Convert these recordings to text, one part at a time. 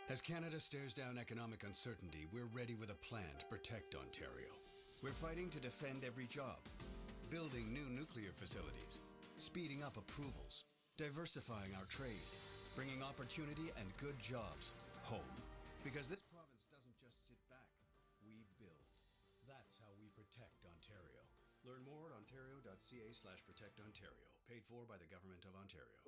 As Canada stares down economic uncertainty, we're ready with a plan to protect Ontario. We're fighting to defend every job, building new nuclear facilities, speeding up approvals, diversifying our trade, bringing opportunity and good jobs home. Because this province doesn't just sit back, we build. That's how we protect Ontario. Learn more at ontario.ca/protectontario. Paid for by the Government of Ontario.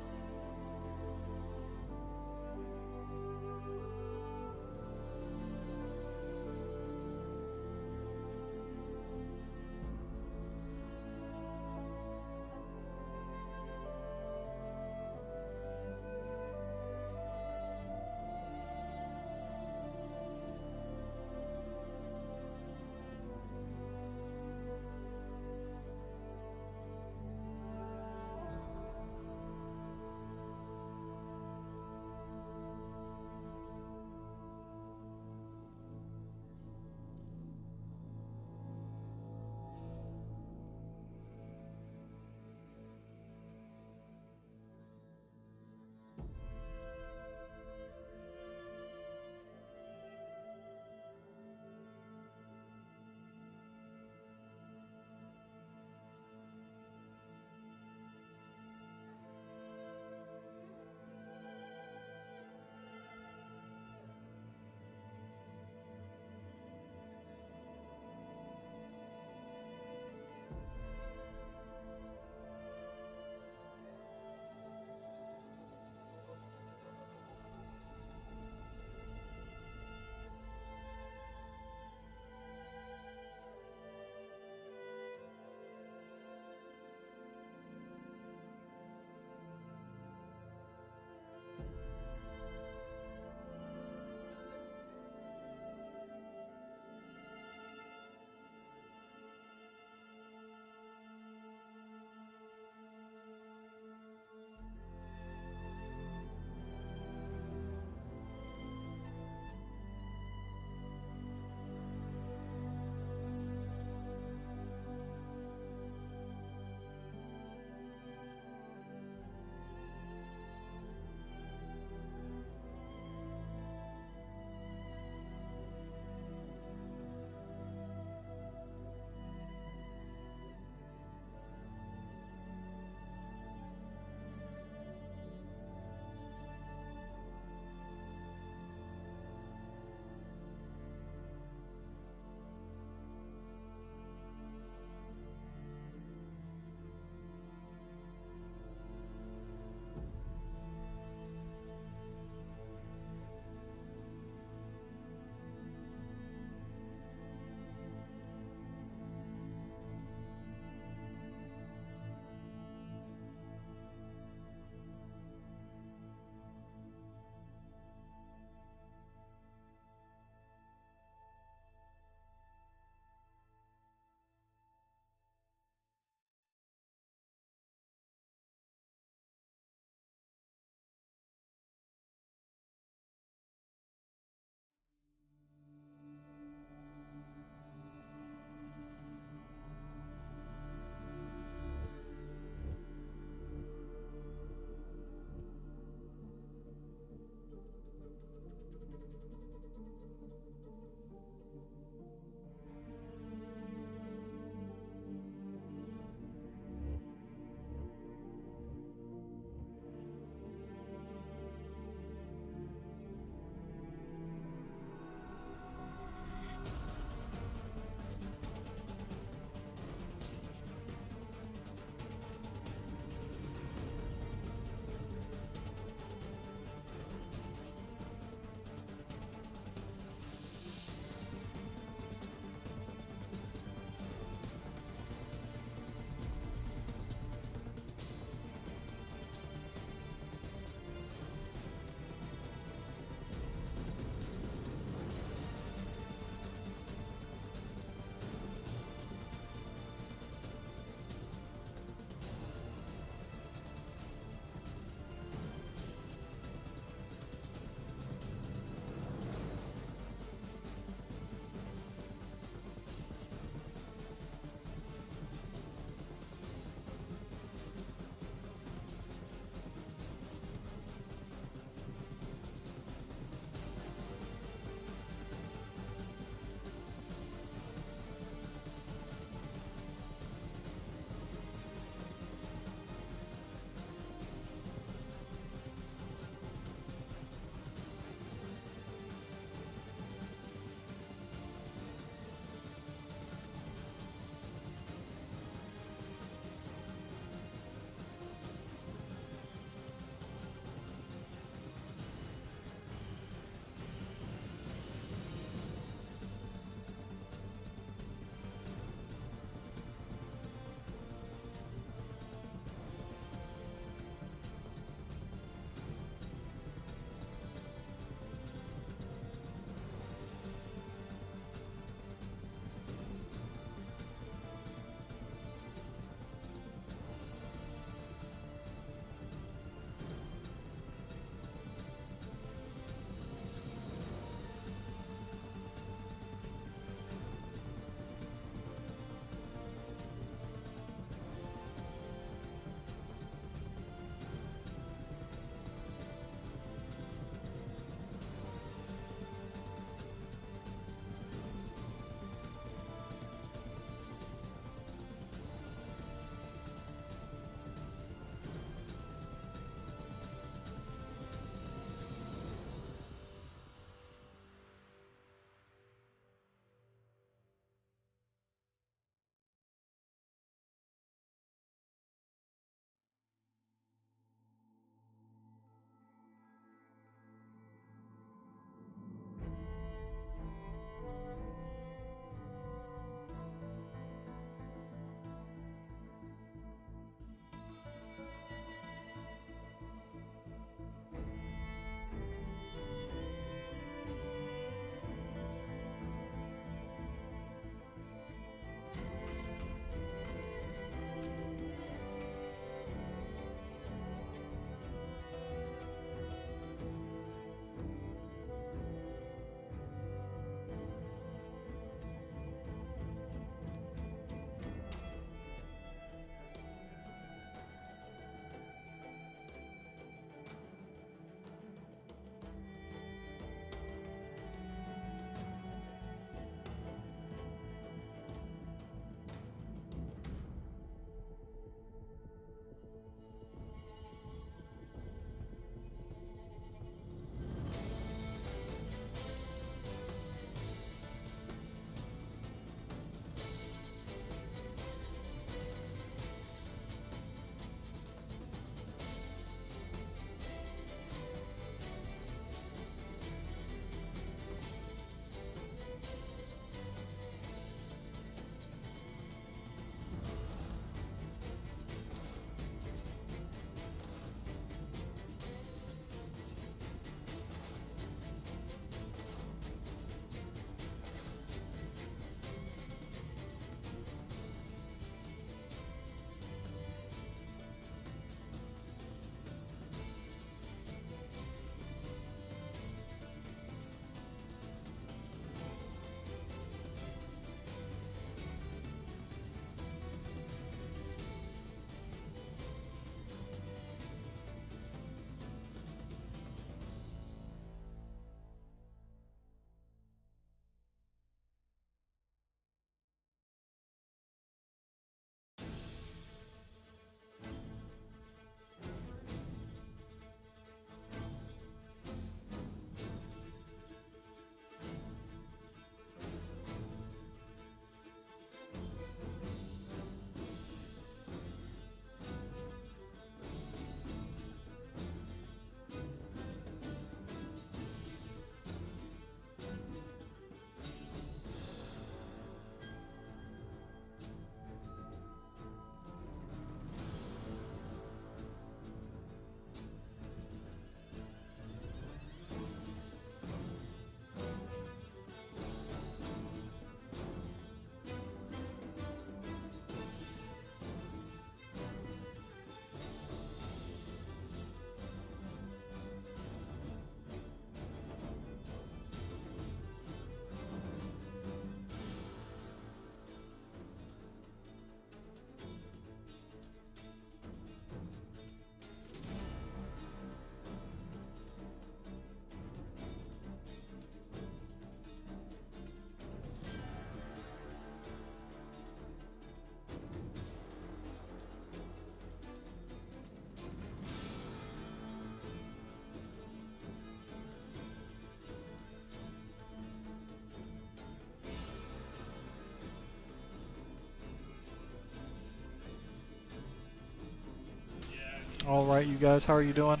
All right, you guys, how are you doing?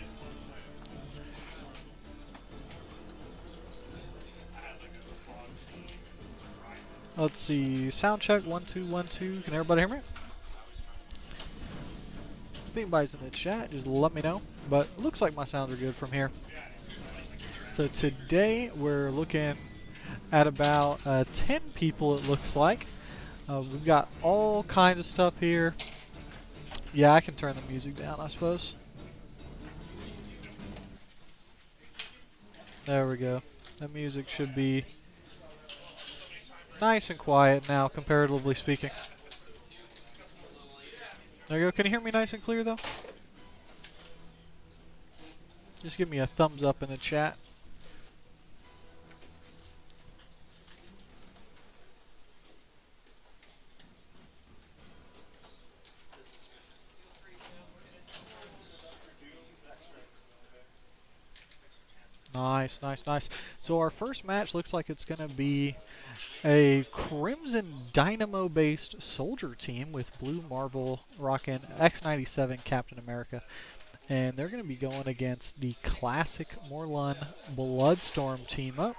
Let's see. Sound check 1 2 1 2. Can everybody hear me? If anybody's in the chat, just let me know. But it looks like my sounds are good from here. So today we're looking at about 10 people, it looks like. We've got all kinds of stuff here. Yeah, I can turn the music down, I suppose. There we go. The music should be nice and quiet now, comparatively speaking. There you go. Can you hear me nice and clear, though? Just give me a thumbs up in the chat. Nice, nice, nice. So our first match looks like it's going to be a Crimson Dynamo-based soldier team with Blue Marvel rocking X97 Captain America. And they're going to be going against the classic Morlun Bloodstorm team up.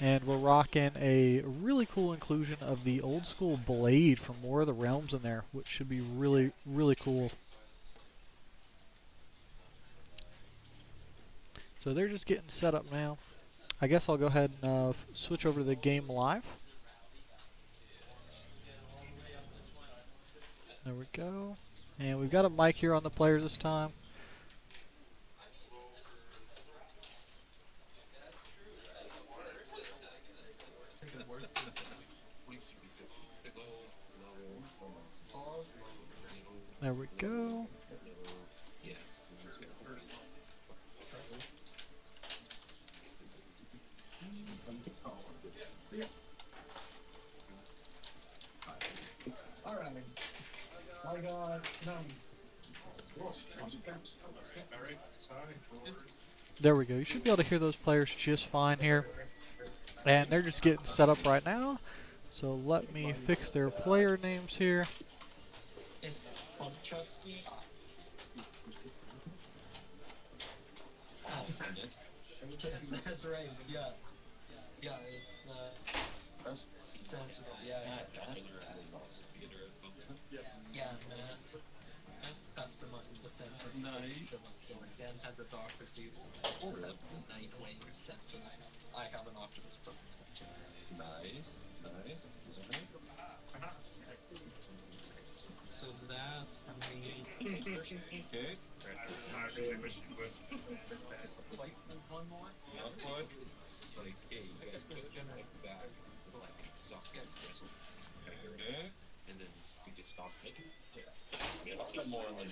And we're rocking a really cool inclusion of the old school blade from War of the Realms in there, which should be really, really cool. So they're just getting set up now. I guess I'll go ahead and switch over to the game live. There we go. And we've got a mic here on the players this time. There we go. There we go. You should be able to hear those players just fine here. And they're just getting set up right now. So let me fix their player names here. That's right, yeah. Yeah, it's sensible, yeah. Yeah, customized the center. Nice. Again, had the Docracy or Nightwing sensors. I have an Optimus Prime extension. Nice, nice. So that's me. Okay. Like one more? It's like, hey, you guys could generate back like sockets, okay. And then you just stop making it. Yeah. More than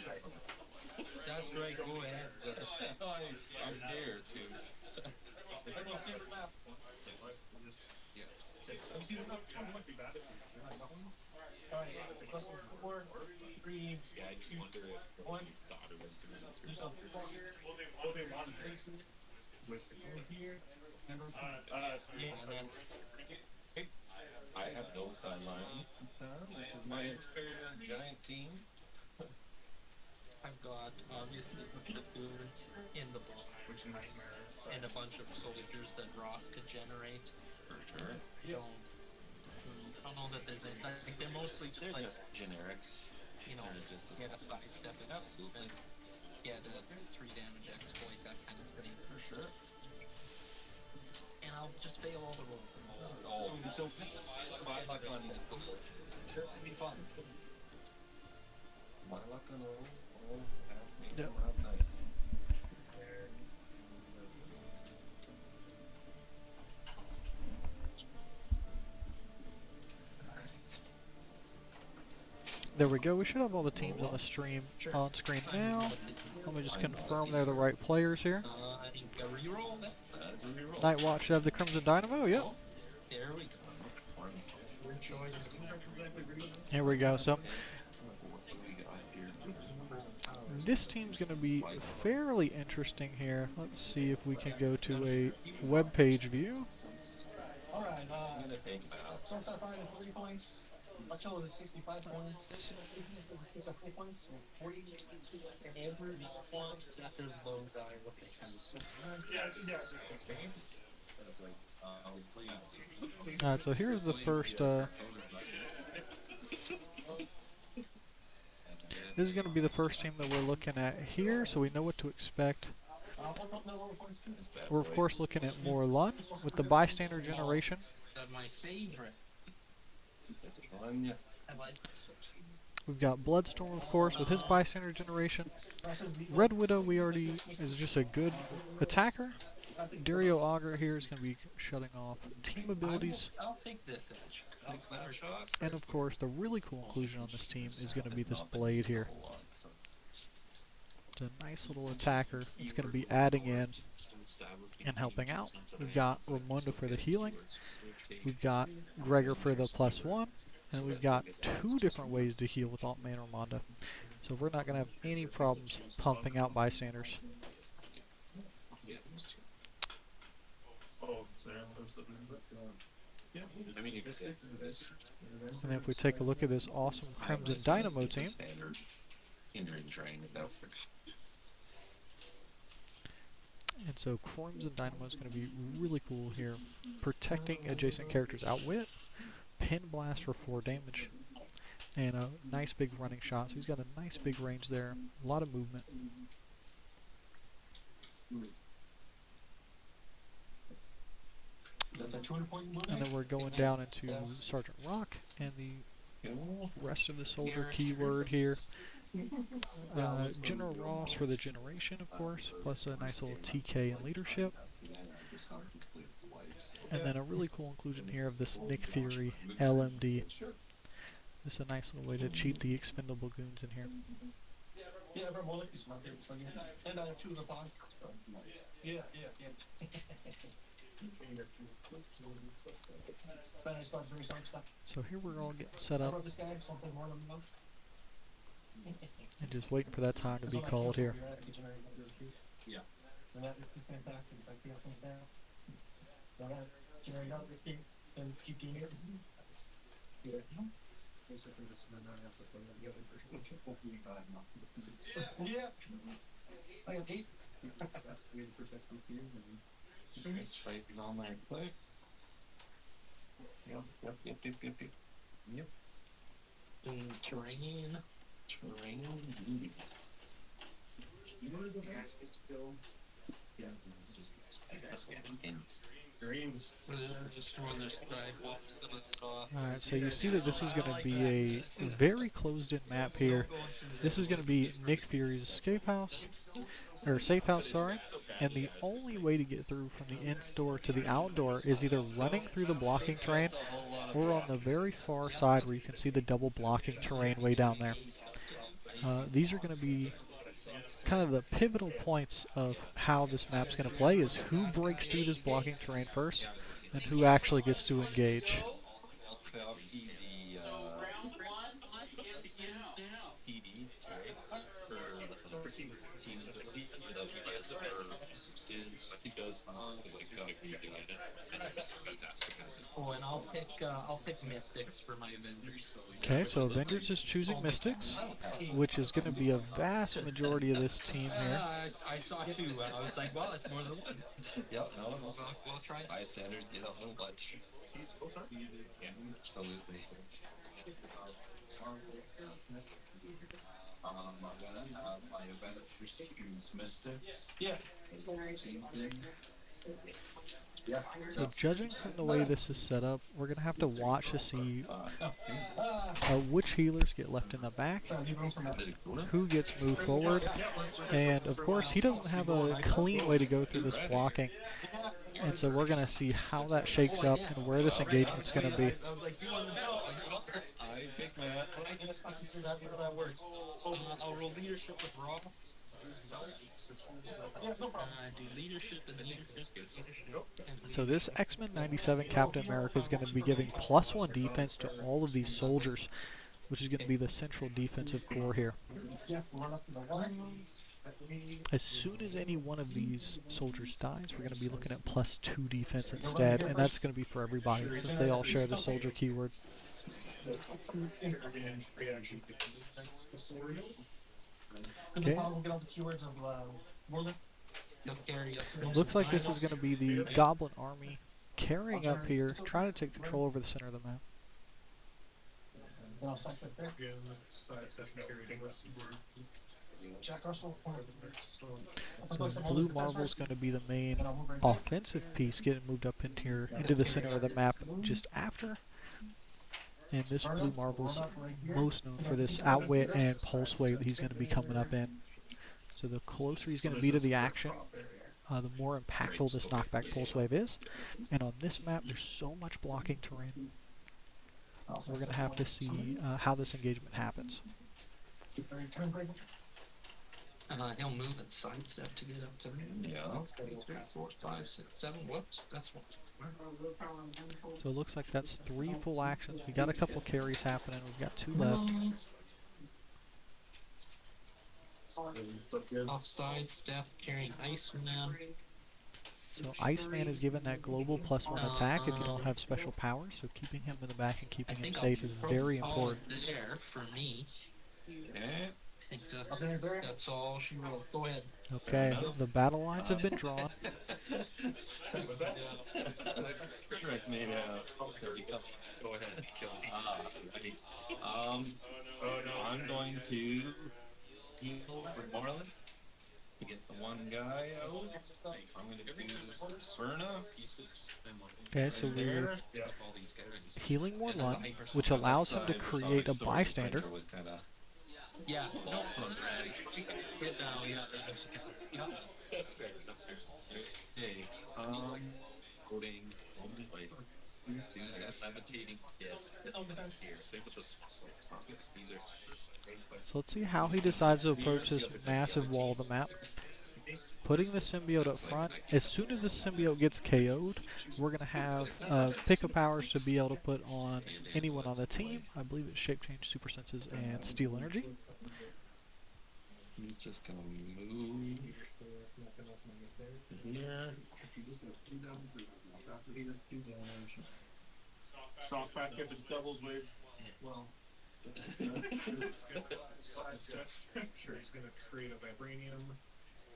that's right, go ahead. I'm scared too. It's like my favorite map. Yeah. Have you seen the map? It might be bad. Yeah, I do wonder if his daughter was doing this or something. Well, they want to trace it. Here. Yeah, that's. I have no sideline. This is my entire giant team. I've got obviously the dudes in the book, which nightmare, and a bunch of soldiers that Ross could generate. For sure. I don't know that there's any. I think they're mostly like just generics. You know, just get a sidestep it up and get a 3 damage exploit, that kind of thing. For sure. And I'll just fail all the rolls and all. Oh, so my luck on that. It'll be fun. My luck on all past me from last night. There we go. We should have all the teams on the stream on screen now. Let me just confirm they're the right players here. Nightwatch should have the Crimson Dynamo. Yep. There we go. Here we go. So this team's going to be fairly interesting here. Let's see if we can go to a web page view. Alright, so start firing at 40 points. Until it was 65 points. 60 points. 40 and every points that there's low die with the Alright, so here's the first, this is going to be the first team that we're looking at here, so we know what to expect. We're of course looking at Morlun with the bystander generation. my favorite. We've got Bloodstorm, of course, with his bystander generation. Red Widow, we already is just a good attacker. Dario Augur here is going to be shutting off team abilities. I'll take this edge. And of course, the really cool inclusion on this team is going to be this Blade here. It's a nice little attacker. It's going to be adding in and helping out. We've got Ramonda for the healing. We've got Gregor for the +1. And we've got 2 different ways to heal with Alt-Man Ramonda. So we're not going to have any problems pumping out bystanders. And if we take a look at this awesome Crimson Dynamo team, and so Crimson Dynamo is going to be really cool here, protecting adjacent characters. Outwit, Pin Blast for 4 damage, and a nice big running shot. So he's got a nice big range there, a lot of movement. And then we're going down into Sergeant Rock and the rest of the soldier keyword here. General Ross for the generation, of course, plus a nice little TK and leadership. And then a really cool inclusion here of this Nick Fury LMD. This is a nice little way to cheat the expendable goons in here. Yeah, and I have 2 of the bonds. Yeah. So here we're all getting set up and just waiting for that time to be called here. Yeah. I got 8. It's right on my click. Yep. Terrain. Alright, so you see that this is going to be a very closed-in map here. This is going to be Nick Fury's escape house, or safe house, sorry. And the only way to get through from the in-door to the outdoor is either running through the blocking terrain or on the very far side where you can see the double blocking terrain way down there. These are going to be kind of the pivotal points of how this map's going to play, is who breaks through this blocking terrain first and who actually gets to engage. Oh, and I'll pick Mystics for my Avengers. Okay, so Avengers is choosing Mystics, which is going to be a vast majority of this team here. I saw 2, and I was like, well, that's more than 1. Yep, no, We'll try it. bystanders get a whole bunch. Absolutely. I'm gonna have my Avengers use Mystics. Yeah. So judging from the way this is set up, we're going to have to watch to see which healers get left in the back, who gets moved forward, and of course he doesn't have a clean way to go through this blocking. And so we're going to see how that shakes up and where this engagement's going to be. I pick Matt. That's how that works. I'll roll leadership with Ross. Do leadership and leadership. So this X-Men 97 Captain America is going to be giving +1 defense to all of these soldiers, which is going to be the central defensive core here. As soon as any one of these soldiers dies, we're going to be looking at +2 defense instead, and that's going to be for everybody since they all share the soldier keyword. Okay. We'll get all the keywords of Warland. You'll carry It looks like this is going to be the Goblin Army carrying up here, trying to take control over the center of the map. Jack Russell. So Blue Marvel's going to be the main offensive piece getting moved up into here, into the center of the map just after. And this Blue Marvel's most known for this outwit and pulse wave that he's going to be coming up in. So the closer he's going to be to the action, the more impactful this knockback pulse wave is. And on this map, there's so much blocking terrain. We're going to have to see how this engagement happens. He'll move and sidestep to get up to him. Yeah. 3, 4, 5, 6, 7. Whoops. That's one. So it looks like that's 3 full actions. We got a couple carries happening. We've got 2 left. I'll sidestep carrying Iceman. So Iceman is given that global +1 attack if you don't have special powers. So keeping him in the back and keeping him safe is very important. There for me. I think that's all she wrote. Go ahead. Okay, the battle lines have been drawn. Was that? Correct me. Go ahead and kill me. I'm going to heal Moreland to get the one guy out. I'm going to do Verna. Okay, so we're healing Morlun, which allows him to create a bystander. Yeah. No. Get down. Yeah. Hey, coding. Levitating. Yes. So let's see how he decides to approach this massive wall of the map. Putting the symbiote up front. As soon as the symbiote gets KO'd, we're going to have pick of powers to be able to put on anyone on the team. I believe it's Shape Change, Super Senses, and Steel Energy. He's just going to move here. Softback if it's doubles with, well, sidestep. Sure, he's going to create a vibranium,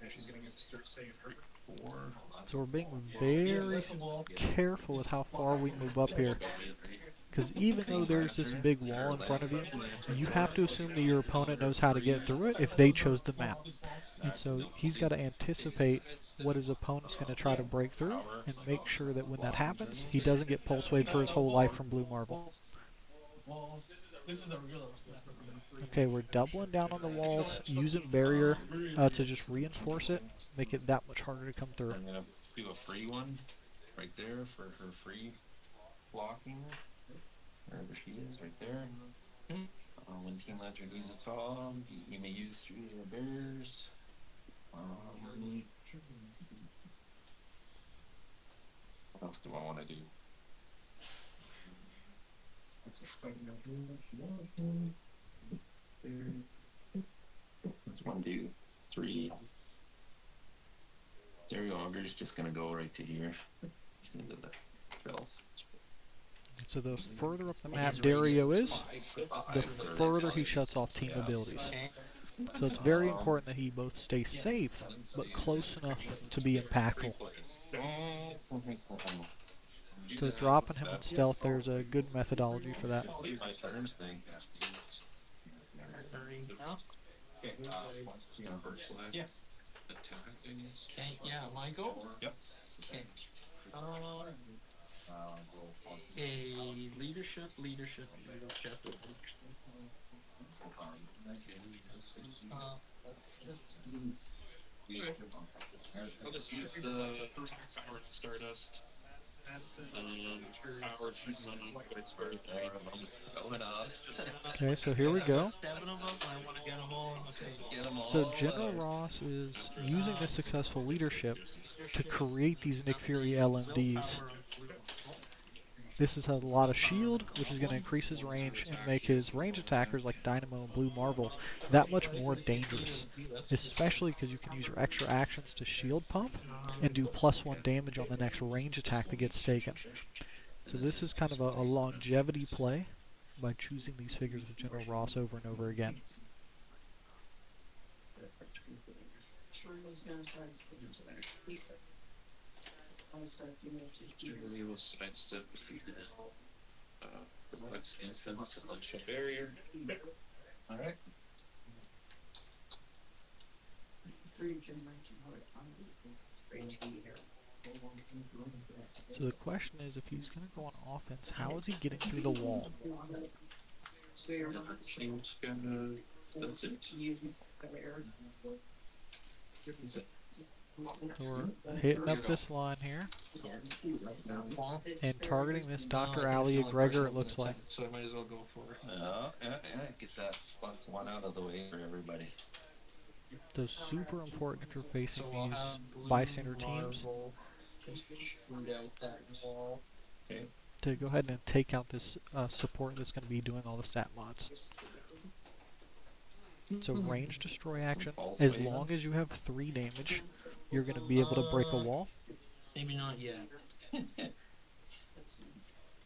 and she's going to get start save her 4. So we're being very careful with how far we move up here. Because even though there's this big wall in front of you, you have to assume that your opponent knows how to get through it if they chose the map. And so he's got to anticipate what his opponent's going to try to break through and make sure that when that happens, he doesn't get pulse wave for his whole life from Blue Marvel. Okay, we're doubling down on the walls, using barrier to just reinforce it, make it that much harder to come through. I'm going to do a free one right there for her free blocking. Wherever she is, right there. When Team Master uses call, you may use 3 of the bears. What else do I want to do? That's 1, 2, 3. Dario Auger's just going to go right to here. Just into the shelf. So the further up the map Dario is, the further he shuts off team abilities. So it's very important that he both stay safe, but close enough to be impactful. So dropping him in stealth, there's a good methodology for that. Okay, yeah, my go? Yep. Okay. A leadership. I'll just use the powered Stardust. Powered Okay, so here we go. 7 of them. I want to get them all. Get them all. So General Ross is using this successful leadership to create these Nick Fury LMDs. This has had a lot of shield, which is going to increase his range and make his range attackers like Dynamo and Blue Marvel that much more dangerous. Especially because you can use your extra actions to shield pump and do +1 damage on the next range attack that gets taken. So this is kind of a longevity play by choosing these figures with General Ross over and over again. Generally, we'll sidestep Clix infants and luncheon barrier. Alright. So the question is, if he's going to go on offense, how is he getting through the wall? Change gonna. That's it. So we're hitting up this line here and targeting this Dr. Ali Gregor, it looks like. So I might as well go for it. Yeah, get that one out of the way for everybody. So super important if you're facing So I'll these have Blue bystander teams Marvel just shoot out that wall. Okay. to go ahead and take out this support that's going to be doing all the stat mods. So range destroy action, as long as you have 3 damage, you're going to be able to break a wall. Maybe not yet.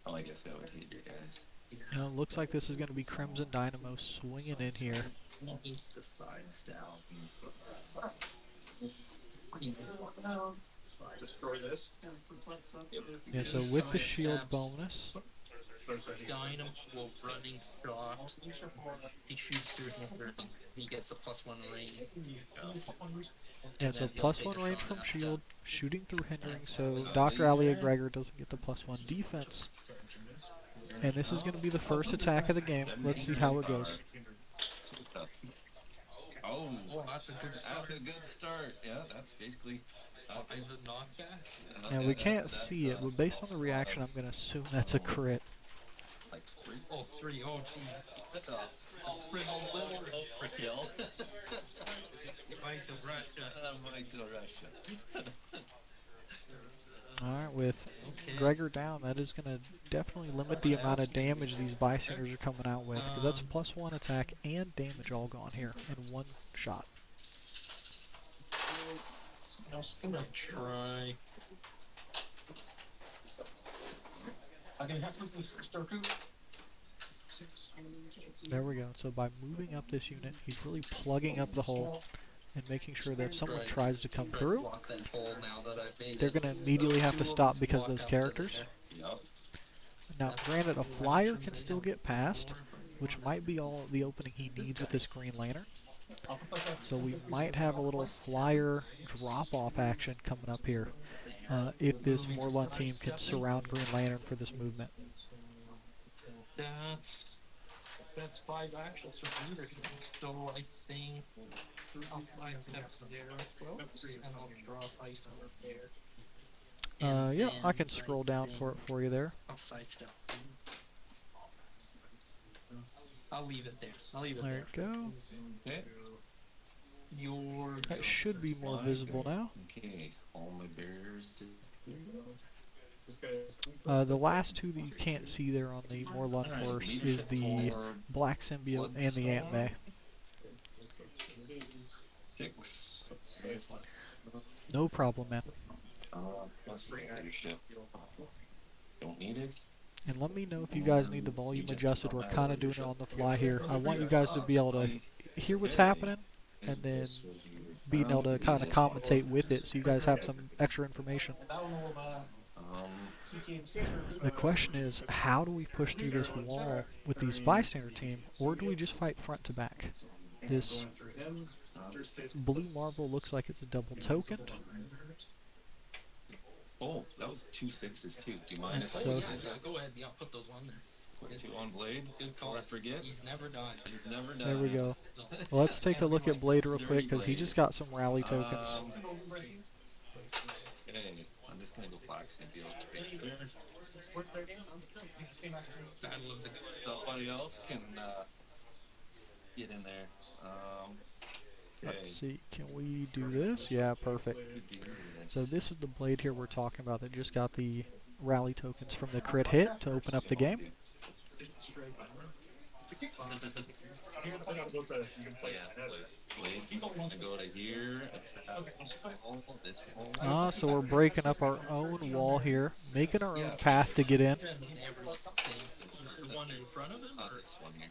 Oh, I guess I would hate you guys. Now, it looks like this is going to be Crimson Dynamo swinging in here. Needs to sidestep. Destroy this. Yeah, so with the shield bonus, Dynamo will running dot. He shoots through him. He gets a +1 range. yeah, so +1 range from shield, shooting through hindering, so Dr. Ali Gregor doesn't get the +1 defense. And this is going to be the first attack of the game. Let's see how it goes. Oh, That's a good start. Yeah, that's basically. the knockback. Now we can't see it, but based on the reaction, I'm going to assume that's a crit. Like 3. Oh, 3. Oh, geez. That's a little overkill. Fight to Russia. Might to Russia. Alright, with Gregor down, that is going to definitely limit the amount of damage these bystanders are coming out with, because that's +1 attack and damage all gone here in one shot. I was gonna try. There we go. So by moving up this unit, he's really plugging up the hole and making sure that if someone tries to come through, they're going to immediately have to stop because of those characters. Now, granted, a flyer can still get past, which might be all the opening he needs with this Green Lantern. So we might have a little flyer drop-off action coming up here if this Morlun team can surround Green Lantern for this movement. That's 5 actions from leader. So I think I'll slide steps there. And I'll draw ice over there. Yeah, I can scroll down for you there. I'll sidestep. I'll leave it there. There you go. Okay. That should be more visible now. Okay, all my barriers. The last 2 that you can't see there on the Morlun force is the Black Symbiote and the Ant May. 6. No problem, man. Plus leadership. Don't need it. And let me know if you guys need the volume adjusted. We're kind of doing it on the fly here. I want you guys to be able to hear what's happening and then being able to kind of commentate with it so you guys have some extra information. The question is, how do we push through this wall with these bystander team, or do we just fight front to back? This blue marble looks like it's a double token. Oh, that was 2 6s too. Do you mind if So- Go ahead. Yeah, I'll put those on there. put 2 on Blade? Good call. Before I forget. He's never died. He's never done. There we go. Well, let's take a look at Blade real quick, because he just got some rally tokens. Okay, I'm just gonna go Black Symbiote right there. Battle of the Somebody else can get in there. Okay. Let's see, can we do this? Yeah, perfect. Do this. So this is the Blade here we're talking about that just got the rally tokens from the crit hit to open up the game. I gotta go to you can play Yeah, that. Blade. I'm gonna go to here. Attack this wall. So we're breaking up our own wall here, making our own path to get in. Everyone's saying the one in front of him. Or This one here.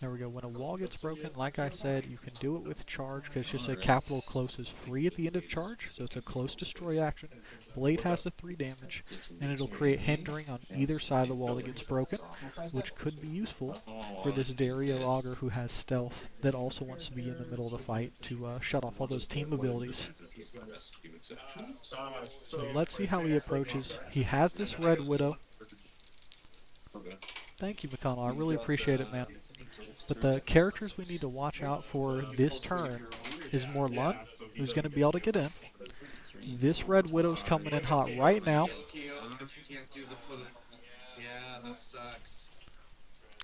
There we go. When a wall gets broken, like I said, you can do it with charge because it's just a capital close is free at the end of charge, so it's a close destroy action. Blade has the 3 damage, and it'll create hindering on either side of the wall that gets broken, which could be useful for this Dario Augur who has stealth that also wants to be in the middle of the fight to shut off all those team abilities. So let's see how he approaches. He has this Red Widow. Thank you, McConnell. I really appreciate it, man. But the characters we need to watch out for this turn is Morlun, who's going to be able to get in. This Red Widow's coming in hot right now. Yeah, that sucks.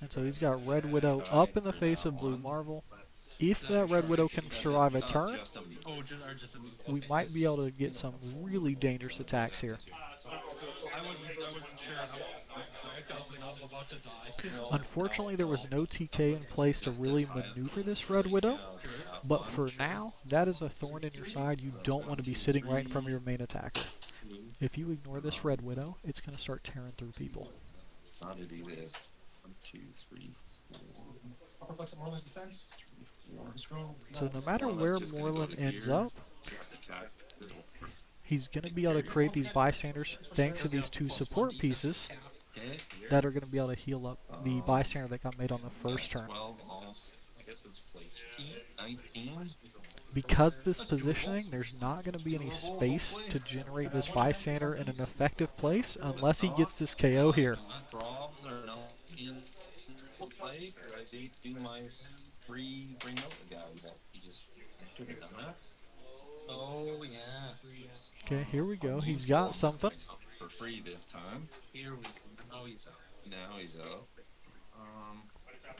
And so he's got Red Widow up in the face of Blue Marvel. If that Red Widow can survive a turn, we might be able to get some really dangerous attacks here. I wasn't sure how. I'm about to die. Unfortunately, there was no TK in place to really maneuver this Red Widow, but for now, that is a thorn in your side. You don't want to be sitting right in front of your main attacker. If you ignore this Red Widow, it's going to start tearing through people. How to do this? 1, 2, 3, 4. So no matter where Morlun ends up, he's going to be able to create these bystanders thanks to these 2 support pieces that are going to be able to heal up the bystander that got made on the first turn. 12, I guess it's place 19. Because of this positioning, there's not going to be any space to generate this bystander in an effective place unless he gets this KO here. Probs are not in play, or I do my free bring out the guy that he just should have done that. Oh yeah. Okay, here we go. He's got something. For free this time. Here we go. Now he's out. Now he's out.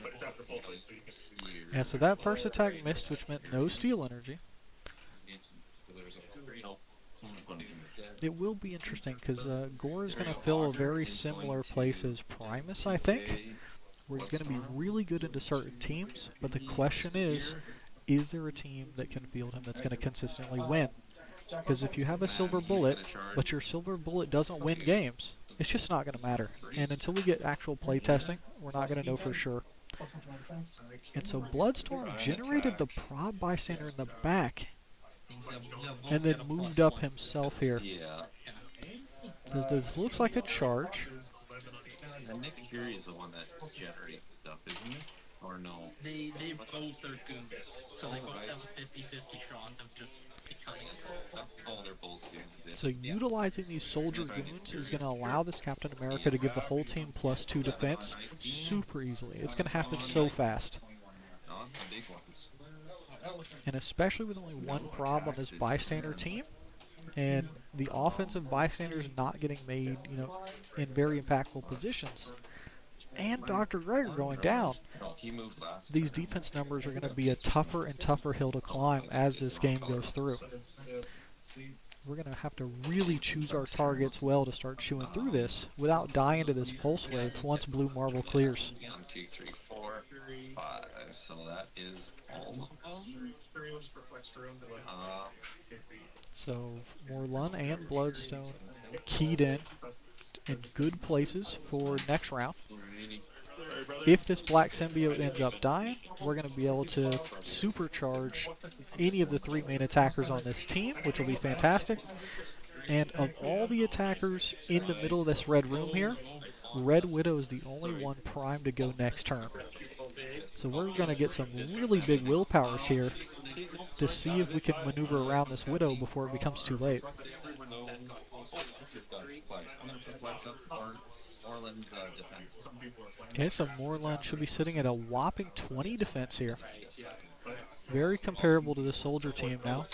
But it's after full face, so you can Here. Yeah, so that first attack missed, which meant no steel energy. It will be interesting because Gore is going to fill a very similar place as Primus, I think, where he's going to be really good into certain teams, but the question is there a team that can field him that's going to consistently win? Because if you have a silver bullet, but your silver bullet doesn't win games, it's just not going to matter. And until we get actual play testing, we're not going to know for sure. And so Bloodstorm generated the prob bystander in the back and then moved up himself here. Yeah. This looks like a charge. And Nick Fury is the one that generated stuff, isn't it? Or no? They both are goons, so they both have a 50-50 shot of just becoming Oh, they're both doing this. So utilizing these soldier goons is going to allow this Captain America to give the whole team +2 defense super easily. It's going to happen so fast. Not the big ones. And especially with only 1 prob on this bystander team, and the offensive bystanders not getting made, in very impactful positions, and Dr. Gregor going down, No, he moved last. these defense numbers are going to be a tougher and tougher hill to climb as this game goes through. We're going to have to really choose our targets well to start chewing through this without dying to this pulse wave once Blue Marvel clears. 1, 2, 3, 4, 5. So that is all. So Morlun and Bloodstone keyed in good places for next round. If this black symbiote ends up dying, we're going to be able to supercharge any of the 3 main attackers on this team, which will be fantastic. And of all the attackers in the middle of this red room here, Red Widow is the only one primed to go next turn. So we're going to get some really big willpowers here to see if we can maneuver around this Widow before it becomes too late. Okay, so Morlun should be sitting at a whopping 20 defense here. Very comparable to the soldier team now.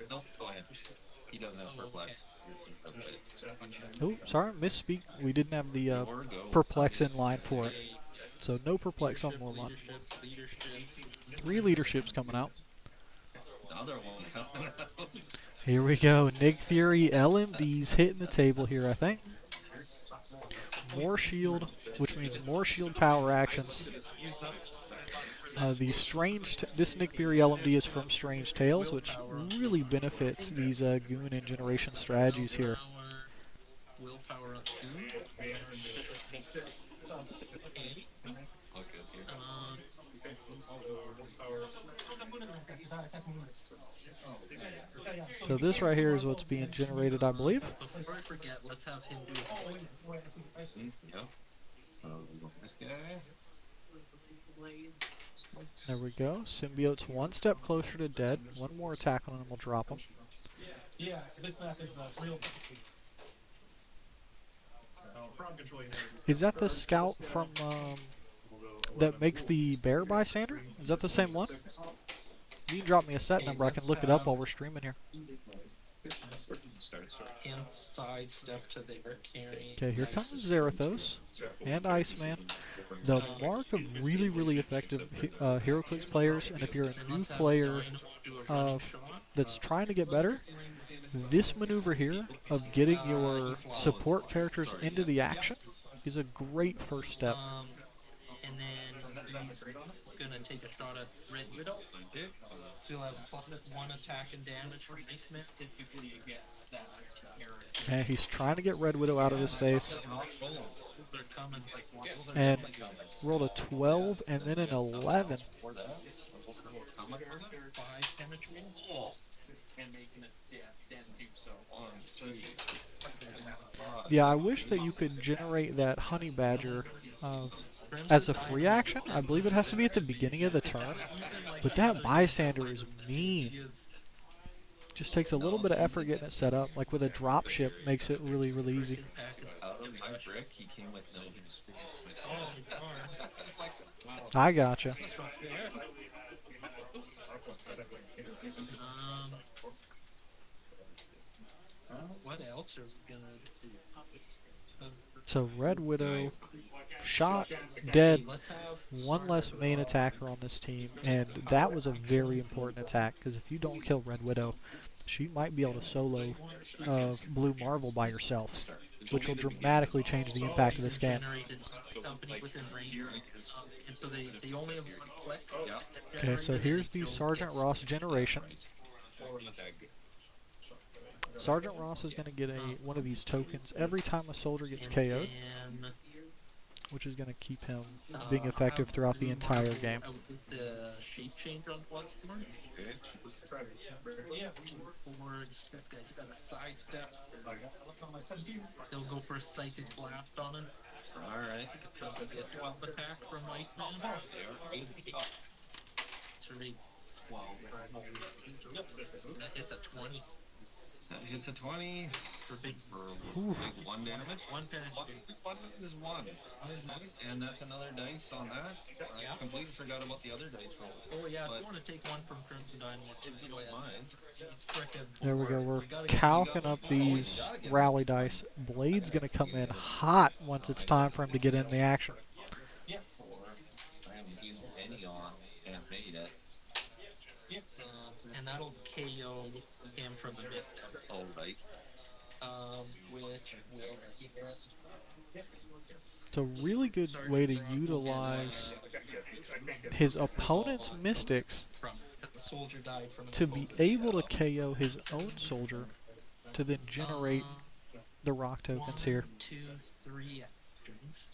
No, go ahead. He doesn't have perplex. Oh, sorry, misspeak. We didn't have the perplex in line for it. So no perplex on Morlun. 3 leaderships coming out. Another one coming out. Here we go. Nick Fury, LMD's hitting the table here, I think. more shield, which means more shield power actions. The this Nick Fury LMD is from Strange Tales, which really benefits these Goon and Generation strategies here. Willpower up 2. Okay. So this right here is what's being generated, I believe. Before I forget, let's have him do it. Yep. This guy. There we go. Symbiote's one step closer to dead. One more attack on him will drop him. Yeah, this math is real. Is that the scout from that makes the bear bystander? Is that the same one? You can drop me a set number. I can look it up while we're streaming here. Inside step to their carry. Okay, here comes Zarathos and Iceman. The mark of really, really effective HeroClix players, and if you're a new player that's trying to get better, this maneuver here of getting your support characters into the action is a great first step. And then he's gonna take a shot at Red Widow. So you'll have +1 attack and damage from Iceman. Okay, he's trying to get Red Widow out of his face. And rolled a 12 and then an 11. Yeah, I wish that you could generate that Honey Badger as a free action. I believe it has to be at the beginning of the turn. But that bystander is mean. Just takes a little bit of effort getting it set up. Like with a drop ship, makes it really, really easy. I gotcha. What else are we gonna do? So Red Widow, shot, dead, one less main attacker on this team, and that was a very important attack, because if you don't kill Red Widow, she might be able to solo Blue Marvel by herself, which will dramatically change the impact of this game. Okay, so here's the Sergeant Ross generation. Sergeant Ross is going to get one of these tokens every time a soldier gets KO'd, which is going to keep him being effective throughout the entire game. The shape change on Bloodstorm. This guy's got a sidestep. They'll go for a psychic blast on him. Alright. Does he get 12 attack from Iceman? It's 12. That hits a 20. That hits a 20 For big 1 damage. 1 penalty. One is 1. And that's another dice on that. I completely forgot about the other dice roll. Oh yeah, if you want to take one from Crimson Dynamo too, If you don't mind. He's frickin' There we go, we're calking up these rally dice. Blade's going to come in hot once it's time for him to get in the action. I haven't used any on and made it. And that'll KO him from the mist. All right. Which will It's a really good way to utilize his opponent's mystics to be able to KO his own soldier to then generate the rock tokens here. 2, 3 actions.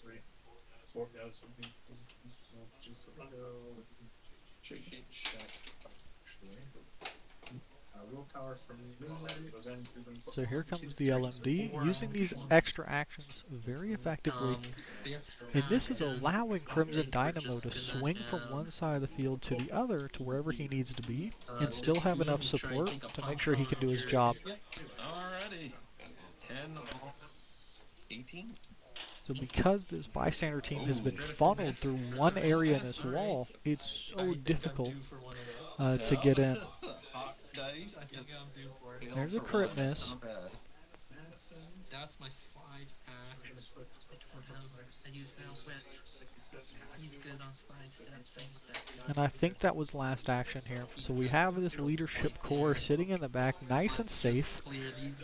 So here comes the LMD, using these extra actions very effectively. And this is allowing Crimson Dynamo to swing from one side of the field to the other to wherever he needs to be, and still have enough support to make sure he can do his job. Alrighty. 10, 18. So because this bystander team has been funneled through one area in this wall, it's so difficult to get in. There's a crit miss. That's my 5 ask. I use now wet. He's good on side steps and that. And I think that was last action here. So we have this leadership core sitting in the back, nice and safe. Clear these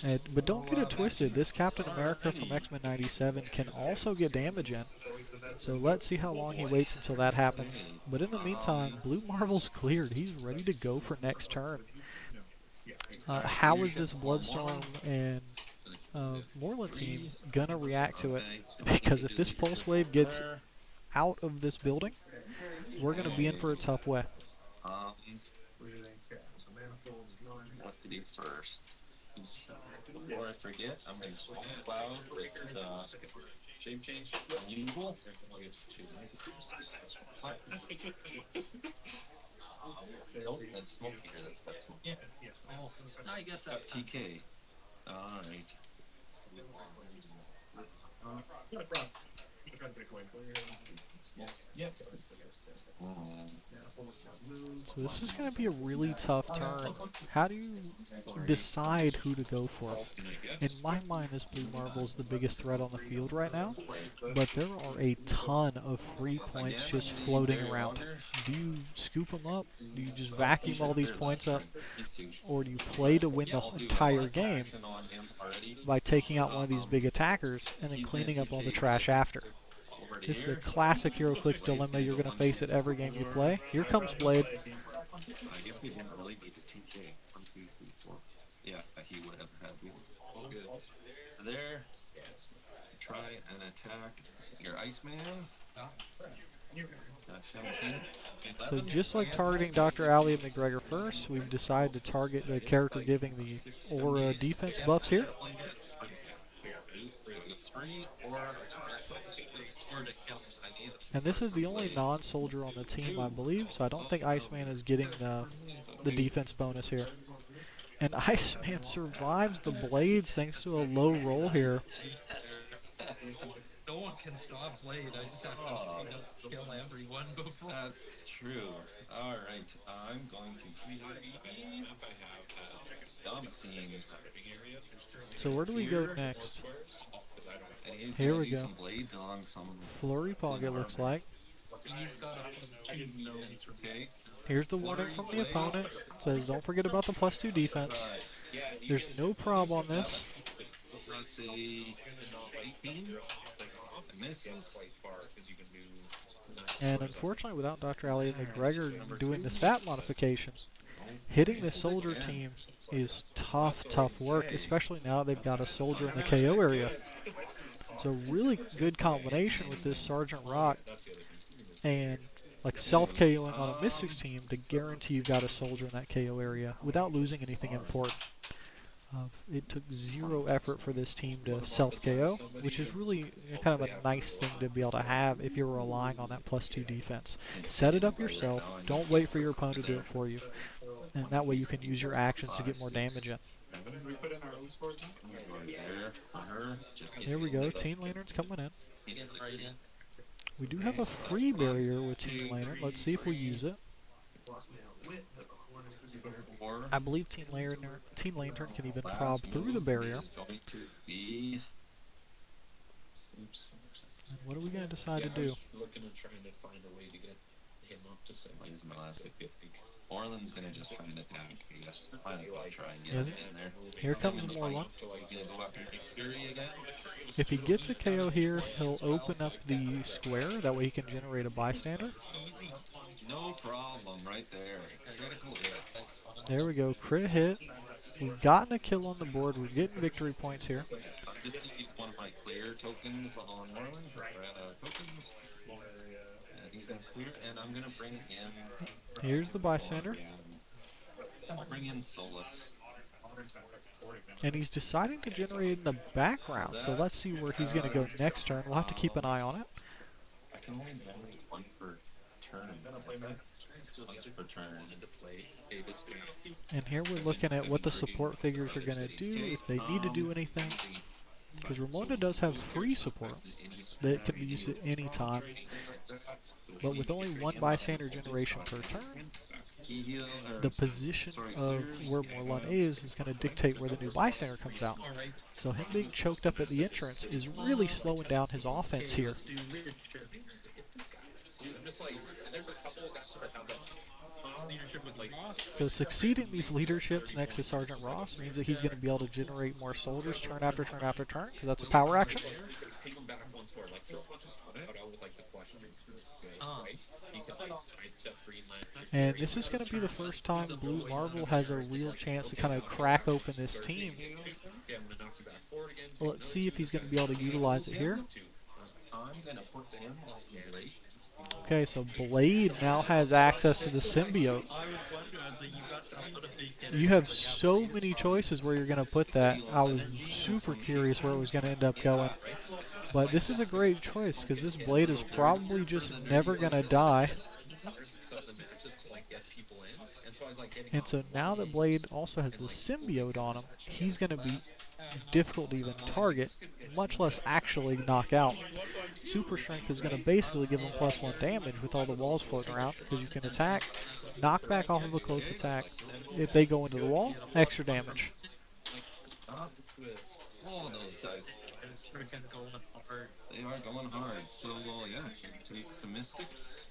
guys. But don't get it twisted. This Captain America from X-Men 97 can also get damage in. So let's see how long he waits until that happens. But in the meantime, Blue Marvel's cleared. He's ready to go for next turn. How is this Bloodstorm and Moreland team gonna react to it? Because if this Pulse Wave gets out of this building, we're gonna be in for a tough way. What do you think? Yeah, so Manifold is 9. What to do first? Before I forget, I'm going to Smoke Cloud with Shape Change. Unusual. Nope, that's Smoke here. That's Smoke. Yeah. Oh, I guess that. TK. Alright. Not a problem. You can try to take away clear. Yep. So this is going to be a really tough turn. How do you decide who to go for? In my mind, this Blue Marvel is the biggest threat on the field right now, but there are a ton of free points just floating around. Do you scoop them up? Do you just vacuum all these points up? Or do you play to win the entire game by taking out one of these big attackers and then cleaning up all the trash after? This is a classic HeroClix dilemma you're going to face at every game you play. Here comes Blade. I guess we didn't really need to TK. 1, 2, 3, 4. Yeah, he would have had me. There. Try and attack your Iceman. So just like targeting Dr. Ali and McGregor first, we've decided to target the character giving the aura defense buffs here. And this is the only non-soldier on the team, I believe, so I don't think Iceman is getting the defense bonus here. And Iceman survives the blades thanks to a low roll here. No one can stop Blade. I just have to kill everyone before. That's true. Alright, I'm going to So where do we go next? Here we go. Flurry Pog, it looks like. Here's the warning from the opponent. Says don't forget about the +2 defense. There's no prob on this. Let's see. 18. And unfortunately, without Dr. Ali and McGregor doing the stat modification, hitting the soldier team is tough work, especially now they've got a soldier in the KO area. So really good combination with this Sergeant Rock and like self-KOing on a Mystics team to guarantee you've got a soldier in that KO area without losing anything important. It took zero effort for this team to self-KO, which is really kind of a nice thing to be able to have if you're relying on that +2 defense. Set it up yourself, don't wait for your opponent to do it for you, and that way you can use your actions to get more damage in. Here we go, Teen Lantern's coming in. We do have a free barrier with Teen Lantern, let's see if we use it. I believe Teen Lantern can even prob through the barrier. And what are we going to decide to do? Looking at trying to find a way to get him up to some. He's my last pick. Orland's gonna just try and attack. Yes, try and get in there. Here comes Morlun. He's gonna go after Fury again. If he gets a KO here, he'll open up the square. That way he can generate a bystander. No problem, right there. Critical hit. There we go, crit hit. We've gotten a kill on the board. We're getting victory points here. I'm just gonna use one of my clear tokens on Orland. Tokens. And he's gonna clear, and I'm gonna bring in. Here's the bystander. I'll bring in Solus. And he's deciding to generate in the background, so let's see where he's going to go next turn. We'll have to keep an eye on it. I can only generate one per turn. And here we're looking at what the support figures are going to do, if they need to do anything. Because Ramonda does have free support that can be used at any time. But with only one bystander generation per turn, Key heal, or, the position sorry, of clear. where Morlun is going to dictate where the new bystander comes out. Alright. So him being choked up at the entrance is really slowing down his offense here. Let's do leadership. I'm just like, there's a couple of guys that have that leadership with like. So succeeding these leaderships next to Sergeant Ross means that he's going to be able to generate more soldiers turn after turn after turn, because that's a power action. Take him back one square, like throw punches out with like the question. Right? He can like sidestep Green Lantern. And this is going to be the first time Blue Marvel has a real chance to kind of crack open this team. Yeah, I'm gonna knock you back forward again. Well, let's see if he's going to be able to utilize it here. I'm gonna put him on Blade. Okay, so Blade now has access to the symbiote. You have so many choices where you're going to put that. I was super curious where it was going to end up going. But this is a great choice, because this Blade is probably just never going to die. And so now that Blade also has the symbiote on him, he's going to be difficult to even target, much less actually knock out. Super Strength is going to basically give him +1 damage with all the walls floating around, because you can attack, knock back off of a close attack. If they go into the wall, extra damage. All those guys. They are going hard. So, yeah, take some mystics.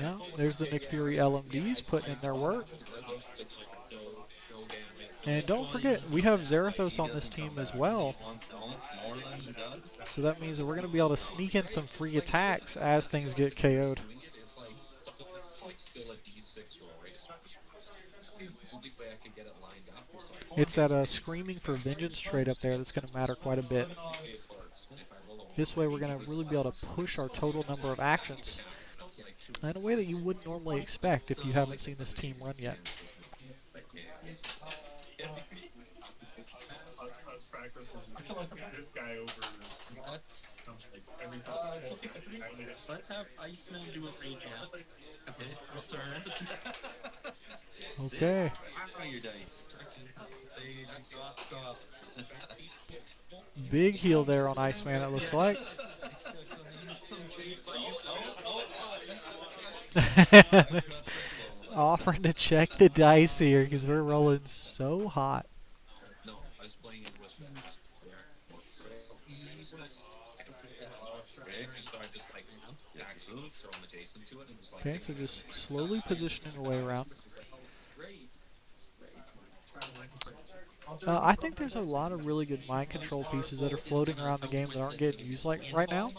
Now, there's the Nick Fury LMDs putting in their work. And don't forget, we have Zarathos on this team as well. So that means that we're going to be able to sneak in some free attacks as things get KO'd. It's that Screaming for Vengeance trade up there that's going to matter quite a bit. This way we're going to really be able to push our total number of actions in a way that you wouldn't normally expect if you haven't seen this team run yet. This guy over. Let's have Iceman do a rage out. Okay, return. Okay. Your dice. Big heal there on Iceman, it looks like. Offering to check the dice here because we're rolling so hot. No, I was playing it with them. So I just like throw him adjacent to it and just like. Okay, so just slowly positioning our way around. I think there's a lot of really good mind control pieces that are floating around the game that aren't getting used like right now.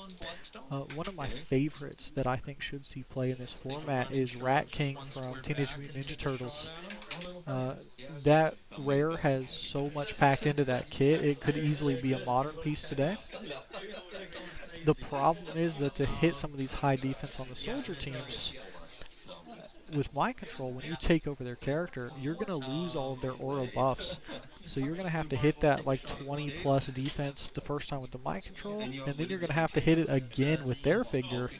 One of my favorites that I think should see play in this format is Rat King from Teenage Mutant Ninja Turtles. That rare has so much packed into that kit, it could easily be a modern piece today. The problem is that to hit some of these high defense on the soldier teams, with mind control, when you take over their character, you're going to lose all of their aura buffs. So you're going to have to hit that like 20 plus defense the first time with the mind control, and then you're going to have to hit it again with their figure.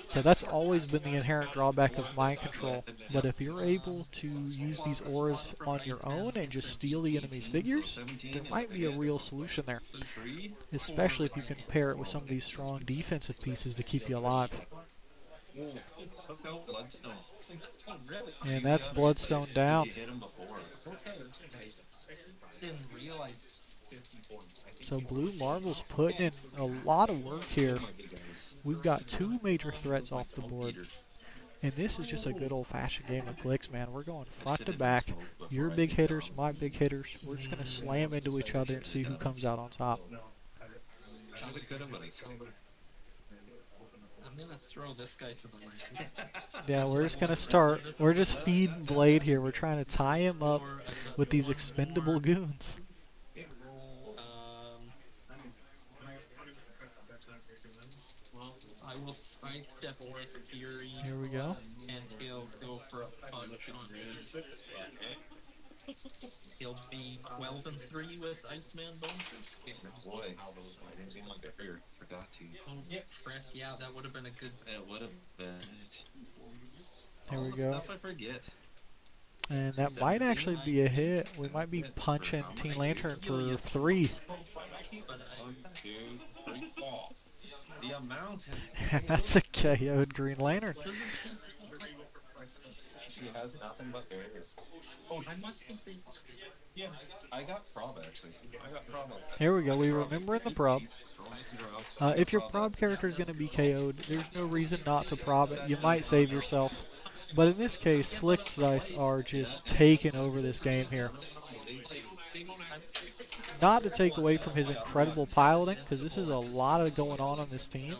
So that's always been the inherent drawback of mind control. But if you're able to use these auras on your own and just steal the enemy's figures, there might be a real solution there. Especially if you can pair it with some of these strong defensive pieces to keep you alive. And that's Bloodstone down. So Blue Marvel's putting in a lot of work here. We've got two major threats off the board. And this is just a good old-fashioned game of Clix, man. We're going front to back. Your big hitters, my big hitters. We're just going to slam into each other and see who comes out on top. I'm gonna throw this guy to the left. Yeah, we're just going to start. We're just feeding Blade here. We're trying to tie him up with these expendable goons. I will step away from Fury. Here we go. And he'll go for a punch on me. He'll be 12 and 3 with Iceman bonuses. Boy, how those might have been like a beer. Forgot to. Oh, frick, yeah, that would have been a good. It would have been. Here we go. Stuff I forget. And that might actually be a hit. We might be punching Teen Lantern for 3. 1, 2, 3, 4. The amount. And that's a KO'd Green Lantern. She has nothing but barriers. Oh, I must have been. yeah. I got prob actually. I got prob. Here we go. We remember in the prob. If your prob character is going to be KO'd, there's no reason not to prob it. You might save yourself. But in this case, Slick's dice are just taking over this game here. Not to take away from his incredible piloting, because this is a lot of going on this team.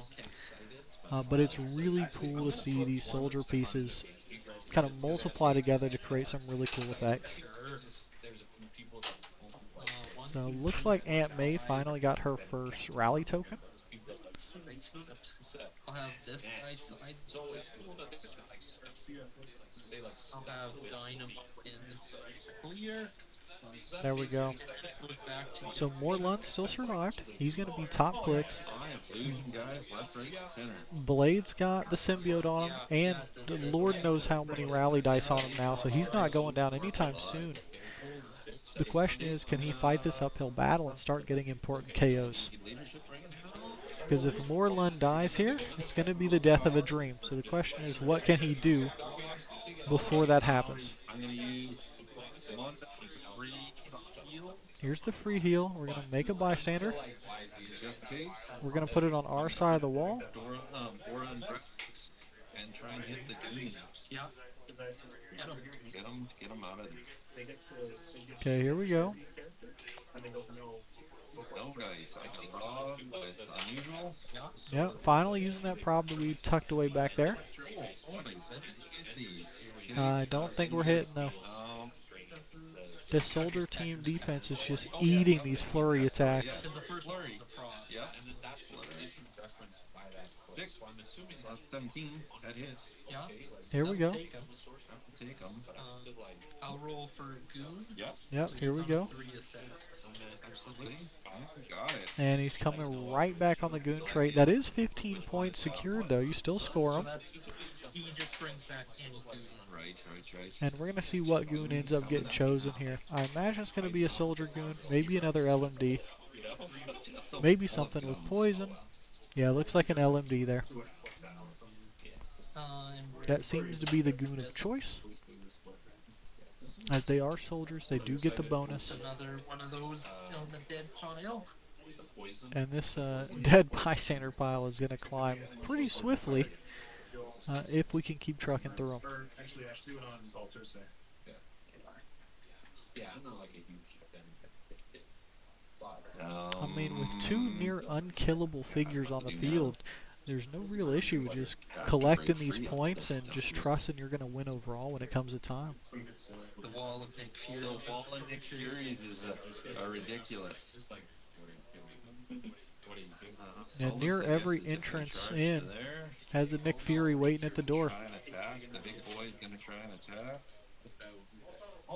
But it's really cool to see these soldier pieces kind of multiply together to create some really cool effects. So looks like Aunt May finally got her first rally token. I'll have this guy side. I'll have Dynamo in clear. There we go. So Morlund still survived. He's going to be top Clix. Blade's got the symbiote on him, and the Lord knows how many rally dice on him now, so he's not going down anytime soon. The question is, can he fight this uphill battle and start getting important KOs? Because if Morlund dies here, it's going to be the death of a dream. So the question is, what can he do before that happens? Here's the free heal. We're going to make a bystander. We're going to put it on our side of the wall. And try and hit the goon. Yeah. Get him out of there. Okay, here we go. No dice. I can rob, but unusual. Yeah, finally using that prob that we tucked away back there. I don't think we're hitting though. This soldier team defense is just eating these flurry attacks. Because the first flurry. Yeah. And then that's what referenced by that. So I'm assuming that's 17. That hits. Yeah. Here we go. Take him. I'll roll for goon. Yep. Yep, here we go. 3 to 7. Absolutely. Got it. And he's coming right back on the goon trait. That is 15 points secured though. You still score him. He just brings back any goon. Right. And we're going to see what goon ends up getting chosen here. I imagine it's going to be a soldier goon, maybe another LMD, maybe something with poison. Yeah, looks like an LMD there. That seems to be the goon of choice. As they are soldiers, they do get the bonus. Another one of those on the dead pile. And this dead bystander pile is going to climb pretty swiftly if we can keep trucking through them. Actually, Ash, do it on Pulp Thursday. Yeah, I'm not like a huge I mean, with two near unkillable figures on the field, there's no real issue with just collecting these points and just trusting you're going to win overall when it comes to time. The wall of Nick Fury. The wall of Nick Fury's is ridiculous. And near every entrance in has a Nick Fury waiting at the door. The big boy's going to try and attack.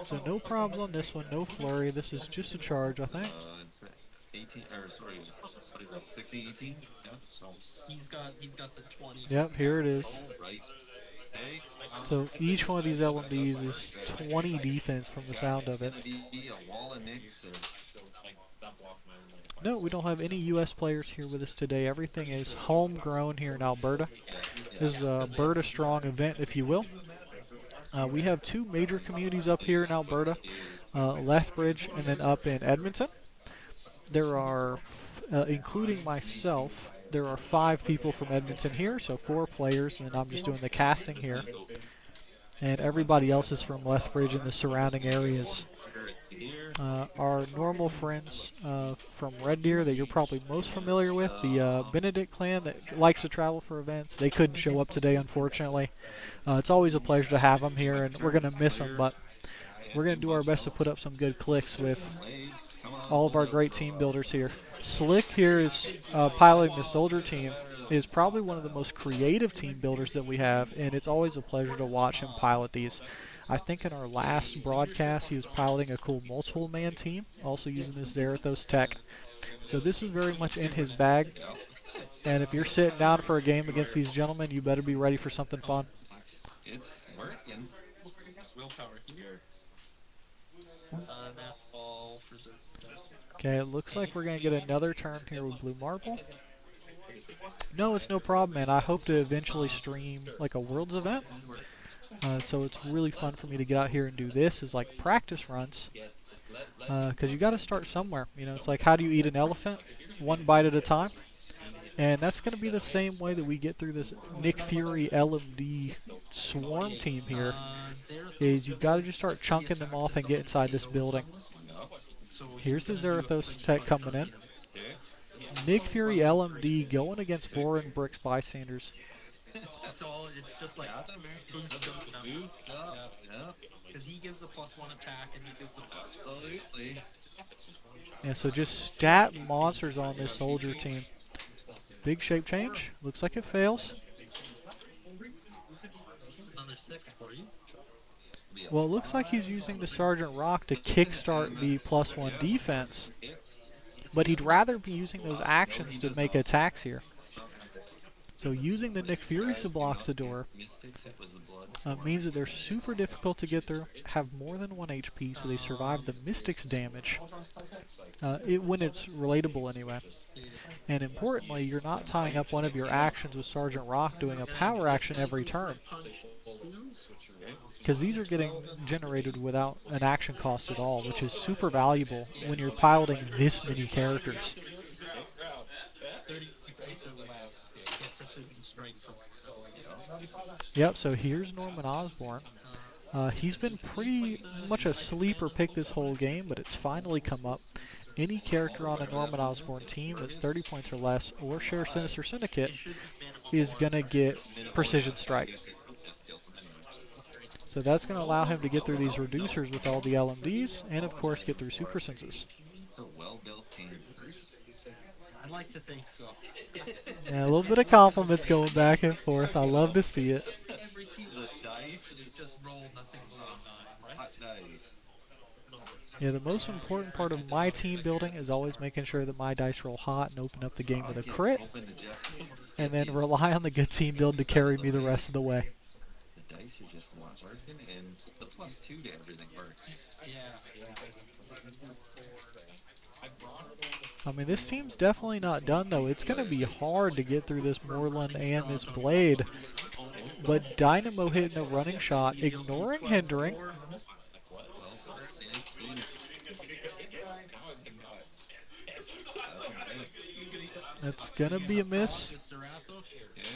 So no problems on this one, no flurry. This is just a charge, I think. It's 18, or sorry, what is that, 16, 18? Yeah, so. He's got the 20. Yep, here it is. Right. Hey, So each one of these LMDs is 20 defense from the sound of it. a wall of Nicks, No, we don't have any U.S. players here with us today. Everything is homegrown here in Alberta. This is a Alberta strong event, if you will. We have two major communities up here in Alberta, Lethbridge and then up in Edmonton. There are, including myself, there are 5 people from Edmonton here, so 4 players, and I'm just doing the casting here. And everybody else is from Lethbridge and the surrounding areas. Our normal friends from Red Deer that you're probably most familiar with, the Benedict clan that likes to travel for events, they couldn't show up today, unfortunately. It's always a pleasure to have them here, and we're going to miss them, but we're going to do our best to put up some good clicks with all of our great team builders here. Slick here is piloting the soldier team, is probably one of the most creative team builders that we have, and it's always a pleasure to watch him pilot these. I think in our last broadcast he was piloting a cool multiple man team, also using his Zarathos tech. So this is very much in his bag, and if you're sitting down for a game against these gentlemen, you better be ready for something fun. It's working. Willpower here. That's all for Zerk. Okay, it looks like we're going to get another turn here with Blue Marble. No, it's no problem, man. I hope to eventually stream like a Worlds event. So it's really fun for me to get out here and do this as like practice runs. Because you got to start somewhere. You know, it's like, how do you eat an elephant? One bite at a time. And that's going to be the same way that we get through this Nick Fury LMD swarm team here. Is you've got to just start chunking them off and get inside this building. Here's the Zarathos tech coming in. Nick Fury LMD going against foreign bricks bystanders. So it's just like because he gives the +1 attack and he gives the Absolutely. Yeah, so just stat monsters on this soldier team. Big shape change. Looks like it fails. another 6 for you. Well, it looks like he's using the Sergeant Rock to kickstart the +1 defense. But he'd rather be using those actions to make attacks here. So using the Nick Fury to block the door means that they're super difficult to get through, have more than 1 HP, so they survive the Mystic's damage, when it's relatable anyway. And importantly, you're not tying up one of your actions with Sergeant Rock doing a power action every turn, because these are getting generated without an action cost at all, which is super valuable when you're piloting this many characters. Yep, so here's Norman Osborn. He's been pretty much a sleeper pick this whole game, but it's finally come up. Any character on a Norman Osborn team that's 30 points or less or shares Sinister Syndicate is going to get Precision Strike. So that's going to allow him to get through these reducers with all the LMDs, and of course get through Super Senses. It's a well-built team. I'd like to think so. Yeah, a little bit of compliments going back and forth. I love to see it. Every team just roll nothing below 9, right? Hot dice. Yeah, the most important part of my team building is always making sure that my dice roll hot and open up the game with a crit, and then rely on the good team build to carry me the rest of the way. The dice are just not working, and the +2 to everything works. Yeah. I mean, this team's definitely not done, though. It's going to be hard to get through this Moreland and this Blade. But Dynamo hitting a running shot, ignoring hindering. That's going to be a miss.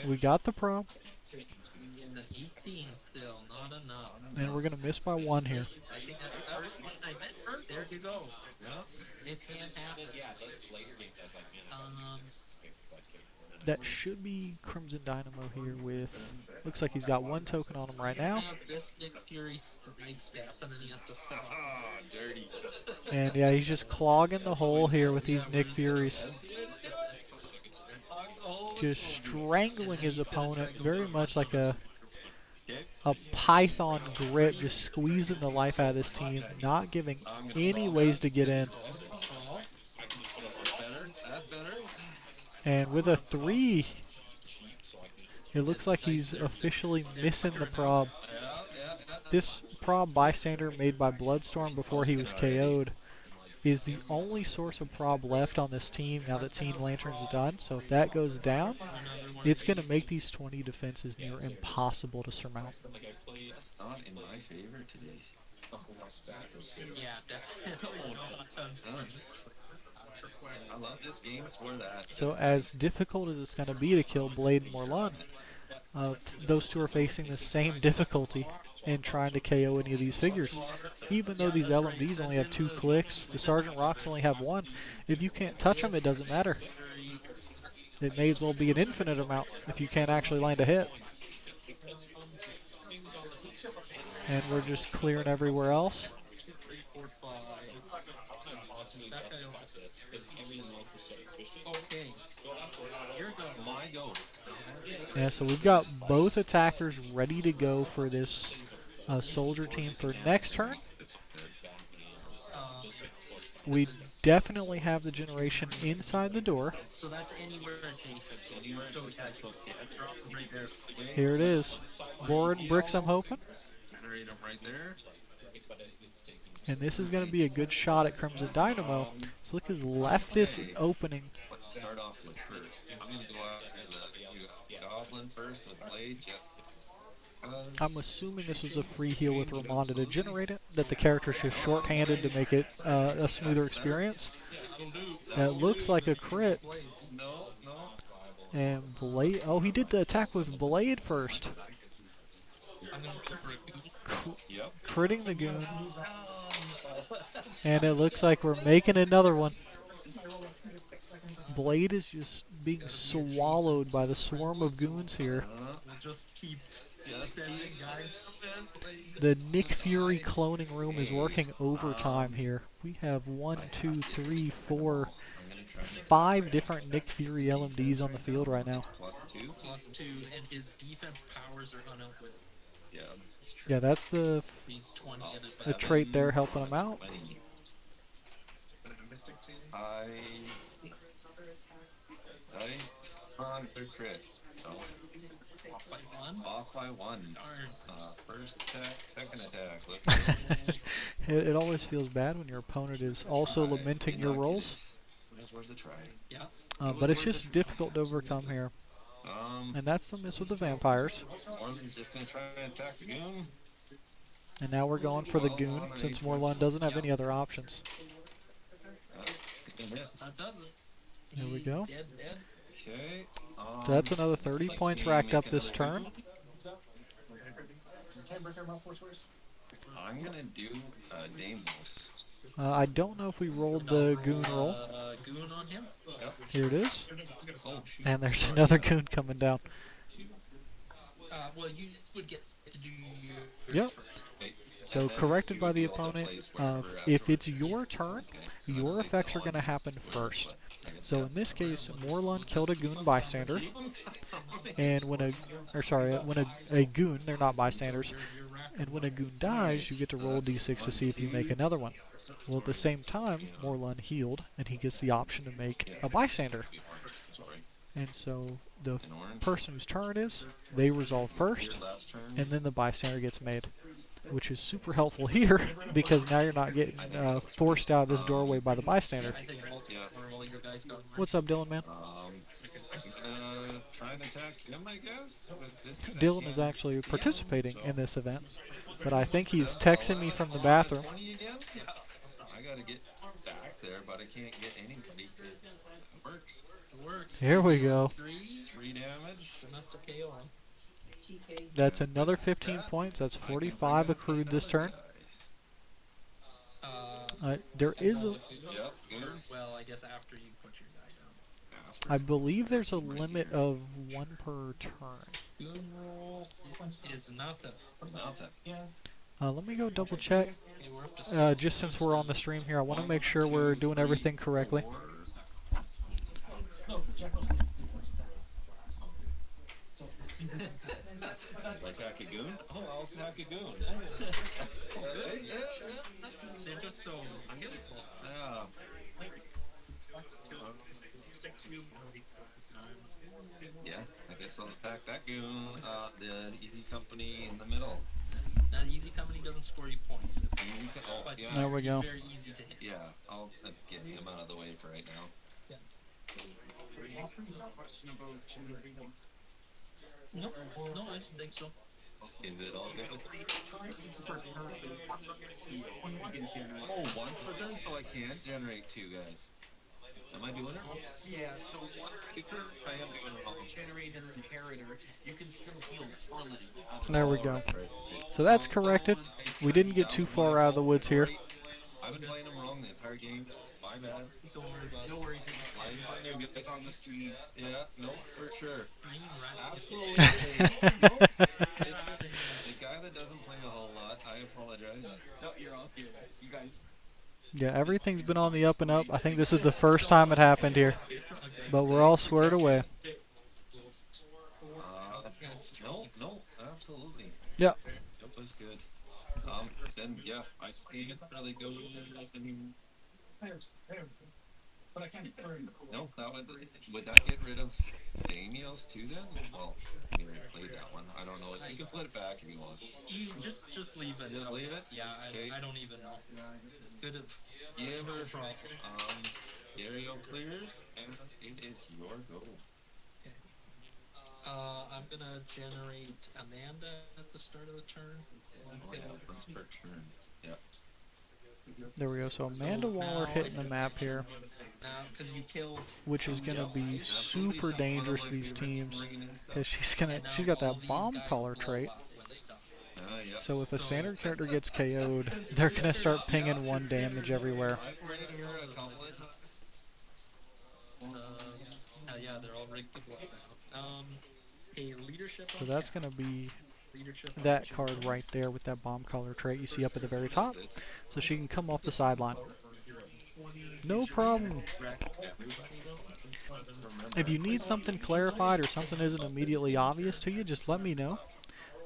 We got the pro. 18 still, not enough. And we're going to miss by 1 here. I think that's the first one I meant first. There you go. It can happen. That should be Crimson Dynamo here with... Looks like he's got 1 token on him right now. This Nick Fury step, and then he has to stop. Dirty. And yeah, he's just clogging the hole here with these Nick Furies. Just strangling his opponent, very much like a python grip, just squeezing the life out of this team, not giving any ways to get in. And with a 3, it looks like he's officially missing the prob. This prob bystander made by Bloodstorm before he was KO'd is the only source of prob left on this team now that Team Lantern's done. So if that goes down, it's going to make these 20 defenses near impossible to surmount. That's not in my favor today. Yeah, definitely. I love this game for that. So as difficult as it's going to be to kill Blade and Morlun, those two are facing the same difficulty in trying to KO any of these figures. Even though these LMDs only have 2 clicks, the Sergeant Rocks only have 1. If you can't touch them, it doesn't matter. It may as well be an infinite amount if you can't actually land a hit. And we're just clearing everywhere else. Okay. You're going. My go. Yeah, so we've got both attackers ready to go for this soldier team for next turn. We definitely have the generation inside the door. So that's anywhere adjacent. Right there. Here it is. Board bricks, I'm hoping. Generate them right there. And this is going to be a good shot at Crimson Dynamo. So look, has left this opening. What to start off with first? I'm going to go after the Goblin first with Blade. Just I'm assuming this was a free heal with Ramonda to generate it, that the character's just short-handed to make it a smoother experience. That looks like a crit. No, no. And Blade, oh, he did the attack with Blade first. I'm going for a goon. Yep. Critting the goon. And it looks like we're making another one. Blade is just being swallowed by the swarm of goons here. We'll just keep deading guys. The Nick Fury cloning room is working overtime here. We have 1, 2, 3, 4, 5 different Nick Fury LMDs on the field right now. +2. +2, and his defense powers are unoutlived. Yeah. Yeah, that's the He's 20 and a trait there helping him out. I on their crit. So off by 1. off by 1. Darn. First attack, second attack. Let's It always feels bad when your opponent is also lamenting your rolls. Where's the try? Yeah. But it's just difficult to overcome here. And that's the miss with the vampires. Morland's just gonna try and attack the goon. And now we're going for the goon, since Morland doesn't have any other options. That does it. There we He's go. Dead. Okay. So that's another 30 points racked up this turn. I'm gonna do Deimos. I don't know if we rolled the goon roll. Goon on him. Here it is. Oh, shoot. And there's another goon coming down. Well, you would get to do your Yep. Okay. So And then corrected by the do all opponent. plays wherever If after. it's your turn, your effects are going to happen first. So in this case, Morlun killed a goon bystander, and when a goon, they're not bystanders, and when a goon dies, you get to roll a d6 to see if you make another one. Well, at the same time, Morlun healed, and he gets the option to make a bystander. Sorry. And so the An orange. person whose turn it is, they resolve first, Your last turn. and then the bystander gets made, which is super helpful here because now you're not getting forced out of this doorway by the bystander. I think all your guys go. What's up, Dylan, man? Try and attack him, I guess. With this Dylan is actually participating in this event, but I think he's texting me from the bathroom. 20 again? I gotta get back there, but I can't get anybody. It works. It works. Here we go. 3 damage. Enough to KO him. That's another 15 points. That's 45 accrued this turn. There is a... Yep. Good. Well, I guess after you put your guy down. I believe there's a limit of 1 per turn. Goon roll is nothing. Let me go double check. Okay, we're up to Just since we're on the stream here, I want to make sure we're doing everything correctly. Like hack a goon? Oh, I'll also hack a goon. They're just so beautiful. Yeah. Stick to this time. Yeah, I guess I'll attack that goon. The easy company in the middle. Now, Easy Company doesn't score you points. Easy oh, But yeah. There we go. He's very easy to hit. Yeah, I'll get him out of the way for right now. Nope. No, I don't think so. Is it all good? Oh, once per turn, so I can't generate 2 guys. Am I doing it? Yeah, so once you I am doing it all. generate an inheritor, you can still heal Sparling. There we go. So that's corrected. We didn't get too far out of the woods here. I've been playing them wrong the entire game. My bad. Don't worry about it. No worries. I knew guys on the street. Yeah, no, for sure. Green, right? Absolutely. The guy that doesn't play a whole lot, I apologize. No, you're all here. You guys. Yeah, everything's been on the up and up. I think this is the first time it happened here. But we're all squared away. No, absolutely. Yeah. That was good. Then, yeah, I can't really go I mean, But I can't burn. no, that would that get rid of Daniels too then? Well, you already played that one. I don't know. You can put it back if you want. You just leave it. Just leave it? Yeah, Okay. I don't even know. Good of You ever Aerial clears, and it is your go. I'm gonna generate Amanda at the start of the turn. Oh, yeah, that's per turn. Yeah. There we go. So Amanda Waller now hitting the map here, Now, because you kill, which is going to be Absolutely. super She's one of dangerous my to these favorites teams ringing in stuff. because and now she's got all that these bomb guys collar blow trait. up when they die. Yeah. So if a So- standard character gets KO'd, they're going to start pinging 1 damage everywhere. I've read her a couple of times. Yeah, they're all rigged to blow now. A leadership. So that's going to be leadership. that card right there with that bomb collar trait you see up at the very top. So she can come off the sideline. No problem. If you need something clarified or something isn't immediately obvious to you, just let me know.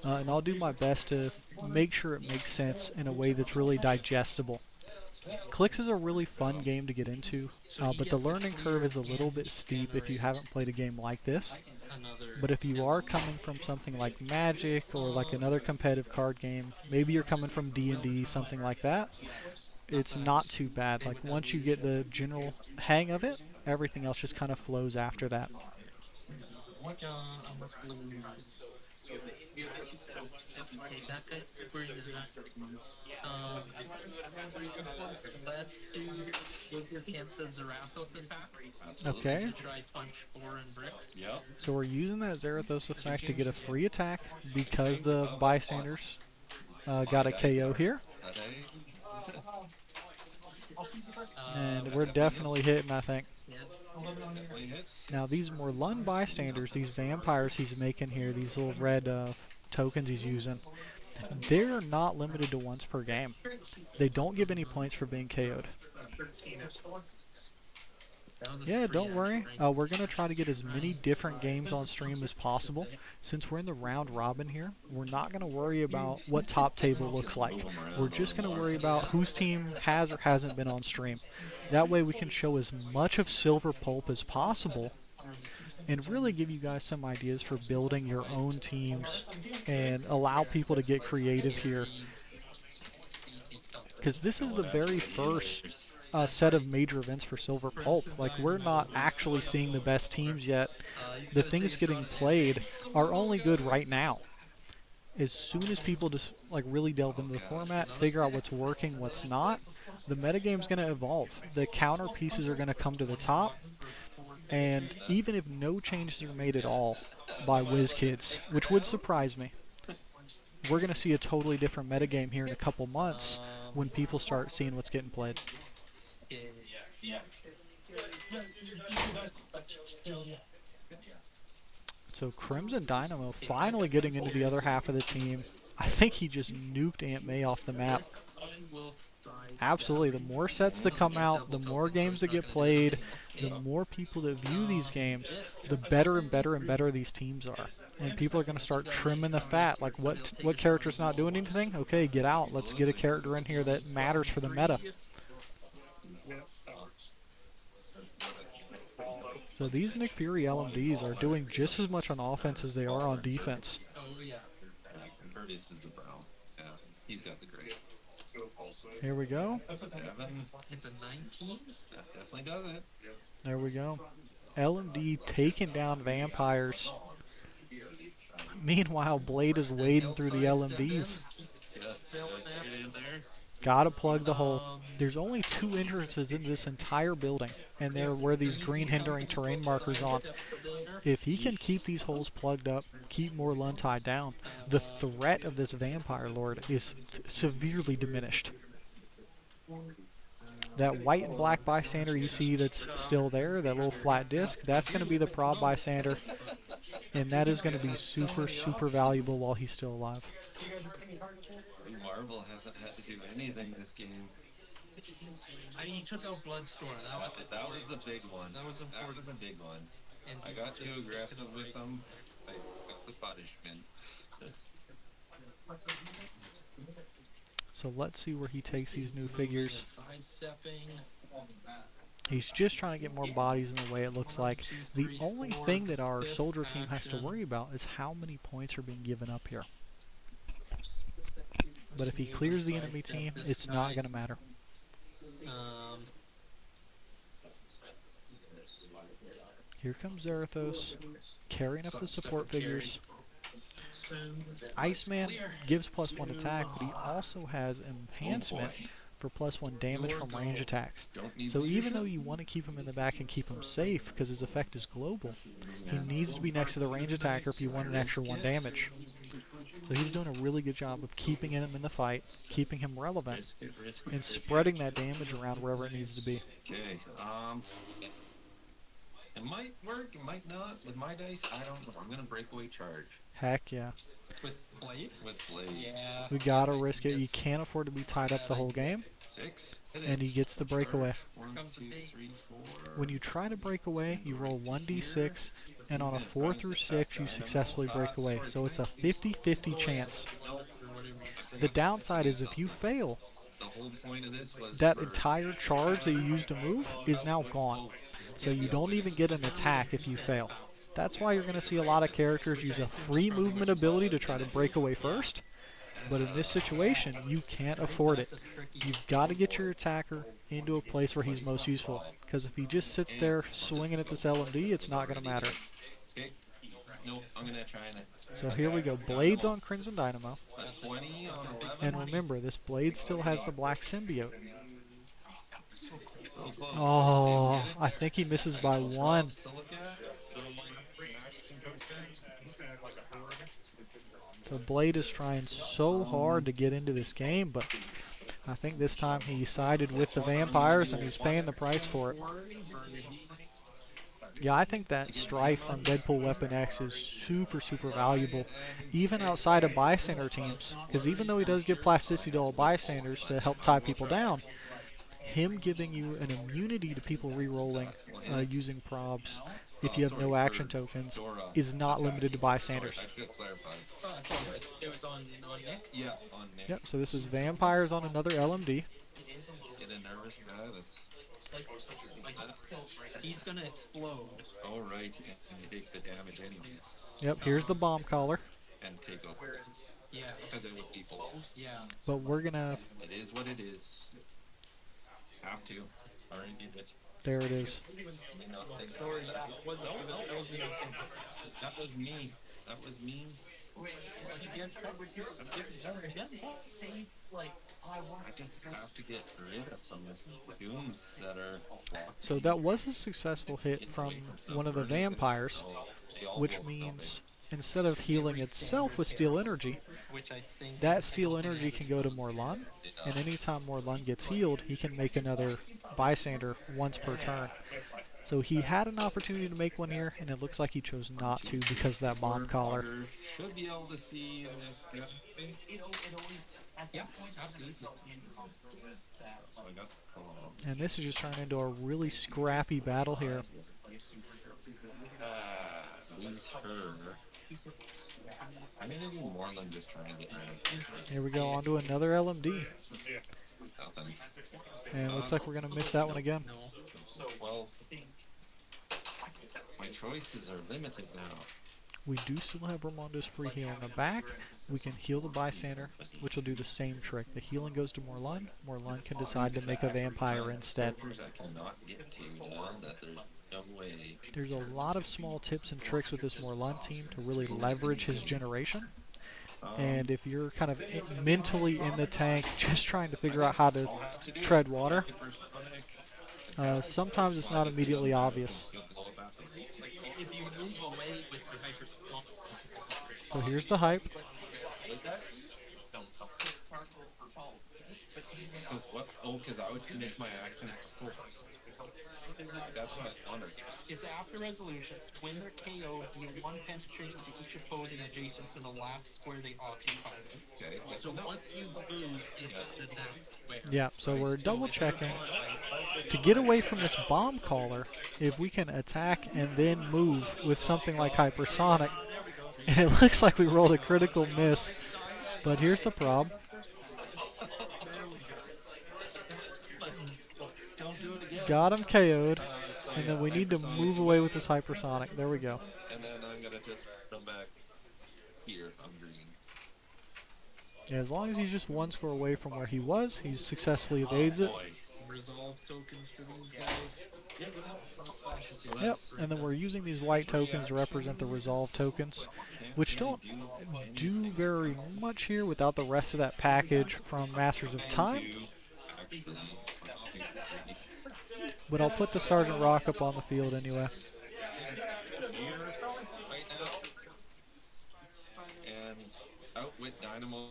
And I'll do my best to make sure it makes sense in a way that's really digestible. Clix is a really fun game to get into, but the learning curve is a little bit steep if you haven't played a game like this. But if you are coming from something like Magic or like another competitive card game, maybe you're coming from D&D, something like that, it's not too bad. Like once you get the general hang of it, everything else just kind of flows after that. That guy's where is it? Let's do the Zarathos attack. Okay. Dry punch 4 and bricks. Yep. So we're using that Zarathos effect to get a free attack because the bystanders got a KO here. And we're definitely hitting, I think. Definitely hits. Now these more Lund bystanders, these vampires he's making here, these little red tokens he's using, they're not limited to once per game. They don't give any points for being KO'd. Yeah, don't worry. We're going to try to get as many different games on stream as possible. Since we're in the round robin here, we're not going to worry about what top table looks like. We're just going to worry about whose team has or hasn't been on stream. That way we can show as much of Silver Pulp as possible and really give you guys some ideas for building your own teams and allow people to get creative here. Because this is the very first set of major events for Silver Pulp. Like, we're not actually seeing the best teams yet. The things getting played are only good right now. As soon as people just like really delve into the format, figure out what's working, what's not, the metagame's going to evolve. The counter pieces are going to come to the top, and even if no changes are made at all by WizKids, which would surprise me, we're going to see a totally different metagame here in a couple months when people start seeing what's getting played. So Crimson Dynamo finally getting into the other half of the team. I think he just nuked Aunt May off the map. Absolutely, the more sets that come out, the more games that get played, the more people that view these games, the better and better and better these teams are. And people are going to start trimming the fat. Like, what character's not doing anything? Okay, get out. Let's get a character in here that matters for the meta. So these Nick Fury LMDs are doing just as much on offense as they are on defense. Oh yeah. Curtis is the brown. Yeah, he's got the gray. Here we go. It's a 19. That definitely does it. There we go. LMD taking down vampires. Meanwhile, Blade is wading through the LMDs. Yes, get in there. Gotta plug the hole. There's only 2 entrances in this entire building, and they're where these green hindering terrain markers on. If he can keep these holes plugged up, keep more Lund tied down, the threat of this Vampire Lord is severely diminished. That white and black bystander you see that's still there, that little flat disc, that's going to be the prod bystander, and that is going to be super, super valuable while he's still alive. Marvel hasn't had to do anything this game. I mean, you took out Bloodstorm. That was the big one. That was important. That was a big one. And I got too aggressive with them. I got the punishment. So let's see where he takes these new figures. Sidestepping. He's just trying to get more bodies in the way it looks like. The only thing that our soldier team has to worry about is how many points are being given up here. But if he clears the enemy team, it's not going to matter. Here comes Zarathos. carrying up the support Carry. figures. Iceman gives +1 attack, but he also has enhancement for +1 damage from range attacks. So even though you want to keep him in the back and keep him safe because his effect is global, he needs to be next to the range attacker if you want an extra 1 damage. So he's doing a really good job of keeping him in the fight, keeping him relevant, and spreading that damage around wherever it needs to be. Okay. It might work, it might not. With my dice, I don't know. I'm gonna breakaway charge Heck yeah. With Blade? with Blade. Yeah. We gotta risk it. You can't afford to be tied up the whole game. 6. And he gets the breakaway. 1, 2, 3, 4. When you try to break away, you roll 1d6, and on a 4 through 6, you successfully break away. So it's a 50-50 chance. The downside is if you fail, The whole point of this was that entire charge that you used to move is now gone. So you don't even get an attack if you fail. That's why you're going to see a lot of characters use a free movement ability to try to break away first. But in this situation, you can't afford it. You've got to get your attacker into a place where he's most useful. Because if he just sits there swinging at this LMD, it's not going to matter. Okay. Nope, I'm gonna try and. So here we go. Blades on Crimson Dynamo. 20 on 11. And remember, this blade still has the black symbiote. So close. Oh, I think he misses by 1. To look at. So Blade is trying so hard to get into this game, but I think this time he sided with the vampires and he's paying the price for it. Yeah, I think that Strife from Deadpool Weapon X is super, super valuable, even outside of bystander teams. Because even though he does give plasticity to all bystanders to help tie people down, him giving you an immunity to people re-rolling using probs if you have no action tokens is not limited to bystanders. I should clarify. Oh, that's all right. It was on Nick? Yeah, on Nick. Yep, so this is vampires on another LMD. Get a nervous guy. That's. He's gonna explode. Oh, right. And you take the damage anyways. Yep, here's the bomb collar. And take over. Yeah. Because it would people. Yeah. But we're gonna, It is what it is. Have to. Already did it. there it is. That was me. That was me. I just have to get rid of some dooms that are. So that was a successful hit from one of the vampires, which means instead of healing itself with steel energy, Which I think that steel energy can go to Morlun, and anytime Morlun gets healed, he can make another bystander once per turn. So he had an opportunity to make one here, and it looks like he chose not to because of that bomb collar. Should be able to see in this. Yeah, absolutely. So I got. And this is just turning into a really scrappy battle here. Lose her. I'm gonna do more than just trying to get rid of. Here we go, on to another LMD. Nothing. And it looks like we're going to miss that one again. Well, my choices are limited now. We do still have Ramondo's free heal in the back. We can heal the bystander, which will do the same trick. The healing goes to Morlun. Morlun can decide to make a vampire instead. I cannot get to now that there's no way. There's a lot of small tips and tricks with this Morlun team to really leverage his generation. And if you're kind of mentally in the tank, just trying to figure out how to tread water, sometimes it's not immediately obvious. If you move away with your hyper. So here's the hype. Because what? Oh, because I would finish my actions before. That's what I wondered. It's after resolution. When they're KO'd, deal 1 penetration to each opponent adjacent to the last square they occupy. Okay. So once you move into that square. Yeah, so we're double checking. To get away from this bomb caller, if we can attack and then move with something like hypersonic, and it looks like we rolled a critical miss, but here's the prob. Got him KO'd, and then we need to move away with this hypersonic. There we go. And then I'm gonna just come back here on green. Yeah, as long as he's just 1 score away from where he was, he successfully evades it. resolve tokens to these guys. So Yep, that's and then we're using these white tokens to represent the resolve tokens, which don't do very much here without the rest of that package from Masters of Time. actually. But I'll put the Sergeant Rock up on the field anyway. Here, right now, and outwit Dynamo.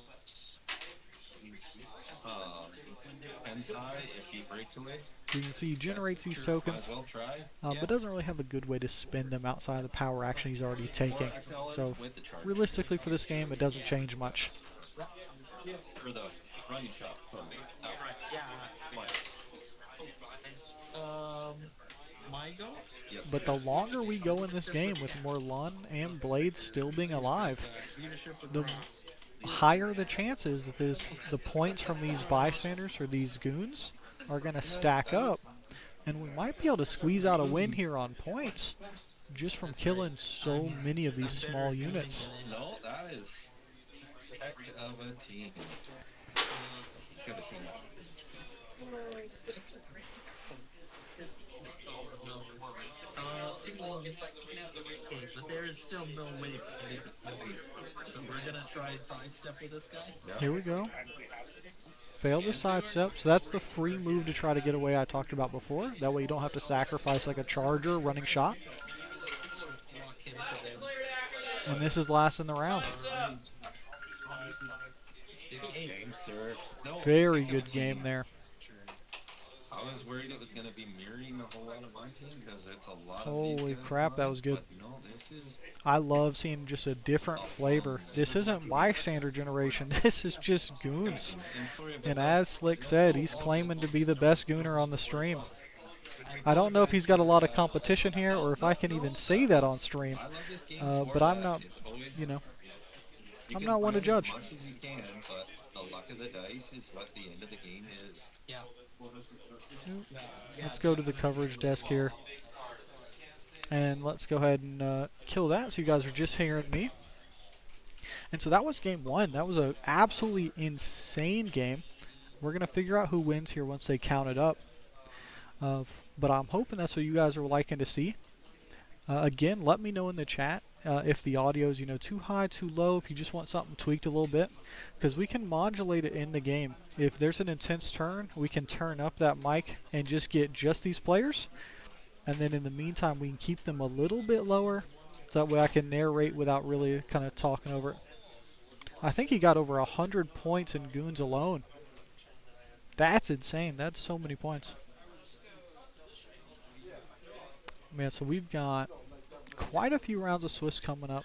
Depends high if he breaks away. You can see he generates these Might tokens, as well try. but doesn't really have a good way to spend them outside of the power action he's already taking. So realistically for this game, it doesn't change much. For the run shot. My go? Yep. But the longer we go in this game with Morlun and Blade still being alive, the higher the chances that the points from these bystanders or these goons are going to stack up. And we might be able to squeeze out a win here on points just from killing so many of these small units. No, that is heck of a team. Could have seen that. Okay, but there is still no way for me to win. So we're gonna try sidestep with this guy. Here we go. Fail the sidestep. So that's the free move to try to get away I talked about before. That way you don't have to sacrifice like a charger running shot. And this is last in the round. Game, sir. No, Very good game there. I was worried it was going to be mirroring a whole lot of my team because it's a lot of Holy these guys crap, that alive, was good. But no, this is I love seeing just a different flavor. This isn't bystander generation. This is just goons. And as Slick said, he's claiming to be the best gooner on the stream. I don't know if he's got a lot of competition here or if I can even say that on stream. I love this game But for I'm that. not, It's always- you know, you I'm can not one to grind judge. as much as you can, but the luck of the dice is what the end of the game is. Yeah. let's go to the coverage desk here. And let's go ahead and kill that so you guys are just hearing me. And so that was game one. That was an absolutely insane game. We're going to figure out who wins here once they count it up. But I'm hoping that's what you guys are liking to see. Again, let me know in the chat if the audio is too high, too low, if you just want something tweaked a little bit. Because we can modulate it in the game. If there's an intense turn, we can turn up that mic and just get just these players. And then in the meantime, we can keep them a little bit lower. So that way I can narrate without really kind of talking over it. I think he got over 100 points in Goons alone. That's insane. That's so many points. Man, so we've got quite a few rounds of Swiss coming up.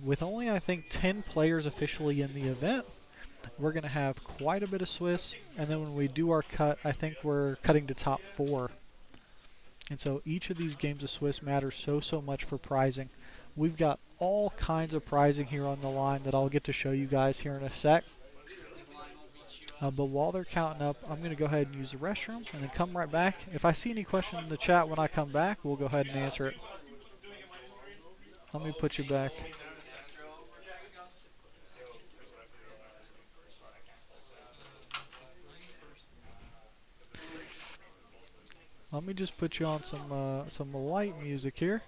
With only, I think, 10 players officially in the event, we're going to have quite a bit of Swiss. And then when we do our cut, I think we're cutting to top 4. And so each of these games of Swiss matters so much for prizing. We've got all kinds of prizing here on the line that I'll get to show you guys here in a sec. But while they're counting up, I'm going to go ahead and use the restroom and then come right back. If I see any questions in the chat when I come back, we'll go ahead and answer it. Let me put you back. Let me just put you on some light music here.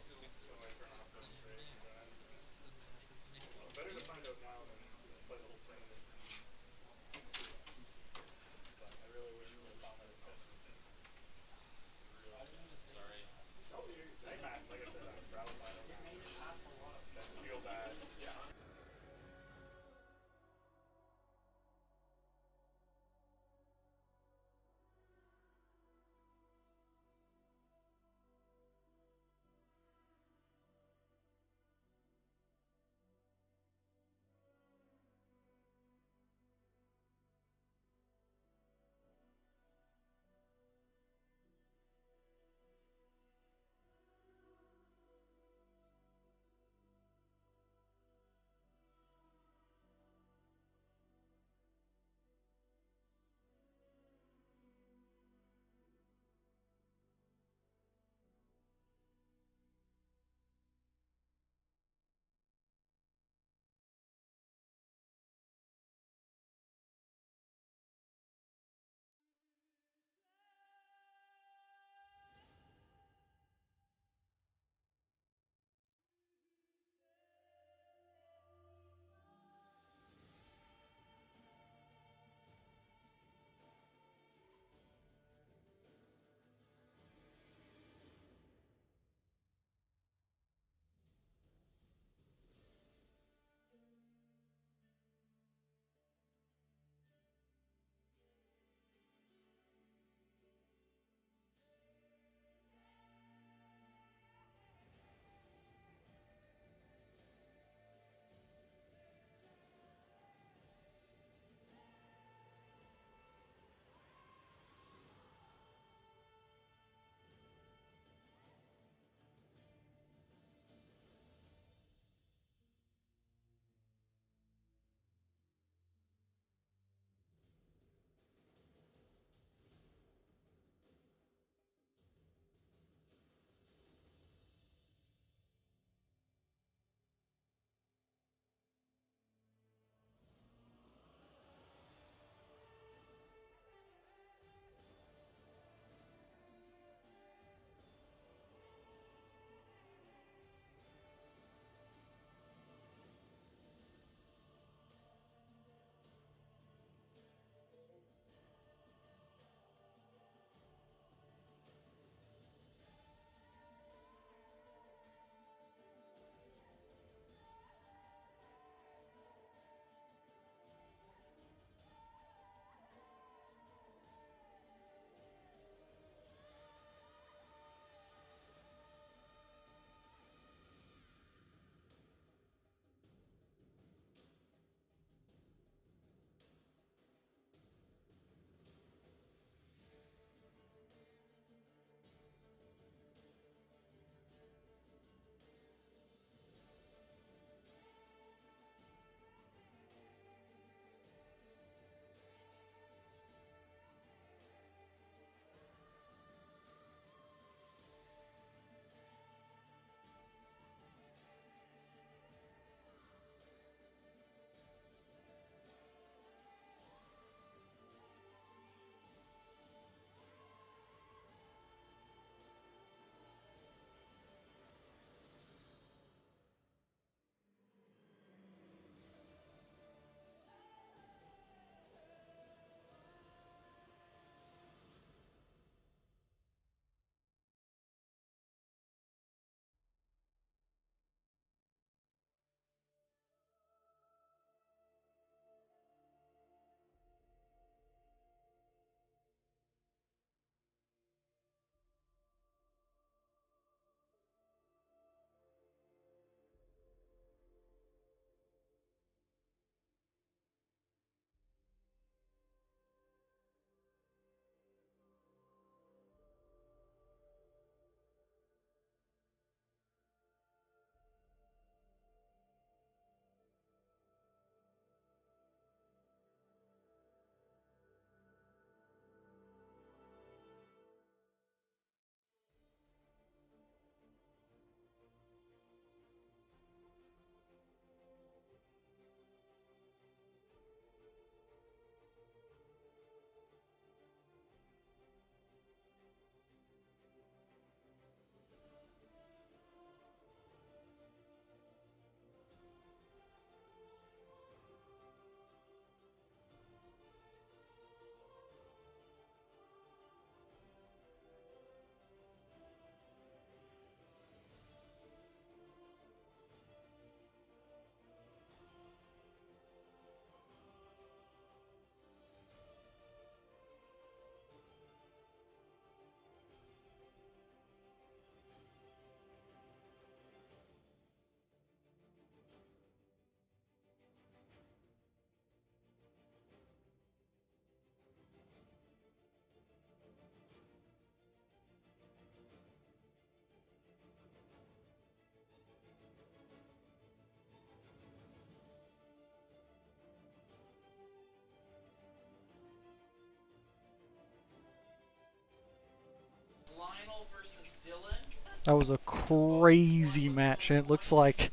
Lionel versus Dylan. That was a crazy match, and it looks like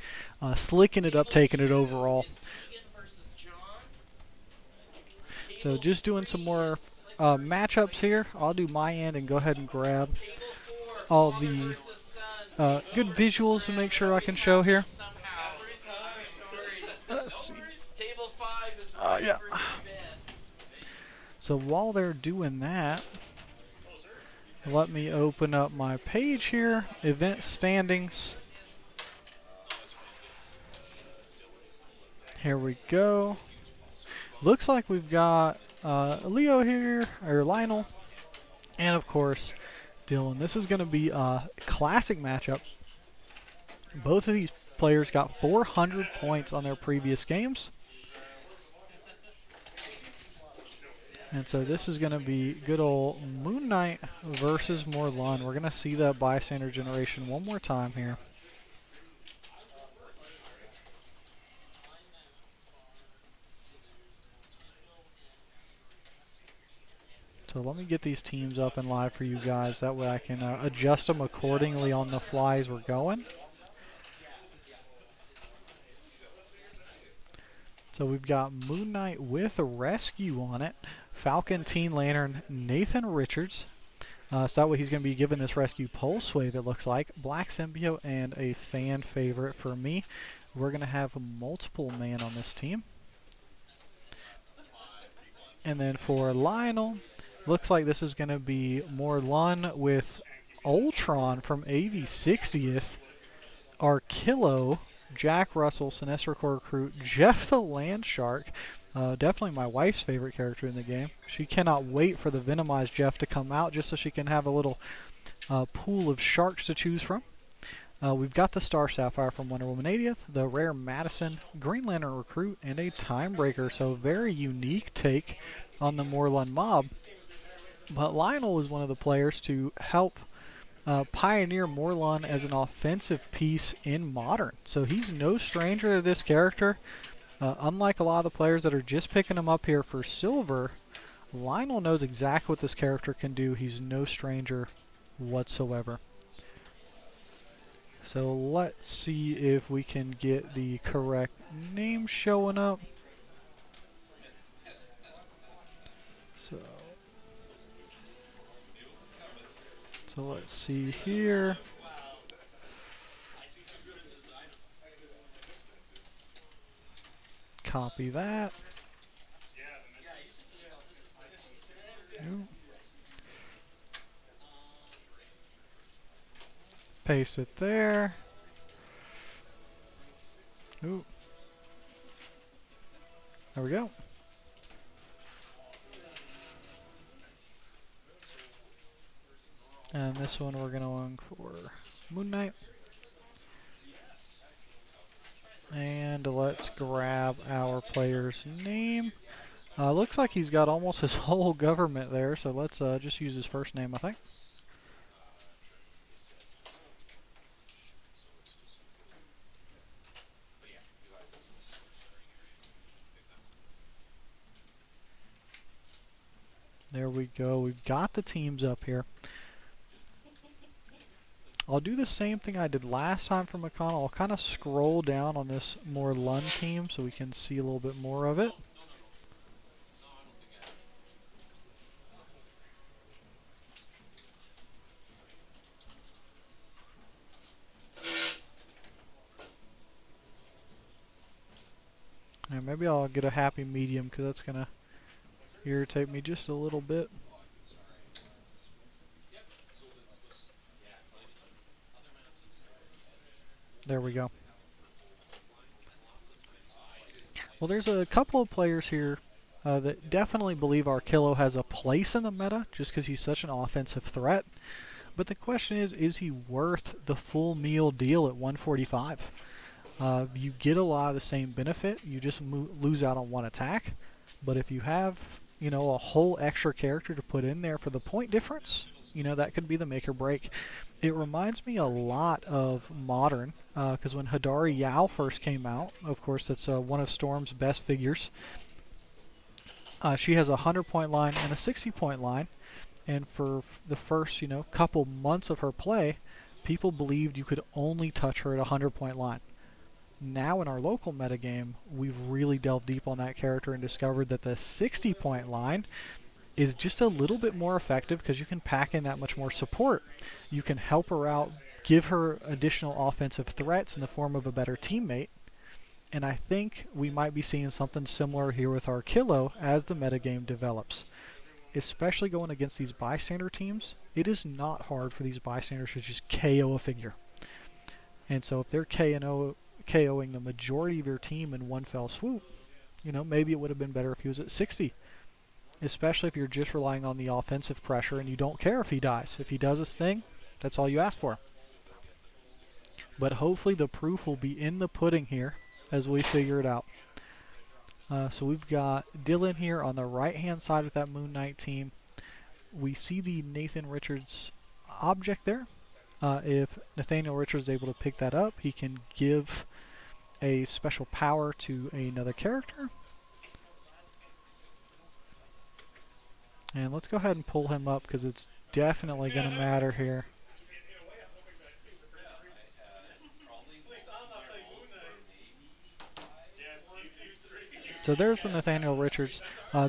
slicking it up, taking it overall. Is Keegan versus John. So just doing some more matchups here. I'll do my end and go ahead and grab Table 4, all father the versus son. good visuals to make sure I can show here. Somehow. Let's see. Table 5 is Ryan Yeah. versus Ben. So while they're doing that, let me open up my page here, event standings. Here we go. Looks like we've got Leo here, or Lionel, and of course Dylan. This is going to be a classic matchup. Both of these players got 400 points on their previous games. And so this is going to be good old Moon Knight versus Morlun. We're going to see that bystander generation one more time here. So let me get these teams up and live for you guys. That way I can adjust them accordingly on the fly as we're going. So we've got Moon Knight with a rescue on it. Falcon, Teen Lantern, Nathan Richards. So that way he's going to be given this rescue Pulse Wave, it looks like. Black Symbiote and a fan favorite for me. We're going to have multiple man on this team. And then for Lionel, looks like this is going to be Morlun with Ultron from AV60th. Arkillo, Jack Russell, Sinestro Core Recruit, Jeff the Land Shark. Definitely my wife's favorite character in the game. She cannot wait for the Venomized Jeff to come out just so she can have a little pool of sharks to choose from. We've got the Star Sapphire from Wonder Woman 80th, the Rare Madison, Green Lantern Recruit, and a Timebreaker. So very unique take on the Morlun mob. But Lionel was one of the players to help pioneer Morlun as an offensive piece in Modern. So he's no stranger to this character. Unlike a lot of the players that are just picking him up here for Silver, Lionel knows exactly what this character can do. He's no stranger whatsoever. So let's see if we can get the correct name showing up. So let's see here. Copy that. Nope. Paste it there. Ooh. There we go. And this one we're going for Moon Knight. And let's grab our player's name. Looks like he's got almost his whole government there, so let's just use his first name, I think. There we go. We've got the teams up here. I'll do the same thing I did last time for McConnell. I'll kind of scroll down on this Morlun team so we can see a little bit more of it. And maybe I'll get a happy medium because that's going to irritate me just a little bit. There we go. Well, there's a couple of players here that definitely believe Arkillo has a place in the meta just because he's such an offensive threat. But the question is he worth the full meal deal at 145? You get a lot of the same benefit. You just lose out on one attack. But if you have, you know, a whole extra character to put in there for the point difference, you know, that could be the make or break. It reminds me a lot of Modern, because when Hidari Yao first came out, of course that's one of Storm's best figures. She has a 100-point line and a 60-point line, And for the first, couple months of her play, people believed you could only touch her at a 100-point line. Now in our local metagame, we've really delved deep on that character and discovered that the 60-point line is just a little bit more effective because you can pack in that much more support. You can help her out, give her additional offensive threats in the form of a better teammate. And I think we might be seeing something similar here with our Kilo as the metagame develops. Especially going against these bystander teams, it is not hard for these bystanders to just KO a figure. And so if they're KOing the majority of your team in one fell swoop, maybe it would have been better if he was at 60. Especially if you're just relying on the offensive pressure and you don't care if he dies. If he does his thing, that's all you ask for. But hopefully the proof will be in the pudding here as we figure it out. So we've got Dylan here on the right-hand side with that Moon Knight team. We see the Nathan Richards object there. If Nathaniel Richards is able to pick that up, he can give a special power to another character. And let's go ahead and pull him up because it's definitely going to matter here. So there's the Nathaniel Richards.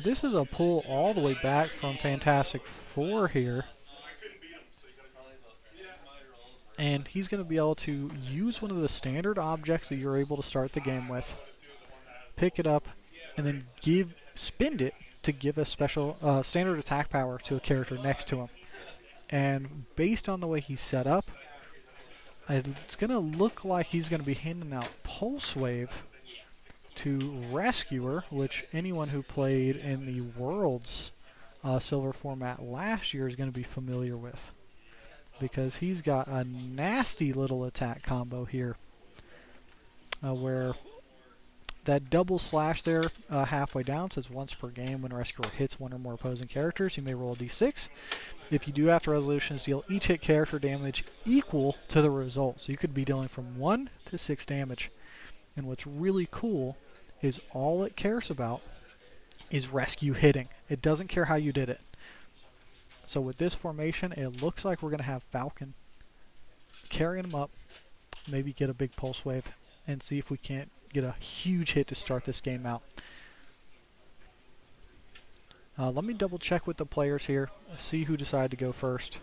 This is a pull all the way back from Fantastic Four here. And he's going to be able to use one of the standard objects that you're able to start the game with, pick it up, and then spin it to give a special standard attack power to a character next to him. And based on the way he's set up, it's going to look like he's going to be handing out Pulse Wave to Rescuer, which anyone who played in the Worlds Silver format last year is going to be familiar with, because he's got a nasty little attack combo here where that double slash there halfway down says once per game when Rescuer hits one or more opposing characters, you may roll a d6. If you do after resolutions, deal each hit character damage equal to the result. So you could be dealing from 1 to 6 damage. And what's really cool is all it cares about is rescue hitting. It doesn't care how you did it. So with this formation, it looks like we're going to have Falcon carrying him up, maybe get a big pulse wave, and see if we can't get a huge hit to start this game out. Let me double check with the players here, see who decided to go first.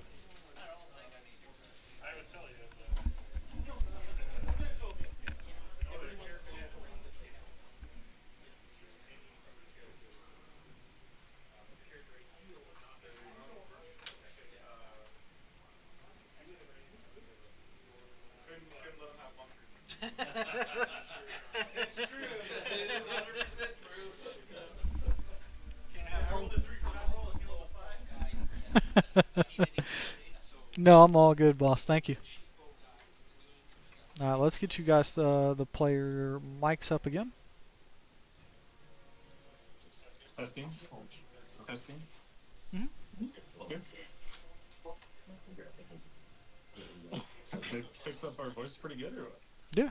No, I'm all good, boss. Thank you. Alright, let's get you guys the player mics up again. Testing. Testing. Okay. They fixed up our voice pretty good, or what? Yeah.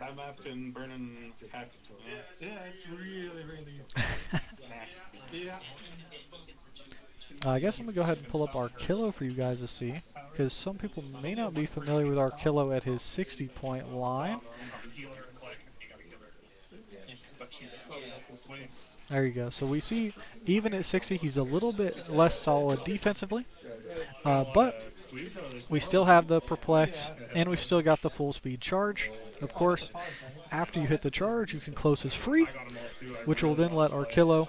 I'm often burning half. Yeah, it's really. Yeah. I guess I'm going to go ahead and pull up our Kilo for you guys to see, because some people may not be familiar with our Kilo at his 60-point line. There you go. So we see, even at 60, he's a little bit less solid defensively, but we still have the Perplex, and we've still got the full speed charge. Of course, after you hit the charge, you can close his free, which will then let our Kilo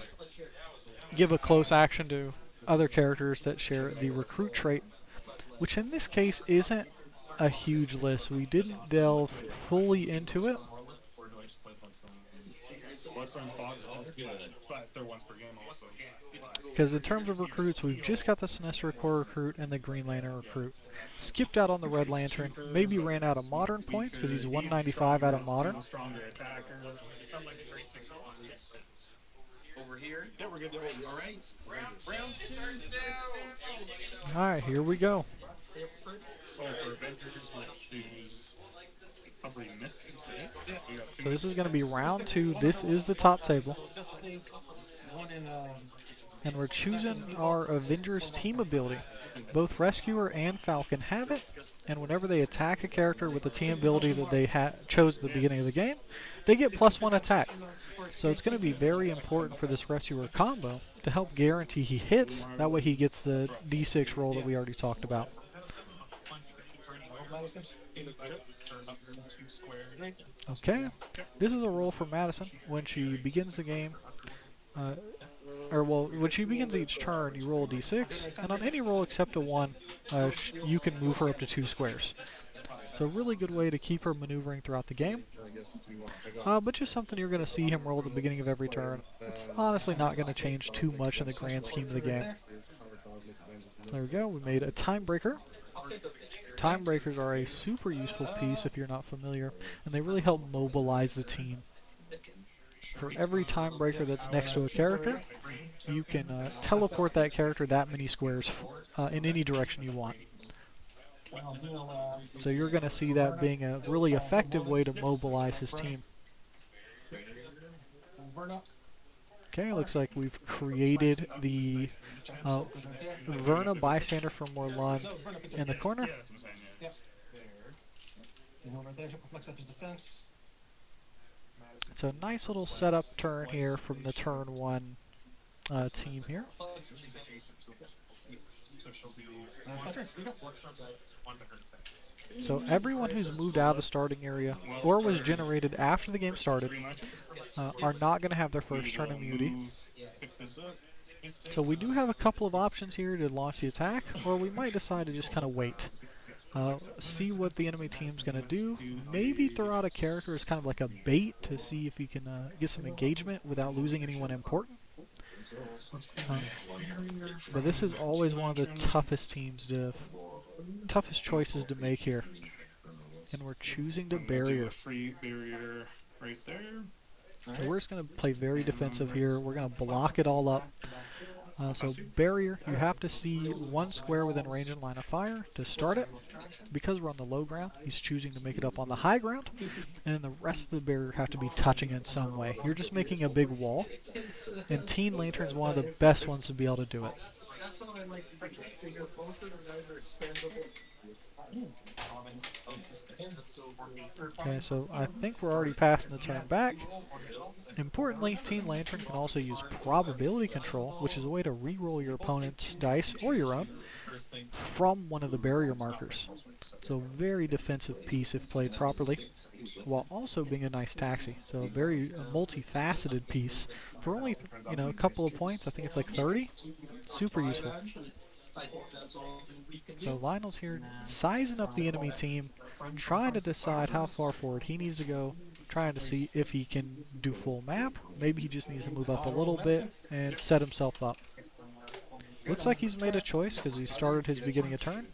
give a close action to other characters that share the recruit trait, which in this case isn't a huge list. We didn't delve fully into it. Because in terms of recruits, we've just got the Sinestro Corps recruit and the Green Lantern recruit. Skipped out on the Red Lantern, maybe ran out of modern points because he's 195 out of modern. Over here. Yeah, we're good. All right. Round 2's now. Alright, here we go. Probably missed. Yeah, we got So this is going to be round 2. This is the top table. one in And we're choosing our Avengers team ability. Both Rescuer and Falcon have it, and whenever they attack a character with the team ability that they chose at the beginning of the game, they get +1 attack. So it's going to be very important for this Rescuer combo to help guarantee he hits. That way he gets the D6 roll that we already talked about. Okay, this is a roll for Madison. When she begins the game, when she begins each turn, you roll a d6, and on any roll except a 1, you can move her up to 2 squares. So a really good way to keep her maneuvering throughout the game. But just something you're going to see him roll at the beginning of every turn. It's honestly not going to change too much in the grand scheme of the game. There we go, we made a time breaker. Time breakers are a super useful piece if you're not familiar, and they really help mobilize the team. For every time breaker that's next to a character, you can teleport that character that many squares in any direction you want. So you're going to see that being a really effective way to mobilize his team. Okay, looks like we've created the Verna bystander from Morlun in the corner. It's a nice little setup turn here from the turn 1 team here. So everyone who's moved out of the starting area or was generated after the game started are not going to have their first turn immunity. So we do have a couple of options here to launch the attack, or we might decide to just kind of wait. See what the enemy team's going to do. Maybe throw out a character as kind of like a bait to see if you can get some engagement without losing anyone important. But this is always one of the toughest toughest choices to make here. And we're choosing to barrier. Free barrier right there. So we're just going to play very defensive here. We're going to block it all up. So barrier, you have to see 1 square within range and line of fire to start it. Because we're on the low ground, he's choosing to make it up on the high ground, and then the rest of the barrier have to be touching in some way. You're just making a big wall, and Teen Lantern's one of the best ones to be able to do it. Okay, so I think we're already passing the turn back. Importantly, Teen Lantern can also use probability control, which is a way to re-roll your opponent's dice, or your own, from one of the barrier markers. So very defensive piece if played properly, while also being a nice taxi. So a very multifaceted piece for only, a couple of points. I think it's like 30. Super useful. So Lionel's here sizing up the enemy team, trying to decide how far forward he needs to go, trying to see if he can do full map. Maybe he just needs to move up a little bit and set himself up. Looks like he's made a choice because he started his beginning of turn.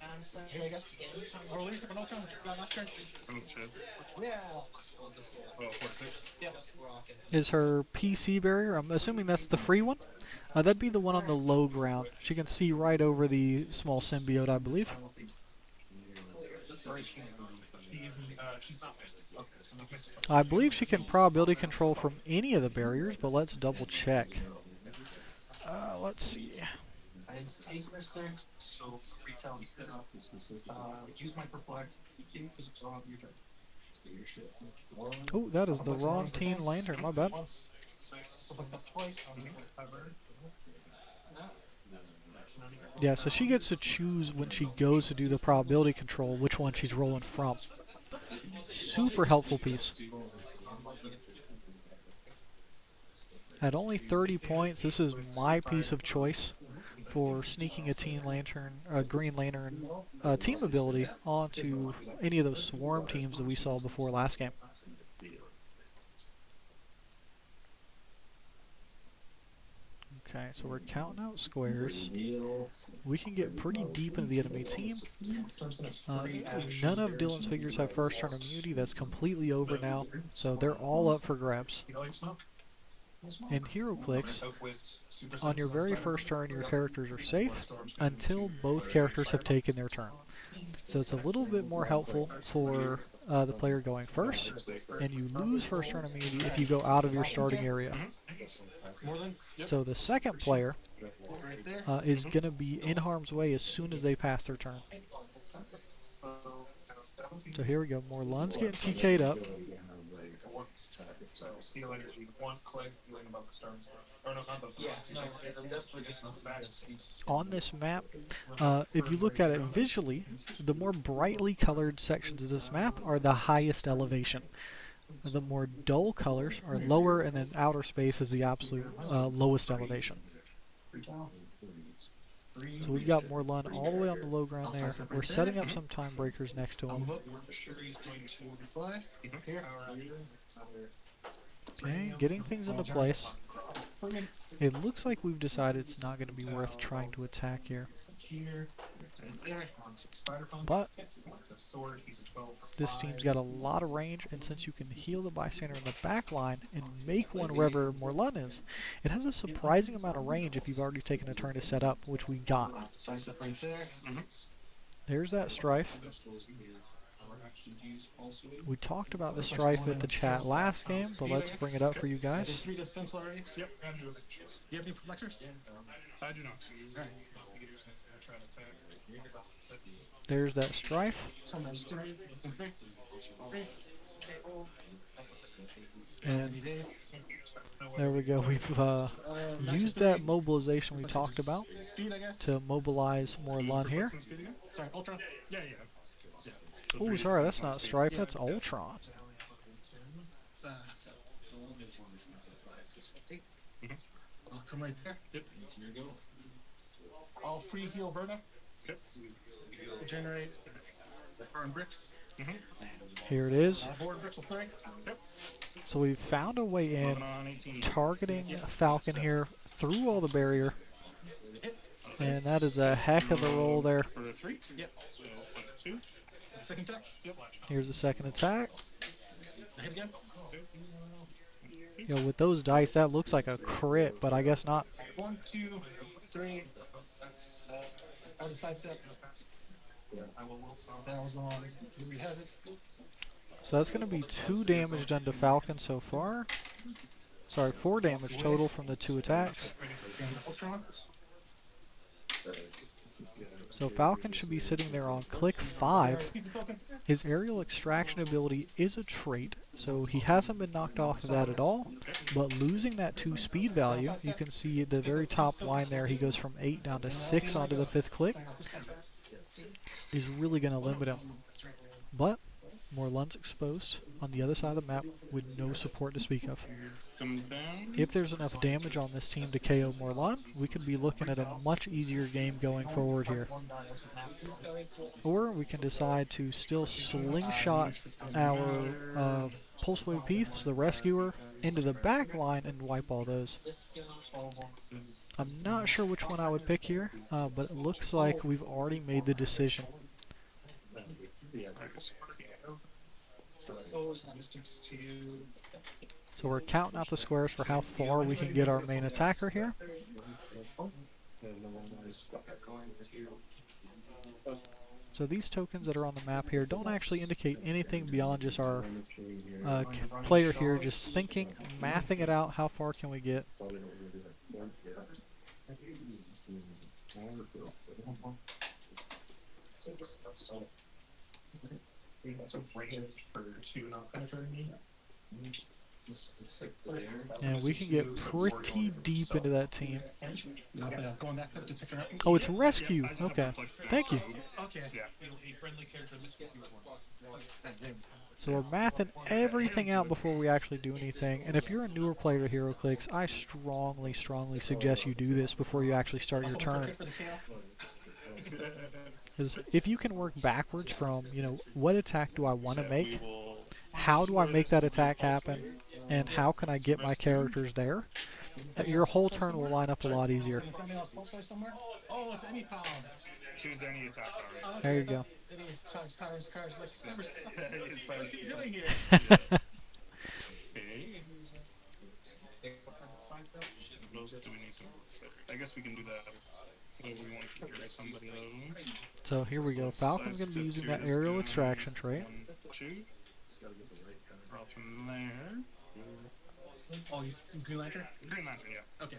Is her PC barrier? I'm assuming that's the free one. That'd be the one on the low ground. She can see right over the small symbiote, I believe. I believe she can probability control from any of the barriers, but let's double check. Let's see. Oh, that is the wrong Teen Lantern, my bad. Yeah, so she gets to choose when she goes to do the probability control which one she's rolling from. Super helpful piece. At only 30 points, this is my piece of choice for sneaking a Teen Lantern, Green Lantern team ability onto any of those swarm teams that we saw before last game. Okay, so we're counting out squares. We can get pretty deep into the enemy team. None of Dylan's figures have first turn immunity. That's completely over now, so they're all up for grabs. In Hero Clix, on your very first turn, your characters are safe until both characters have taken their turn. So it's a little bit more helpful for the player going first, and you lose first turn immunity if you go out of your starting area. More than? Yep. So the second player Right there. is going to be in harm's way as soon as they pass their turn. So here we go. Morlun's getting TK'd up. So steal energy, 1 click, healing above the stars. Or no, not those. Yeah, no, that's what it's not. On this map, if you look at it visually, the more brightly colored sections of this map are the highest elevation. The more dull colors are lower, and then outer space is the absolute lowest elevation. So we've got Morlun all the way on the low ground there. We're setting up some time breakers next to him. He's going to fly. Here. Okay, getting things into place. It looks like we've decided it's not going to be worth trying to attack here. But this team's got a lot of range, and since you can heal the bystander in the back line and make one wherever Morlun is, it has a surprising amount of range if you've already taken a turn to set up, which we got. There's that strife. We talked about the strife at the chat last game, but let's bring it up for you guys. 3 defense already? Yep, I'm doing it. You have any reflectors? I do not. Alright. Try to attack. There's that strife. And there we go. We've used that mobilization we talked about to mobilize Morlun here. Sorry, Ultra? Yeah. Oh, sorry, that's not Strife, that's Ultron. I'll come right there. Yep. Here you go. I'll free heal Verna. Yep. Generate burn bricks. Here it is. Board bricks will 3. Yep. So we've found a way in, targeting Falcon here through all the barrier. And that is a heck of a roll there. For 3? Yep. So, 2. Second attack? Yep. Here's the second attack. Hit again. You know, with those dice, that looks like a crit, but I guess not. 1, 2, 3. That was a side step. That was the one. He has it. So that's going to be 2 damage done to Falcon so far. Sorry, 4 damage total from the 2 attacks. So Falcon should be sitting there on click 5. His aerial extraction ability is a trait, so he hasn't been knocked off of that at all. But losing that 2 speed value, you can see at the very top line there, he goes from 8 down to 6 onto the 5th click, is really going to limit him. But Morlun's exposed on the other side of the map with no support to speak of. If there's enough damage on this team to KO Morlun, we could be looking at a much easier game going forward here. Or we can decide to still slingshot our Pulse Wave Piece, the Rescuer, into the back line and wipe all those. I'm not sure which one I would pick here, but it looks like we've already made the decision. So we're counting out the squares for how far we can get our main attacker here. So these tokens that are on the map here don't actually indicate anything beyond just our player here just thinking, mathing it out, how far can we get. That's a range for 2 not penetrating me. And we can get pretty deep into that team. Going back up to pick her up. Oh, it's rescue. Okay. Thank you. Okay. So we're mathing everything out before we actually do anything. And if you're a newer player to HeroClix, I strongly suggest you do this before you actually start your turn. Because if you can work backwards from, you know, what attack do I want to make? How do I make that attack happen? And how can I get my characters there? Your whole turn will line up a lot easier. Oh, it's any power. Choose any attack power. There you go. Powers. What's he doing here? Do we need to? I guess we can do that. We want to get somebody. So here we go. Falcon's going to be using that aerial extraction trait. Two. Drop him there. Oh, he's Green Lantern? Green Lantern, yeah. Okay.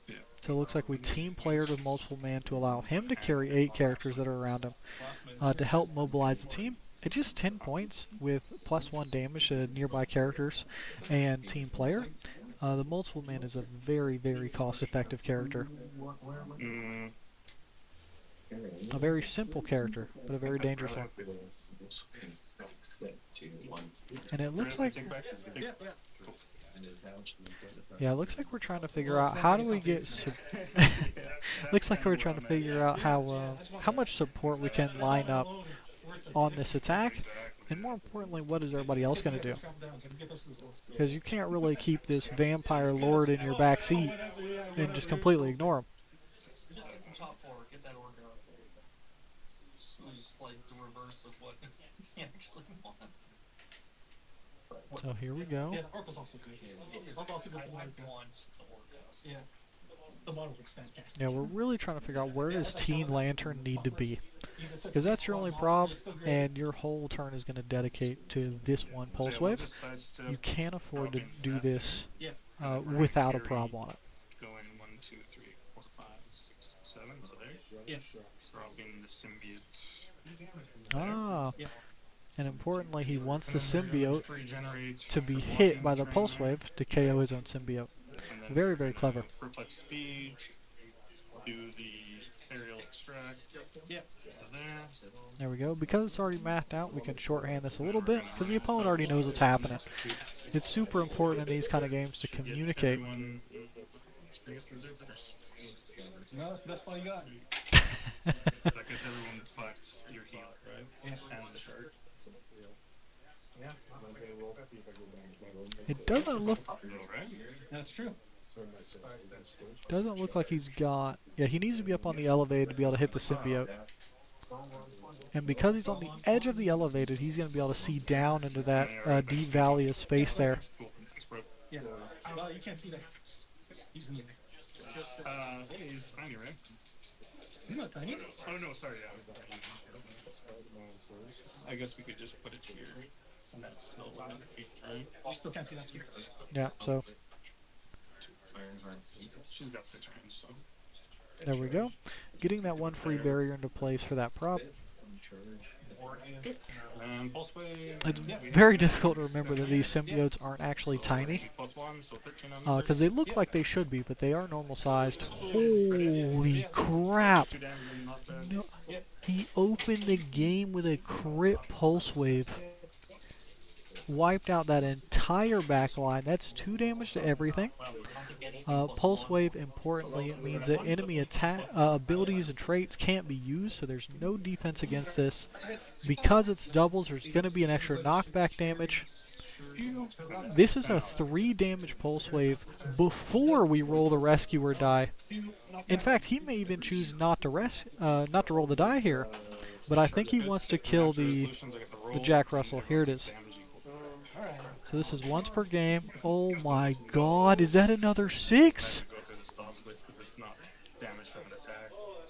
Yeah. So it looks like we team playered with multiple man to allow him to carry 8 characters that are around him to help mobilize the team. At just 10 points with +1 damage to nearby characters and team player, the multiple man is a very, very cost-effective character. A very simple character, but a very dangerous one. And it looks like, yeah, it looks like we're trying to figure out how do we get. Looks like we're trying to figure out how much support we can line up on this attack, and more importantly, what is everybody else going to do? Because you can't really keep this vampire lord in your back seat and just completely ignore him. Top 4, get that order up. It's like the reverse of what he actually wants. So here we go. Yeah, the Oracle's also good. It's also good. I want the order. Yeah. The model looks fantastic. Yeah, we're really trying to figure out where does Teen Lantern need to be. Because that's your only prob, and your whole turn is going to dedicate to this one Pulse Wave. You can't afford to do this without a prob on it. Going 1, 2, 3, 4, 5, 6, 7. So there. Yeah. Dropping the symbiote. Ah. Yeah. And importantly, he wants the symbiote to be hit by the Pulse Wave to KO his own symbiote. Very, very clever. Perplex speed. Do the aerial extract. Yeah. There we go. Because it's already mathed out, we can shorthand this a little bit because the opponent already knows what's happening. It's super important in these kind of games to communicate. No, that's all you got. That gets everyone but your healer, right? Yeah. And the shark. It doesn't look. That's true. Doesn't look like he's got. Yeah, he needs to be up on the elevated to be able to hit the symbiote. And because he's on the edge of the elevated, he's going to be able to see down into that deep valley of space there. Yeah. Well, you can't see that. He's in there. He's tiny, right? He's not tiny. Oh no, sorry. Yeah. I guess we could just put it here. And that's still you still can't see that here. Yeah, so She's got 6 range, so. there we go. Getting that one free barrier into place for that prop. It's very difficult to remember that these symbiotes aren't actually tiny. Because they look like they should be, but they are normal sized. Holy crap! No, he opened the game with a crit Pulse Wave. Wiped out that entire back line. That's 2 damage to everything. Pulse Wave, importantly, it means that enemy attack abilities and traits can't be used, so there's no defense against this. Because it's doubles, there's going to be an extra knockback damage. This is a 3 damage Pulse Wave before we roll the Rescuer die. In fact, he may even choose not to roll the die here, but I think he wants to kill the Jack Russell. Here it is. So this is once per game. Oh my god, is that another 6?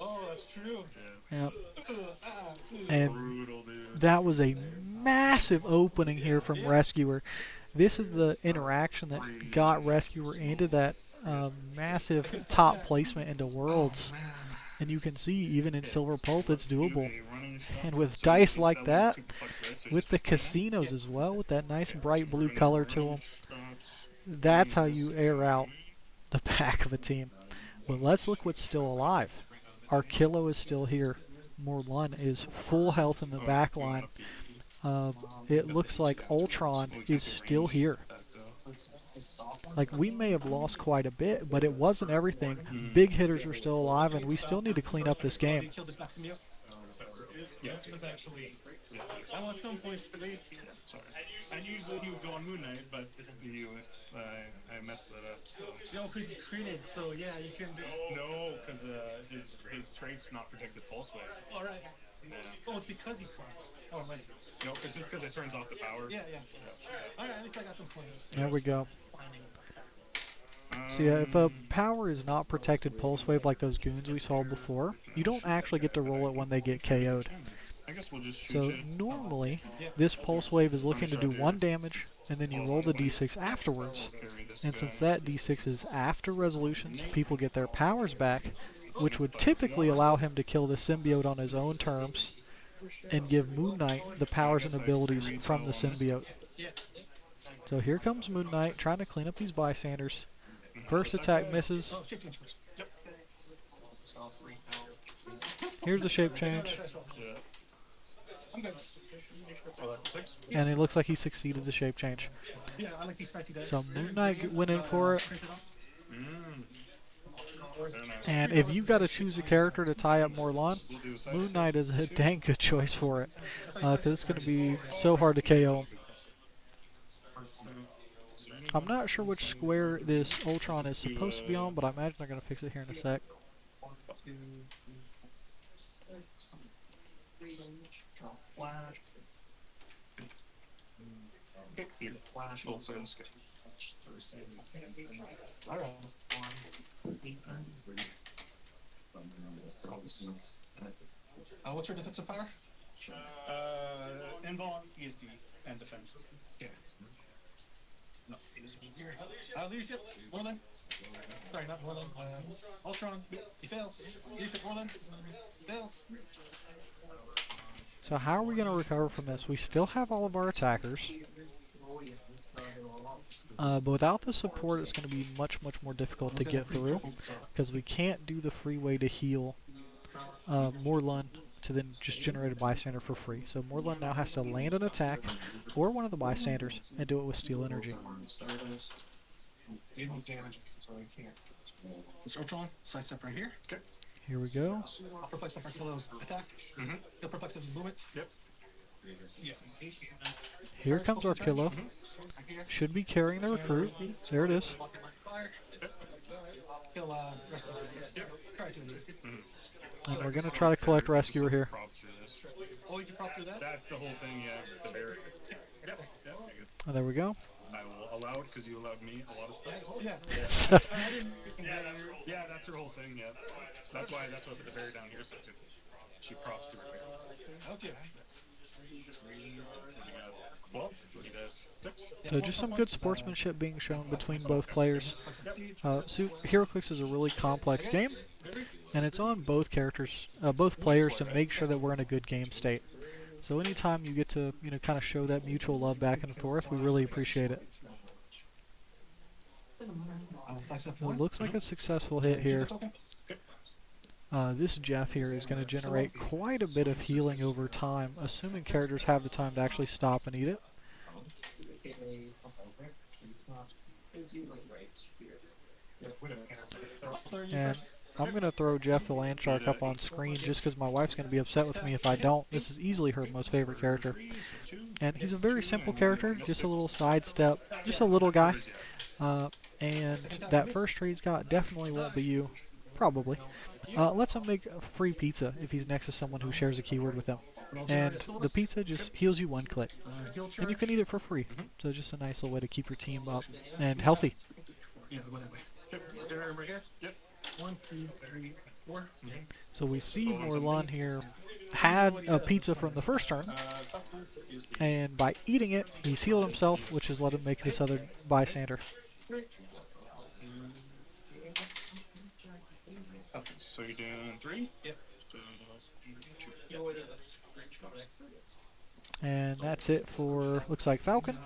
Oh, that's true. Yep. And that was a massive opening here from Rescuer. This is the interaction that got Rescuer into that massive top placement into Worlds. And you can see, even in Silver Pulp, it's doable. And with dice like that, with the casinos as well, with that nice bright blue color to them, that's how you air out the back of a team. But let's look what's still alive. Arkillo is still here. Morlun is full health in the back line. It looks like Ultron is still here. Like, we may have lost quite a bit, but it wasn't everything. Big hitters are still alive, and we still need to clean up this game. Yeah, it was actually. I want some points to me. Sorry. I usually he would go on Moon Knight, but I messed that up. So. No, because you critted, so yeah, you can do. No, because his trace not protected pulse wave. All right. Yeah. Oh, it's because he critted. Oh, right. No, it's just because it turns off the power. Yeah. All right, at least I got some points. There we go. So yeah, if a power is not protected Pulse Wave like those goons we saw before, you don't actually get to roll it when they get KO'd. I guess we'll just shoot So you. normally, this pulse wave is looking to do 1 damage, and then you roll the d6 afterwards. Carry this And guy. since that d6 is after resolutions, people get their powers back, which would typically allow him to kill the symbiote on his own terms, and give Moon Knight the powers and abilities from the symbiote. So here comes Moon Knight trying to clean up these bystanders. First attack misses. Here's the shape change. Yeah. Oh, that's 6? And it looks like he succeeded the shape change. Yeah, I like these spicy dice. So Moon Knight went in for it. Very nice. And if you've got to choose a character to tie up Morlan, We'll do the Moon Knight is a dang good choice for it. Because it's going to be so hard to KO him. I'm not sure which square this Ultron is supposed to be on, but I imagine they're going to fix it here in a sec. Flash. Flash opens. What's your defensive power? Invuln, ESD, and defense. Yeah. No, leadership. Moreland. Sorry, not Moreland. Ultron. He fails. Leadership. Moreland. Fails. So how are we going to recover from this? We still have all of our attackers. But without the support, it's going to be much, much more difficult to get through. Because we can't do the free way to heal Morlan to then just generate a bystander for free. So Morlan now has to land an attack or one of the bystanders and do it with steel energy. This Ultron. Side step right here. Okay. Here we go. I'll perplex the Kilo's attack. He'll perplex his movement. Yep. Yes. Here comes our Kilo. Should be carrying the recruit. There it is. Fire. He'll rescue. Try to indeed. And we're going to try to collect Rescuer here. Prop through this. Oh, you can prop through that? That's the whole thing, yeah. The barrier. Yep. Yep. Oh, there we go. I will allow it because you allowed me a lot of stuff. Oh, yeah. Yeah, that's her whole thing, yeah. That's why I put the barrier down here so she props to her barrier. Okay. Well, he does 6. So just some good sportsmanship being shown between both players. HeroClix is a really complex game, and it's on both players to make sure that we're in a good game state. So anytime you get to kind of show that mutual love back and forth, we really appreciate it. It looks like a successful hit here. This Jeff here is going to generate quite a bit of healing over time, assuming characters have the time to actually stop and eat it. And I'm going to throw Jeff the Landshark up on screen just because my wife's going to be upset with me if I don't. This is easily her most favorite character. And he's a very simple character, just a little sidestep, just a little guy. And that first tree he's got definitely won't be you, probably. Lets him make a free pizza if he's next to someone who shares a keyword with him. And the pizza just heals you 1 click. And you can eat it for free. So just a nice little way to keep your team up and healthy. Yeah, go that way. Yep. 1, 2, 3, 4. So we see Morlan here had a pizza from the first turn, and by eating it, he's healed himself, which has let him make this other bystander. So you're doing 3? Yep. And that's it for, looks like Falcon.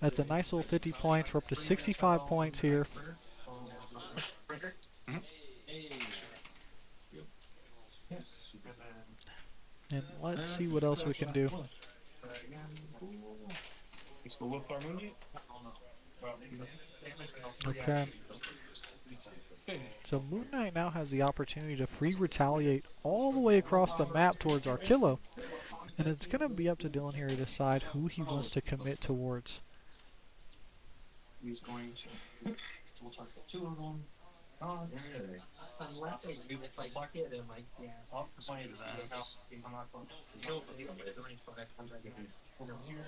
That's a nice little 50 points. We're up to 65 points here. And let's see what else we can do. Let's go look Armundi. Okay. So Moon Knight now has the opportunity to free retaliate all the way across the map towards our Kilo. And it's going to be up to Dylan here to decide who he wants to commit towards. He's going to. We'll talk about 2 of them. Unless I do if I buck it, I'm like, yeah. I'll explain to that. I'm not going to.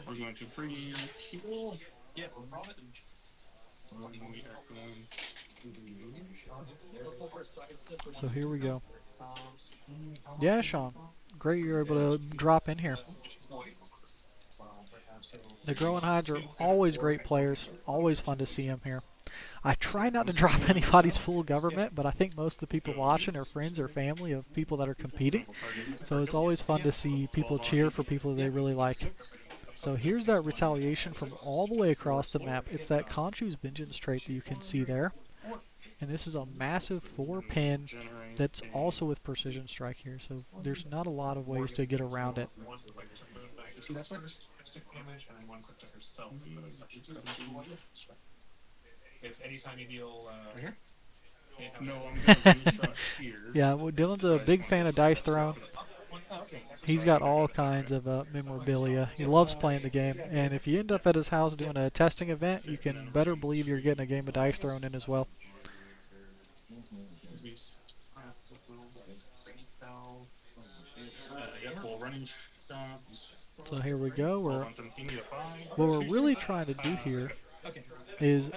We're going to free people. Yeah. We are going So here we go. Yeah, Sean. great you're able to drop in here. The Growing Hides are always great players. Always fun to see them here. I try not to drop anybody's full government, but I think most of the people watching are friends or family of people that are competing. So it's always fun to see people cheer for people they really like. So here's that retaliation from all the way across the map. It's that Khonshu's Vengeance trait that you can see there. And this is a massive 4-pin that's also with Precision Strike here. So there's not a lot of ways to get around it. See, that's why there's stick damage and then one quick to herself. It's anytime you deal. Right here? No, I'm going to shot here. Yeah, well, Dylan's a big fan of Dice Throne. Oh, okay. He's got all kinds of memorabilia. He loves playing the game. And if you end up at his house doing a testing event, you can better believe you're getting a game of Dice Throne in as well. So here we go. What we're really trying to do here is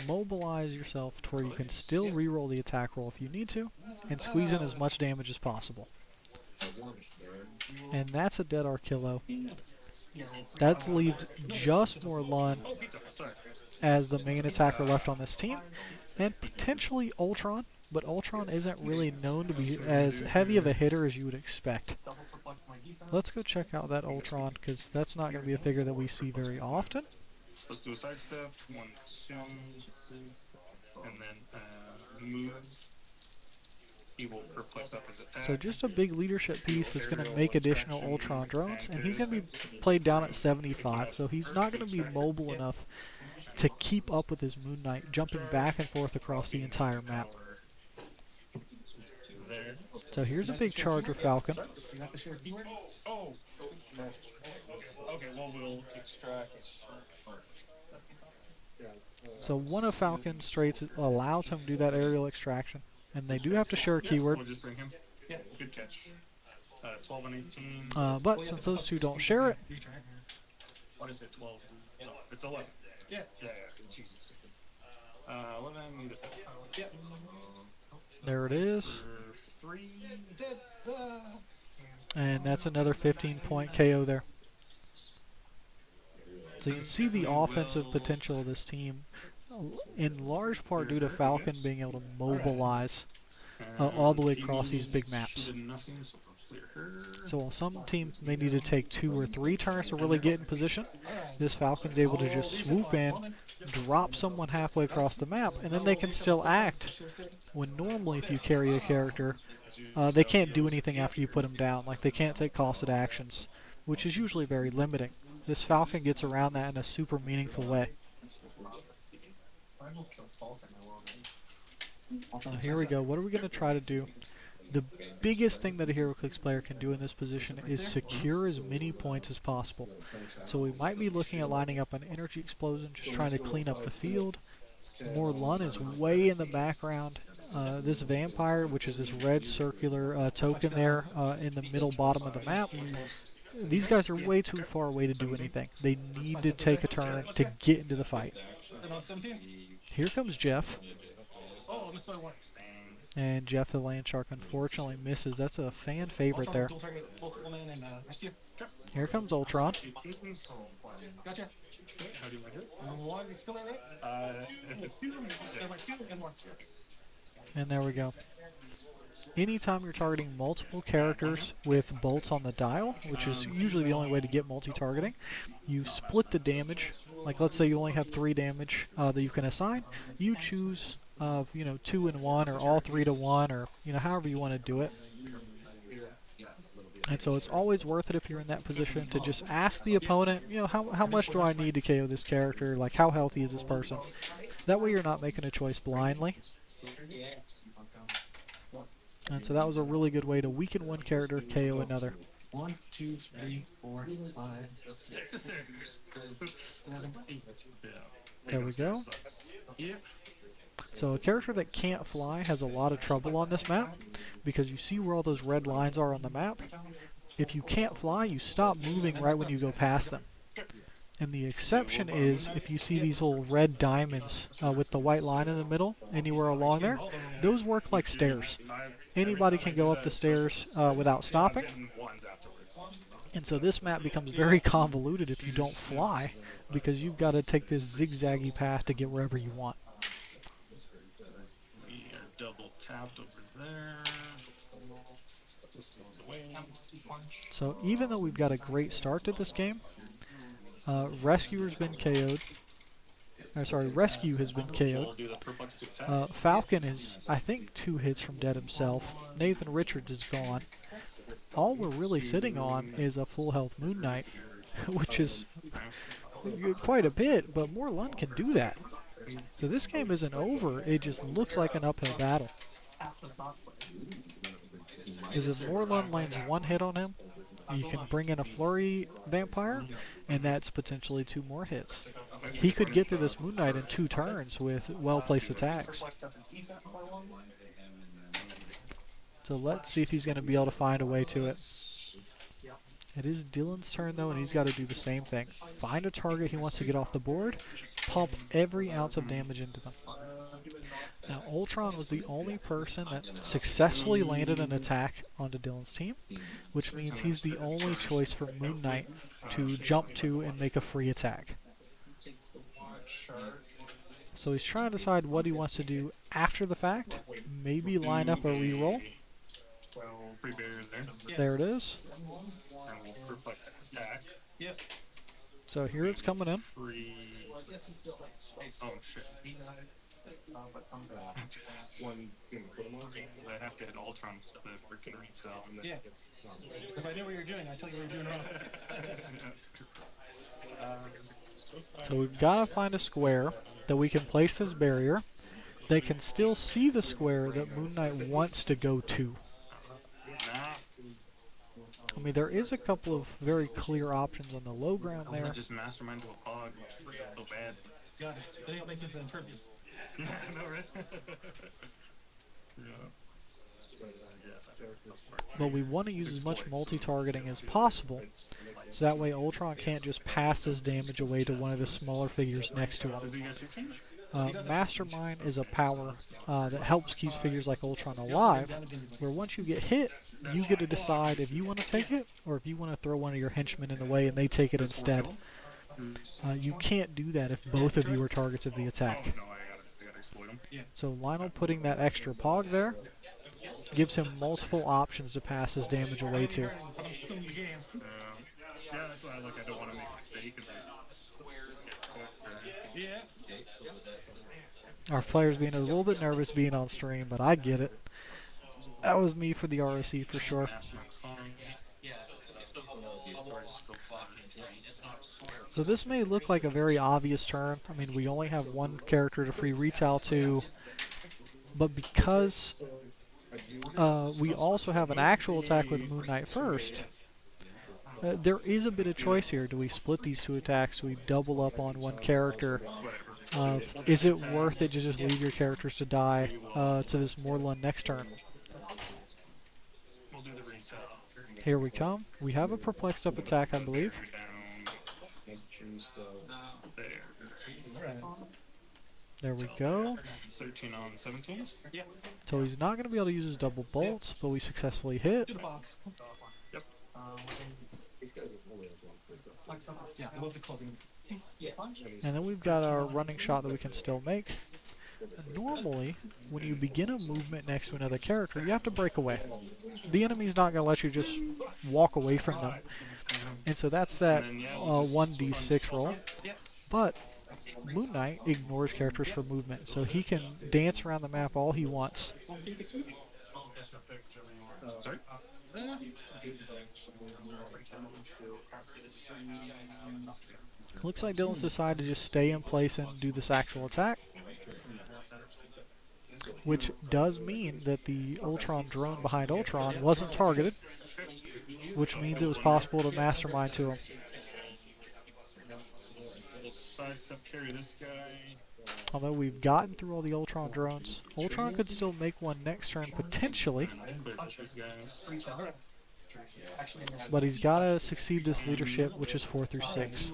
mobilize yourself to where you can still reroll the attack roll if you need to, and squeeze in as much damage as possible. And that's a dead Archillo. That leaves just more Lun as the main attacker left on this team, and potentially Ultron, but Ultron isn't really known to be as heavy of a hitter as you would expect. Let's go check out that Ultron, because that's not going to be a figure that we see very often. Let's do a sidestep, 1, 2, and then move. He will perplex up his attack. So just a big leadership piece that's going to make additional Ultron drones, and he's going to be played down at 75, so he's not going to be mobile enough to keep up with his Moon Knight, jumping back and forth across the entire map. So here's a big Charger Falcon. Oh! Okay, well, we'll extract. So one of Falcon's traits allows him to do that aerial extraction. And they do have to share a keyword. We'll just bring him. Yeah, good catch. 12 and 18. But since those two don't share it... What is it, 12? No, it's 11. Yeah. Jesus. 11, need a second. Yeah. There it is. 3. And that's another 15-point KO there. So you can see the offensive potential of this team, in large part due to Falcon being able to mobilize all the way across these big maps. So while some teams may need to take 2 or 3 turns to really get in position, this Falcon's able to just swoop in, drop someone halfway across the map, and then they can still act. When normally if you carry a character, they can't do anything after you put them down. Like they can't take costed actions, which is usually very limiting. This Falcon gets around that in a super meaningful way. So here we go. What are we going to try to do? The biggest thing that a HeroClix player can do in this position is secure as many points as possible. So we might be looking at lining up an energy explosion, just trying to clean up the field. More Lun is way in the background. This vampire, which is this red circular token there in the middle bottom of the map, these guys are way too far away to do anything. They need to take a turn to get into the fight. Here comes Jeff. And Jeff the Land Shark unfortunately misses. That's a fan favorite there. Here comes Ultron. Gotcha. And there we go. Anytime you're targeting multiple characters with bolts on the dial, which is usually the only way to get multi-targeting, you split the damage. Like let's say you only have 3 damage that you can assign. You choose, 2 and 1, or all 3 to 1, or however you want to do it. And so it's always worth it if you're in that position to just ask the opponent, how much do I need to KO this character? Like how healthy is this person? That way you're not making a choice blindly. And so that was a really good way to weaken one character, KO another. 1, 2, 3, 4, 5, 6, 7, 8. There we go. So a character that can't fly has a lot of trouble on this map, because you see where all those red lines are on the map. If you can't fly, you stop moving right when you go past them. And the exception is if you see these little red diamonds with the white line in the middle, anywhere along there, those work like stairs. Anybody can go up the stairs without stopping. And so this map becomes very convoluted if you don't fly, because you've got to take this zigzaggy path to get wherever you want. We are double tapped over there. So even though we've got a great start to this game, Rescuer's been KO'd. Rescue has been KO'd. Falcon is, I think, 2 hits from dead himself. Nathan Richards is gone. All we're really sitting on is a full health Moon Knight, which is quite a bit, but Morlun can do that. So this game isn't over, it just looks like an uphill battle. Because if Morlun lands 1 hit on him, you can bring in a Flurry Vampire, and that's potentially 2 more hits. He could get through this Moon Knight in 2 turns with well-placed attacks. So let's see if he's going to be able to find a way to it. It is Dylan's turn though, and he's got to do the same thing. Find a target he wants to get off the board, pump every ounce of damage into them. Now Ultron was the only person that successfully landed an attack onto Dylan's team, which means he's the only choice for Moon Knight to jump to and make a free attack. So he's trying to decide what he wants to do after the fact. Maybe line up a reroll. Free barriers there. There it is. And we'll perplex attack. Yep. So here it's coming in. Free. Oh shit. I have to hit Ultron to freaking resell. Yeah. If I knew what you were doing, I'd tell you what you're doing wrong. So we've got to find a square that we can place this barrier. They can still see the square that Moon Knight wants to go to. I mean, there is a couple of very clear options on the low ground there. Just mastermind to a pog. So bad. God, I think I'll make this impervious. I know, right? But we want to use as much multi-targeting as possible, so that way Ultron can't just pass this damage away to one of the smaller figures next to him. Mastermind is a power that helps keep figures like Ultron alive, where once you get hit, you get to decide if you want to take it, or if you want to throw one of your henchmen in the way and they take it instead. You can't do that if both of you are targets of the attack. So Lionel putting that extra pog there gives him multiple options to pass his damage away to. Yeah, that's why I don't want to make a mistake. Yeah. Our player's being a little bit nervous being on stream, but I get it. That was me for the ROC for sure. So this may look like a very obvious turn. I mean, we only have 1 character to free retail to, but because we also have an actual attack with Moon Knight first, there is a bit of choice here. Do we split these 2 attacks? Do we double up on 1 character? Is it worth it to just leave your characters to die to this Morlun next turn? Here we come. We have a perplexed up attack, I believe. There we go. 13 on 17. So he's not going to be able to use his double bolts, but we successfully hit. Yep. Yeah, I love the closing. And then we've got our running shot that we can still make. Normally, when you begin a movement next to another character, you have to break away. The enemy's not going to let you just walk away from them. And so that's that 1d6 roll. But Moon Knight ignores characters for movement, so he can dance around the map all he wants. Sorry? Looks like Dylan's decided to just stay in place and do this actual attack, which does mean that the Ultron drone behind Ultron wasn't targeted, which means it was possible to mastermind to him. Sidestep carry this guy. Although we've gotten through all the Ultron drones, Ultron could still make one next turn potentially. But he's got to succeed this leadership, which is 4 through 6.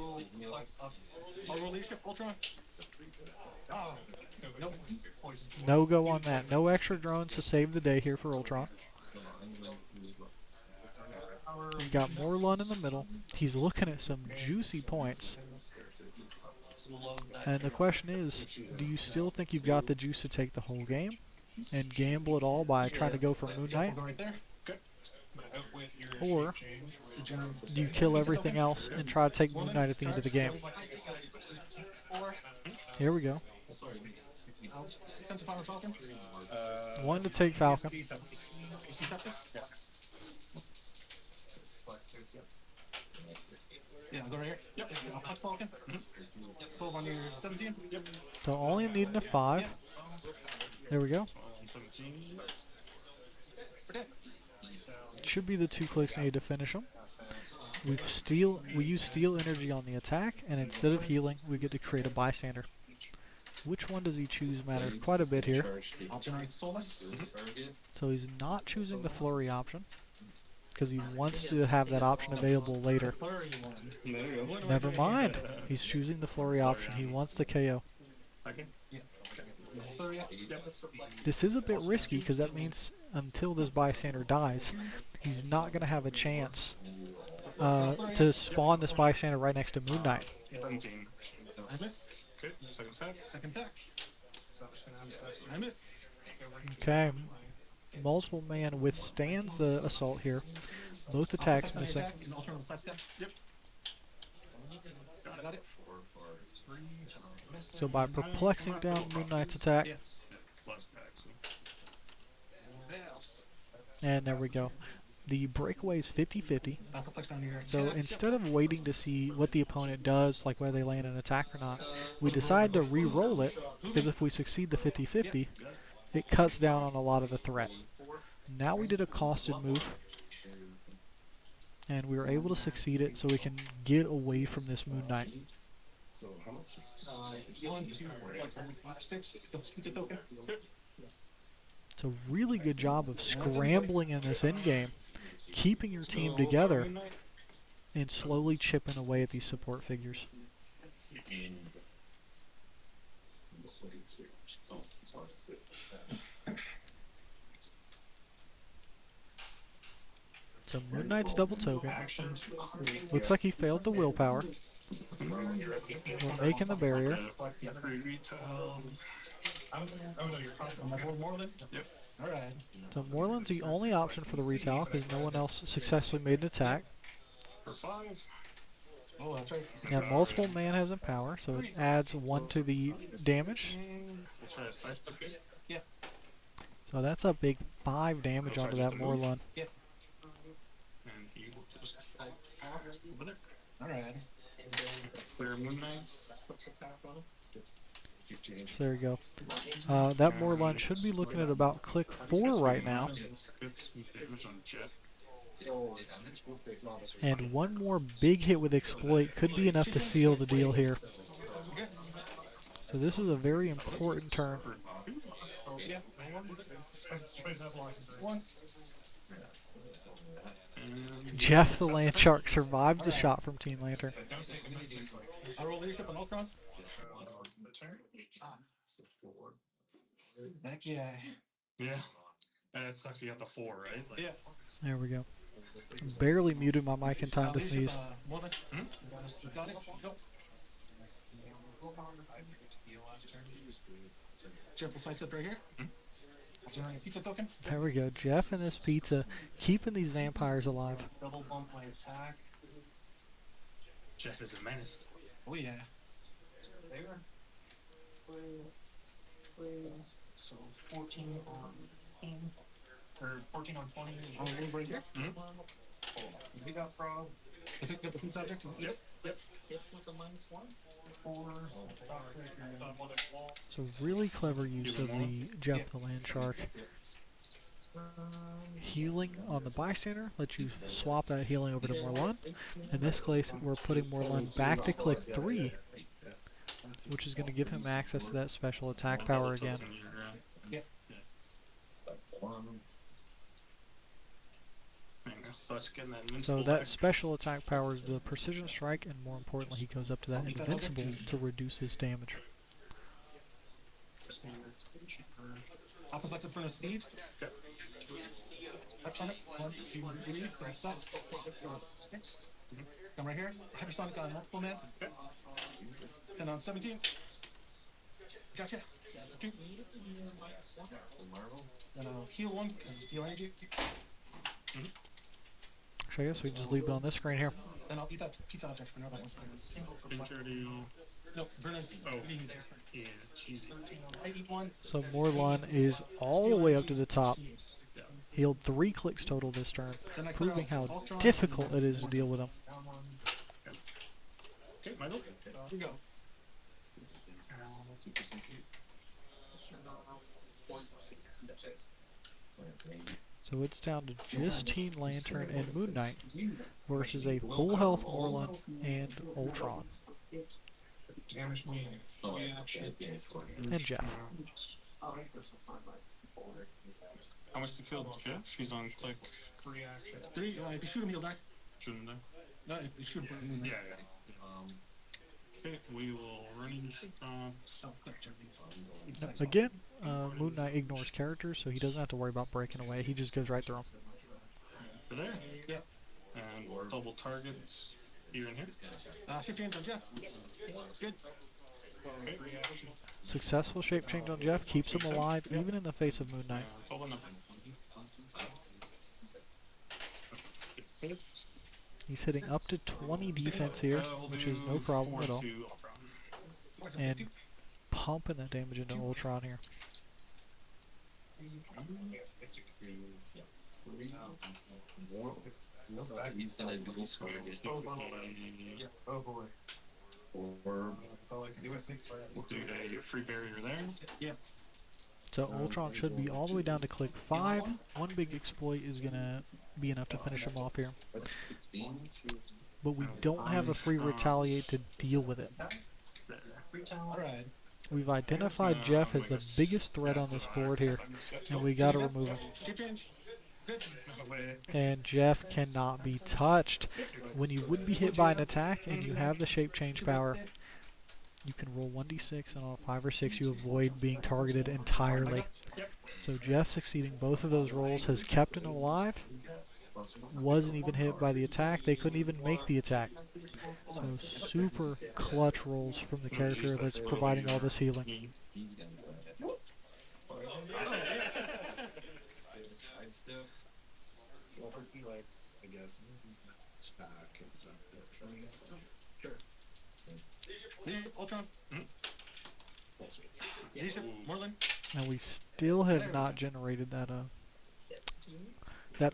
I'll roll leadership, Ultron. Oh, nope. No go on that. No extra drones to save the day here for Ultron. We've got Morlun in the middle. He's looking at some juicy points. And the question is, do you still think you've got the juice to take the whole game and gamble it all by trying to go for Moon Knight? Or do you kill everything else and try to take Moon Knight at the end of the game? Here we go. One to take Falcon. Yeah, I'll go right here. Yep. I'll punch Falcon. 12 on your 17. Yep. So only needing a 5. There we go. 17. Should be the 2 clicks needed to finish him. We use steel energy on the attack, and instead of healing, we get to create a bystander. Which one does he choose matters quite a bit here. I'll generate Solus. So he's not choosing the flurry option, because he wants to have that option available later. Never mind. He's choosing the flurry option. He wants the KO. This is a bit risky, because that means until this bystander dies, he's not going to have a chance to spawn this bystander right next to Moon Knight. 17. Okay, second attack. Second attack. I miss. Okay. Multiple man withstands the assault here. Both attacks missing. Yep. Got it. So by perplexing down Moon Knight's attack, and there we go. The breakaway is 50-50. So instead of waiting to see what the opponent does, like whether they land an attack or not, we decide to re-roll it, because if we succeed the 50-50, it cuts down on a lot of the threat. Now we did a costed move, and we were able to succeed it so we can get away from this Moon Knight. It's a really good job of scrambling in this endgame, keeping your team together, and slowly chipping away at these support figures. So Moon Knight's double token. Looks like he failed the willpower. We're making the barrier. So Morlun's the only option for the retail, because no one else successfully made an attack. Now multiple man has empower, so it adds 1 to the damage. So that's a big 5 damage onto that Morlun. So there you go. That Morlun should be looking at about click 4 right now. And one more big hit with exploit could be enough to seal the deal here. So this is a very important turn. Jeff the Land Shark survives the shot from Team Lantern. I roll leadership on Ultron. Heck yeah. Yeah. That's actually at the 4, right? Like, yeah. There we go. Barely muted my mic in time to sneeze. Got it. Go. Jeff will slice up right here. Generate a pizza token. There we go. Jeff and this pizza keeping these vampires alive. Double bump my attack. Jeff is a menace. Oh yeah. So 14 on 10, or 14 on 20. I'll move right here. We got frog. I think you got the pizza object. Yep. Hits with a -1. 4. So really clever use of the Jeff the Land Shark. Healing on the bystander lets you swap that healing over to Morlun. In this case, we're putting Morlun back to click 3, which is going to give him access to that special attack power again. starts getting that So invincible that back. special attack powers the precision strike, and more importantly, he goes up to that invincible to reduce his damage. Upper butts in front of Steve. Touch on it. 1, 2, 3. Correct stop. Sticks. Come right here. Hypersonic on multiple man. And on 17. Gotcha. 2. And I'll heal 1 because it's steal energy. Actually, I guess we just leave it on this screen here. Then I'll eat that pizza object for another one. Injury. No, Berners. Oh. Yeah, cheesy. I eat 1. So Morlun is all the way up to the top. Yeah. Healed 3 clicks total this turn, Then I clear proving off how Ultron. difficult it is to deal with him. Okay, Michael. Here we go. So it's down to just Teen Lantern and Moon Knight versus a full health Morlun and Ultron and Jeff. How much to kill Jeff? He's on click. 3. If you shoot him, he'll die. Shoot him there. No, if you shoot him, Yeah, yeah. Okay, we will run Oh, clear. Again, Moon Knight ignores characters, so he doesn't have to worry about breaking away. He just goes right through them. over there. Yep. And double targets here and here. Shift change on Jeff. It's good. Okay. Successful shape change on Jeff keeps him alive even in the face of Moon Knight. Following up. He's hitting up to 20 defense here, which is no problem at all. And pumping that damage into Ultron here. He's gonna do score. Oh boy. Or Dude, a free barrier there. Yeah. So Ultron should be all the way down to click 5. One big exploit is going to be enough to finish him off here. But we don't have a free retaliate to deal with it. Alright. We've identified Jeff as the biggest threat on this board here, and we got to remove him. Shift change. Good. And Jeff cannot be touched. When you would be hit by an attack and you have the shape change power, you can roll 1d6, and on a 5 or 6 you avoid being targeted entirely. So Jeff succeeding both of those rolls has kept him alive. Wasn't even hit by the attack. They couldn't even make the attack. So super clutch rolls from the character that's providing all this healing. he's gonna I guess. Stack and stuff. Ultron. Morlun. And we still have not generated that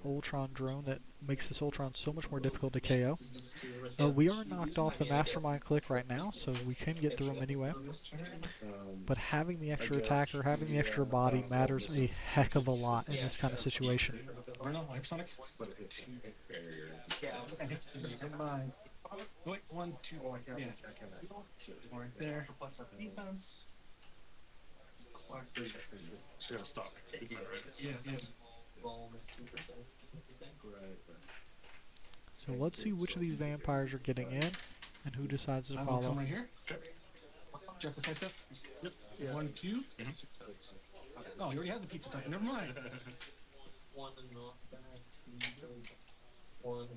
Ultron drone that makes this Ultron so much more difficult to KO. We are knocked off the Mastermind click right now, so we can get through him anyway. But having the extra attack or having the extra body matters a heck of a lot in this kind of situation. Hypersonic. Wait, 1, 2, yeah. Right there. Defense. Just gotta stop. Isn't that right? Yeah, yeah. So let's see which of these vampires are getting in and who decides to I will come follow. right here. Jeff, the side step. Yep. 1, 2. Oh, he already has a pizza type. Never mind.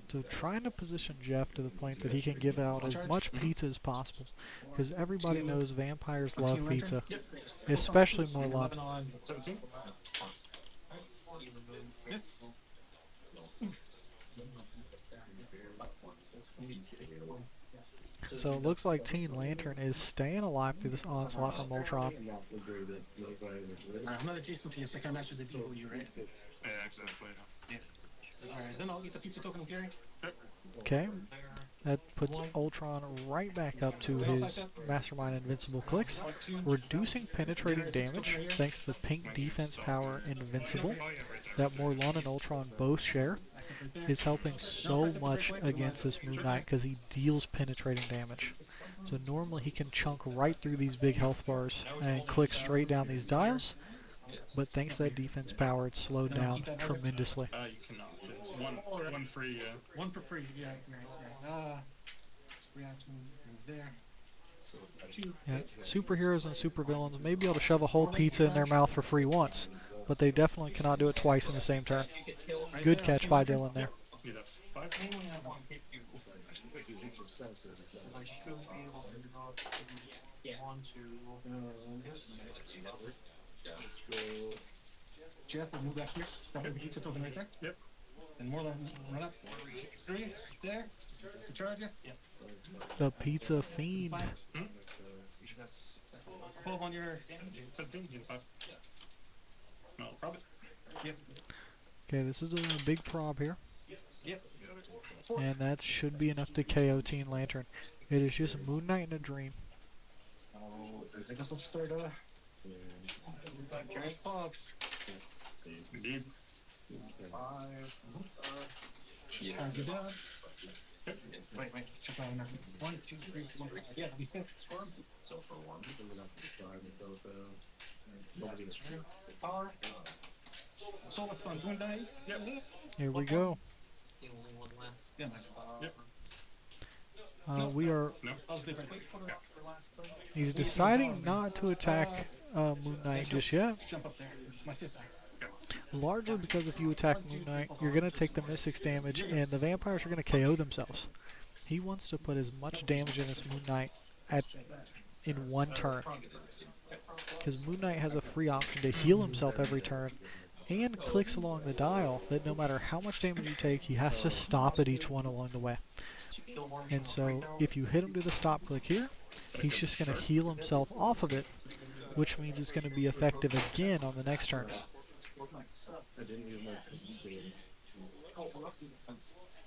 So trying to position Jeff to the point that he can give out as much pizza as possible, because everybody knows vampires love pizza, especially Morlun. 17. Yes. So it looks like Teen Lantern is staying alive through this onslaught from Ultron. I'm not adjacent to you, so I can't match as a people you, right? Yeah, exactly. Alright, then I'll eat the pizza token of Gary. Okay, that puts Ultron right back up to his Mastermind Invincible clicks, reducing penetrating damage thanks to the pink defense power Invincible that Morlun and Ultron both share, is helping so much against this Moon Knight because he deals penetrating damage. So normally he can chunk right through these big health bars and click straight down these dials, but thanks to that defense power it's slowed down tremendously. You cannot. It's one free, yeah. One for free. Yeah. Reaction move there. So if I Two. Yeah, superheroes and supervillains may be able to shove a whole pizza in their mouth for free once, but they definitely cannot do it twice in the same turn. Good catch by Dylan there. Need a 5. Jeff will move back here. Stop the pizza token right there. Yep. And more than run up. 3 there. To charge you. Yep. The Pizza Fiend. 12 on your. 17, need 5. No, probably. Yep. Okay, this is a big prob here, Yep. and that should be enough to KO Teen Lantern. It is just Moon Knight in a dream. I guess let's start. Carry Fox. Indeed. 5. Yeah. Charge you down. Wait. Check out now. 1, 2, 3, 4. Yeah, that'll be 5th. So for 1. so we're not gonna try to both nobody is Power. So what's on Moon Knight? Yep. Here we go. The only one left. Yeah, man. Yep. We are. No. That was different. He's deciding not to attack Moon Knight just yet. Jump up there. My 5th act. Largely because if you attack Moon Knight, you're going to take the Mystics damage, and the vampires are going to KO themselves. He wants to put as much damage in as Moon Knight in one turn. Because Moon Knight has a free option to heal himself every turn, and clicks along the dial that no matter how much damage you take, he has to stop at each one along the way. And so, if you hit him to the stop click here, he's just going to heal himself off of it, which means it's going to be effective again on the next turn. I didn't use my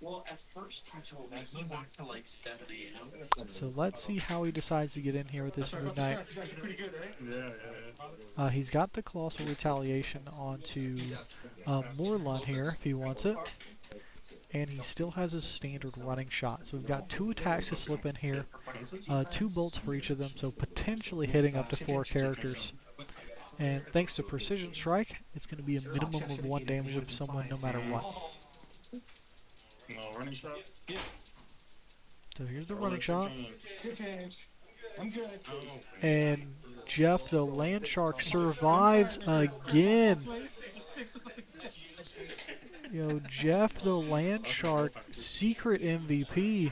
Well, at first he told me he wanted to like step in. So let's see how he decides to get in here with this Moon Knight. He's actually pretty good, right? Yeah. He's got the Colossal Retaliation onto Morlun here if he wants it. And he still has his standard running shot. So we've got 2 attacks to slip in here, 2 bolts for each of them, so potentially hitting up to 4 characters. And thanks to Precision Strike, it's going to be a minimum of 1 damage of someone no matter what. No running shot. So here's the running shot. Good change. I'm good. And Jeff the Land Shark survives again. Yo, Jeff the Land Shark, secret MVP.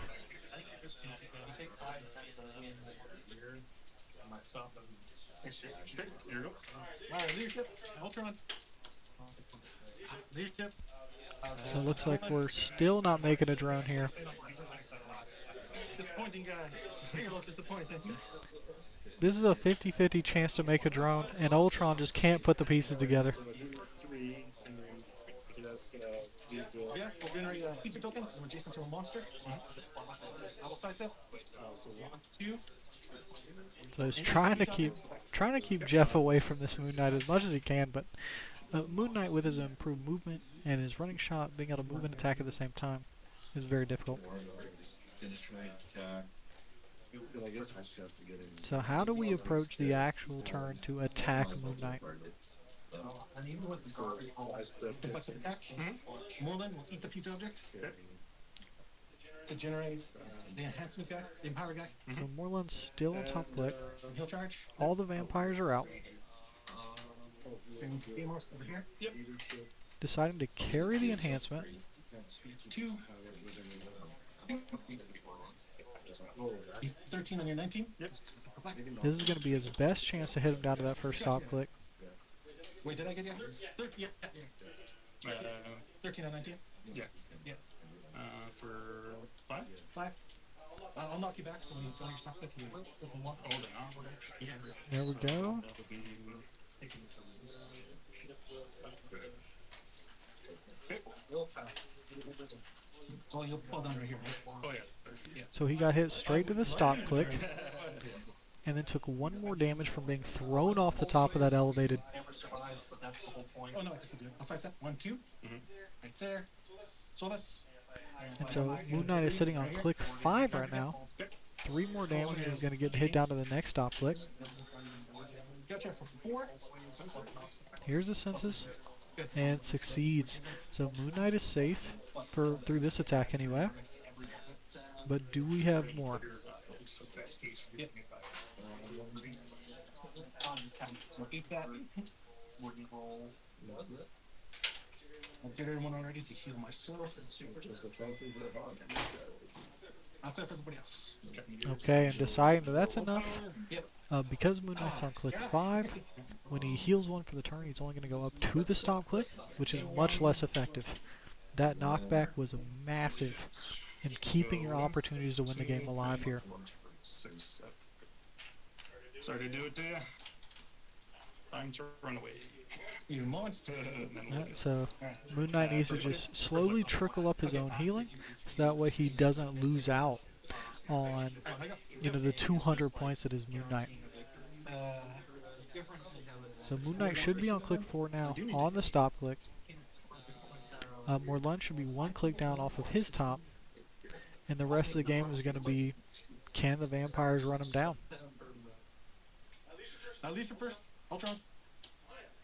Here we go. Alright, leadership. Ultron. Leadership. So it looks like we're still not making a drone here. Disappointing, guys. You're a little disappointed. This is a 50-50 chance to make a drone, and Ultron just can't put the pieces together. So I do 3, and then that's usual. Yeah, we'll generate a feature token as adjacent to a monster. Level side step. So 1, 2. So he's trying to keep Jeff away from this Moon Knight as much as he can, but Moon Knight with his improved movement and his running shot, being able to move and attack at the same time, is very difficult. Finish right attack. But I guess I just have to get in. So how do we approach the actual turn to attack Moon Knight? And even with the complex attack, Morlun will eat the pizza object to generate the enhancement guy, the empower guy. So Morlun's still on top click. He'll charge. All the vampires are out. And Amos over here. Yep. Deciding to carry the enhancement. 2. He's 13 on your 19. Yep. This is going to be his best chance to hit him down to that first stop click. Wait, did I get you? 13 on 19. Yeah. Yeah. For 5? 5. I'll knock you back so when you don't stop click, you open 1. Oh, they're not. Yeah. There we go. That would be. Oh, you'll fall down right here. Oh, yeah. So he got hit straight to the stop click, and then took 1 more damage from being thrown off the top of that elevated. Never survives, but that's the whole point. Oh, no, I can still do it. I'll side step. 1, 2. Right there. So that's. And so Moon Knight is sitting on click 5 right now. 3 more damage and he's going to get hit down to the next stop click. Gotcha for 4. Here's the census. and succeeds. So Moon Knight is safe for through this attack anyway. But do we have more? So eat that. I'll get everyone already to heal myself. I'll clear for everybody else. Okay, and deciding that that's enough, Yep. because Moon Knight's on click 5, when he heals one for the turn, he's only going to go up to the stop click, which is much less effective. That knockback was massive in keeping your opportunities to win the game alive here. Sorry to do it to you. Time to run away. You monster. So Moon Knight needs to just slowly trickle up his own healing, so that way he doesn't lose out on, you know, the 200 points that is Moon Knight. So Moon Knight should be on click 4 now, on the stop click. Morlun should be 1 click down off of his top, and the rest of the game is going to be, can the vampires run him down? Alicia first. Ultron.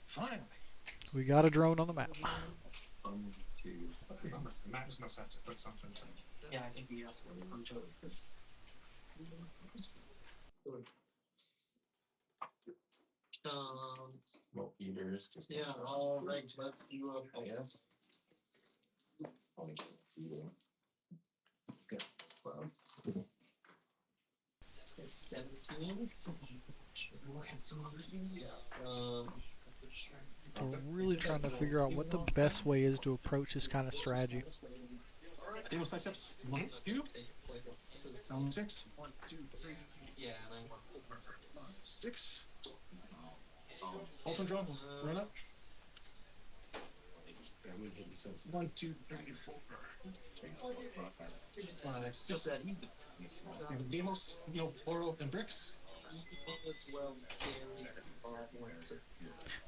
Finally. We got a drone on the map. Max must have to put something to. Yeah, I think we have to punch over first. Smoke eaters. Just Yeah, all right, let's do a I guess. Well, it's 17. So we're really trying to figure out what the best way is to approach this kind of strategy. Demo side steps. 1, 2. Down 6. 1, 2, 3. Yeah, and I want 6. Ultron drone. Run up. 1, 2, 3, 4. just that. Demos, Oral, and Bricks.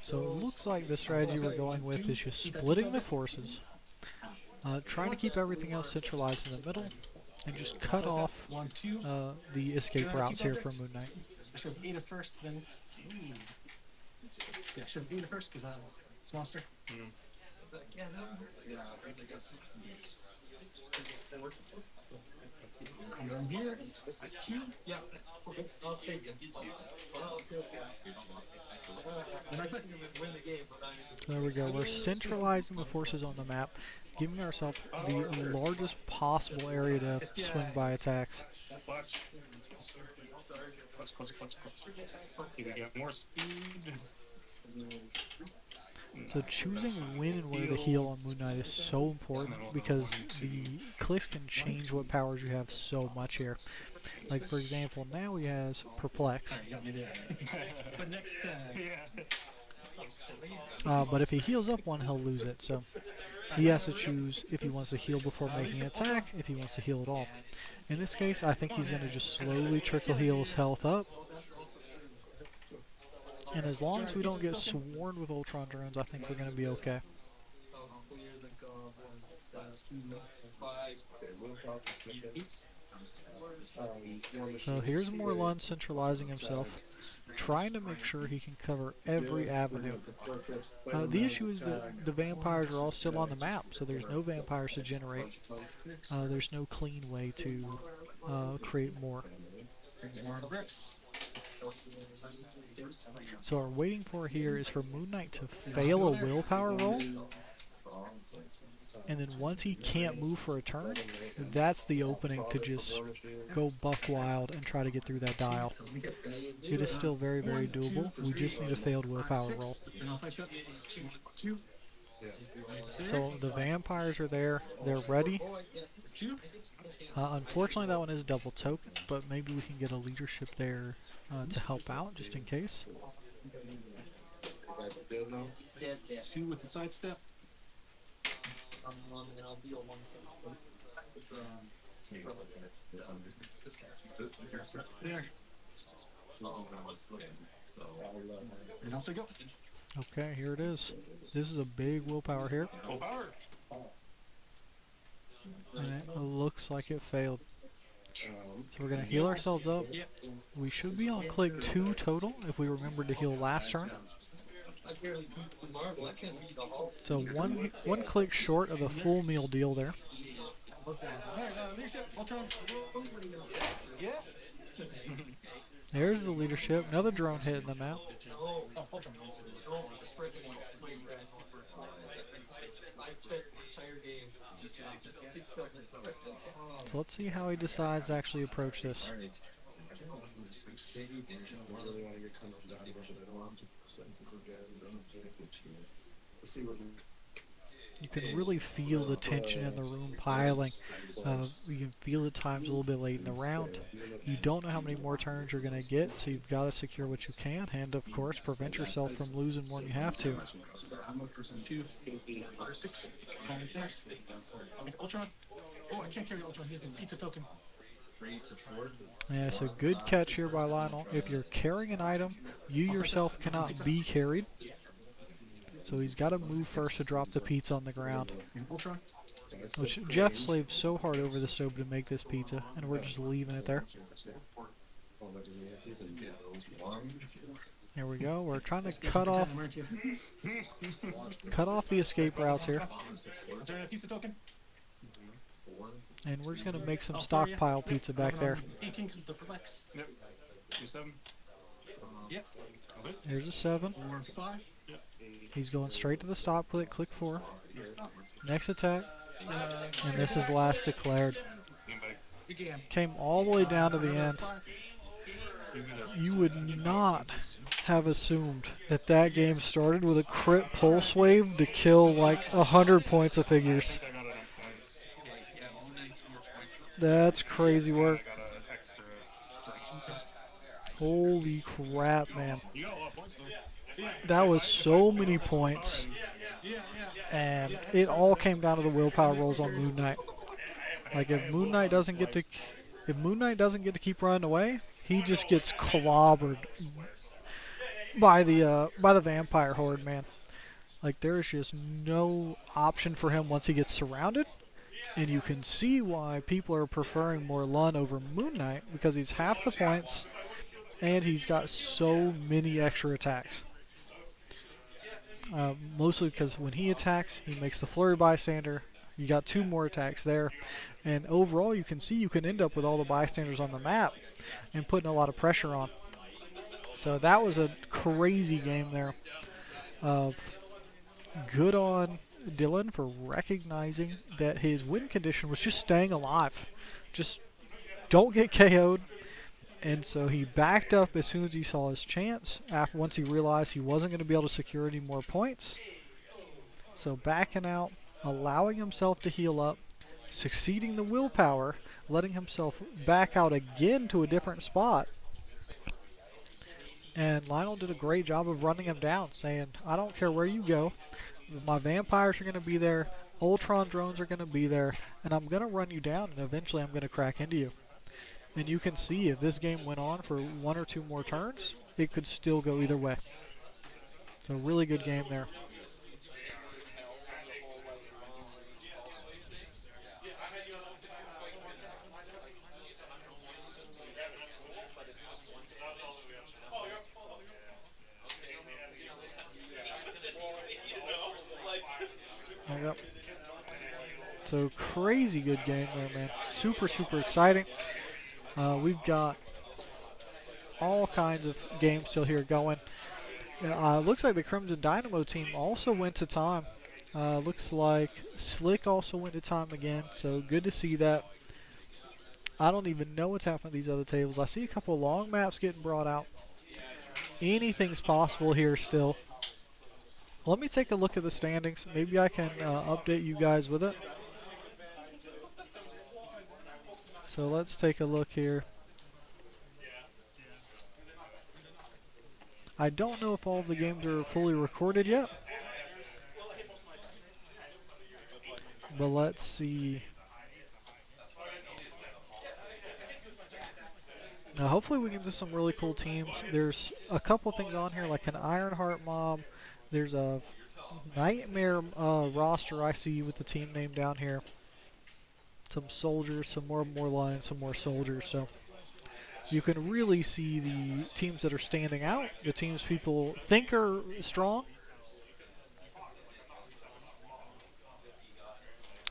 So it looks like the strategy we're going with is just splitting the forces, trying to keep everything else centralized in the middle, and just cut off 1, 2. the escape routes here from Moon Knight. I should have ate it first, then. Yeah, I should have ate it first because it's monster. I'm here. Q. Yeah, I'll take it. I'll take it. And I click. Win the game, but There we go. We're centralizing the forces on the map, giving ourselves the largest possible area to swing by attacks. Clutch. Clutch. You can get more speed. So choosing when and where to heal on Moon Knight is so important because the Clix can change what powers you have so much here. Like for example, now he has Perplex. You got me there. But next But if he heals up one, he'll lose it. So he has to choose if he wants to heal before making an attack, if he wants to heal at all. In this case, I think he's going to just slowly trickle heal his health up. And as long as we don't get swarmed with Ultron drones, I think we're going to be okay. So here's Morlun centralizing himself, trying to make sure he can cover every avenue. The issue is that the vampires are all still on the map, so there's no vampires to generate. There's no clean way to create more. So what we're waiting for here is for Moon Knight to fail a willpower roll, and then once he can't move for a turn, that's the opening to just go buck wild and try to get through that dial. It is still very, very doable. We just need a failed willpower roll. So the vampires are there. They're ready. Unfortunately, that one is double token, but maybe we can get a leadership there to help out, just in case. 2 with the sidestep. and I'll deal 1 There. And also go. Okay, here it is. This is a big willpower here. And it looks like it failed. So we're going to heal ourselves up. We should be on click 2 total if we remembered to heal last turn. I barely beat the Marvel. I can't beat the Hulk. So one click short of the full meal deal there. Alright, leadership, Ultron. Yeah. There's the leadership. Another drone hitting them out. Oh, Ultron. I spent the entire game. So let's see how he decides to actually approach this. I really want to get Crimson Dynamo, but I don't want to sense it again. Let's see what You can really feel the tension in the room piling. You can feel the times a little bit late in the round. You don't know how many more turns you're going to get, so you've got to secure what you can, and of course, prevent yourself from losing more than you have to. 2, 6. Ultron. Oh, I can't carry Ultron. He's the pizza token. Yeah, so good catch here by Lionel. If you're carrying an item, you yourself cannot be carried. So he's got to move first to drop the pizza on the ground. Ultron. Which Jeff slaved so hard over the stove to make this pizza, and we're just leaving it there. Here we go. We're trying to cut off the escape routes here. Is there a pizza token? And we're just going to make some stockpile pizza back there. 18 because the flex. Yep. You 7. Yep. Here's a 7. 4, 5. He's going straight to the stop click, click 4. Next attack. And this is last declared. Came all the way down to the end. You would not have assumed that that game started with a crit pulse wave to kill like 100 points of figures. That's crazy work. Holy crap, man. That was so many points. And it all came down to the willpower rolls on Moon Knight. Like if Moon Knight doesn't get to keep running away, he just gets clobbered by the vampire horde, man. Like there's just no option for him once he gets surrounded. And you can see why people are preferring Morlun over Moon Knight, because he's half the points and he's got so many extra attacks. Mostly because when he attacks, he makes the flurry bystander. You got 2 more attacks there. And overall, you can see you can end up with all the bystanders on the map and putting a lot of pressure on. So that was a crazy game there. Good on Dylan for recognizing that his win condition was just staying alive. Just don't get KO'd. And so he backed up as soon as he saw his chance, once he realized he wasn't going to be able to secure any more points. So backing out, allowing himself to heal up, succeeding the willpower, letting himself back out again to a different spot. And Lionel did a great job of running him down, saying, I don't care where you go, my vampires are going to be there, Ultron drones are going to be there, and I'm going to run you down, and eventually I'm going to crack into you. And you can see if this game went on for 1 or 2 more turns, it could still go either way. So really good game there. There you go. So crazy good game there, man. Super, super exciting. We've got all kinds of games still here going. Looks like the Crimson Dynamo team also went to time. Looks like Slick also went to time again, so good to see that. I don't even know what's happening to these other tables. I see a couple of long maps getting brought out. Anything's possible here still. Let me take a look at the standings. Maybe I can update you guys with it. So let's take a look here. I don't know if all of the games are fully recorded yet. But let's see. Now hopefully we can do some really cool teams. There's a couple things on here like an Ironheart mob. There's a Nightmare roster I see with the team name down here. Some soldiers, some more lines, some more soldiers. So you can really see the teams that are standing out, the teams people think are strong,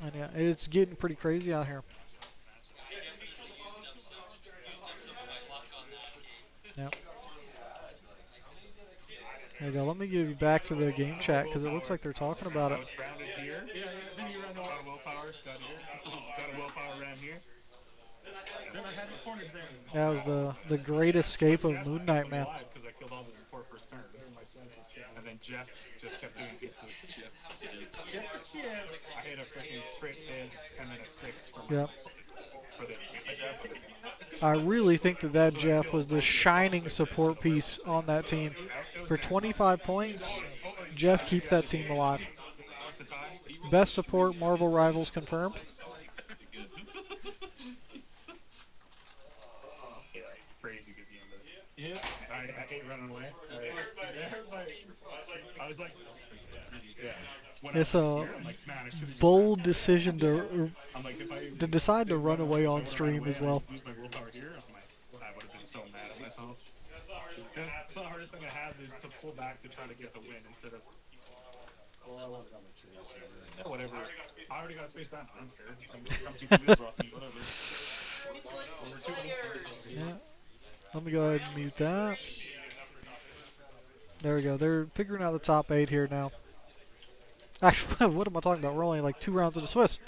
And yeah, it's getting pretty crazy out here. Yep. There you go. Let me give you back to the game chat because it looks like they're talking about I it. was grounded here. Yeah, then you ran out of willpower. Got here. Got a willpower ran here. Then I had it cornered there. That was the great escape of Moon Knight, man. Because I killed all the support first turn. And then Jeff just kept doing pizzas. I hit a freaking crit hit and then a 6 from Yep. for the I really think that Jeff was the shining support piece on that team. For 25 points, Jeff keep that team alive. Best support, Marvel Rivals confirmed. crazy good game. Yeah. I hate running away. I was like, yeah. It's a bold decision to decide to run away on stream as well. Lose my willpower here. I would have been so mad at myself. That's the hardest thing I have is to pull back to try to get the win instead of. Yeah, whatever. I already got spaced down. I don't care. I'm two wheels off me. Whatever. Yeah. Let me go ahead and mute that. There we go. They're figuring out the top 8 here now. Actually, what am I talking about? We're only like 2 rounds into Swiss.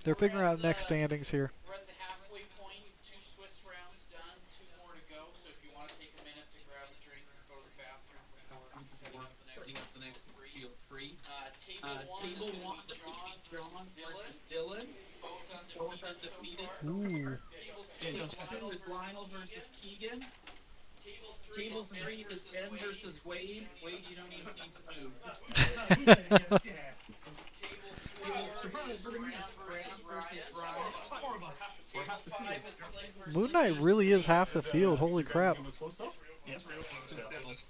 They're figuring out next standings here. We're at the halfway point. 2 Swiss rounds done. 2 more to go. So if you want to take a minute to grab a drink or go to the bathroom, we're setting up the next 3. Feel free. Table 1 John versus Dylan. Both undefeated. Ooh. Table 2 is Lionel versus Keegan. Table 3 is Ben versus Wade. Wade, you don't even need to move. Table 3 is Brad versus Ryan. Table 5 is Slick versus Moon Knight really is half the field. Holy crap. Yes, real close.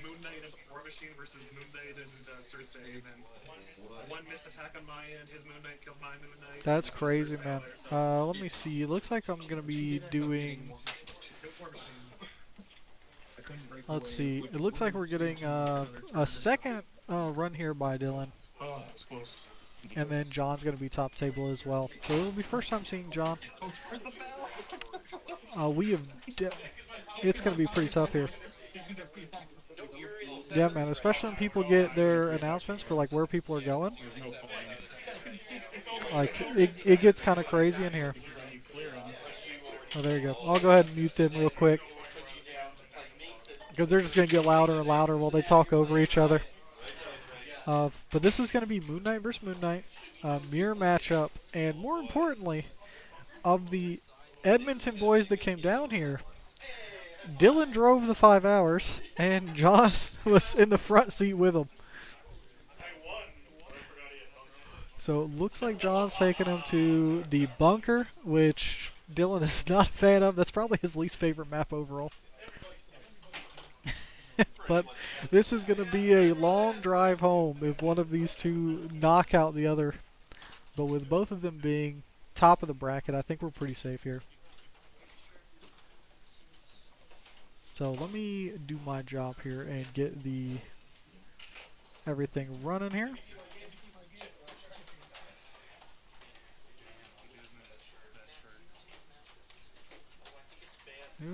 Moon Knight and War Machine versus Moon Knight and Cersei, and one missed attack on my end. His Moon Knight killed my Moon Knight. That's crazy, man. Let me see. It looks like I'm going to be doing... Let's see. It looks like we're getting a second run here by Dylan. Oh, that's close. And then John's going to be top table as well. So it'll be first time seeing John. Where's the bell? We have... It's going to be pretty tough here. Yeah, man. Especially when people get their announcements for like where people are going. Like, it gets kind of crazy in here. Oh, there you go. I'll go ahead and mute them real quick. Because they're just going to get louder and louder while they talk over each other. But this is going to be Moon Knight versus Moon Knight. Mirror matchup. And more importantly, of the Edmonton boys that came down here, Dylan drove the 5 hours, and John was in the front seat with him. So it looks like John's taking him to the bunker, which Dylan is not a fan of. That's probably his least favorite map overall. But this is going to be a long drive home if one of these two knock out the other. But with both of them being top of the bracket, I think we're pretty safe here. So let me do my job here and get the everything running here. Yeah.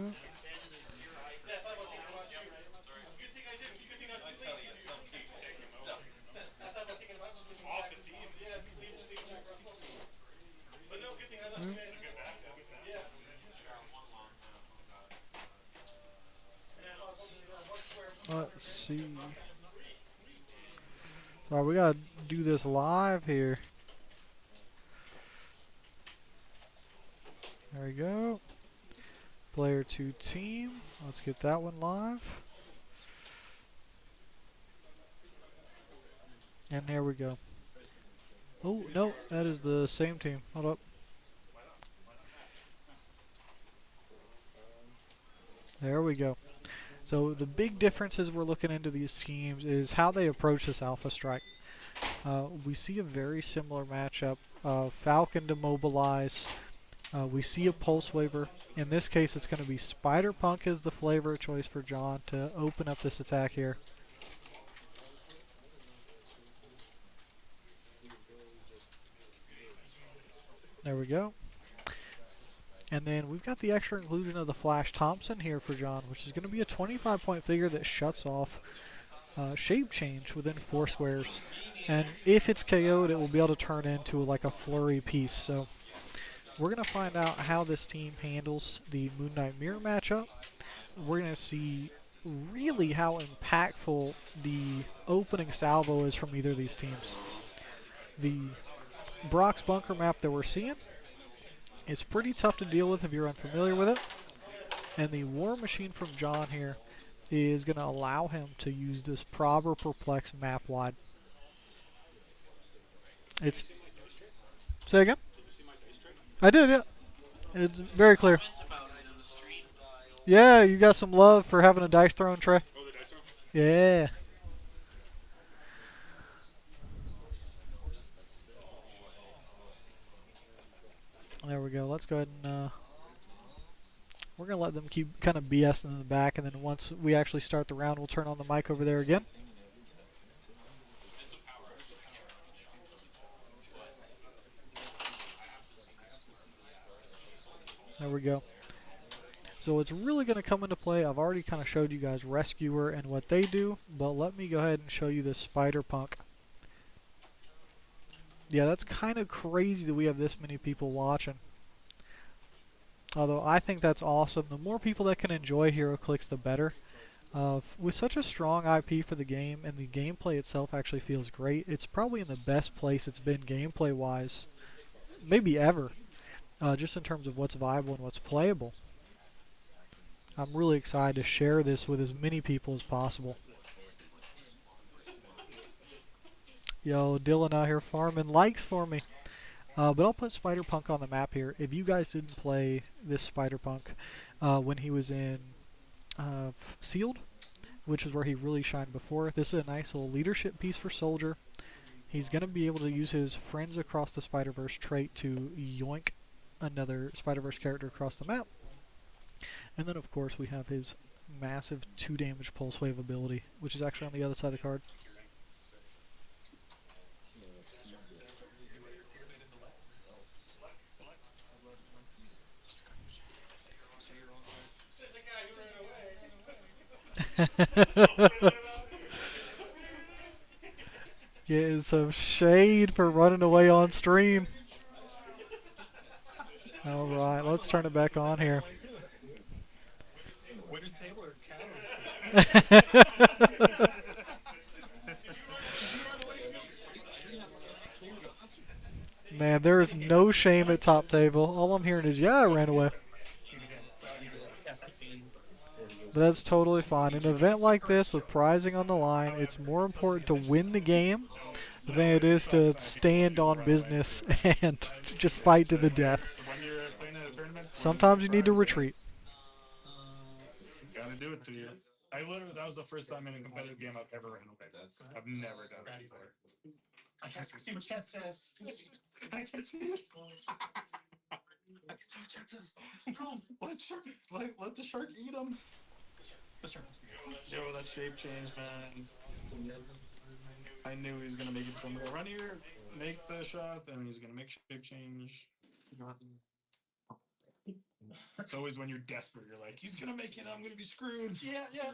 Let's see. Sorry, we gotta do this live here. There we go. Player 2 team. Let's get that one live. And there we go. Oh, no, that is the same team. Hold up. There we go. So the big differences we're looking into these schemes is how they approach this Alpha Strike. We see a very similar matchup. Falcon to mobilize. We see a Pulse Waiver. In this case, it's going to be Spider-Punk as the flavor of choice for John to open up this attack here. There we go. And then we've got the extra inclusion of the Flash Thompson here for John, which is going to be a 25-point figure that shuts off shape change within 4 squares. And if it's KO'd, it will be able to turn into like a flurry piece. So we're going to find out how this team handles the Moon Knight Mirror matchup. We're going to see really how impactful the opening salvo is from either of these teams. The Brock's Bunker map that we're seeing is pretty tough to deal with if you're unfamiliar with it. And the War Machine from John here is going to allow him to use this Prob or Perplex map wide. It's... Say again? I did, yeah. It's very clear. Yeah, you got some love for having a dice throne tray. Oh, the dice roll? Yeah. There we go. Let's go ahead and we're going to let them keep kind of BSing in the back, and then once we actually start the round, we'll turn on the mic over there again. There we go. So it's really going to come into play. I've already kind of showed you guys Rescuer and what they do, but let me go ahead and show you this Spider Punk. Yeah, that's kind of crazy that we have this many people watching. Although I think that's awesome. The more people that can enjoy HeroClix, the better. With such a strong IP for the game, and the gameplay itself actually feels great, it's probably in the best place it's been gameplay-wise, maybe ever, just in terms of what's viable and what's playable. I'm really excited to share this with as many people as possible. Yo, Dylan out here farming likes for me. But I'll put Spider-Punk on the map here. If you guys didn't play this Spider-Punk when he was in Sealed, which is where he really shined before, this is a nice little leadership piece for Soldier. He's going to be able to use his Friends Across the Spider-Verse trait to yoink another Spider-Verse character across the map. And then, of course, we have his massive 2 damage Pulse Wave ability, which is actually on the other side of the card. Getting some shade for running away on stream. Alright, let's turn it back on here. Winner's table or catalyst? Man, there is no shame at top table. All I'm hearing is, yeah, I ran away. But that's totally fine. In an event like this, with prizing on the line, it's more important to win the game than it is to stand on business and just fight to the death. When you're playing a tournament, Sometimes you need to retreat. gotta do it to you. That was the first time in a competitive game I've ever ran away. I've never done it before. I can't see what chat says. I can't see it. I can see what chat says. No, let the shark eat him. The shark. Yo, that shape change, man. I knew he was gonna make it. So I'm gonna run here, make the shot, and he's gonna make shape change. It's always when you're desperate, you're like, he's gonna make it, I'm gonna be screwed. Yeah, yeah.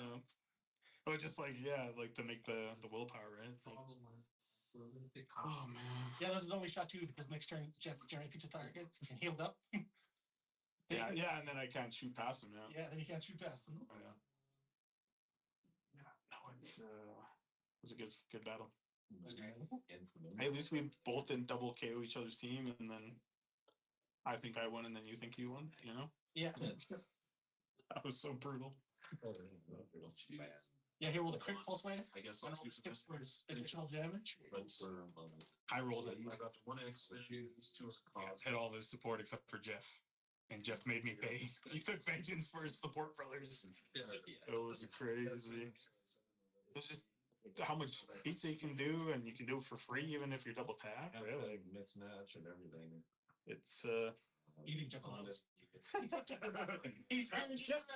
But just like, yeah, like to make the willpower, right? It's like, oh man. Yeah, that was his only shot too, because next turn Jeff generated pizza target and healed up. Yeah, yeah, and then I can't shoot past him now. Yeah, then you can't shoot past him. Oh, yeah. Yeah, no, it was a good battle. Hey, at least we both didn't double KO each other's team, and then I think I won, and then you think you won. You know? Yeah. That was so brutal. Yeah, here roll the crit pulse wave. I guess I'll sticks for his additional damage. I rolled it. I got 1x hit all of his support except for Jeff. And Jeff made me pay. He took vengeance for his support brothers. It was crazy. It's just how much pizza you can do, and you can do it for free even if you're double tap. Really? Mismatch and everything. It's Eating Jeff alone.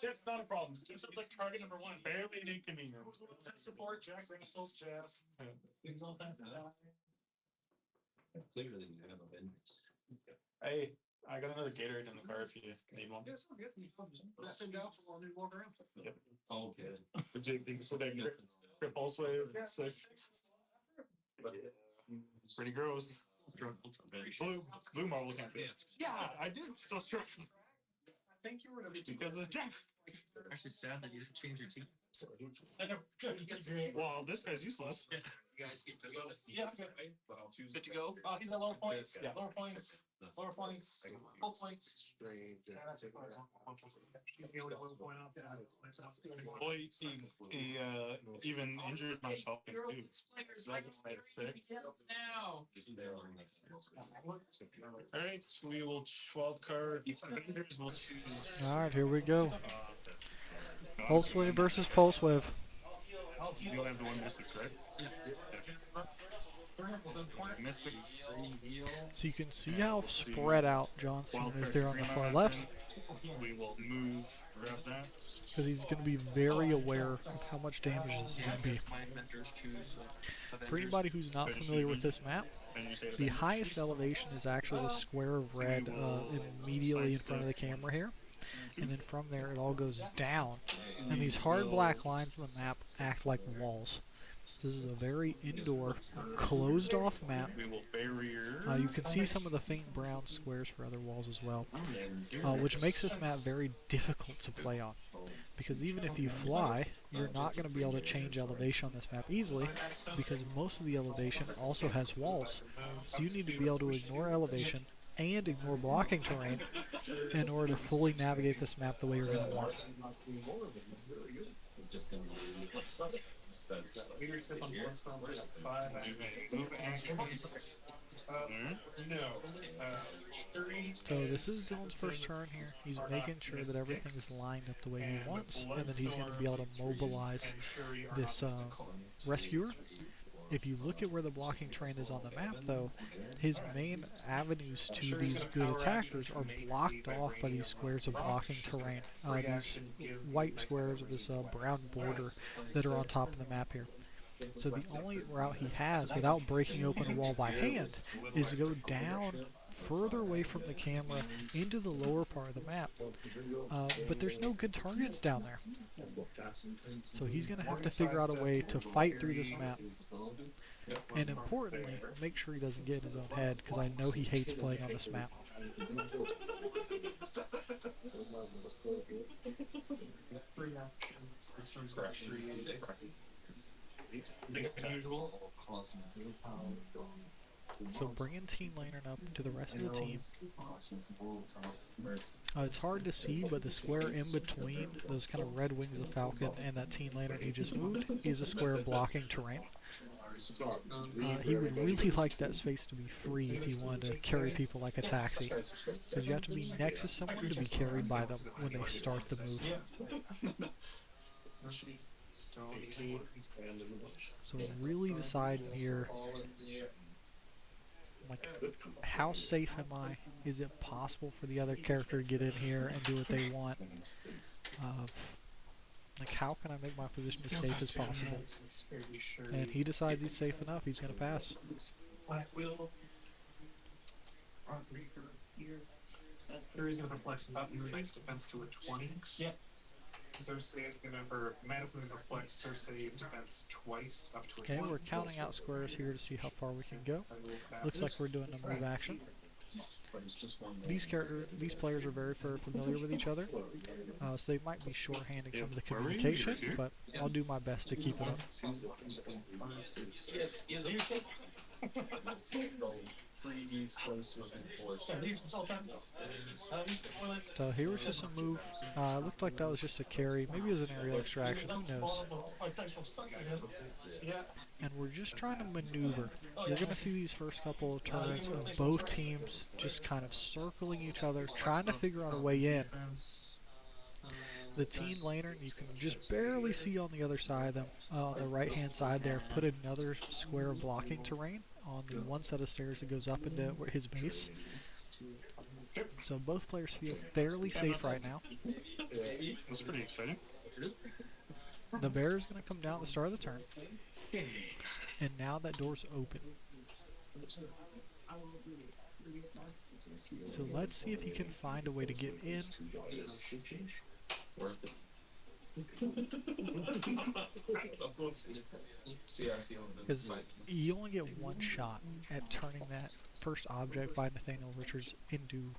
Jeff's not a problem. Jeff's like target number 1. barely an inconvenience. Support Jack Russell's Jeff. Things all that. Clearly, you have a vengeance. Hey, I got another Gatorade in the car if you need one. Same down for while we walk around. Yep. Oh, okay. So they grip pulse wave. Pretty gross. Blue marble can't be. Yeah, I did still struggle. I think you were Because of Jeff. Actually, sad that you didn't change your team. I know. Good. You guys are Well, this guy's useless. You guys get to go. Yeah, Good to go. he's at lower points. Yeah, lower points. Lower points. Full points. Strange. Yeah, that's it. The only low point up. Well, he even injured myself too. So that was like sick. Now. All right, we will wild card. Vendors will choose. Alright, here we go. uh, Pulse Wave versus Pulse Wave. You'll have the one Mystic, right? Mystic. So you can see how spread out Johnson is there on the far left, We will move, grab that. because he's going to be very aware of how much damage this is going to be. My vendors choose. For anybody who's not familiar with this map, And you say the highest elevation is actually the square of red immediately in front of the camera here. And then from there it all goes down. And these hard black lines on the map act like walls. This is a very indoor, closed off map. we will barrier. You can see some of the faint brown squares for other walls as well, which makes this map very difficult to play on. Because even if you fly, you're not going to be able to change elevation on this map easily, because most of the elevation also has walls. So you need to be able to ignore elevation and ignore blocking terrain in order to fully navigate this map the way you're going to want. Just gonna Move action. So this is Dylan's first turn here. He's making sure that everything is lined up the way he wants, and then he's going to be able to mobilize this rescuer. If you look at where the blocking terrain is on the map, though, his main avenues to these good attackers are blocked off by these squares of blocking terrain. These white squares with this brown border that are on top of the map here. So the only route he has, without breaking open a wall by hand, is to go down further away from the camera into the lower part of the map. But there's no good targets down there. So he's going to have to figure out a way to fight through this map. And importantly, make sure he doesn't get in his own head, because I know he hates playing on this map. So bringing Team Lantern up to the rest of the team. It's hard to see, but the square in between those kind of red wings of Falcon and that Team Lantern he just moved is a square blocking terrain. He would really like that space to be free if he wanted to carry people like a taxi, because you have to be next to someone to be carried by them when they start the move. So really deciding here, like, how safe am I? Is it possible for the other character to get in here and do what they want? Like, how can I make my position as safe as possible? And he decides he's safe enough, he's going to pass. Fury's gonna flex up movement defense to a 20. Yeah. Cersei's gonna Madison's gonna flex Cersei's defense twice up to a 20. Okay, we're counting out squares here to see how far we can go. Looks like we're doing a move action. These players are very familiar with each other, so they might be shorthanding some of the communication, but I'll do my best to keep it up. So here was just a move. Looked like that was just a carry. Maybe it was an aerial extraction. Who knows? And we're just trying to maneuver. You're going to see these first couple of turns of both teams just kind of circling each other, trying to figure out a way in. The Team Lantern, you can just barely see on the other side of them, on the right-hand side there, put another square of blocking terrain on the one set of stairs that goes up into his base. So both players feel fairly safe right now. That's pretty exciting. The bear is going to come down at the start of the turn. And now that door's open. So let's see if he can find a way to get in. Worth it. Because you only get one shot at turning that first object by Nathaniel Richards into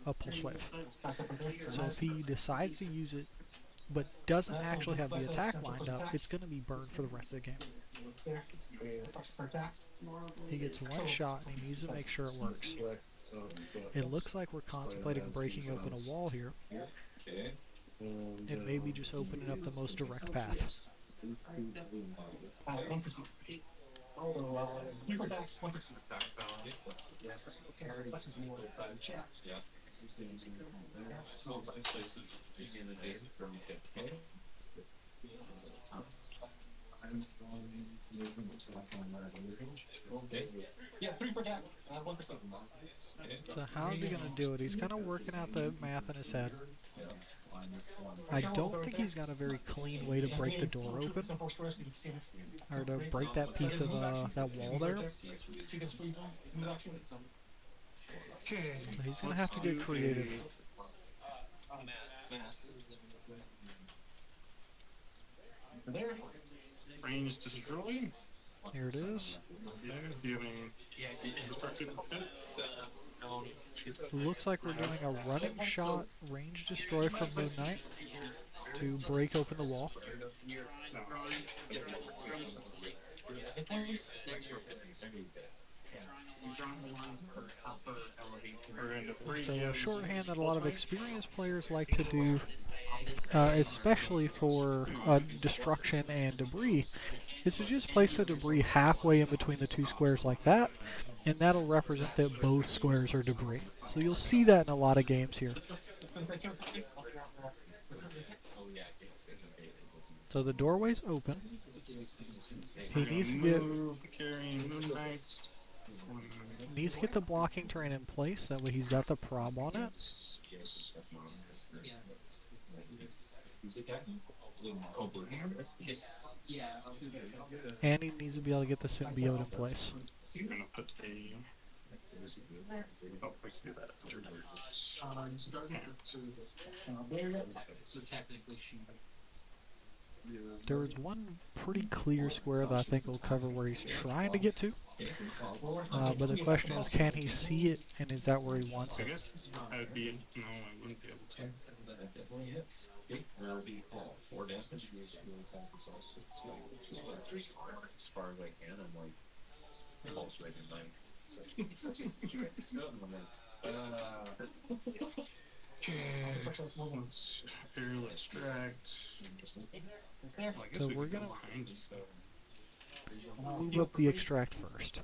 a pulse wave. So if he decides to use it but doesn't actually have the attack lined up, it's going to be burned for the rest of the game. He gets one shot and he needs to make sure it works. It looks like we're contemplating breaking open a wall here. And maybe just opening up the most direct path. Yeah, 3 for attack. 1 for speed. So how's he going to do it? He's kind of working out the math in his head. I don't think he's got a very clean way to break the door open. Or to break that piece of that wall there. He's going to have to get creative. There. Range destroy. Here it is. Yeah, do you have any destructive fit? Looks like we're doing a running shot range destroy from Moon Knight to break open the wall. So a shorthand that a lot of experienced players like to do, especially for destruction and debris, is to just place the debris halfway in between the two squares like that, and that'll represent that both squares are debris. So you'll see that in a lot of games here. So the doorway's open. He needs to get the blocking terrain in place, that way he's got the prob on it. And he needs to be able to get the symbiote in place. I'm gonna put a. There was one pretty clear square that I think will cover where he's trying to get to. But the question is, can he see it, and is that where he wants I it? guess I would be. No, I wouldn't be able to. As far as I can, I'm like, pulse rate in mine. Let's aerial extract. Well, I guess So we we're could go gonna behind it. move up the extract first.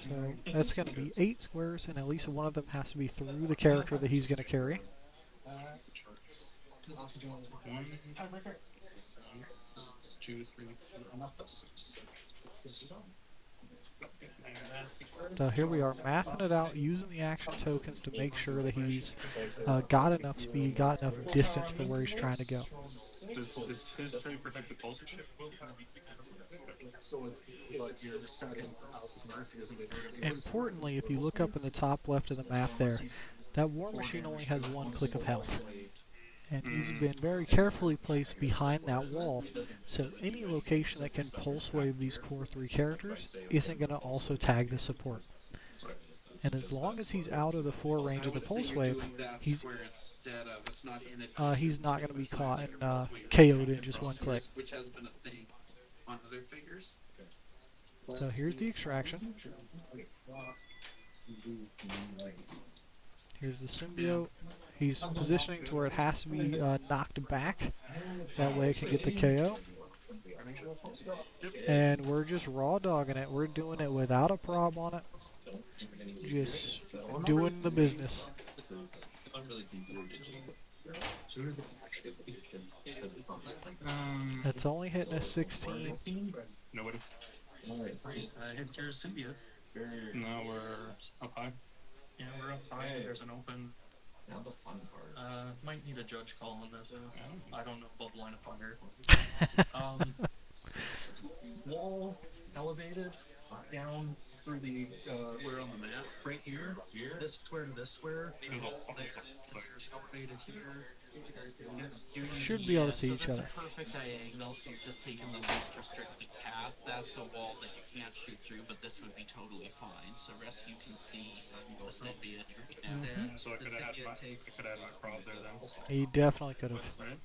So that's going to be 8 squares, and at least one of them has to be through the character that he's going to carry. One, 2, 3, 4. So here we are, mathing it out, using the action tokens to make sure that he's got enough speed, got enough distance for where he's trying to go. Does his trade protect the pulse? Importantly, if you look up in the top left of the map there, that war machine only has 1 click of health. And he's been very carefully placed behind that wall, so any location that can pulse wave these core 3 characters isn't going to also tag the support. And as long as he's out of the 4 range of the pulse wave, he's not going to be caught and KO'd in just 1 click. Which has been a thing on other figures. So here's the extraction. Here's the symbiote. He's positioning to where it has to be knocked back, so that way it can get the KO. And we're just raw dogging it. We're doing it without a prob on it. Just doing the business. It's only hitting a 16. Nobody. Hit your symbiote. No, we're up high. Yeah, we're up high. There's an open. Now the fun part. Might need a judge call on that. I don't know about line of fire. Wall elevated down through the. We're on the map. Right here. This this square to this square. There's all There's sorts. elevated here. Should be able to see so each that's other. a perfect diagonal, so you've just taken the least restricted path. That's a wall that you can't shoot through, but this would be totally fine. So rescue can see the Stenbia. Yeah, so I could have had my crowd there then. He definitely could have. Right?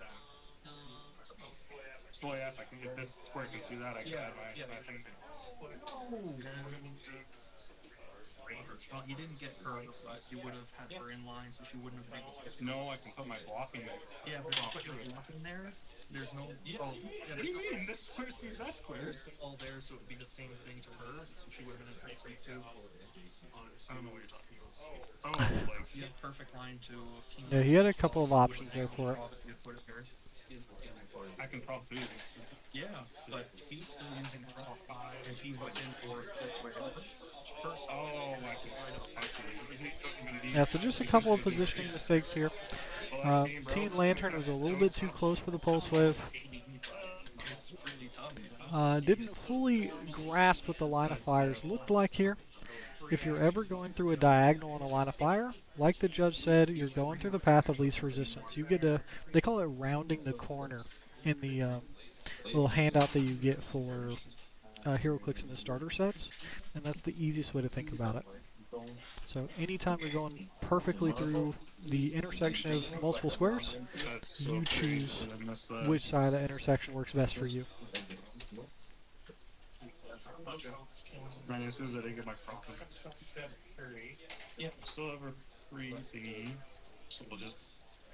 Well, yeah, if I can get this square can see that, I can add my things. Well, you didn't get her, but you would have had her in line, so she wouldn't have been able to. No, I can put my blocking there. Yeah, but if you put your blocking there, there's no. Oh, yeah, What do you mean? This square sees that square. There's all there, so it would be the same thing to her. So she would have been in free too. I don't know what you're talking about. Oh, like You had perfect line to team. Yeah, he had a couple of options there for it. I can probably do this. Yeah, but he's still using draw 5, and she went in for first. Oh, I see. Yeah, so just a couple of positioning mistakes here. Teen Lantern was a little bit too close for the pulse wave. Didn't fully grasp what the line of fires looked like here. If you're ever going through a diagonal on a line of fire, like the judge said, you're going through the path of least resistance. You get to, they call it rounding the corner in the little handout that you get for Hero Clix in the starter sets, and that's the easiest way to think about it. So anytime you're going perfectly through the intersection of multiple squares, you choose which side of the intersection works best for you. Man, as soon as I didn't get my problem. Yeah, still over 3 thingy. So we'll just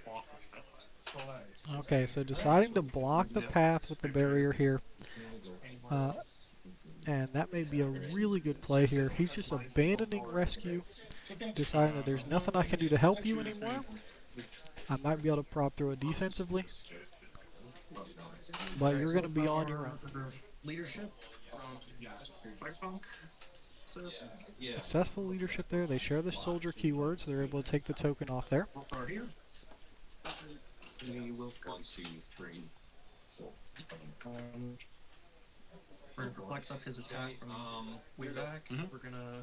block it. Okay, so deciding to block the path with the barrier here. And that may be a really good play here. He's just abandoning rescue, deciding that there's nothing I can do to help you anymore. I might be able to prop through it defensively, but you're going to be on your own. Leadership. Successful leadership there. They share the soldier keywords, so they're able to take the token off there. 1, 2, 3. We're gonna flex up his attack from way back. We're gonna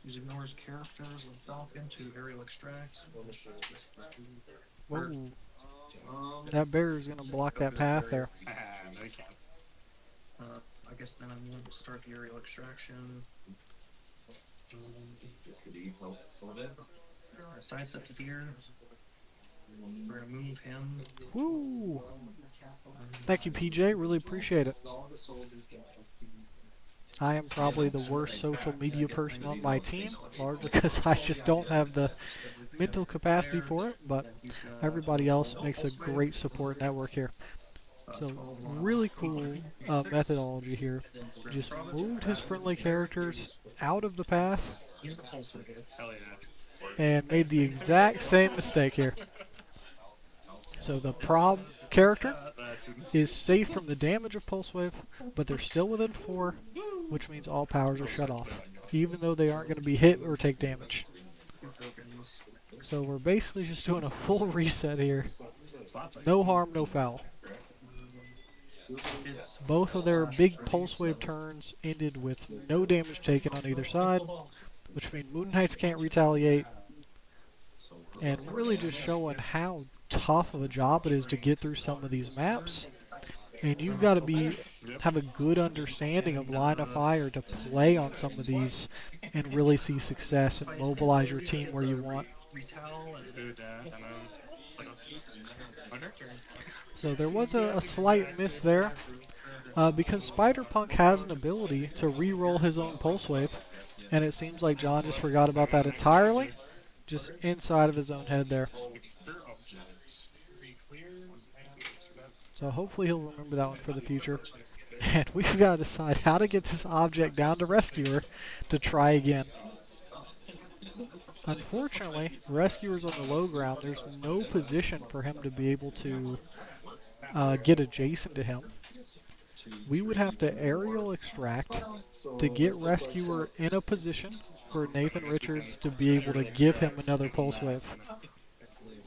use ignores characters and Falcon to aerial extract. Whoa. That barrier is going to block that path there. I can't. I guess then I'm going to start the aerial extraction. Sidestep to here. We're gonna move him. Woo! Thank you, PJ. Really appreciate it. I am probably the worst social media person on my team, largely because I just don't have the mental capacity for it, but everybody else makes a great support network here. So, really cool methodology here. Just moved his friendly characters out of the path Hell yeah. and made the exact same mistake here. So the prob character is safe from the damage of Pulse Wave, but they're still within 4, which means all powers are shut off, even though they aren't going to be hit or take damage. So we're basically just doing a full reset here. No harm, no foul. Both of their big Pulse Wave turns ended with no damage taken on either side, which means Moon Knights can't retaliate. And really just showing how tough of a job it is to get through some of these maps. And you've got to have a good understanding of line of fire to play on some of these and really see success and mobilize your team where you want. So there was a slight miss there because Spider-Punk has an ability to re-roll his own Pulse Wave, and it seems like John just forgot about that entirely, just inside of his own head there. So hopefully he'll remember that one for the future. And we've got to decide how to get this object down to Rescuer to try again. Unfortunately, Rescuer's on the low ground. There's no position for him to be able to get adjacent to him. We would have to aerial extract to get Rescuer in a position for Nathan Richards to be able to give him another Pulse Wave.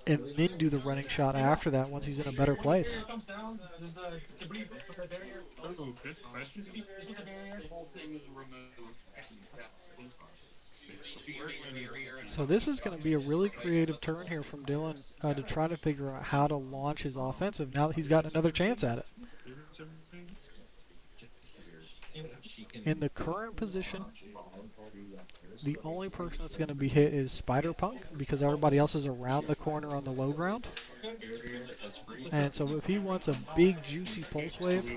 And then do the running shot after that once he's in a better place. So this is going to be a really creative turn here from Dylan to try to figure out how to launch his offensive now that he's got another chance at it. In the current position, the only person that's going to be hit is Spider Punk because everybody else is around the corner on the low ground. And so if he wants a big juicy pulse wave,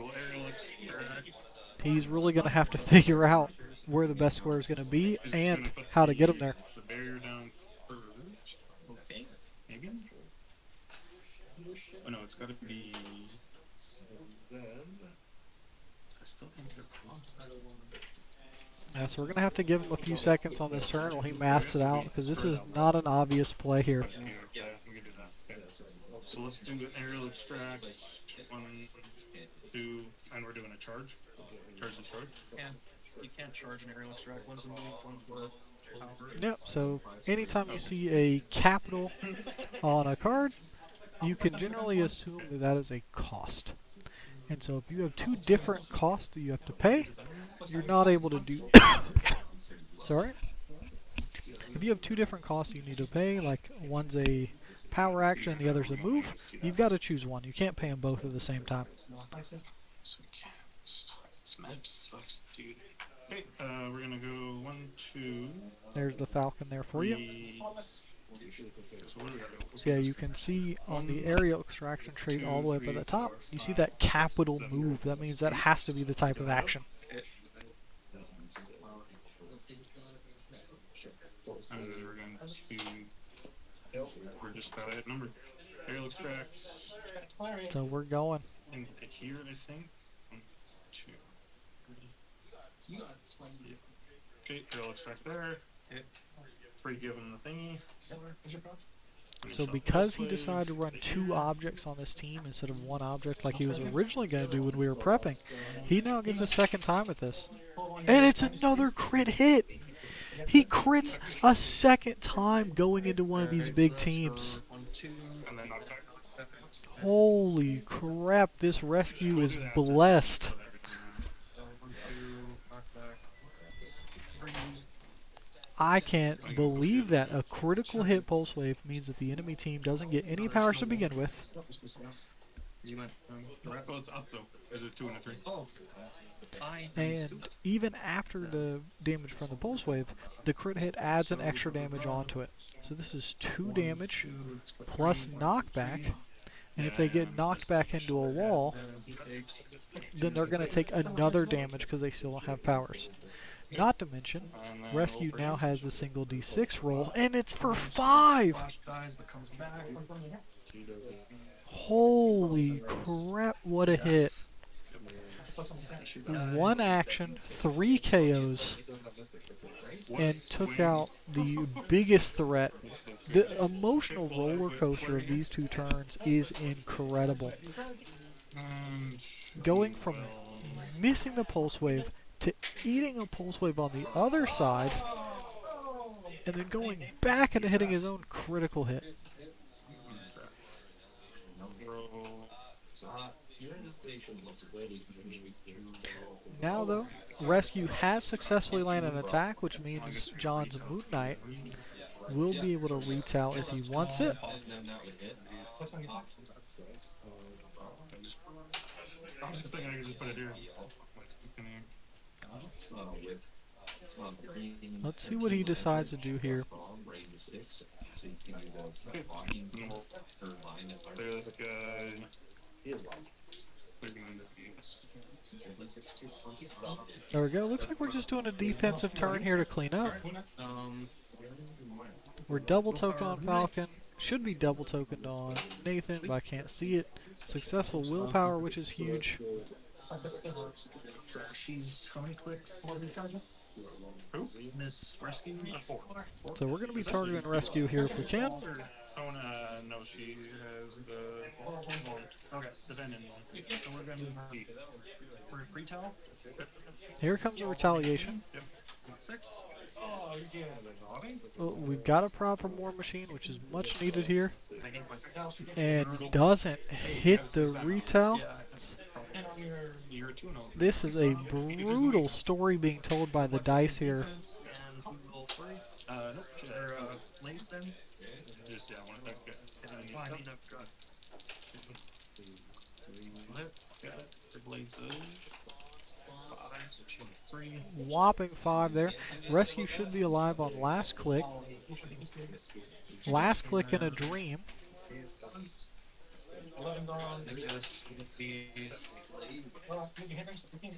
he's really going to have to figure out where the best square is going to be and how to get him there. The barrier down first. Okay, maybe. Oh no, it's got to be. I still think they're wrong. Yeah, so we're going to have to give him a few seconds on this turn while he masks it out because this is not an obvious play here. Yeah, we can do that. Okay. So let's do an aerial extract. 1, 2, and we're doing a charge. Charge the charge. You can't charge an aerial extract. One's a move, one's a power. Yep, so anytime you see a capital on a card, you can generally assume that that is a cost. And so if you have two different costs that you have to pay, you're not able to do... Sorry? If you have two different costs you need to pay, like one's a power action and the other's a move, you've got to choose one. You can't pay them both at the same time. So we can't. This map sucks, dude. Okay, we're gonna go 1, 2. There's the Falcon there for you. So where do we gotta go? So yeah, you can see on the aerial extraction trait all the way up at the top, you see that capital move. That means that has to be the type of action. And then we're going to. We're just about at number. Aerial extract. So we're going. And hit here, I think. 1, 2. Okay, aerial extract there. Free give him the thingy. So because he decided to run two objects on this team instead of one object like he was originally going to do when we were prepping, he now gets a second time at this. And it's another crit hit! He crits a second time going into one of these big teams. Holy crap, this rescue is blessed. I can't believe that. A critical hit pulse wave means that the enemy team doesn't get any powers to begin with. You went. Well, it's up though. Is it 2 and a 3? And even after the damage from the pulse wave, the crit hit adds an extra damage onto it. So this is 2 damage plus knockback. And if they get knocked back into a wall, then they're going to take another damage because they still don't have powers. Not to mention, Rescue now has the single D6 roll, and it's for 5! Holy crap, what a hit. 1 action, 3 KOs, and took out the biggest threat. The emotional roller coaster of these 2 turns is incredible. Going from missing the pulse wave to eating a pulse wave on the other side, and then going back into hitting his own critical hit. Now though, Rescue has successfully landed an attack, which means John's Moon Knight will be able to retail if he wants it. I was just thinking I could just put it here. Let's see what he decides to do here. There we go. Looks like we're just doing a defensive turn here to clean up. We're double token on Falcon. Should be double tokened on Nathan, but I can't see it. Successful willpower, which is huge. She's how many clicks? Who? Miss Rescue? 4. So we're going to be targeting Rescue here if we can. No, she has the. Okay, the Venom one. So we're going to retail. Here comes a retaliation. Yep. 6. Well, we've got a proper War Machine, which is much needed here. And doesn't hit the retail. This is a brutal story being told by the dice here. Just, yeah, I want to get. I mean, I've got the blades of 3. Whopping 5 there. Rescue should be alive on last click. Last click in a dream. 11 gone. I guess the Maybe Henry's 15.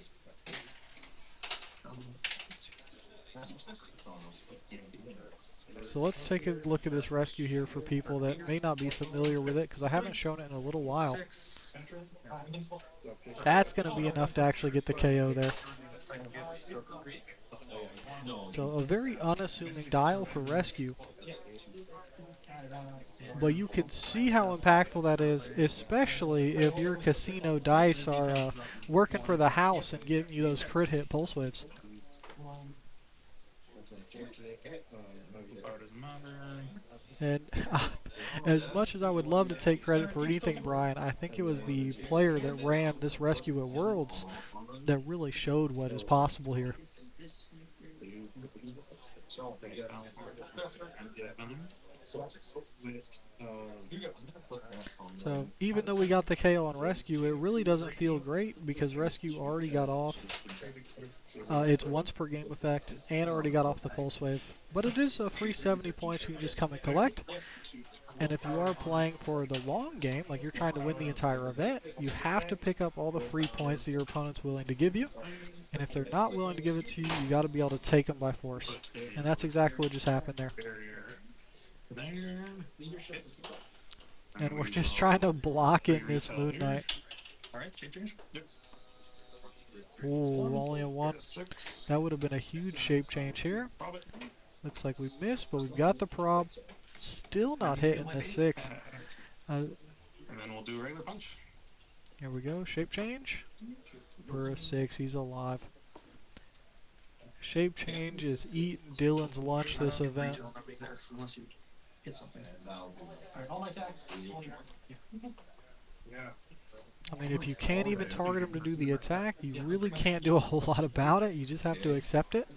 So let's take a look at this rescue here for people that may not be familiar with it, because I haven't shown it in a little while. That's going to be enough to actually get the KO there. So a very unassuming dial for rescue. But you can see how impactful that is, especially if your casino dice are working for the house and giving you those crit hit pulse waves. And as much as I would love to take credit for anything, Brian, I think it was the player that ran this rescue at Worlds that really showed what is possible here. So even though we got the KO on Rescue, it really doesn't feel great because Rescue already got off its once per game effect and already got off the pulse wave. But it is a free 70 points you can just come and collect. And if you are playing for the long game, like you're trying to win the entire event, you have to pick up all the free points that your opponent's willing to give you. And if they're not willing to give it to you, you got to be able to take them by force. And that's exactly what just happened there. And we're just trying to block in this Moon Knight. Ooh, only a 1. That would have been a huge shape change here. Looks like we missed, but we've got the prob. Still not hitting the 6. And then we'll do a regular punch. Here we go, shape change. For a 6, he's alive. Shape change is eating Dylan's lunch this event. Unless you hit something. Alright, all my attacks. Yeah. I mean, if you can't even target him to do the attack, you really can't do a whole lot about it. You just have to accept it.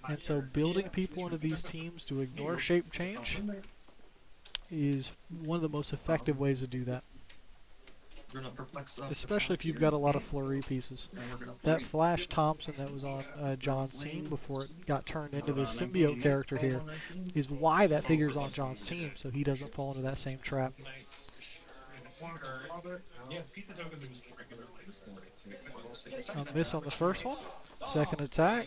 And so building people into these teams to ignore shape change is one of the most effective ways to do that. Especially if you've got a lot of flurry pieces. That Flash Thompson that was on John's team before it got turned into this symbiote character here is why that figure's on John's team, so he doesn't fall into that same trap. A miss on the first one. Second attack.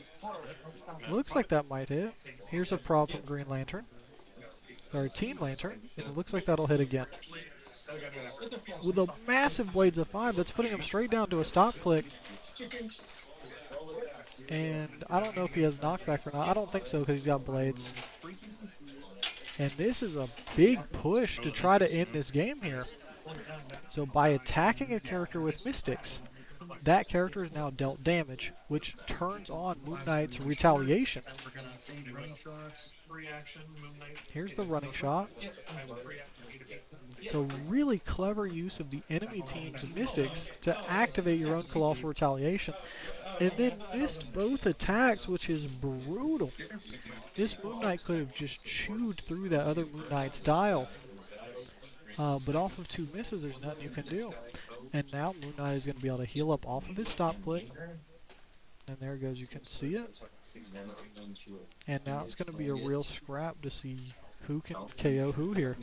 Looks like that might hit. Here's a prob from Green Lantern. Or Teen Lantern. And it looks like that'll hit again. With a massive Blades of 5, that's putting him straight down to a stop click. And I don't know if he has knockback or not. I don't think so because he's got Blades. And this is a big push to try to end this game here. So by attacking a character with Mystics, that character is now dealt damage, which turns on Moon Knight's retaliation. Here's the running shot. So really clever use of the enemy team's Mystics to activate your own colossal retaliation. And then missed both attacks, which is brutal. This Moon Knight could have just chewed through that other Moon Knight's dial. But off of 2 misses, there's nothing you can do. And now Moon Knight is going to be able to heal up off of his stop click. And there it goes, you can see it. And now it's going to be a real scrap to see who can KO who here.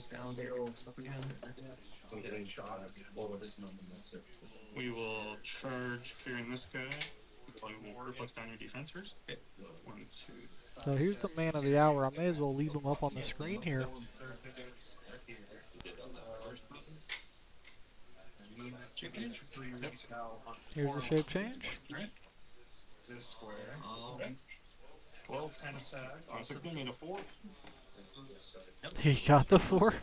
We will charge clearing this guy. Order plus down your defense first. 1, 2. So here's the man of the hour. I may as well leave him up on the screen here. Here's the shape change. This square. 12 and attack. On 16 made a 4. He got the 4.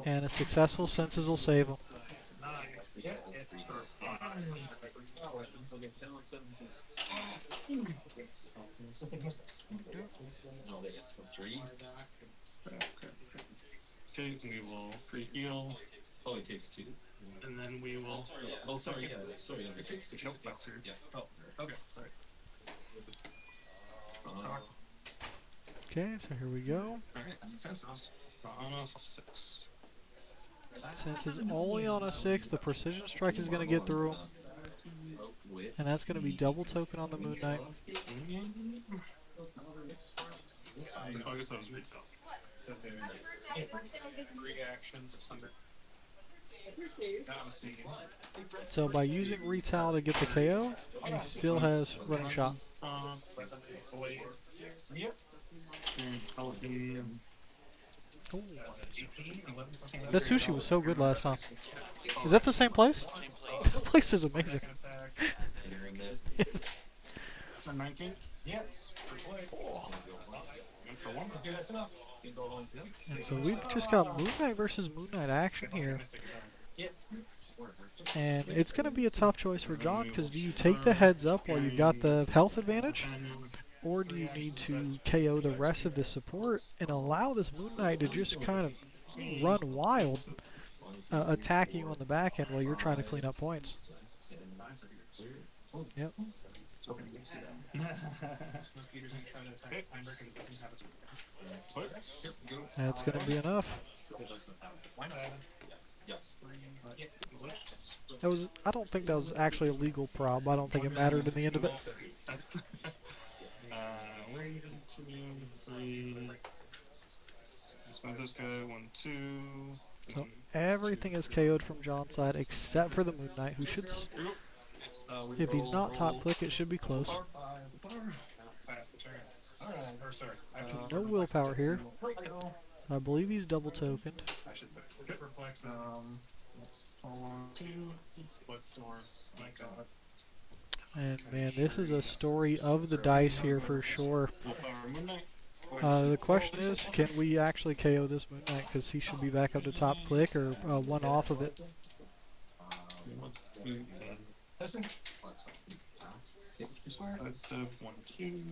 And a successful senses will save him. Okay, we will free heal. Oh, it takes 2. And then we will. Oh, sorry, yeah, sorry, it takes 2. Nope, that's here. Yeah. Oh, okay, sorry. Okay, so here we go. Alright, consensus. On off of 6. Since it's only on a 6, the precision strike is going to get through. And that's going to be double token on the Moon Knight. Oh, I guess that was retail. Reactions of Sunday. I'm seeing. So by using Retowel to get the KO, he still has running shot. Yep. Ooh. That sushi was so good last time. Is that the same place? This place is amazing. 19? Yes. For one. Okay, that's enough. And so we've just got Moon Knight versus Moon Knight action here. And it's going to be a tough choice for John, because do you take the heads up while you've got the health advantage? Or do you need to KO the rest of the support and allow this Moon Knight to just kind of run wild, attack you on the back end while you're trying to clean up points? Yep. That's going to be enough. That was, I don't think that was actually a legal prob. I don't think it mattered in the end of it. 1, 2, 3. Spend this guy. 1, 2. So everything is KO'd from John's side except for the Moon Knight, who should, if he's not top click, it should be close. No willpower here. I believe he's double tokened. And man, this is a story of the dice here for sure. The question is, can we actually KO this Moon Knight? Because he should be back up to top click or one off of it.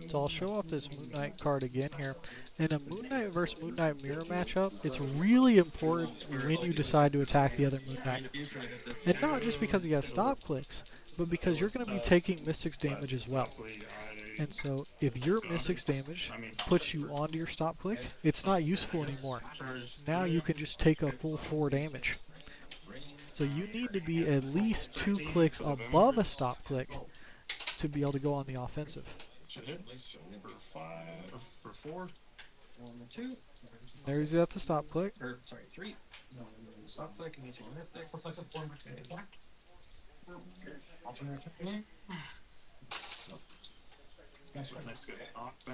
So I'll show off this Moon Knight card again here. In a Moon Knight versus Moon Knight mirror matchup, it's really important when you decide to attack the other Moon Knight. And not just because he has stop clicks, but because you're going to be taking Mystic's damage as well. And so if your Mystic's damage puts you onto your stop click, it's not useful anymore. Now you can just take a full 4 damage. So you need to be at least 2 clicks above a stop click to be able to go on the offensive. For 5, for 4. 1, 2. There's at the stop click. Or, sorry, 3. Stop click and you take Mythic. Perplex up 4. Alternate.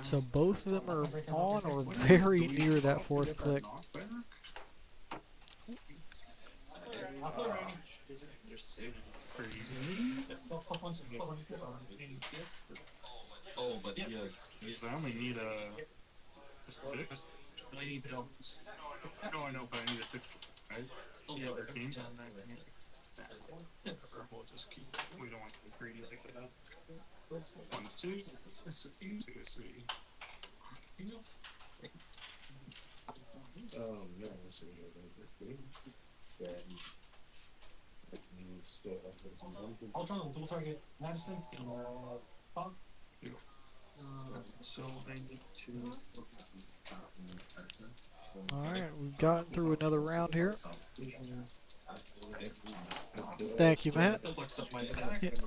So both of them are on or very near that 4th click. Oh, but yes. I only need a. I need doubles. No, I know, but I need a 6. Right? Oh, Yeah, 13. We'll just keep. We don't want to be greedy like that. 1, 2, 2, 3. Oh, no, that's what we're then you still have some Alternative dual target Madison. Pulp. So I need to. Alright, we've gotten through another round here. Thank you, Matt.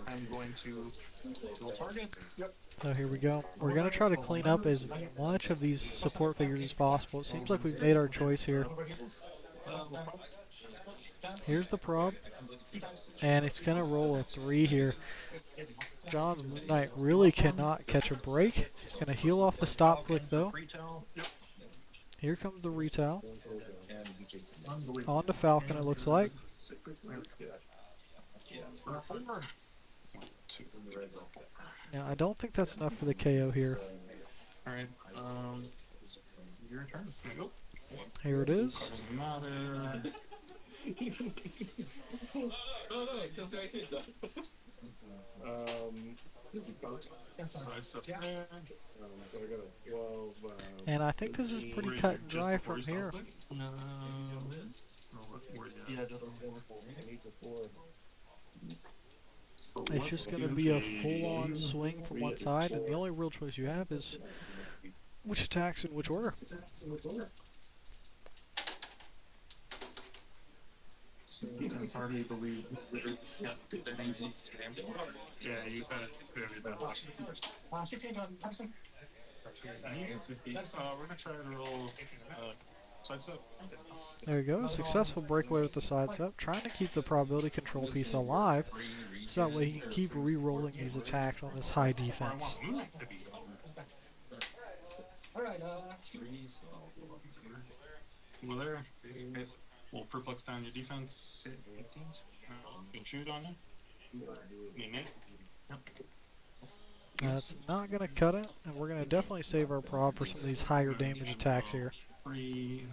I'm going to dual target. Yep. So here we go. We're going to try to clean up as much of these support figures as possible. It seems like we've made our choice here. Here's the prob. And it's going to roll a 3 here. John's Moon Knight really cannot catch a break. He's going to heal off the stop click though. Here comes the retail. On to Falcon, it looks like. Now, I don't think that's enough for the KO here. Alright, your turn. Here it is. this is both. So So I got a 12. And I think this is pretty cut and dry from here. Yeah, It needs a 4. It's just going to be a full-on swing from one side, and the only real choice you have is Which attacks in which order? I hardly believe. Yeah, you had it very bad. 15 on Tyson. We're gonna try to roll sidestep. There you go. Successful breakaway with the sidestep. Trying to keep the probability control piece alive, so that way he can keep re-rolling these attacks on this high defense. Alright, Well, there. We'll perplex down your defense. Can shoot on you. Need me? Yep. That's not going to cut it, and we're going to definitely save our prob for some of these higher damage attacks here. Free.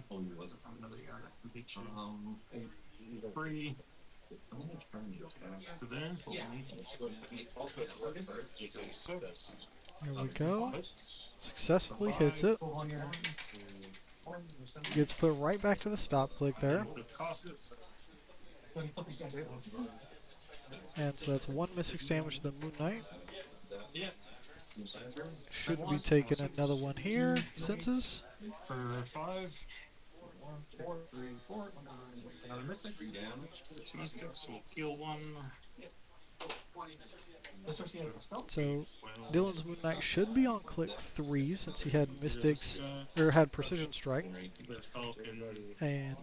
Free. To there. Here we go. Successfully hits it. Gets put right back to the stop click there. And so that's one mystic damage to the Moon Knight. Should be taking another one here. Senses. For 5. 4, 3, 4. Another mystic. 3 damage. 2 mystics. We'll heal 1. So Dylan's Moon Knight should be on click 3 since he had mystics, or had precision strike. And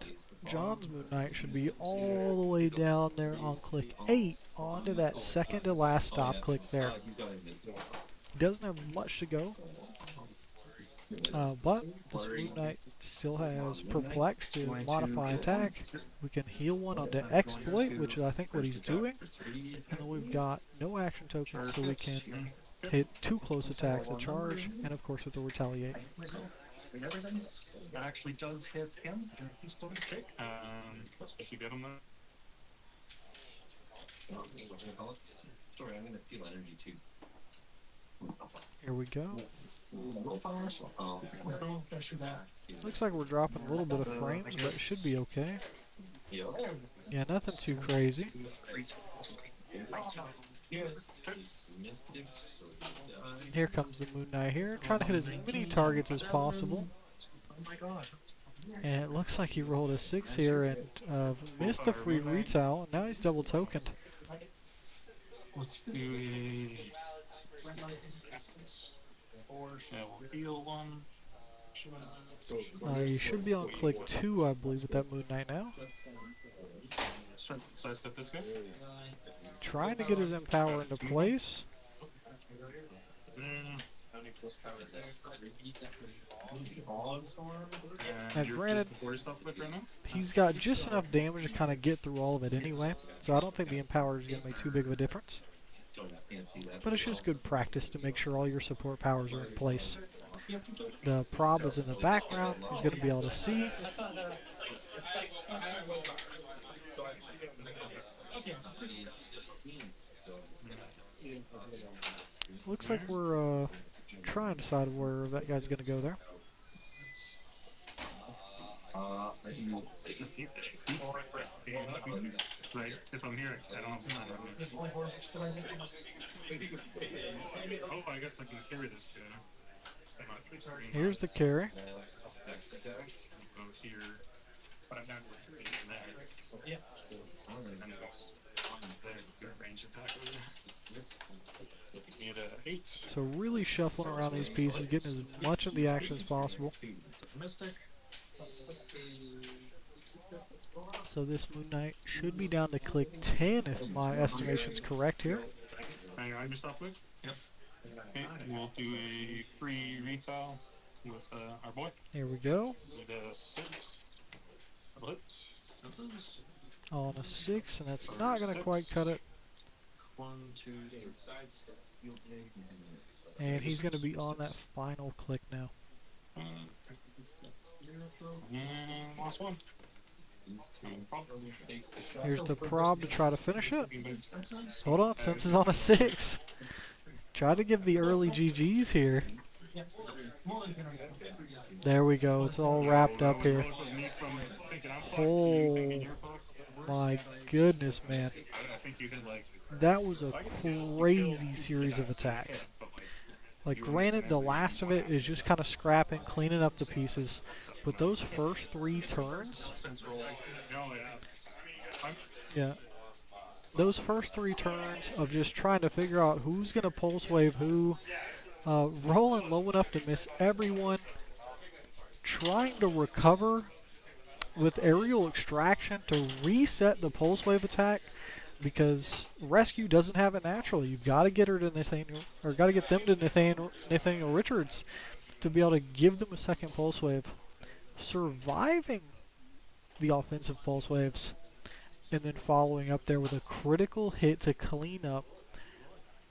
John's Moon Knight should be all the way down there on click 8 onto that second to last stop click there. He doesn't have much to go, but this Moon Knight still has Perplex to modify attack. We can heal one onto Exploit, which is I think what he's doing. And then we've got no action tokens, so we can hit 2 close attacks at charge, and of course with the Retaliate. That actually does hit him. He's still gonna kick. Should get him there. Sorry, I'm gonna steal energy too. Here we go. Looks like we're dropping a little bit of frames, but it should be okay. Yeah, nothing too crazy. Here comes the Moon Knight here, trying to hit as many targets as possible. And it looks like he rolled a 6 here and missed the free retail, and now he's double tokened. Let's do a... we'll heal 1. You should be on click 2, I believe, with that Moon Knight now. Sidestep this guy. Trying to get his Empower into place. And granted, he's got just enough damage to kind of get through all of it anyway, so I don't think the Empower is going to make too big of a difference. But it's just good practice to make sure all your support powers are in place. The prob is in the background, he's going to be able to see. Looks like we're trying to decide where that guy's going to go there. Right, if I'm here, I don't have I guess I can carry this guy. Here's the carry. Go here. I'm down to 3 in there. Yep. Range attack over there. Need a 8. So really shuffling around these pieces, getting as much of the action as possible. Mystic. So this Moon Knight should be down to click 10 if my estimation's correct here. Hang on, just stop quick. Yep. Okay, we'll do a free retail with our boy. Here we go. Need a 6. Double hit. Senses. On a 6, and that's not going to quite cut it. 1, 2, 3. And he's going to be on that final click now. And last one. Here's the prob to try to finish it. Hold on, Senses on a 6. Try to give the early GGs here. There we go, it's all wrapped up here. Oh my goodness, man. That was a crazy series of attacks. Like, You were missing granted, the every last of one it is just kind of scrapping, cleaning up the pieces, but those first 3 turns, Since rolls. No, yeah. yeah, those first 3 turns of just trying to figure out who's gonna pulse wave who, rolling low enough to miss everyone, trying to recover with aerial extraction to reset the pulse wave attack, because rescue doesn't have it naturally. You've got to get her to Nathaniel, or got to get them to Nathaniel Richards to be able to give them a second pulse wave. Surviving the offensive pulse waves, and then following up there with a critical hit to clean up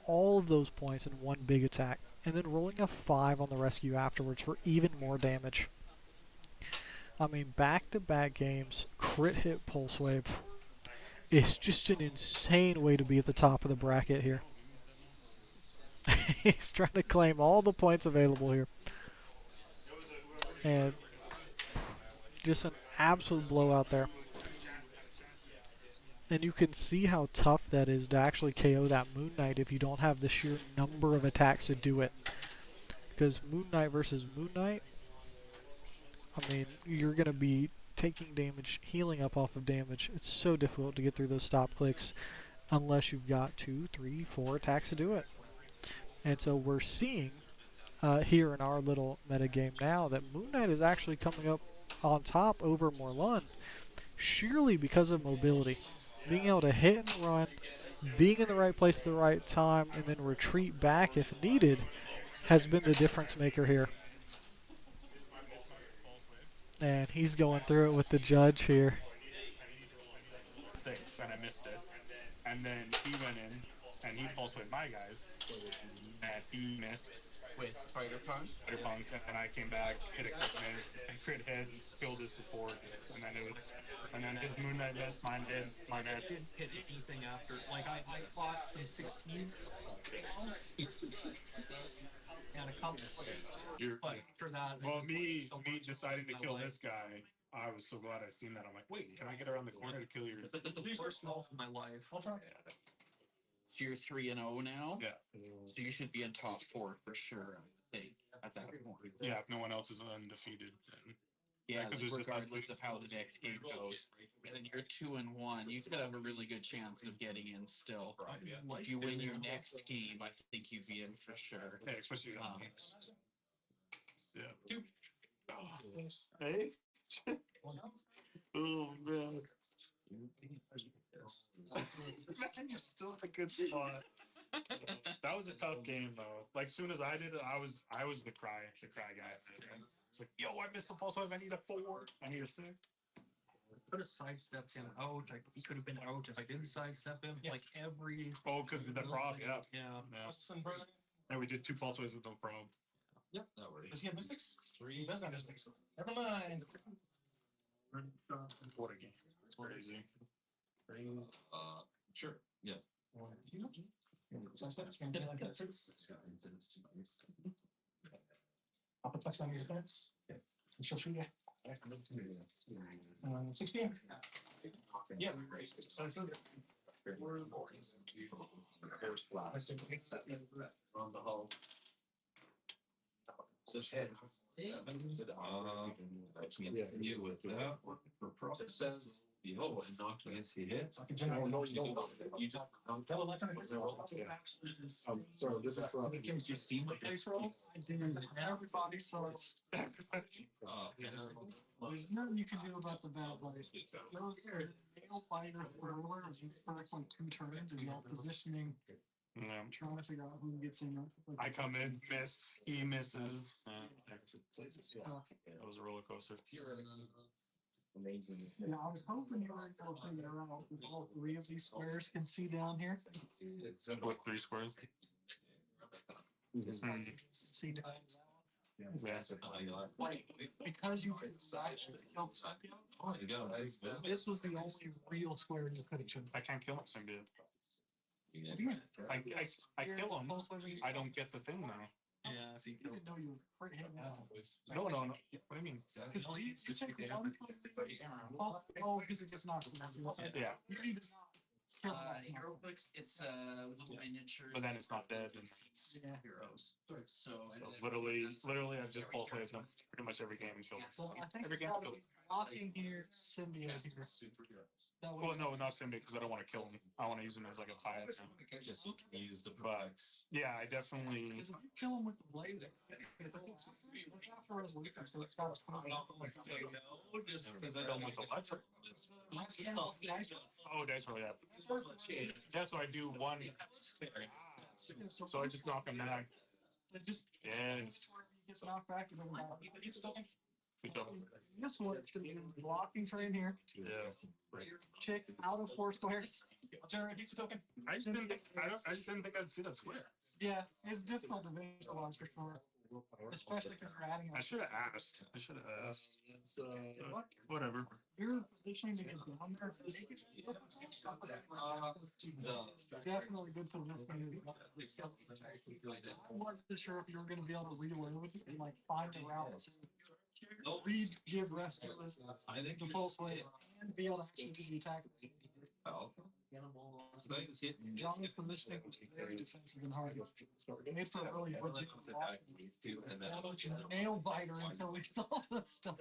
all of those points in one big attack, and then rolling a 5 on the rescue afterwards for even more damage. I mean, back-to-back games, crit hit pulse wave. It's just an insane way to be at the top of the bracket here. He's trying to claim all the points available here. And just an absolute blowout there. And you can see how tough that is to actually KO that Moon Knight if you don't have the sheer number of attacks to do it. Because Moon Knight versus Moon Knight, I mean, you're going to be taking damage, healing up off of damage. It's so difficult to get through those stop clicks unless you've got 2, 3, 4 attacks to do it. And so we're seeing here in our little meta game now that Moon Knight is actually coming up on top over Morlun, sheerly because of mobility. Being able to hit and run, being in the right place at the right time, and then retreat back if needed has been the difference maker here. And he's going through it with the judge here. 6, and I missed it. And then he went in, and he pulsed with my guys, and he missed With Spider Punk. Spider Punk, and I came back, hit a crit hit, killed his support, and then his Moon Knight missed, mine hit. Didn't hit anything after. Like, I fought some 16s. And a couple. But after that, Well, me deciding to kill this guy, I was so glad I seen that. I'm like, wait, can I get around the corner to kill your? the worst fall of my life. So you're 3-0 now. Yeah. So you should be in top 4 for sure. I think at that point. Yeah, if no one else is undefeated, then. Yeah, because like there's just us regardless of how the next game goes, and then you're 2-1, you could have a really good chance of getting in still. If you win your next game, I think you'd be in for sure. Yeah, especially yeah. Hey. Oh man. Man, you're still in a good spot. That was a tough game though. Like soon as I did it, I was the cry guy. It's like, yo, I missed the pulse wave. I need a 4. I need a 6. Could have sidestepped him out. He could have been out if I didn't sidestep him. Like every. Oh, because the prob, yeah. Yeah. And we did 2 pulse waves with no prob. Yep, that works. Does he have mystics? 3. Does not mystics. Never mind. What a game. It's crazy. Sure. Yeah. I'll put touchdown on your defense. And she'll shoot you. 16. Yeah. On the hull. I can't deal with that. For process, and not against the hits. You just Tell him Sorry, this is from. Did you see my dice roll? I didn't. Everybody saw it. There's nothing you can do about the bad dice. Nail biter thrower, you first like 2 turns and you're positioning. Yeah. I'm trying to figure out who gets in. I come in, miss, he misses. That was a roller coaster. Amazing. Yeah, I was hoping you were able to figure out if all 3 of these squares can see down here. What, 3 squares? See down. Yeah. Because you decided to kill symbiote. This was the only real square you could have chosen. I can't kill a symbiote. I kill him. I don't get the thing now. Yeah, if you didn't know you were him out. No. What do you mean? Because you take the one. Oh, because it gets knocked. Yeah. You need to HeroClix, it's little miniatures. But then it's not dead. And Yeah. heroes. So literally, I've just played them pretty much every game until So I think every it's game. got blocking here, symbiote here. Superheroes. That way, Well, no, not Simbi because I don't want to kill him. I want to use him as like a tie. Just use the But yeah, I definitely. because if you kill him with the blade, it's after resolution, so it's got Because I don't want the lights. Oh, dice roll, yeah. Yeah, so I do one. So I just knock him back. just Yes. gets knocked back and then Good job. this one it's gonna be blocking frame here. Yeah. Check out of 4 squares. Generate pizza token. I just didn't think I'd see that square. Yeah, it's difficult to visualize for sure. Especially because we're adding I should have asked. Whatever. your positioning to get down there. Definitely good positioning. I wasn't sure if you were going to be able to reload and like find the route to give rest of the pulse wave and be able to actually do the attack. John's positioning was very defensive and hard. Made for a really good nail biter until we saw this stuff.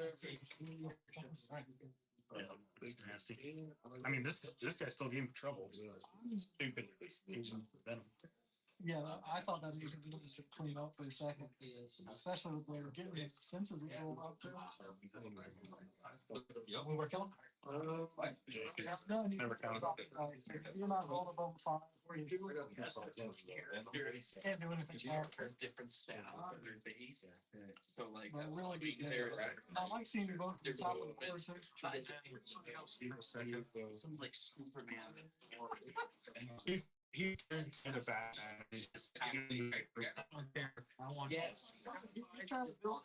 Nasty. I mean, this guy still gave me trouble. Stupid Asian venom. Yeah, I thought that Asian venom was just clean up for a second, especially with where we're getting his senses a little out there. We were killing. No, Never counted. You're not rolling above 5. Where you do it? Can't do anything more. Different staff under base. So like, But really good game. I like seeing you both at the top of the board too. some like Superman. He's kind of bad. He's just I want yes. You're trying to build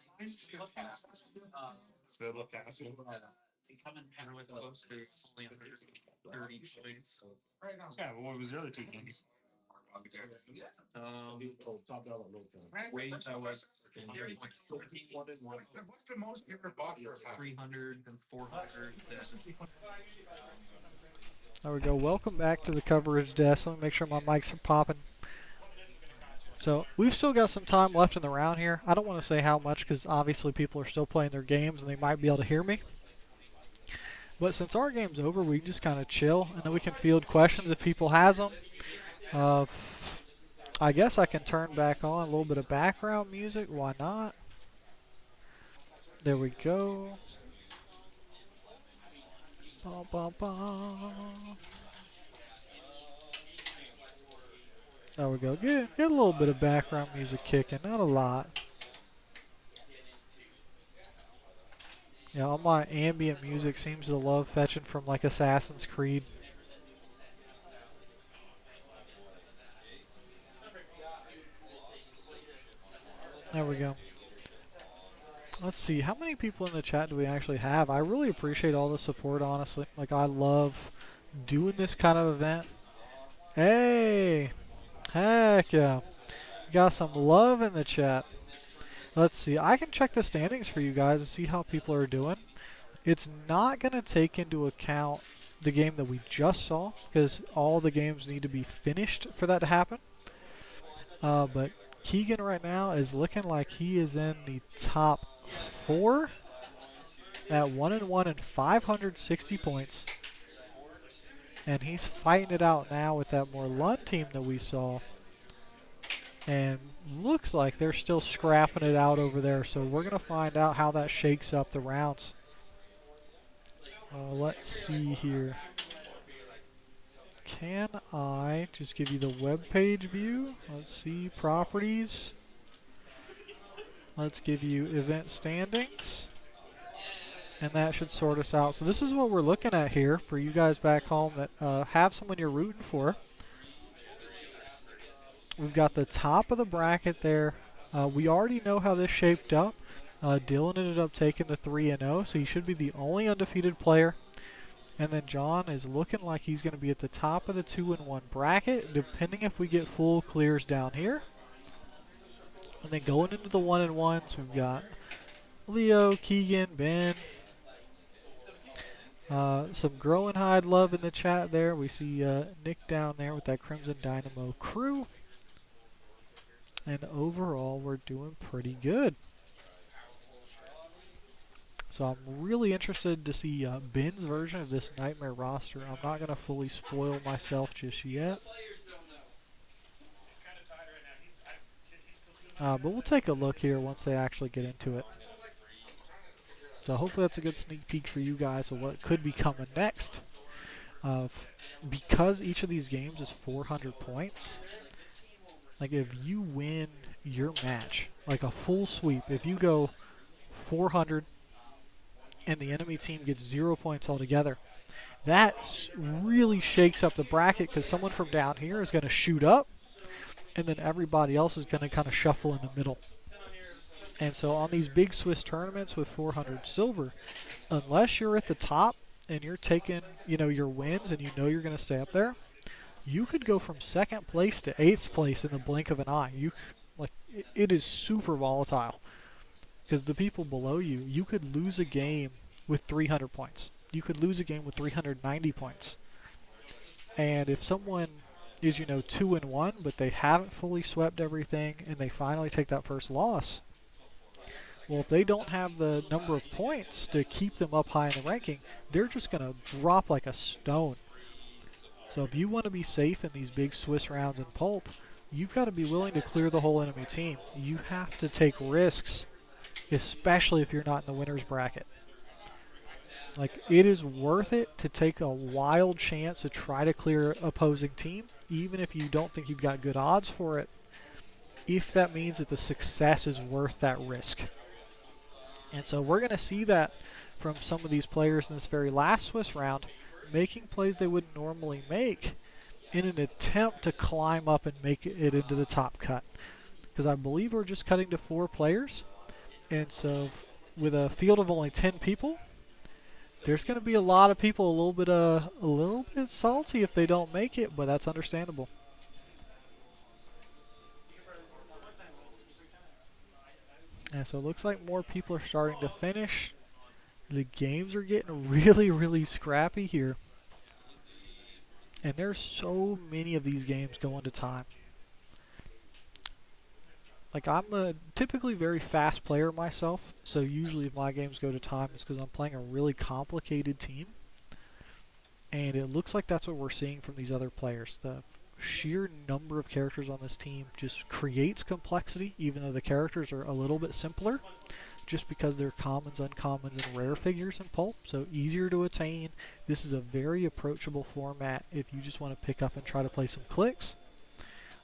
so look at him. They come in pen with posters only 30 points. right now. Yeah, well, what was the other 2 games? Wait, I was in there like What's the most you ever bought for a time? 300 and 400. There we go. Welcome back to the coverage desk. Let me make sure my mics are popping. So we've still got some time left in the round here. I don't want to say how much because obviously people are still playing their games and they might be able to hear me. But since our game's over, we can just kind of chill and then we can field questions if people has them. I guess I can turn back on a little bit of background music. Why not? There we go. Bum, bum, bum. There we go. Get a little bit of background music kicking, not a lot. Yeah, all my ambient music seems to love fetching from like Assassin's Creed. There we go. Let's see, how many people in the chat do we actually have? I really appreciate all the support, honestly. Like, I love doing this kind of event. Hey! Heck yeah. Got some love in the chat. Let's see, I can check the standings for you guys and see how people are doing. It's not going to take into account the game that we just saw, because all the games need to be finished for that to happen. But Keegan right now is looking like he is in the top 4 at 1-1 and 560 points. And he's fighting it out now with that more Lund team that we saw. And looks like they're still scrapping it out over there. So we're going to find out how that shakes up the rounds. Let's see here. Can I just give you the web page view? Let's see, properties. Let's give you event standings. And that should sort us out. So this is what we're looking at here for you guys back home that have someone you're rooting for. We've got the top of the bracket there. We already know how this shaped up. Dylan ended up taking the 3-0, so he should be the only undefeated player. And then John is looking like he's going to be at the top of the 2-1 bracket, depending if we get full clears down here. And then going into the 1-1s, we've got Leo, Keegan, Ben. Some Growing Hide love in the chat there. We see Nick down there with that Crimson Dynamo crew. And overall, we're doing pretty good. So I'm really interested to see Ben's version of this Nightmare roster. I'm not going to fully spoil myself just yet. But we'll take a look here once they actually get into it. So hopefully that's a good sneak peek for you guys of what could be coming next. Because each of these games is 400 points, like if you win your match, like a full sweep, if you go 400 and the enemy team gets 0 points altogether, that really shakes up the bracket because someone from down here is going to shoot up and then everybody else is going to kind of shuffle in the middle. And so on these big Swiss tournaments with 400 silver, unless you're at the top and you're taking, your wins and you're going to stay up there, you could go from 2nd place to 8th place in the blink of an eye. It is super volatile because the people below you could lose a game with 300 points. You could lose a game with 390 points. And if someone is, 2-1, but they haven't fully swept everything and they finally take that first loss, well, if they don't have the number of points to keep them up high in the ranking, they're just going to drop like a stone. So if you want to be safe in these big Swiss rounds in Pulp, you've got to be willing to clear the whole enemy team. You have to take risks, especially if you're not in the winner's bracket. It is worth it to take a wild chance to try to clear opposing team, even if you don't think you've got good odds for it, if that means that the success is worth that risk. And so we're going to see that from some of these players in this very last Swiss round, making plays they wouldn't normally make in an attempt to climb up and make it into the top cut. Because I believe we're just cutting to 4 players. And so with a field of only 10 people, there's going to be a lot of people a little bit salty if they don't make it, but that's understandable. And so it looks like more people are starting to finish. The games are getting really, really scrappy here. And there's so many of these games going to time. I'm a typically very fast player myself, so usually if my games go to time, it's because I'm playing a really complicated team. And it looks like that's what we're seeing from these other players. The sheer number of characters on this team just creates complexity, even though the characters are a little bit simpler, just because they're commons, uncommons, and rare figures in Pulp, so easier to attain. This is a very approachable format if you just want to pick up and try to play some Clix.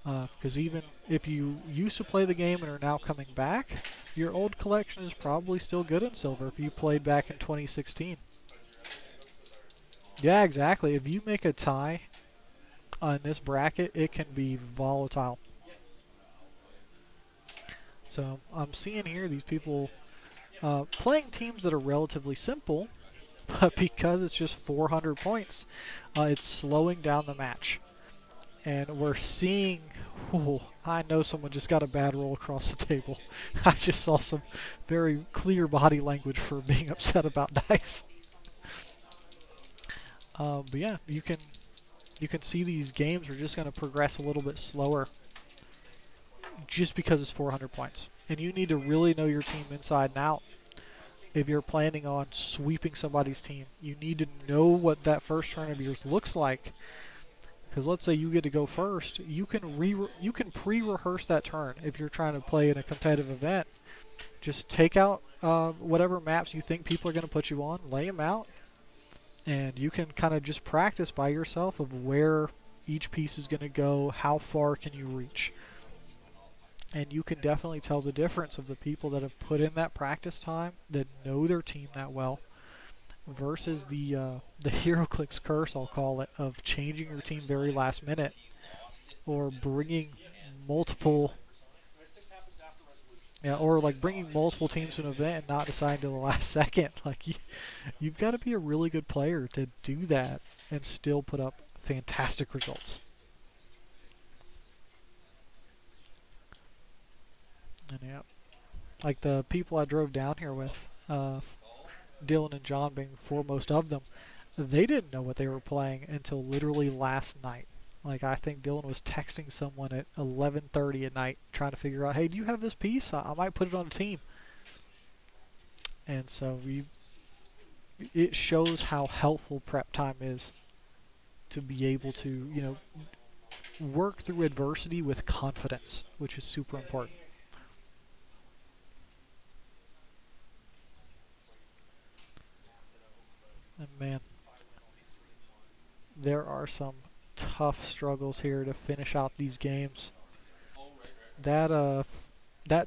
Because even if you used to play the game and are now coming back, your old collection is probably still good in silver if you played back in 2016. Yeah, exactly. If you make a tie on this bracket, it can be volatile. So I'm seeing here these people playing teams that are relatively simple, but because it's just 400 points, it's slowing down the match. And we're seeing, I know someone just got a bad roll across the table. I just saw some very clear body language for being upset about dice. But yeah, you can see these games are just going to progress a little bit slower just because it's 400 points. And you need to really know your team inside and out. If you're planning on sweeping somebody's team, you need to know what that first turn of yours looks like. Because let's say you get to go first, you can pre-rehearse that turn if you're trying to play in a competitive event. Just take out whatever maps you think people are going to put you on, lay them out, and you can kind of just practice by yourself of where each piece is going to go, how far can you reach. And you can definitely tell the difference of the people that have put in that practice time, that know their team that well, versus the HeroClix curse, I'll call it, of changing your team very last minute, or bringing multiple, bringing multiple teams to an event and not deciding to the last second. You've got to be a really good player to do that and still put up fantastic results. And yeah, like the people I drove down here with, Dylan and John being foremost of them, they didn't know what they were playing until literally last night. Like, I think Dylan was texting someone at 11:30 at night trying to figure out, hey, do you have this piece? I might put it on the team. And so it shows how helpful prep time is to be able to, you know, work through adversity with confidence, which is super important. And man, there are some tough struggles here to finish out these games. That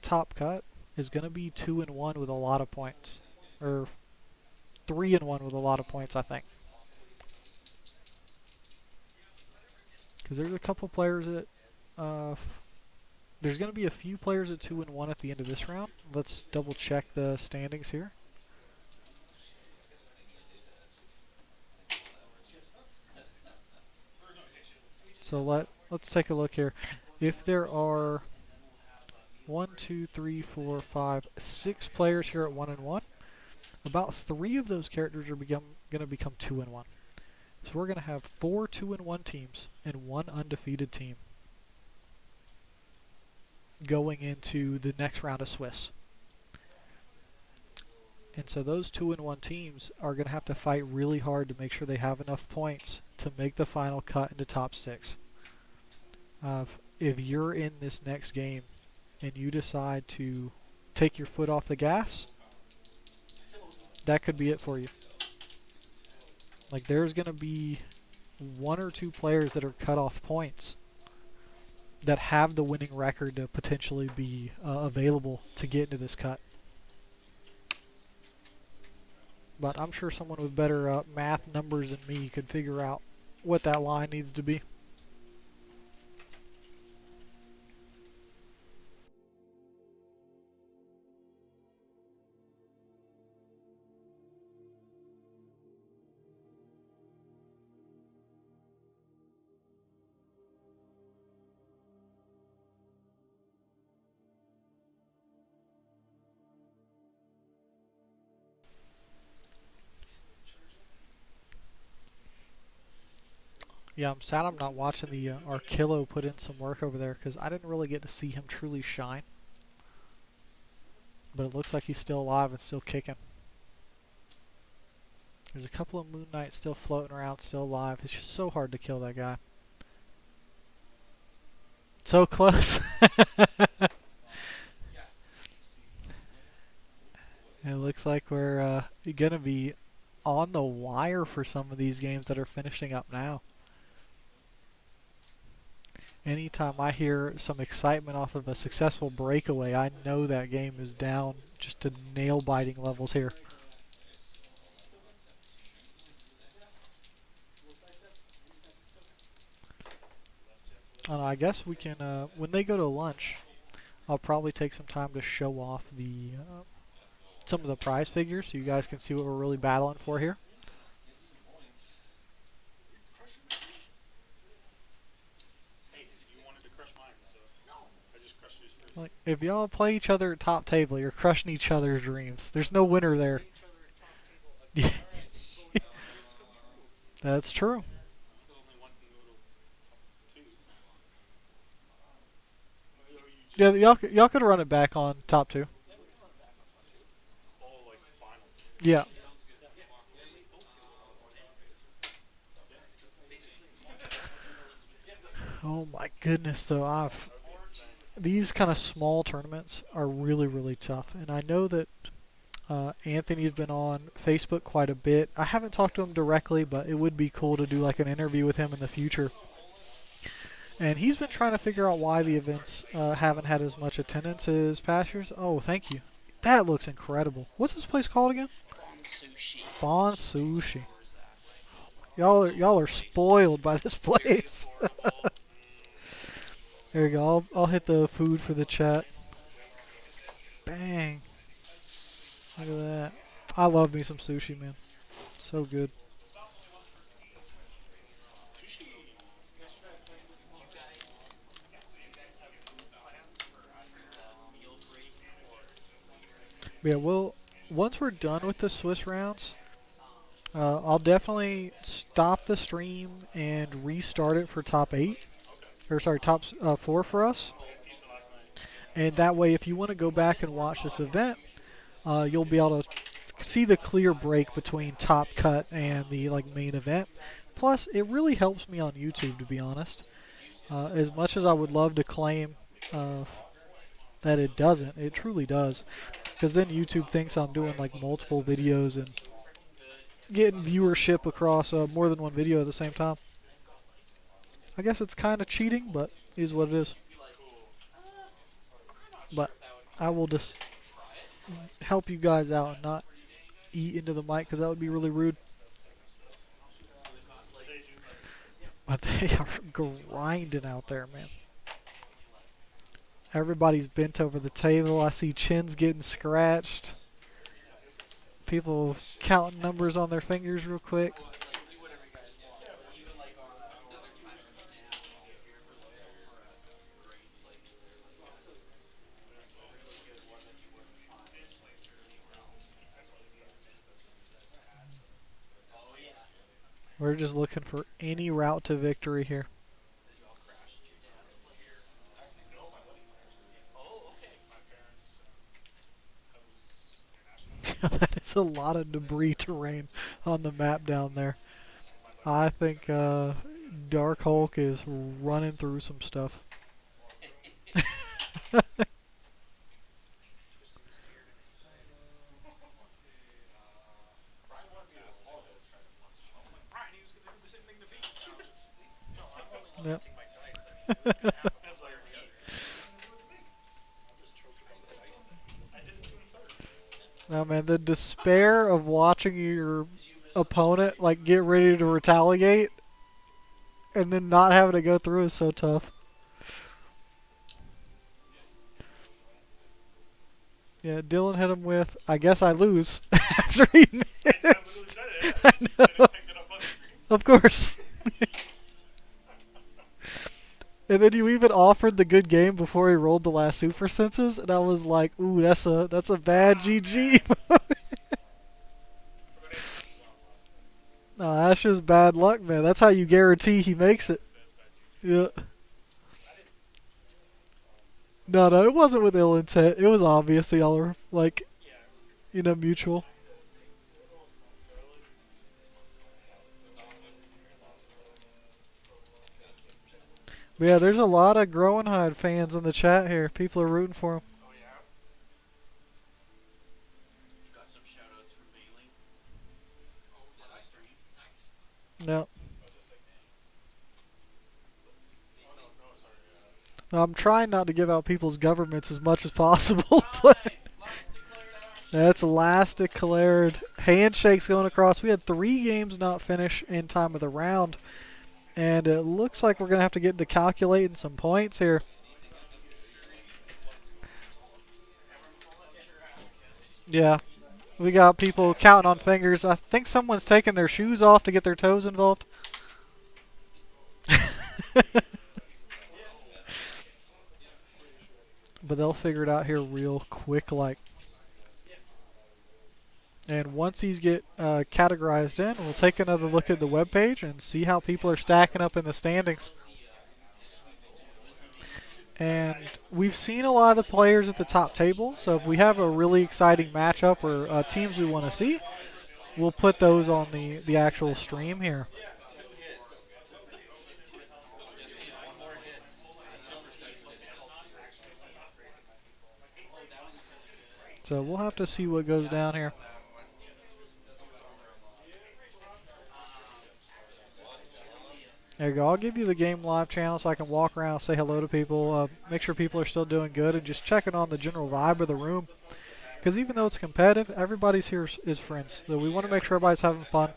top cut is going to be 2-1 with a lot of points, or 3-1 with a lot of points, I think. Because there's a couple players that there's going to be a few players at 2-1 at the end of this round. Let's double check the standings here. So let's take a look here. If there are 1, 2, 3, 4, 5, 6 players here at 1-1, about 3 of those characters are going to become 2-1. So we're going to have 4 2-1 teams and 1 undefeated team going into the next round of Swiss. And so those 2-1 teams are going to have to fight really hard to make sure they have enough points to make the final cut into top 6. If you're in this next game and you decide to take your foot off the gas, that could be it for you. Like, there's going to be 1 or 2 players that are cut off points that have the winning record to potentially be available to get into this cut. But I'm sure someone with better math numbers than me could figure out what that line needs to be. Yeah, I'm sad I'm not watching the Arkillo put in some work over there because I didn't really get to see him truly shine. But it looks like he's still alive and still kicking. There's a couple of Moon Knights still floating around, still alive. It's just so hard to kill that guy. So close. It looks like we're going to be on the wire for some of these games that are finishing up now. Anytime I hear some excitement off of a successful breakaway, I know that game is down just to nail-biting levels here. I guess we can, when they go to lunch, I'll probably take some time to show off the some of the prize figures so you guys can see what we're really battling for here. Like, if y'all play each other at top table, you're crushing each other's dreams. There's no winner there. That's true. Yeah, y'all could run it back on top 2. Yeah. Oh my goodness, though. These kind of small tournaments are really, really tough. And I know that Anthony's been on Facebook quite a bit. I haven't talked to him directly, but it would be cool to do like an interview with him in the future. And he's been trying to figure out why the events haven't had as much attendance as past years. Oh, thank you. That looks incredible. What's this place called again? Bon Sushi. Bon Sushi. Y'all are spoiled by this place. There you go. I'll hit the food for the chat. Bang. Look at that. I love me some sushi, man. So good. Yeah, we'll once we're done with the Swiss rounds, I'll definitely stop the stream and restart it for top 8. Or sorry, top 4 for us. And that way, if you want to go back and watch this event, you'll be able to see the clear break between Top Cut and the main event. Plus, it really helps me on YouTube, to be honest. As much as I would love to claim that it doesn't, it truly does. Because then YouTube thinks I'm doing multiple videos and getting viewership across more than one video at the same time. I guess it's kind of cheating, but it is what it is. But I will just help you guys out and not eat into the mic because that would be really rude. But they are grinding out there, man. Everybody's bent over the table. I see chins getting scratched. People counting numbers on their fingers real quick. We're just looking for any route to victory here. That is a lot of debris terrain on the map down there. I think Dark Hulk is running through some stuff. Yep. Now, man, the despair of watching your opponent get ready to retaliate and then not having to go through is so tough. Yeah, Dylan hit him with, I guess I lose after he missed. I know. Of course. And then you even offered the good game before he rolled the last super senses, and I was like, ooh, that's a bad GG. No, that's just bad luck, man. That's how you guarantee he makes it. Yeah. No, it wasn't with ill intent. It was obviously all are mutual. But yeah, there's a lot of Groenhide fans in the chat here. People are rooting for him. Oh yeah. Got some shoutouts for Bailey. Oh, did I stream? Nice. No. I'm trying not to give out people's governments as much as possible, but that's last declared. Handshakes going across. We had 3 games not finish in time of the round, and it looks like we're going to have to get into calculating some points here. Yeah, we got people counting on fingers. I think someone's taking their shoes off to get their toes involved. But they'll figure it out here real quick, And once these get categorized in, we'll take another look at the webpage and see how people are stacking up in the standings. And we've seen a lot of the players at the top table, so if we have a really exciting matchup or teams we want to see, we'll put those on the actual stream here. So we'll have to see what goes down here. There you go. I'll give you the game live channel so I can walk around and say hello to people. Make sure people are still doing good and just checking on the general vibe of the room. Because even though it's competitive, everybody's here is friends. So we want to make sure everybody's having fun.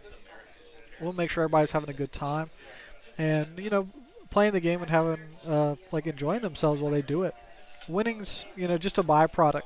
We'll make sure everybody's having a good time. And, playing the game and having, enjoying themselves while they do it. Winning's, just a byproduct.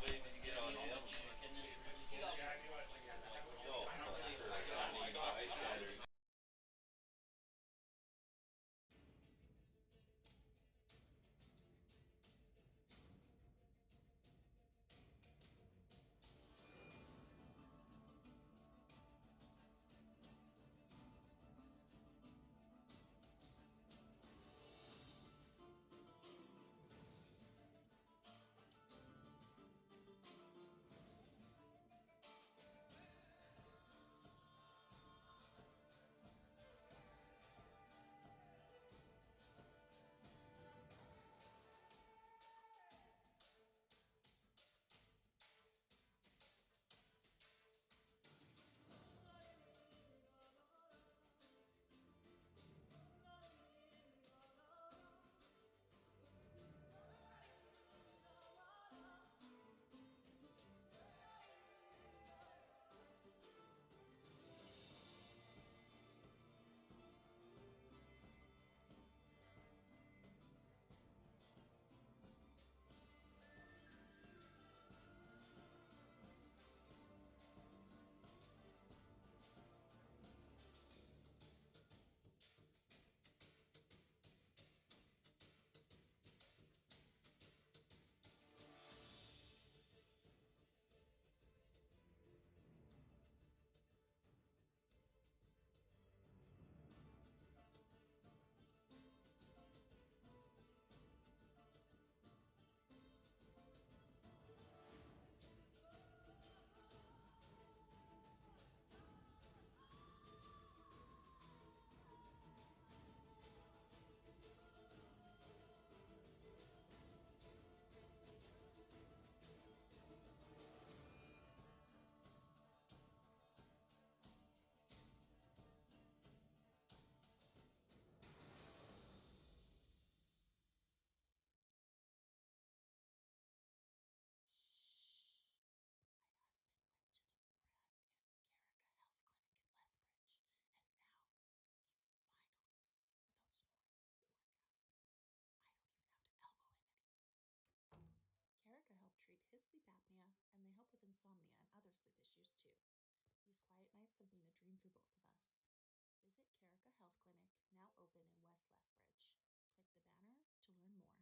help with insomnia and other sleep issues too. These quiet nights have been a dream for both of us. Visit Carica Health Clinic, now open in West Lethbridge. Click the banner to learn more.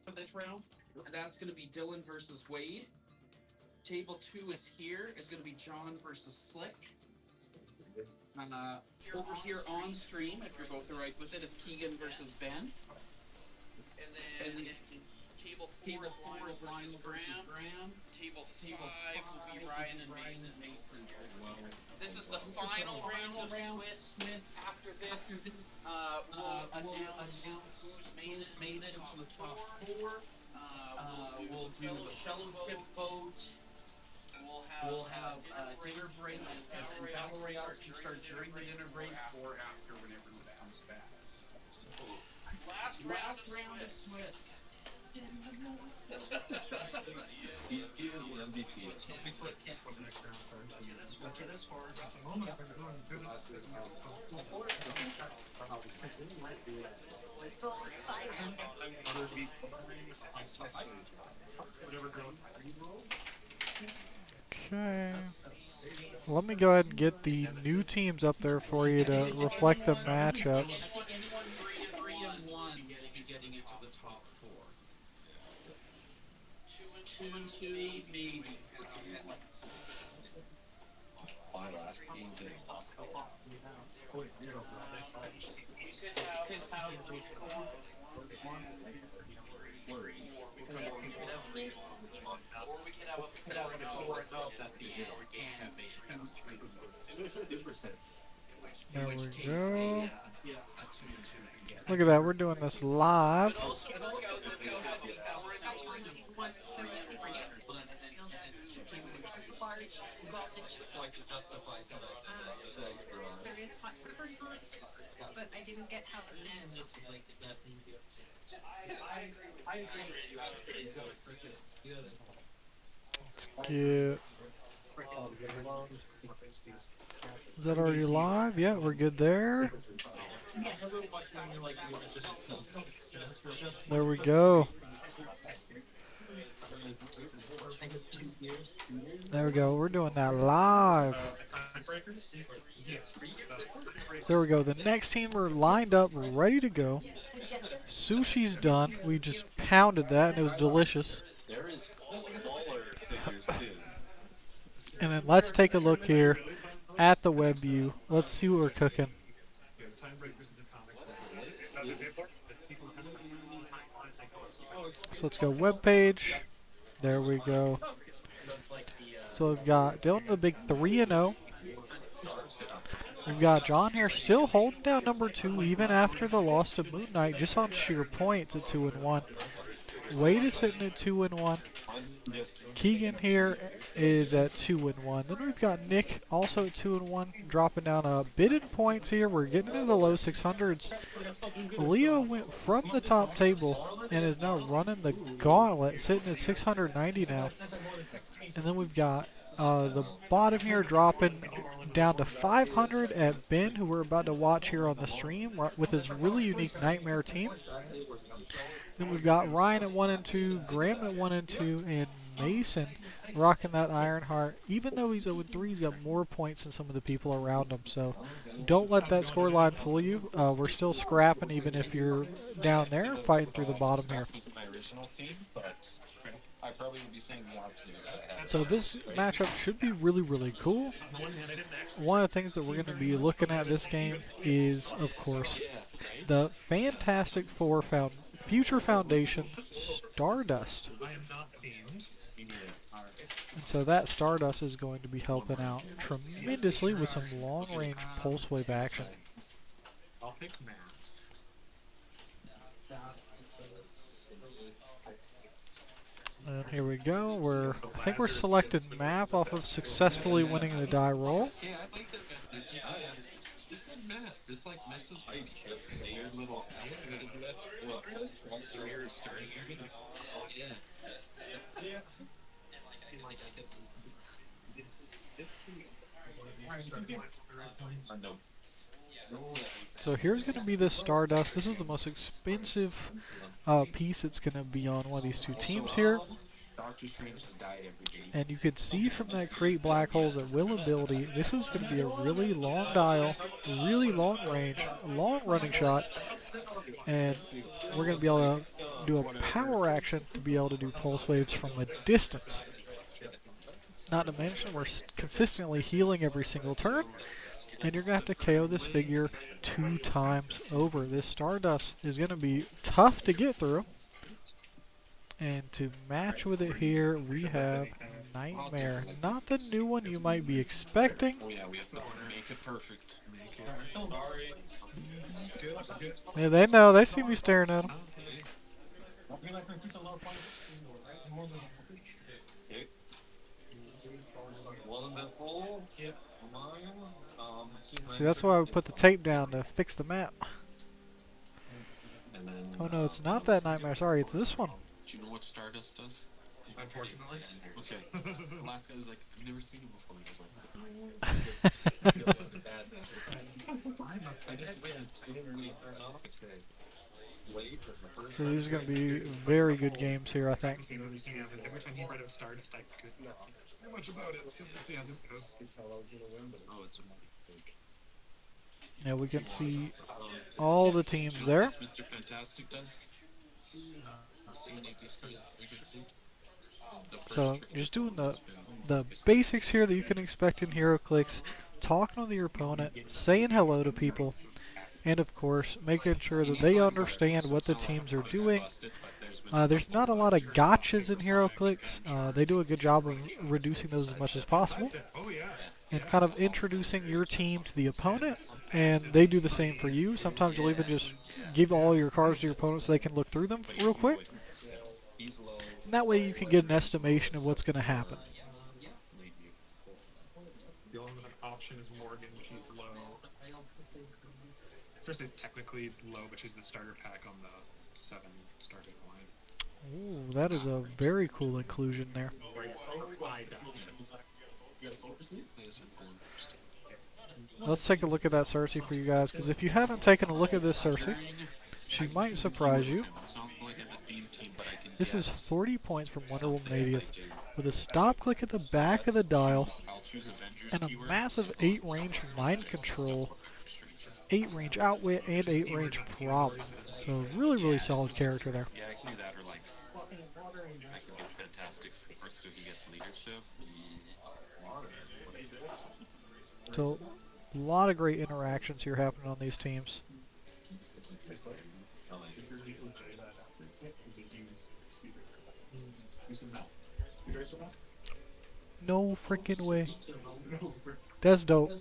For this round, and that's going to be Dylan versus Wade. Table 2 is here. Is going to be John versus Slick. Over here on stream, if you're both right with it, is Keegan versus Ben. And then table 4 is Lionel versus Graham. Table 5 will be Ryan and Mason. This is the final round of Swiss. After this, we'll announce who's made it into the top 4. We'll do the fellowship vote. We'll have dinner break, and battle royales can start during the dinner break or after when everyone comes back. Last round of Swiss. He is the MVP. Okay. Let me go ahead and get the new teams up there for you to reflect the matchups. I think anyone three and one will be getting into the top four. 2 and 2, maybe. My last team did. We could have Worry. or we could have a 4-0 at the end or game There we case go. a 2 and 2 can Look at that, we're doing this live. But also work out that we have the 4-0 So I can justify Various but I didn't get how it and this is like the best movie. I agree with you. Let's get... Is that already live? Yeah, we're good there. There we go. There we go. We're doing that live. There we go. The next team are lined up, ready to go. Sushi's done. We just pounded that, and it was delicious. There is smaller figures too. And then let's take a look here at the web view. Let's see what we're cooking. So let's go web page. There we go. So we've got Dylan the big 3-0. We've got John here still holding down number 2 even after the loss to Moon Knight, just on sheer points at 2-1. Wade is sitting at 2-1. Keegan here is at 2-1. Then we've got Nick also at 2-1, dropping down a bit in points here. We're getting into the low 600s. Leo went from the top table and is now running the gauntlet, sitting at 690 now. And then we've got the bottom here dropping down to 500 at Ben, who we're about to watch here on the stream with his really unique Nightmare team. Then we've got Ryan at 1 and 2, Graham at 1 and 2, and Mason rocking that Ironheart. Even though he's 0-3, he's got more points than some of the people around him. So don't let that score line fool you. We're still scrapping, even if you're down there fighting through the bottom here. My original team, but I probably would be saying the opposite. So this matchup should be really, really cool. One of the things that we're going to be looking at this game is, of course, the Fantastic Four Future Foundation Stardust. And so that Stardust is going to be helping out tremendously with some long-range pulse wave action. I'll pick Matt. And here we go. I think we're selected map off of successfully winning the die roll. Yeah, I like that Matt. Just like messes with weird little. So here's going to be the Stardust. This is the most expensive piece it's going to be on one of these two teams here. And you could see from that create black holes at will ability, this is going to be a really long dial, really long range, long running shot. And we're going to be able to do a power action to be able to do pulse waves from a distance. Not to mention, we're consistently healing every single turn. And you're going to have to KO this figure 2 times over. This Stardust is going to be tough to get through. And to match with it here, we have Nightmare. Not the new one you might be expecting. Oh yeah, we have to make it perfect. Make it. Yeah, they know. They see me staring at them. See, that's why we put the tape down to fix the map. Oh no, it's not that Nightmare. Sorry, it's this one. Do you know what Stardust does? Unfortunately. Okay. The last guy was like, I've never seen him before. He was like, So these are going to be very good games here, I think. Yeah, but every time he brought up Stardust, I could not hear much about it. So we'll see how this goes. oh, it's Yeah, we can see all the teams there. Mr. Fantastic does. So just doing the basics here that you can expect in HeroClix, talking to your opponent, saying hello to people, and of course making sure that they understand what the teams are doing. There's not a lot of gotchas in HeroClix. They do a good job of reducing those as much as possible, Oh yeah. and kind of introducing your team to the opponent, and they do the same for you. Sometimes you'll even just give all your cards to your opponent so they can look through them real quick. And that way you can get an estimation of what's going to happen. The only option is Morgan, which is low. First is technically low, but she's the starter pack on the 7 starting line. Ooh, that is a very cool inclusion there. Let's take a look at that Cersei for you guys, because if you haven't taken a look at this Cersei, she might surprise you. This is 40 points from Wonder Woman 80th, with a stop click at the back of the dial, and a massive 8 range mind control, 8 range outwit, and 8 range problem. So really, really solid character there. Yeah, I can do that, or like, I can get Fantastic Force so he gets leadership. So a lot of great interactions here happening on these teams. No freaking way. That's dope.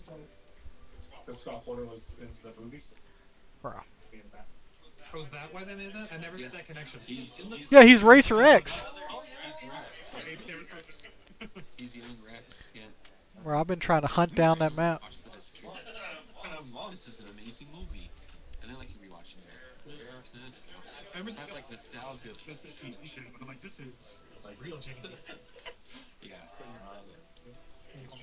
Scott Porter was in the movies. Bruh. Was that why they made that? I never did that connection. Yeah, he's Racer X. He's young Rex, yeah. Where I've been trying to hunt down that map. This is an amazing movie. And then like you rewatching it. I remember that like nostalgia. That's the TV show, but I'm like, this is like real Jamie. Yeah. It's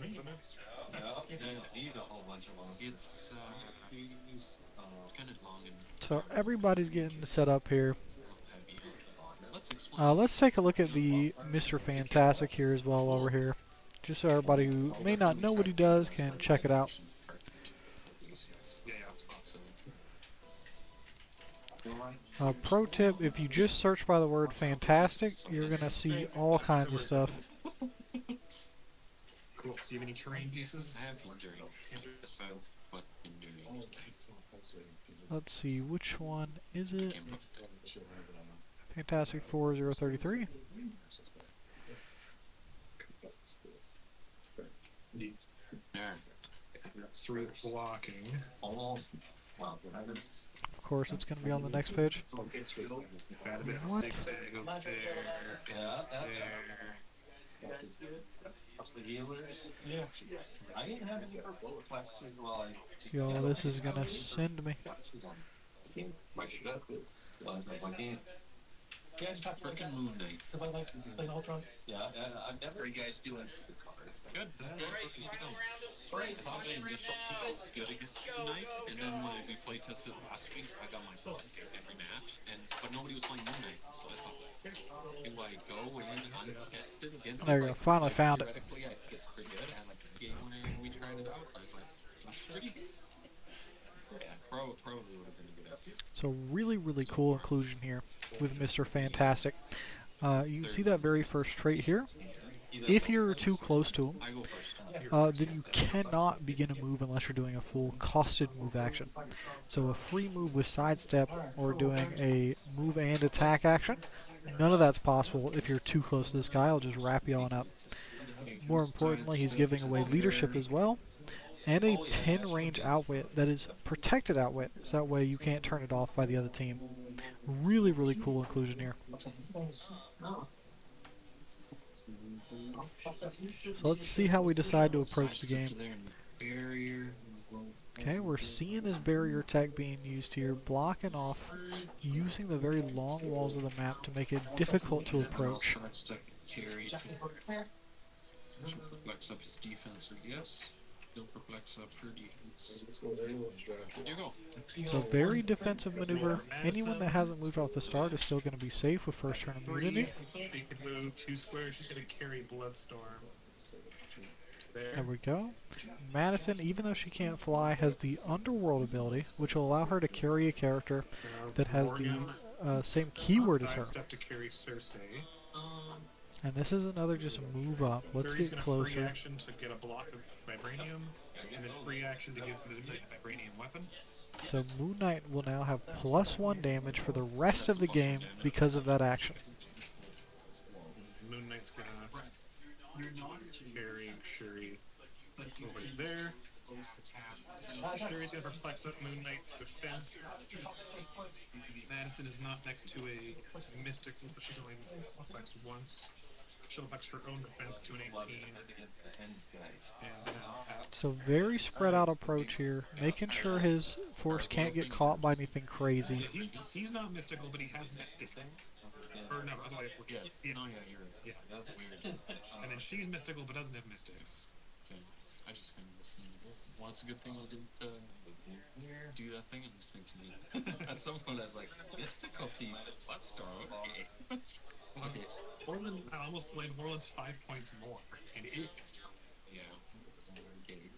kind of long and So everybody's getting set up here. Let's take a look at the Mr. Fantastic here as well while we're here. Just so everybody who may not know what he does can check it out. Pro tip, if you just search by the word fantastic, you're going to see all kinds of stuff. Cool. Do you have any terrain pieces? I have enduring. But enduring. Let's see, which one is it? Fantastic 4033. There. Through blocking. Almost. Wow. Of course, it's going to be on the next page. What? Yo, this is going to send me. Freaking Moon Knight. Because I like playing Ultron. Yeah, I've never. You guys doing? Good. Good against Moon Knight, and then when we play tested last week, I got my every match, but nobody was playing Moon Knight, so I thought, do I go in untested against? There you go. Finally found it. Theoretically, I think it's pretty good, and like the game when we tried it out, I was like, it's pretty good. Yeah, probably would have been a good idea. So really, really cool inclusion here with Mr. Fantastic. You can see that very first trait here. If you're too close to him, then you cannot begin a move unless you're doing a full costed move action. So a free move with sidestep or doing a move and attack action, none of that's possible if you're too close to this guy. I'll just wrap you on up. More importantly, he's giving away leadership as well, and a 10 range outwit that is protected outwit, so that way you can't turn it off by the other team. Really, really cool inclusion here. So let's see how we decide to approach the game. Okay, we're seeing this barrier tech being used here, blocking off, using the very long walls of the map to make it difficult to approach. Carry to she'll perplex up his defense, or yes, he'll perplex up her defense. Let's go there. Let's draft. There you go. It's a very defensive maneuver. Anyone that hasn't moved off the start is still going to be safe with first turn immunity. You can move 2 squares. She's going to carry Bloodstorm. There we go. Madison, even though she can't fly, has the Underworld ability, which will allow her to carry a character that has the same keyword as her. Step to carry Cersei. And this is another just move up. Let's Fury's get gonna free closer. action to get a block of vibranium, and then free action to give the vibranium weapon. So Moon Knight will now have +1 damage for the rest of the game because of that action. Moon Knight's gonna carry Shuri over there. Shuri's gonna perplex up Moon Knight's defense. Madison is not next to a mystical, but she can only perplex once. She'll flex her own defense to an 18. So very spread out approach here, making sure his force can't get caught by anything crazy. He's not mystical, but he has mystical. Or no, otherwise, yeah. And then she's mystical, but doesn't have mystics. Okay, I just kind of assumed. Well, it's a good thing I didn't do that thing. I'm just thinking at some point I was like, mystical-ty, let's start. Okay. Okay. Orland, I almost played Orland's 5 points more, and it is mystical. Yeah. Okay.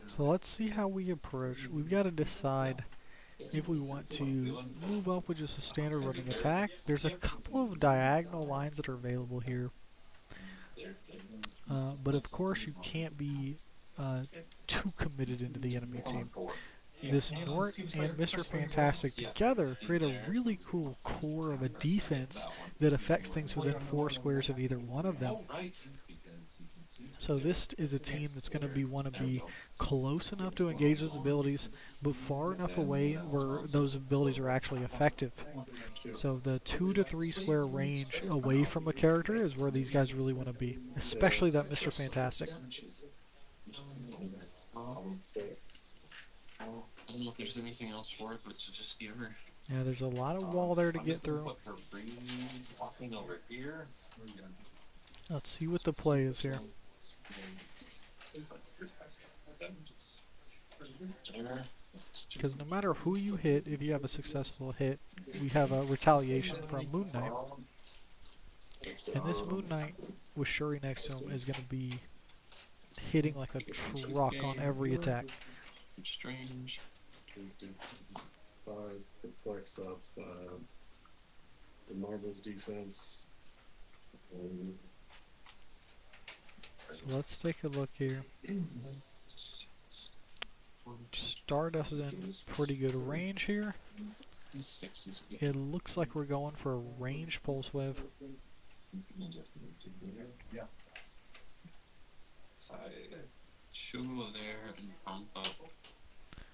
So let's see how we approach. We've got to decide if we want to move up with just a standard running attack. There's a couple of diagonal lines that are available here. But of course you can't be too committed into the enemy team. This Nort and Mr. Fantastic together create a really cool core of a defense that affects things within 4 squares of either one of them. So this is a team that's going to want to be close enough to engage those abilities, but far enough away where those abilities are actually effective. So the 2 to 3 square range away from a character is where these guys really want to be, especially that Mr. Fantastic. I don't know if there's anything else for it, but to just give her. Yeah, there's a lot of wall there to get through. Put her free walking over here. Let's see what the play is here. Because no matter who you hit, if you have a successful hit, we have a retaliation from Moon Knight. And this Moon Knight with Shuri next to him is going to be hitting like a truck on every attack. Strange. 5 perplex up the Marvel's defense. So let's take a look here. Stardust is in pretty good range here. It looks like we're going for a ranged pulse wave. She'll go there and pump up.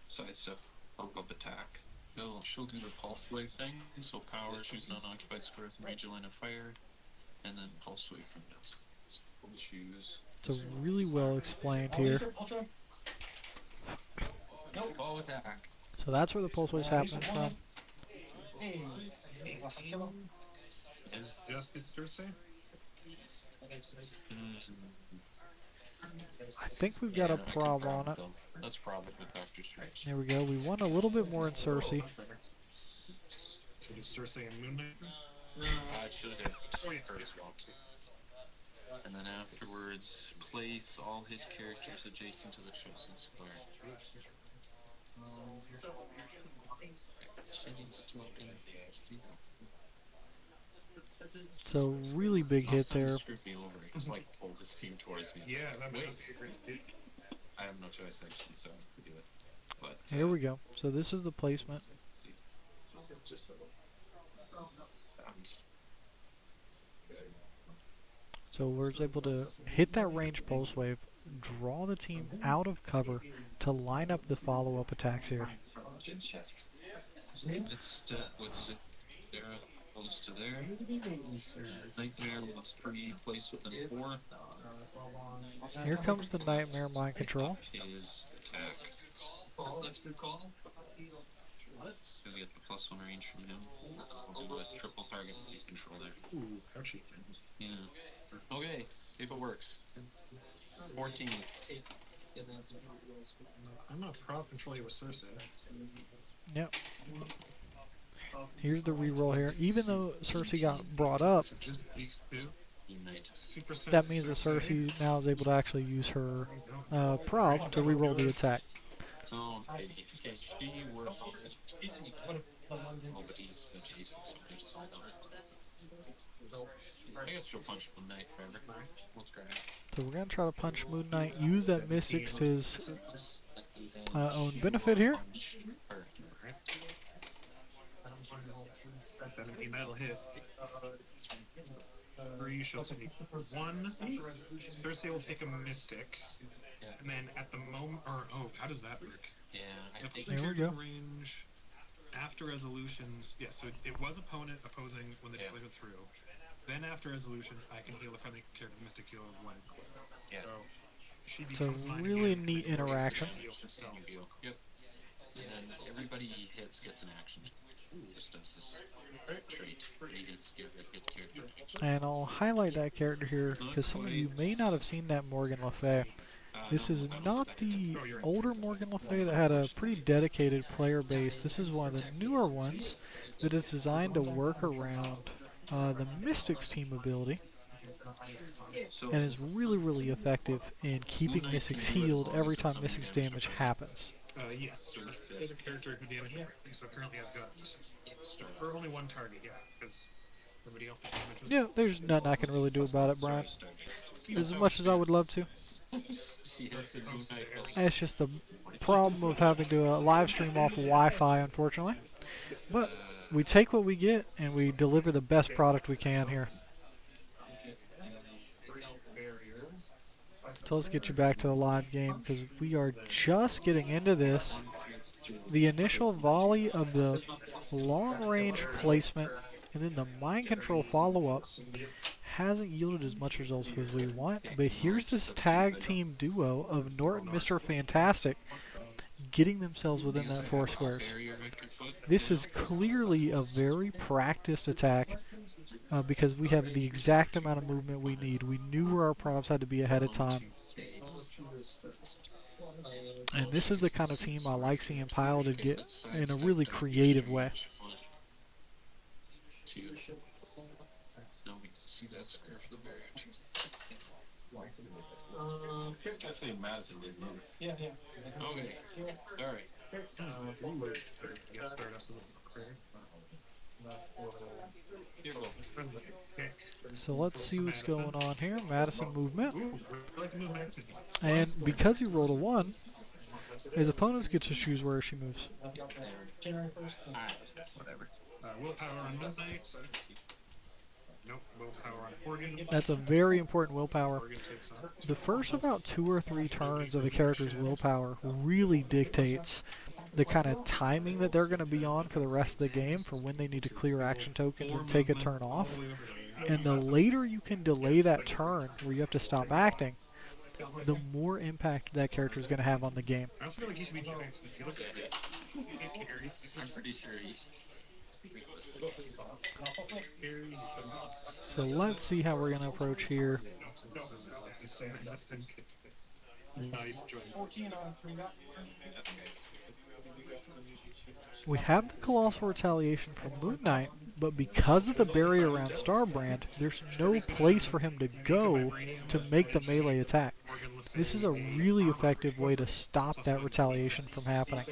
Sidestep, pump up attack. She'll do the pulse wave thing. So power, choose non-occupied squares and range line of fire. And then pulse wave from this. So we'll choose. It's really well explained here. Nope, ball attack. So that's where the pulse wave's happening from. Is just it's Cersei? I think we've got a prob on it. Let's prob it with Dr. Strange. There we go. We won a little bit more in Cersei. So just Cersei and Moon Knight? I should have her as well too. And then afterwards, place all hit characters adjacent to the chosen square. So really big hit there. Just like pull this team towards me. Yeah, that Wait. makes I have no choice actually, so I have to do it. But Here we go. So this is the placement. So we're able to hit that range pulse wave, draw the team out of cover to line up the follow-up attacks here. It's with Sarah close to there. Nightmare was pretty placed within 4. Here comes the Nightmare Mind Control. His attack. So we get the +1 range from him. We'll do a triple target control there. Ooh, ouchie. Yeah. Okay, if it works. 14. I'm gonna prop control you with Cersei. Yep. Here's the reroll here. Even though Cersei got brought up, Just these two. Unite. Super that means that Cersei now is able to actually use her prop to reroll the attack. Oh, okay. Okay, she works. Oh, but he's adjacent, so we just hold on. I guess she'll punch Moon Knight forever. We'll try it. So we're going to try to punch Moon Knight, use that Mystics to his own benefit here. That'll hit. 3, she'll take 1. Cersei will take a Mystic. And then at the moment, how does that work? Yeah, I think There we go. Range after resolutions. Yeah, so it was opponent opposing when the damage went through. Then after resolutions, I can heal a friendly character with Mystic Heal of 1. Yeah. So she It's a becomes mine really again, neat and then interaction. heal herself. Yep. And then everybody he hits gets an action. Just does this straight. 3 hits, get character. And I'll highlight that character here because some of you may not have seen that Morgan Le Fay. This is not the older Morgan Le Fay that had a pretty dedicated player base. This is one of the newer ones that is designed to work around the Mystics team ability and is really, really effective in keeping Mystics healed every time Mystics damage happens. Yes, so there's a character who damaged me, so currently I've got for only 1 target, because everybody else that damage was... Yeah, there's nothing I can really do about it, Brian. As much as I would love to. It's just the problem of having to live stream off of Wi-Fi, unfortunately. But we take what we get, and we deliver the best product we can here. So let's get you back to the live game, because we are just getting into this. The initial volley of the long-range placement and then the mind control follow-up hasn't yielded as much results as we want, but here's this tag team duo of Norton and Mr. Fantastic getting themselves within that 4 squares. This is clearly a very practiced attack because we have the exact amount of movement we need. We knew where our props had to be ahead of time. And this is the kind of team I like seeing piloted get in a really creative way. No, we can see that square for the barrier. I think Madison did. Yeah. Okay. Alright. So let's see what's going on here. Madison movement. And because he rolled a 1, his opponents get to choose where she moves. January 1st. Whatever. Willpower on Midnight. Nope, willpower on Morgan. That's a very important willpower. Morgan takes on. The first about 2 or 3 turns of a character's willpower really dictates the kind of timing that they're going to be on for the rest of the game for when they need to clear action tokens and take a turn off. And the later you can delay that turn where you have to stop acting, the more impact that character is going to have on the game. I also feel like he should be defense. He looks at it. I'm pretty sure he's... So let's see how we're going to approach here. 14 on 3 got. We have the Colossal Retaliation from Moon Knight, but because of the barrier around Starbrand, there's no place for him to go to make the melee attack. This is a really effective way to stop that retaliation from happening.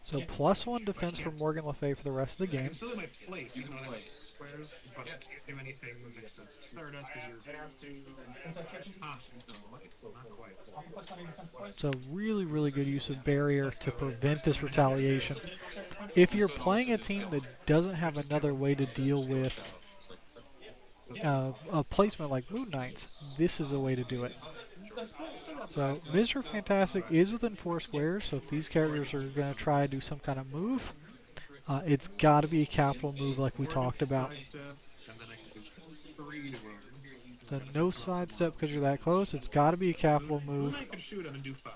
So +1 defense for Morgan Le Fay for the rest of the game. It's still in my place, even though I have squares, but I can't do anything next to Stardust because you're... Since I catch you, not quite. I'll put something in 10th place. So really, really good use of barrier to prevent this retaliation. If you're playing a team that doesn't have another way to deal with a placement like Moon Knight's, this is a way to do it. So Mr. Fantastic is within 4 squares, so if these characters are going to try to do some kind of move, it's got to be a capital move like we talked about. So no sidestep because you're that close. It's got to be a capital Moon move. Knight can shoot him and do 5.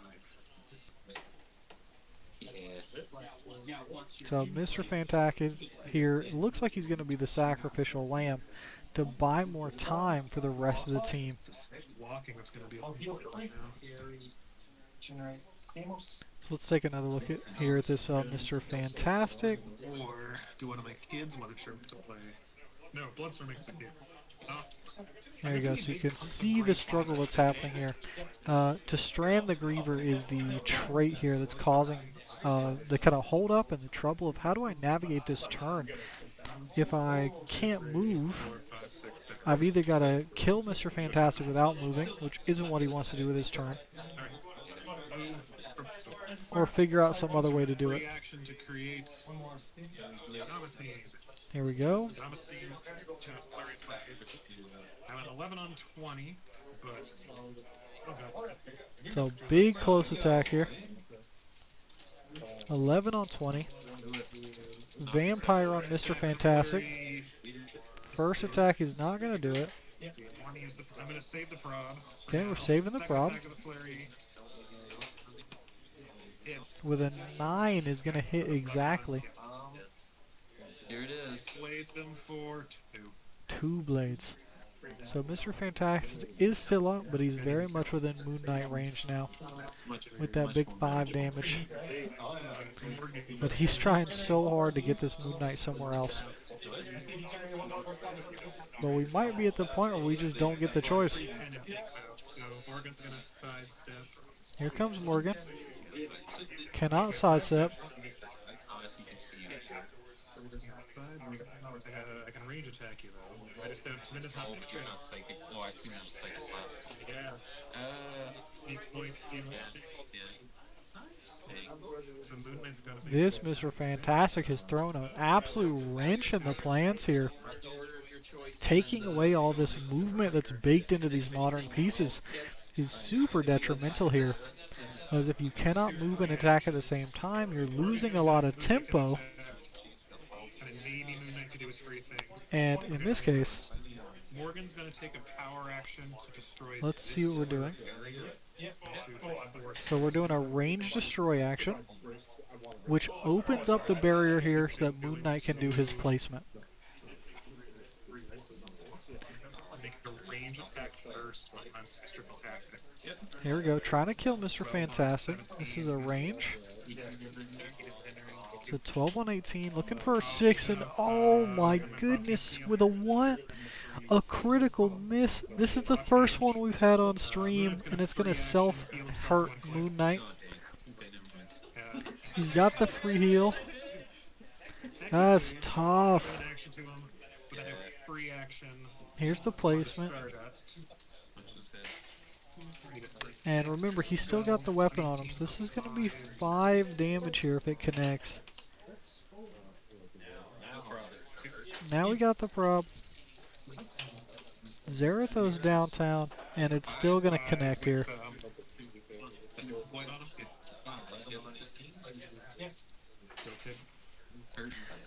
So Mr. Fantastic here looks like he's going to be the sacrificial lamb to buy more time for the rest of the team. Blocking that's going to be a right now. So let's take another look at here at this Mr. Fantastic. Or do one of my kids want a shrimp to play? No, Bloodstorm makes a kid. There you go. So you can see the struggle that's happening here. To strand the Griever is the trait here that's causing the kind of hold up and the trouble of how do I navigate this turn. If I can't move, I've either got to kill Mr. Fantastic without moving, which isn't what he wants to do with his turn, or figure out some other way to do it. Here we go. I'm at 11 on 20, but So big close attack here. 11 on 20. Vampire on Mr. Fantastic. First attack is not going to do it. I'm going to save the prob. Okay, we're saving the prob. With a 9 is going to hit exactly. Here it is. Blades them for 2. 2 blades. So Mr. Fantastic is still up, but he's very much within Moon Knight range now with that big 5 damage. But he's trying so hard to get this Moon Knight somewhere else. But we might be at the point where we just don't get the choice. Here comes Morgan. Cannot sidestep. I can range attack you though. I just don't. But you're not psychic. Oh, I assume I'm psychic last time. Yeah. This Mr. Fantastic has thrown an absolute wrench in the plans here. Taking away all this movement that's baked into these modern pieces is super detrimental here. Because if you cannot move and attack at the same time, you're losing a lot of tempo. And in this case, Morgan's going to take a power action to destroy. Let's see what we're doing. So we're doing a range destroy action, which opens up the barrier here so that Moon Knight can do his placement. Here we go, trying to kill Mr. Fantastic. This is a range. So 12 on 18, looking for a 6, and oh my goodness, with a 1, a critical miss. This is the first one we've had on stream, and it's going to self-hurt Moon Knight. He's got the free heal. That's tough. Here's the placement. And remember, he's still got the weapon on him, so this is going to be 5 damage here if it connects. Now we got the prob. Zaratho's downtown, and it's still going to connect here.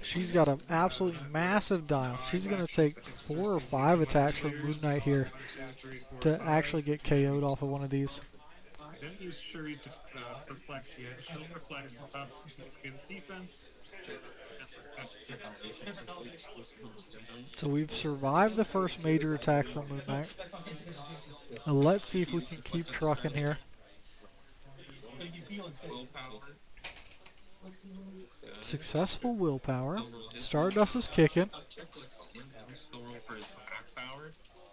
She's got an absolutely massive dial. She's going to take 4 or 5 attacks from Moon Knight here to actually get KO'd off of one of these. Don't use Shuri's perplex yet. She'll perplex against defense. So we've survived the first major attack from Moon Knight. Let's see if we can keep trucking here. Successful willpower. Stardust is kicking.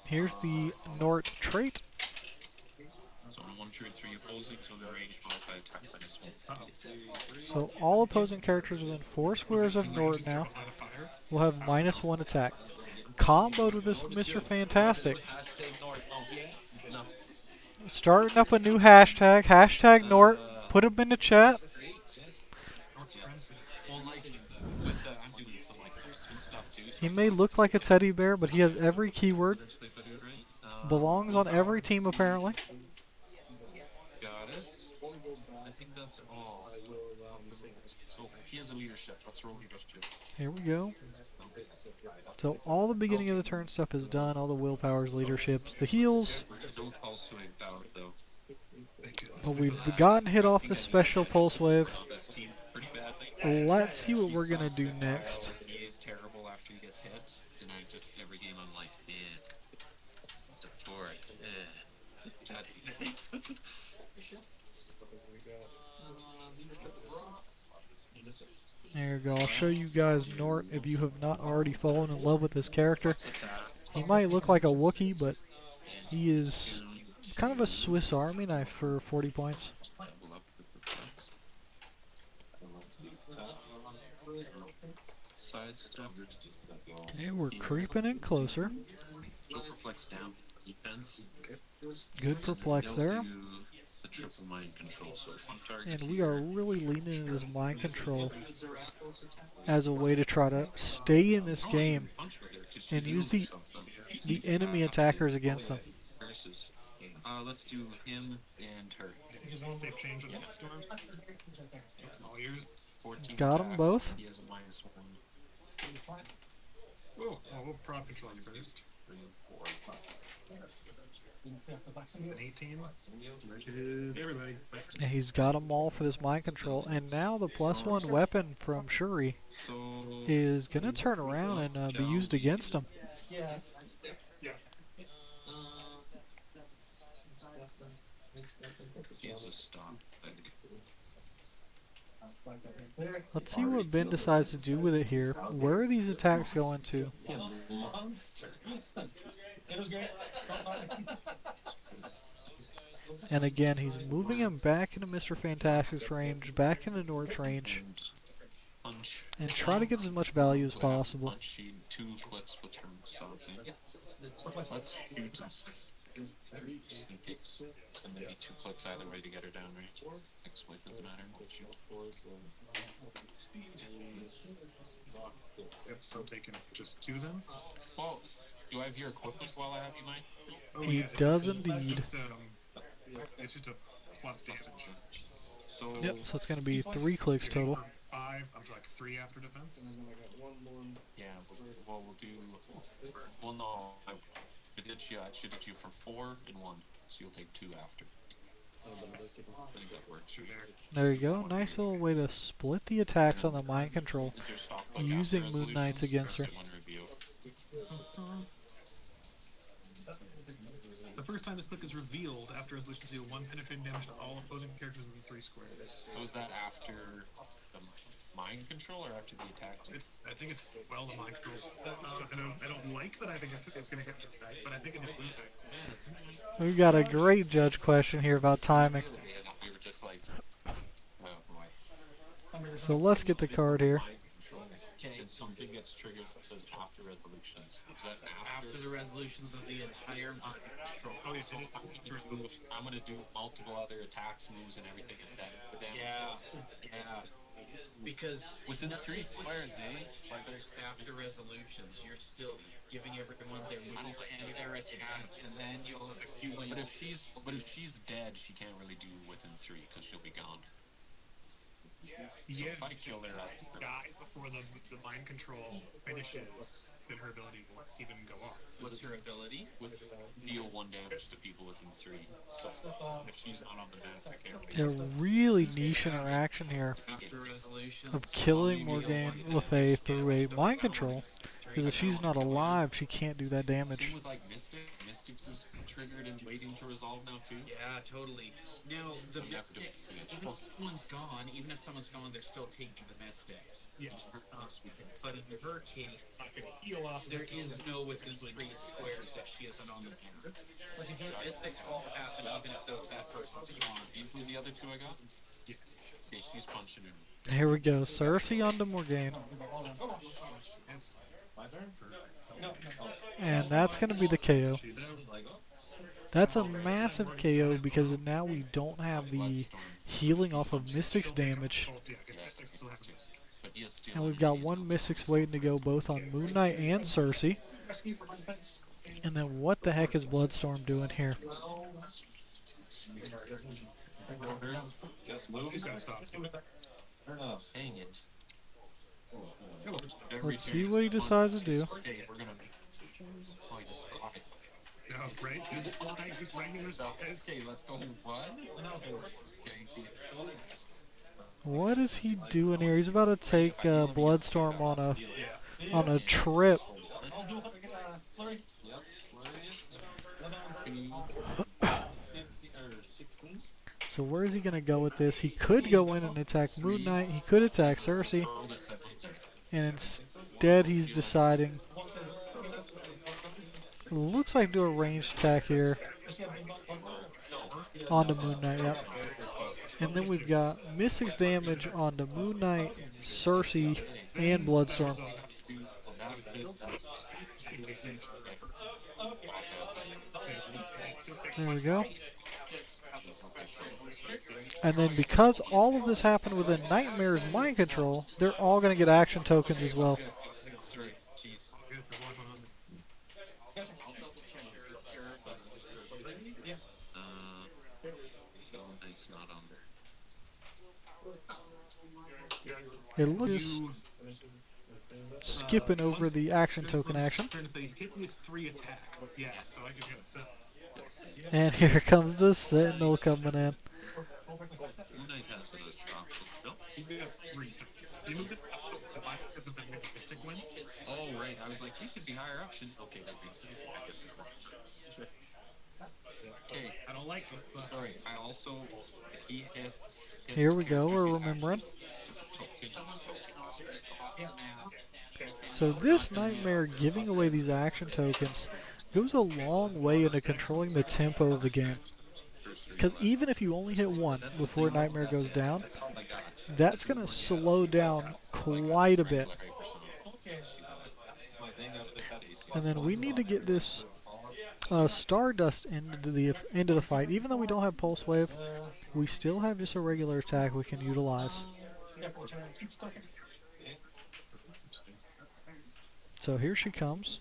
Here's the Nort trait. So all opposing characters within 4 squares of Nort now will have -1 attack. Comboed with this Mr. Fantastic. Starting up a new hashtag. Hashtag Nort. Put him in the chat. He may look like a teddy bear, but he has every keyword. Belongs on every team apparently. Got it. I think that's all. So Oh, he has a leadership. Let's roll leadership. Here we go. So all the beginning of the turn stuff is done. All the willpowers, leaderships, the heals. No pulse wave out though. But we've gotten hit off the special pulse wave. This team's pretty bad. Let's see what we're gonna do next. He's terrible after he gets hit, and I just every game I'm like, man, support. There you go. I'll show you guys Nort if you have not already fallen in love with this character. He might look like a Wookiee, but he is kind of a Swiss Army knife for 40 points. Okay, we're creeping in closer. Perplex down defense. Good perplex there. The triple mind control, so if I'm And targeting we are really leaning into this mind control as a way to try to stay in this game and use the enemy attackers against them. Let's do him and her. They've changed with the storm. All yours. 14 Got 'em attack. both. He has a -1. Oh, we'll prop control you first. 3, 4, 5. An 18. Everybody. And he's got them all for this mind control. And now the +1 weapon from Shuri So is going to turn around and be used against him. Yeah. he has a stop. Let's see what Ben decides to do with it here. Where are these attacks going to? Monster. It was great. And again, he's moving him back into Mr. Fantastic's range, back into Nort's range, Punch. and try to get as much value as possible. Punch sheet, 2 clicks with turn stopping. Let's shoot just in case. It's gonna be 2 clicks either way to get her down, right? Exploit doesn't matter. It's so taken just 2 then? Well, do I have your equipment while I have you mine? He does indeed. It's just a plus damage. So Yep, so it's going to be 3 clicks total. 5, I'm like 3 after defense. yeah, well we'll do. Well, no, I should hit you for 4 and 1, so you'll take 2 after. I think that works. There you go. Nice little way to split the attacks on the mind control, Is there stop click using after Moon Knights resolutions? against her. Press it when review. The first time this click is revealed after resolution, deal 1 penetrating damage to all opposing characters in 3 squares. So is that after the mind control or after the attack? I think it's well the mind controls. I don't like that. I think it's going to hit the side, but I think it's moving. We've got a great judge question here about timing. We were just like, oh boy. So let's get the card here. Mind control. And something gets triggered that says after resolutions. Is that After the resolutions of the entire mind control. Oh, you did it. I'm gonna do multiple other attacks, moves, and everything and that. Yeah. Because Within 3 squares, eh? like after resolutions, you're still giving everyone their move and their attack, and then you'll accumulate. But if she's dead, she can't really do within 3 because she'll be gone. Yeah, If I kill her, dies before the mind control finishes, then her ability will even go off. What's her ability? would deal 1 damage to people within 3. So if she's not on the map, I can't A really. really niche interaction here After resolutions. of killing Morgane Le Fay through a mind control. Because if she's not alive, she can't do that damage. Same with like Mystics is triggered and waiting to resolve now too. Yeah, totally. Now, the You have to Mystics, do it. even if someone's gone, they're still taking the Mystics. Yes. But in her case, I can heal off. there is no within 3 squares that she isn't on the map. Like, if your Mystics won't happen even if that person's gone. These are the other 2 I got? Yeah. Okay, she's punching him. Here we go. Cersei onto Morgane. It's My turn? And that's going to be the KO. she's out. That's a massive KO because now we don't have the healing off of Mystic's damage. Oh, yeah, Mystics still have But he has And we've got 1 Mystic's waiting to go both on Moon Knight and Cersei. And then what the heck is Bloodstorm doing here? He's got to stop. Hang it. Let's see what he decides to do. Okay, we're gonna. Oh, he just fly. No, right? Just fly, just regular stuff. Okay, let's go. What? Okay, What is he doing here? He's about to take Bloodstorm on a trip. I'll do flurry. So where is he going to go with this? He could go in and attack Moon Knight. He could attack Cersei. And instead he's deciding... Looks like do a ranged attack here. Onto Moon Knight, yep. And then we've got Mystic's damage onto Moon Knight, Cersei, and Bloodstorm. There we go. And then because all of this happened within Nightmare's mind control, they're all going to get action tokens as well. It's not on there. It looks skipping over the action token action. They hit me with 3 attacks. Yeah, so I could get a set. And here comes the Sentinel coming in. Moon Knight has a strong. Nope, he's got 3 stuff. He moved it up. Mystic win. Oh, right. I was like, he should be higher up. Okay, that makes sense. I guess it was. Okay. I don't like it, but... Sorry, I also... He hits... Here we go, we're remembering. So this Nightmare giving away these action tokens goes a long way into controlling the tempo of the game. Because even if you only hit one before Nightmare goes down, that's going to slow down quite a bit. And then we need to get this Stardust into the fight. Even though we don't have Pulse Wave, we still have just a regular attack we can utilize. So here she comes.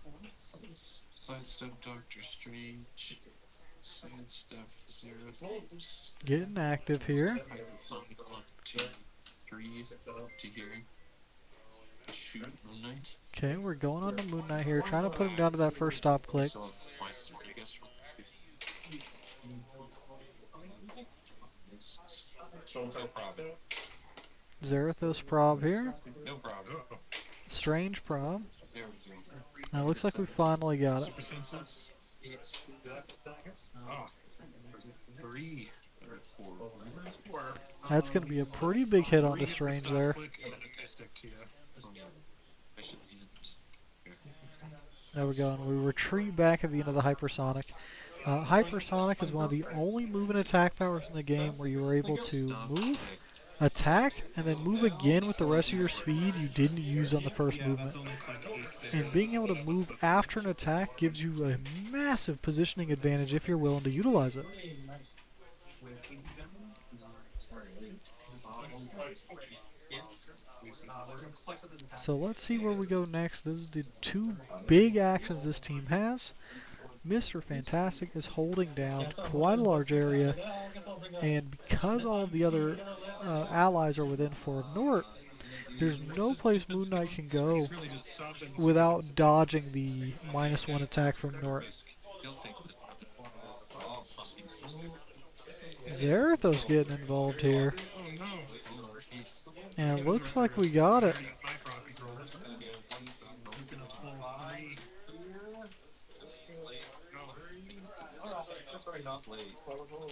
Sidestep Doctor Strange. Sidestep Zero. Getting active here. 1, 2, 3 to here. Shoot Moon Knight. Okay, we're going on to Moon Knight here, trying to put him down to that first stop click. So twice, I guess. No problem. Zarathos prob here. No problem. Strange prob. There we go. Now it looks like we finally got it. Super senses. Oh. 3 or 4. That's going to be a pretty big hit on the Strange there. There we go, and we retreat back at the end of the Hypersonic. Hypersonic is one of the only move and attack powers in the game where you are able to move, attack, and then move again with the rest of your speed you didn't use on the first movement. And being able to move after an attack gives you a massive positioning advantage if you're willing to utilize it. So let's see where we go next. Those are the 2 big actions this team has. Mr. Fantastic is holding down quite a large area, and because all of the other allies are within 4 of Nort, there's no place Moon Knight can go without dodging the -1 attack from Nort. Zarathos getting involved here. And it looks like we got it.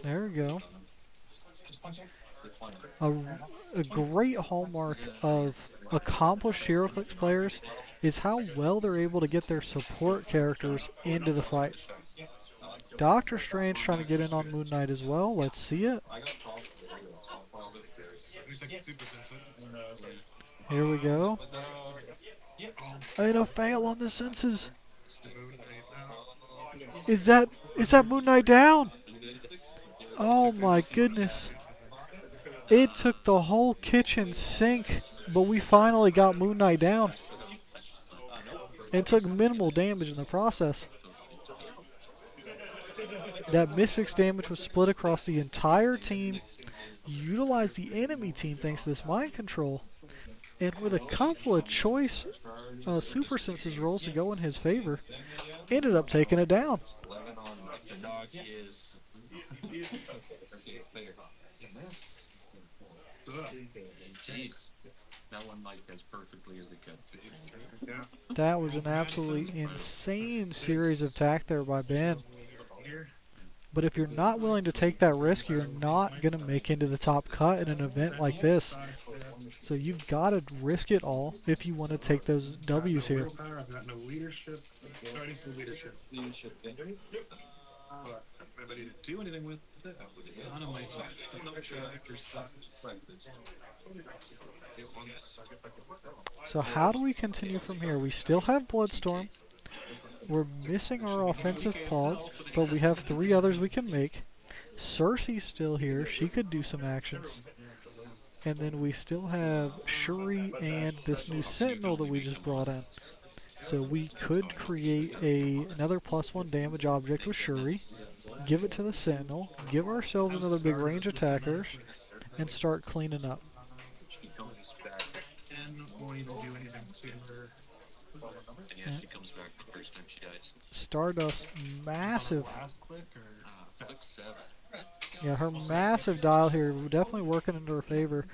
There we go. A great hallmark of accomplished HeroClix players is how well they're able to get their support characters into the fight. Doctor Strange trying to get in on Moon Knight as well. Let's see it. Here we go. And a fail on the senses. Is that Moon Knight down? Oh my goodness. It took the whole kitchen sink, but we finally got Moon Knight down. It took minimal damage in the process. That Mystic's damage was split across the entire team. Utilize the enemy team thanks to this mind control. And with a couple of choice super senses rolls to go in his favor, ended up taking it down. 11 on the dog is. Jeez. That one like as perfectly as it could. That was an absolutely insane series of attack there by Ben. But if you're not willing to take that risk, you're not going to make into the top cut in an event like this. So you've got to risk it all if you want to take those W's here. I've got no leadership. Starting for leadership. But I'm ready to do anything with it. None of my So how do we continue from here? We still have Bloodstorm. We're missing our offensive Pog, but we have 3 others we can make. Cersei's still here. She could do some actions. And then we still have Shuri and this new Sentinel that we just brought in. So we could create another +1 damage object with Shuri, give it to the Sentinel, give ourselves another big range attackers, and start cleaning up. Won't even do anything to her. Yeah, she comes back the first time she dies. Stardust, massive. Last click or Click 7. Yeah, her massive dial here definitely working into her favor.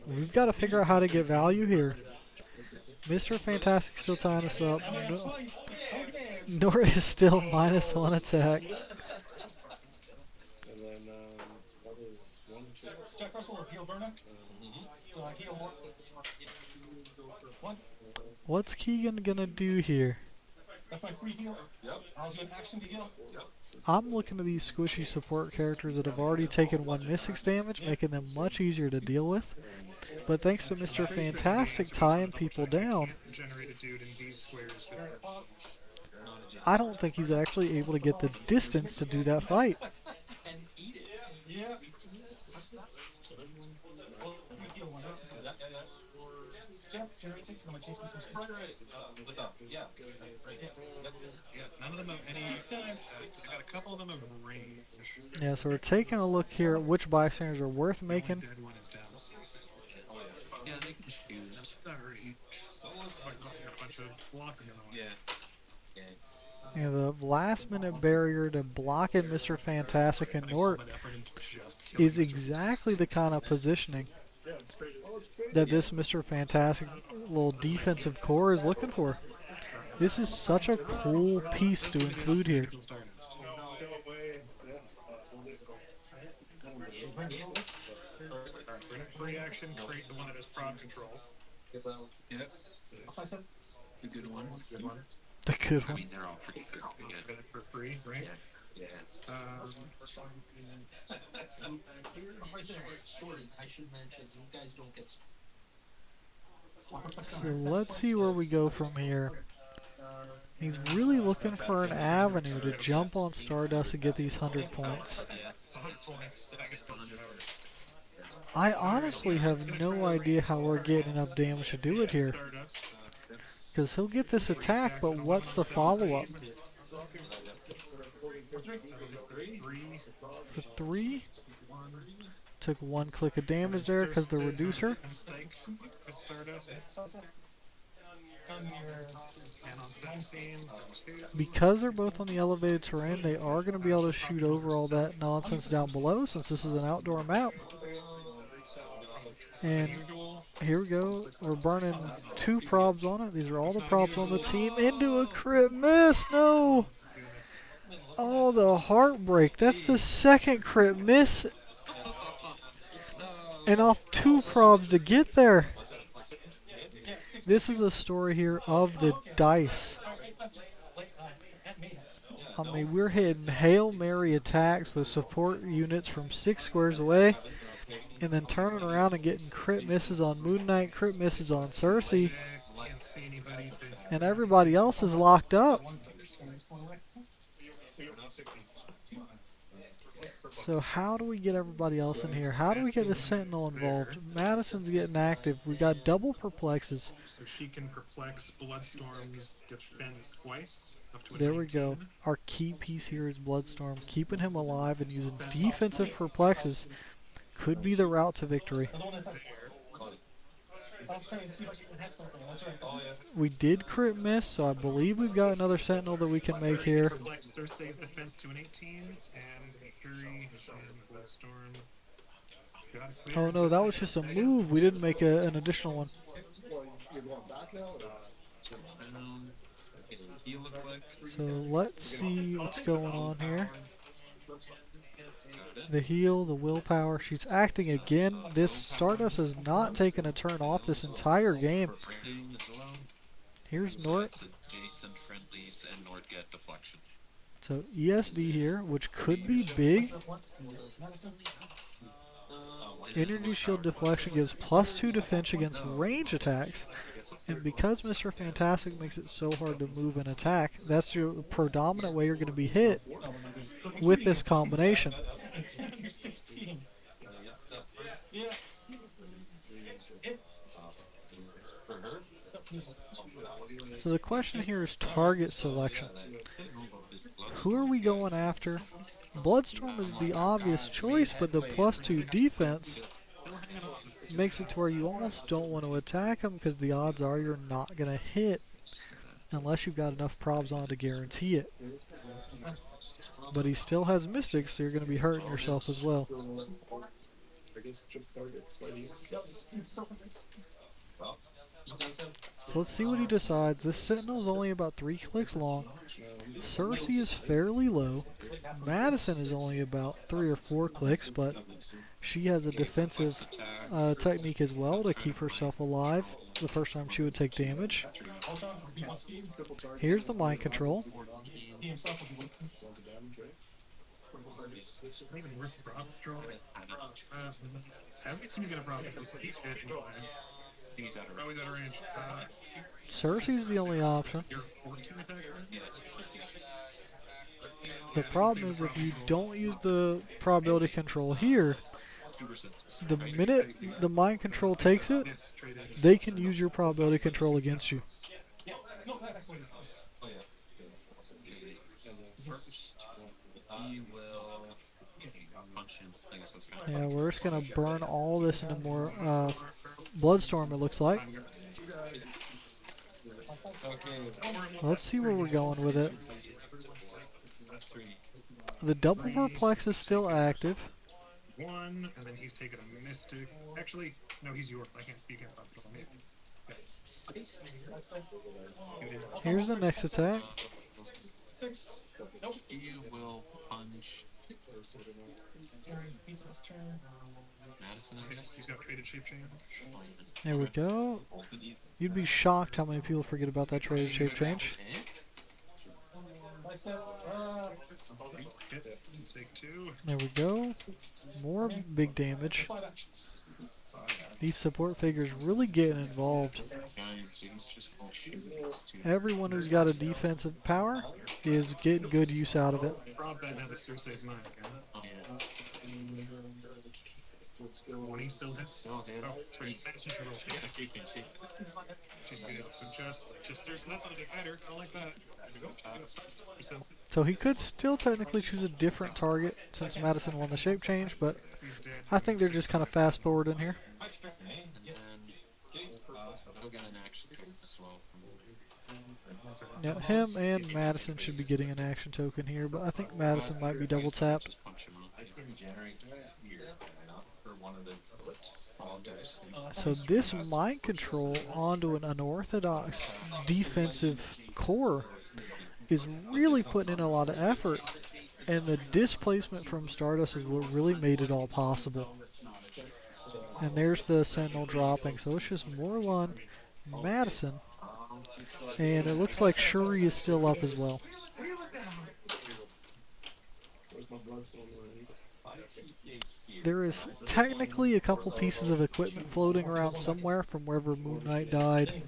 We've got to figure out how to get value here. Mr. Fantastic still tying us up. Nora is still -1 attack. And then that was 1, 2. Jack Russell or Heal Burnock? So heal one. What's Keegan gonna do here? That's my free heal. Yep. I'll do an action to heal. I'm looking at these squishy support characters that have already taken 1 Mystics damage, making them much easier to deal with. But thanks to Mr. Fantastic tying people down, generate a dude in these squares. I don't think he's actually able to get the distance to do that fight. Yeah. Jeff, generate it. I'm gonna chase them. Yeah. None of them have any. I got a couple of them have range. Yeah, so we're taking a look here at which bystanders are worth making. Dead one is down. Yeah, they can shoot. Sorry. A bunch of blocking in the way. Yeah. Yeah, the last minute barrier to blocking Mr. Fantastic and Nort is exactly the kind of positioning that this Mr. Fantastic little defensive core is looking for. This is such a cool piece to include here. Free action, create the one that has prod control. Yep. The good one. Good one. The good I one. mean, they're all pretty good. Get it for free, right? Yeah. Right there. I should mention these guys don't get. So let's see where we go from here. He's really looking for an avenue to jump on Stardust and get these 100 points. I honestly have no idea how we're getting enough damage to do it here. Because he'll get this attack, but what's the follow-up? For 3? Took 1 click of damage there because the reducer. Because they're both on the elevated terrain, they are going to be able to shoot over all that nonsense down below since this is an outdoor map. And here we go. We're burning 2 probs on it. These are all the probs on the team. Into a crit miss. No. Oh, the heartbreak. That's the 2nd crit miss. And off 2 probs to get there. This is a story here of the dice. I mean, we're hitting Hail Mary attacks with support units from 6 squares away. And then turning around and getting crit misses on Moon Knight, crit misses on Cersei. And everybody else is locked up. So how do we get everybody else in here? How do we get the Sentinel involved? Madison's getting active. We got double perplexes. So she can perplex Bloodstorm's defense twice. Up to a There we go. 19. Our key piece here is Bloodstorm. Keeping him alive and using defensive perplexes could be the route to victory. The one that's actually I was trying to see if I could hit something. That's right. We did crit miss, so I believe we've got another Sentinel that we can make here. Flex Thursday's defense to an 18, and Fury and Bloodstorm. Got it clear. Oh no, that was just a move. We didn't make an additional one. You're going back now? So let's see what's going on here. The heal, the willpower. She's acting again. This Stardust has not taken a turn off this entire game. Here's Nort. Adjacent friendlies and Nord get deflection. So ESD here, which could be big. Energy shield deflection gives +2 defense against range attacks. And because Mr. Fantastic makes it so hard to move and attack, that's your predominant way you're going to be hit with this combination. So the question here is target selection. Who are we going after? Bloodstorm is the obvious choice, but the +2 defense makes it to where you almost don't want to attack him because the odds are you're not going to hit unless you've got enough probs on to guarantee it. But he still has Mystics, so you're going to be hurting yourself as well. So let's see what he decides. This Sentinel's only about 3 clicks long. Cersei is fairly low. Madison is only about 3 or 4 clicks, but she has a defensive technique as well to keep herself alive the first time she would take damage. Here's the mind control. Even worth prop draw. At least he's gonna prop it. He's hitting. He's out of range. Cersei's the only option. You're 14 attack. The problem is if you don't use the probability control here, the minute the mind control takes it, they can use your probability control against you. He will punch in. I guess that's Yeah, we're just going to burn all this into more Bloodstorm, it looks like. Let's see where we're going with it. The double perplex is still active. One, and then he's taking a Mystic. Actually, no, he's yours. You can't prop draw Mystic. Here's the next attack. He will punch Madison, I guess. He's got traded shape change. There we go. You'd be shocked how many people forget about that traded shape change. Take 2. There we go. More big damage. These support figures really getting involved. Everyone who's got a defensive power is getting good use out of it. Rob Ben had a Cersei mind again. When he still hits. She's good. So just there's that's not a big matter. I like that. So he could still technically choose a different target since Madison won the shape change, but I think they're just kind of fast forward in here. And then I'll get an action as well. Yeah, him and Madison should be getting an action token here, but I think Madison might be double tapped. So this mind control onto an unorthodox defensive core is really putting in a lot of effort, and the displacement from Stardust is what really made it all possible. And there's the Sentinel dropping, so it's just Morlun, Madison, and it looks like Shuri is still up as well. There is technically a couple pieces of equipment floating around somewhere from wherever Moon Knight died.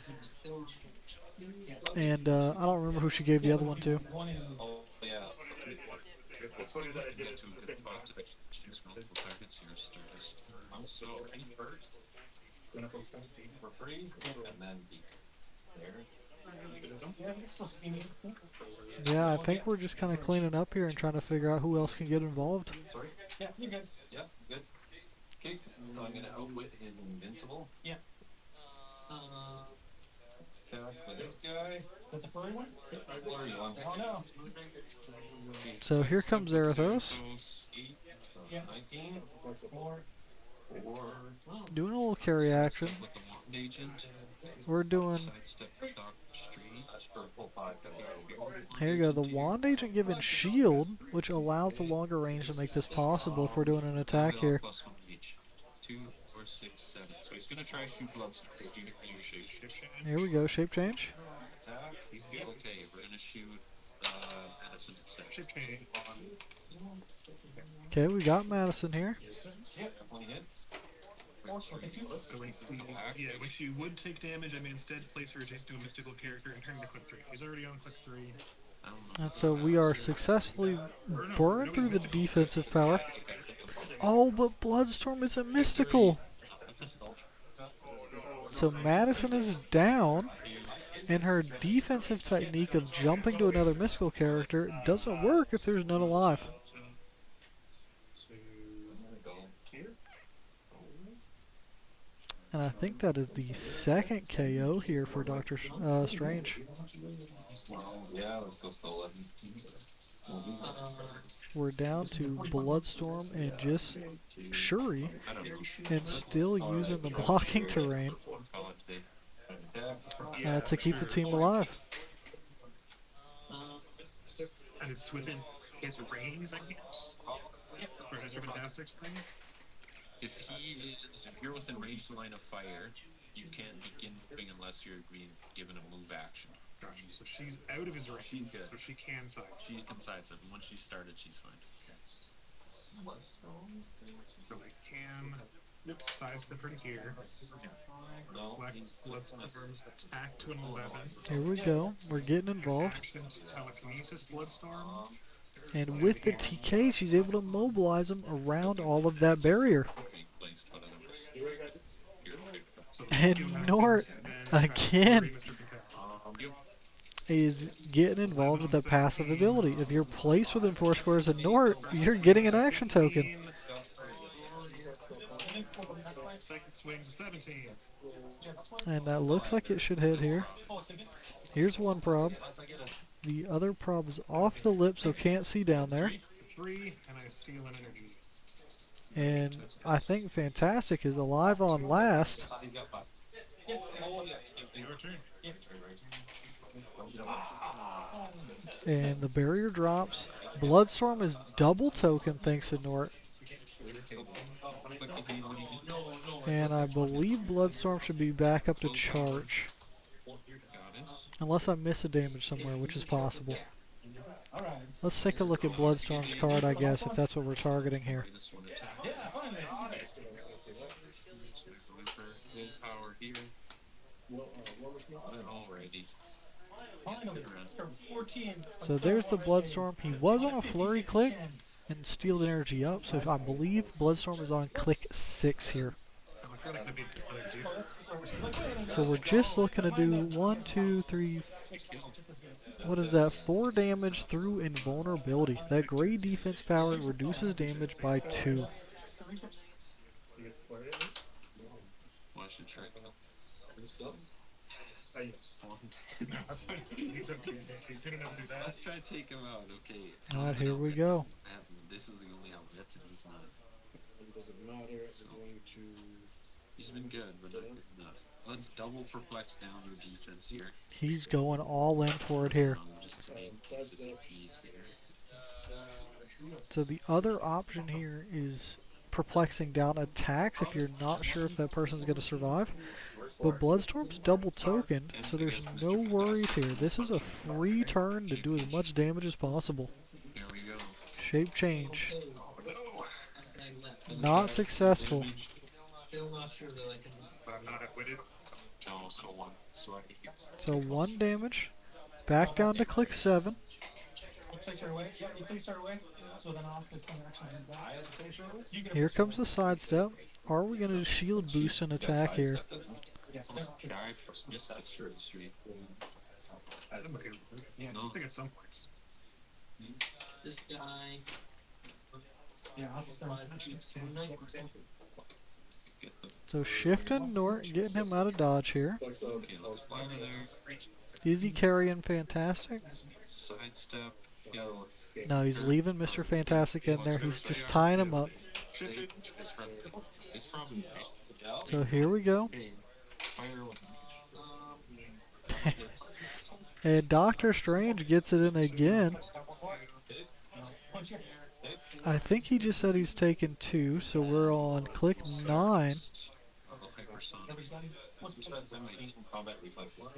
And I don't remember who she gave the other one to. Oh, yeah. Get to a good spot to choose multiple targets here, Stardust. So, first, for free, and then there. Yeah, I think we're just kind of cleaning up here and trying to figure out who else can get involved. Sorry. Yeah, you're good. Yeah, good. Okay, so I'm gonna outwit his invincible. Yeah. Attack with this guy. Is that the furry one? Flurry one. Oh no. Okay, So here six, comes so Zarathos. so 8, so Yeah. 19. More. 4. Doing a little carry action. With the wand agent. We're doing, Sidestep Doc Street. For full 5. here you go, the wand agent giving shield, which allows the longer range to make this possible if we're doing an attack here. Plus 1 each. 2, 4, 6, 7. So he's gonna try shoot bloodstorm. So you shape. Here we go, shape change. Attack. He's good. Okay, we're gonna shoot Madison instead. Chip chain. Okay, we got Madison here. Definitely hits. So when she would take damage, I may instead place her adjacent to a mystical character and turn to click 3. He's already on click 3. I don't know. And so we are successfully burned through the defensive power. Oh, but Bloodstorm is a mystical. So Madison is down, and her defensive technique of jumping to another mystical character doesn't work if there's none alive. And I think that is the second KO here for Doctor Strange. Well, yeah, let's go to 11. We're down to Bloodstorm and just Shuri, I don't know. and still using the blocking terrain Call it today. to keep the team alive. And it's within his range, I guess. For Mr. Fantastic's thing. If you're within range line of fire, you can't begin moving unless you're being given a move action. Gotcha. So she's out of his range. She's good. So she can size. She can sidestep, and once she started, she's fine. So I can size for her here. No, Flex Bloodstorm's attack to an 11. Here we go. We're getting involved. Action Telekinesis Bloodstorm. And with the TK, she's able to mobilize them around all of that barrier. And Nort, again, is getting involved with the passive ability. If you're placed within 4 squares of Nort, you're getting an action token. Swings 17. And that looks like it should hit here. Here's one prob. The other prob is off the lip, so can't see down there. 3, and I steal an energy. And I think Fantastic is alive on last. Your turn. And the barrier drops. Bloodstorm is double token thanks to Nort. And I believe Bloodstorm should be back up to charge. Unless I miss a damage somewhere, which is possible. Let's take a look at Bloodstorm's card, I guess, if that's what we're targeting here. Power here. Alrighty. So there's the Bloodstorm. He was on a flurry click and stealed energy up, so I believe Bloodstorm is on click 6 here. So we're just looking to do 1, 2, 3, what is that? 4 damage through invulnerability. That gray defense power reduces damage by 2. Watch the trick. Let's try to take him out, okay. Alright, here we go. This is the only outlet to he's not. Does it matter? It's going to. He's been good, but not good enough. Let's double perplex down your defense here. He's going all in for it here. Just take the piece here. So the other option here is perplexing down attacks if you're not sure if that person's going to survive. But Bloodstorm's double token, so there's no worries here. This is a free turn to do as much damage as possible. Here we go. Shape change. Not successful. Still not sure that I can. I'm not outwitted. No, so one. So 1 damage. Back down to click 7. You place her away? Yeah, you place her away. So then off this one actually did that. Here comes the sidestep. Are we going to shield boost an attack here? Yes, that's true. I'm okay with it. Yeah, I think at some points. This guy. Yeah, I'll just So shifting Nort, getting him out of dodge here. Flex out. Okay, let's fly to there. Is he carrying Fantastic? Sidestep. Go. No, he's leaving Mr. Fantastic in there. He's just tying him up. It's from. So here we go. Fire. And Doctor Strange gets it in again. I think he just said he's taken 2, so we're on click 9. Combat reflexes.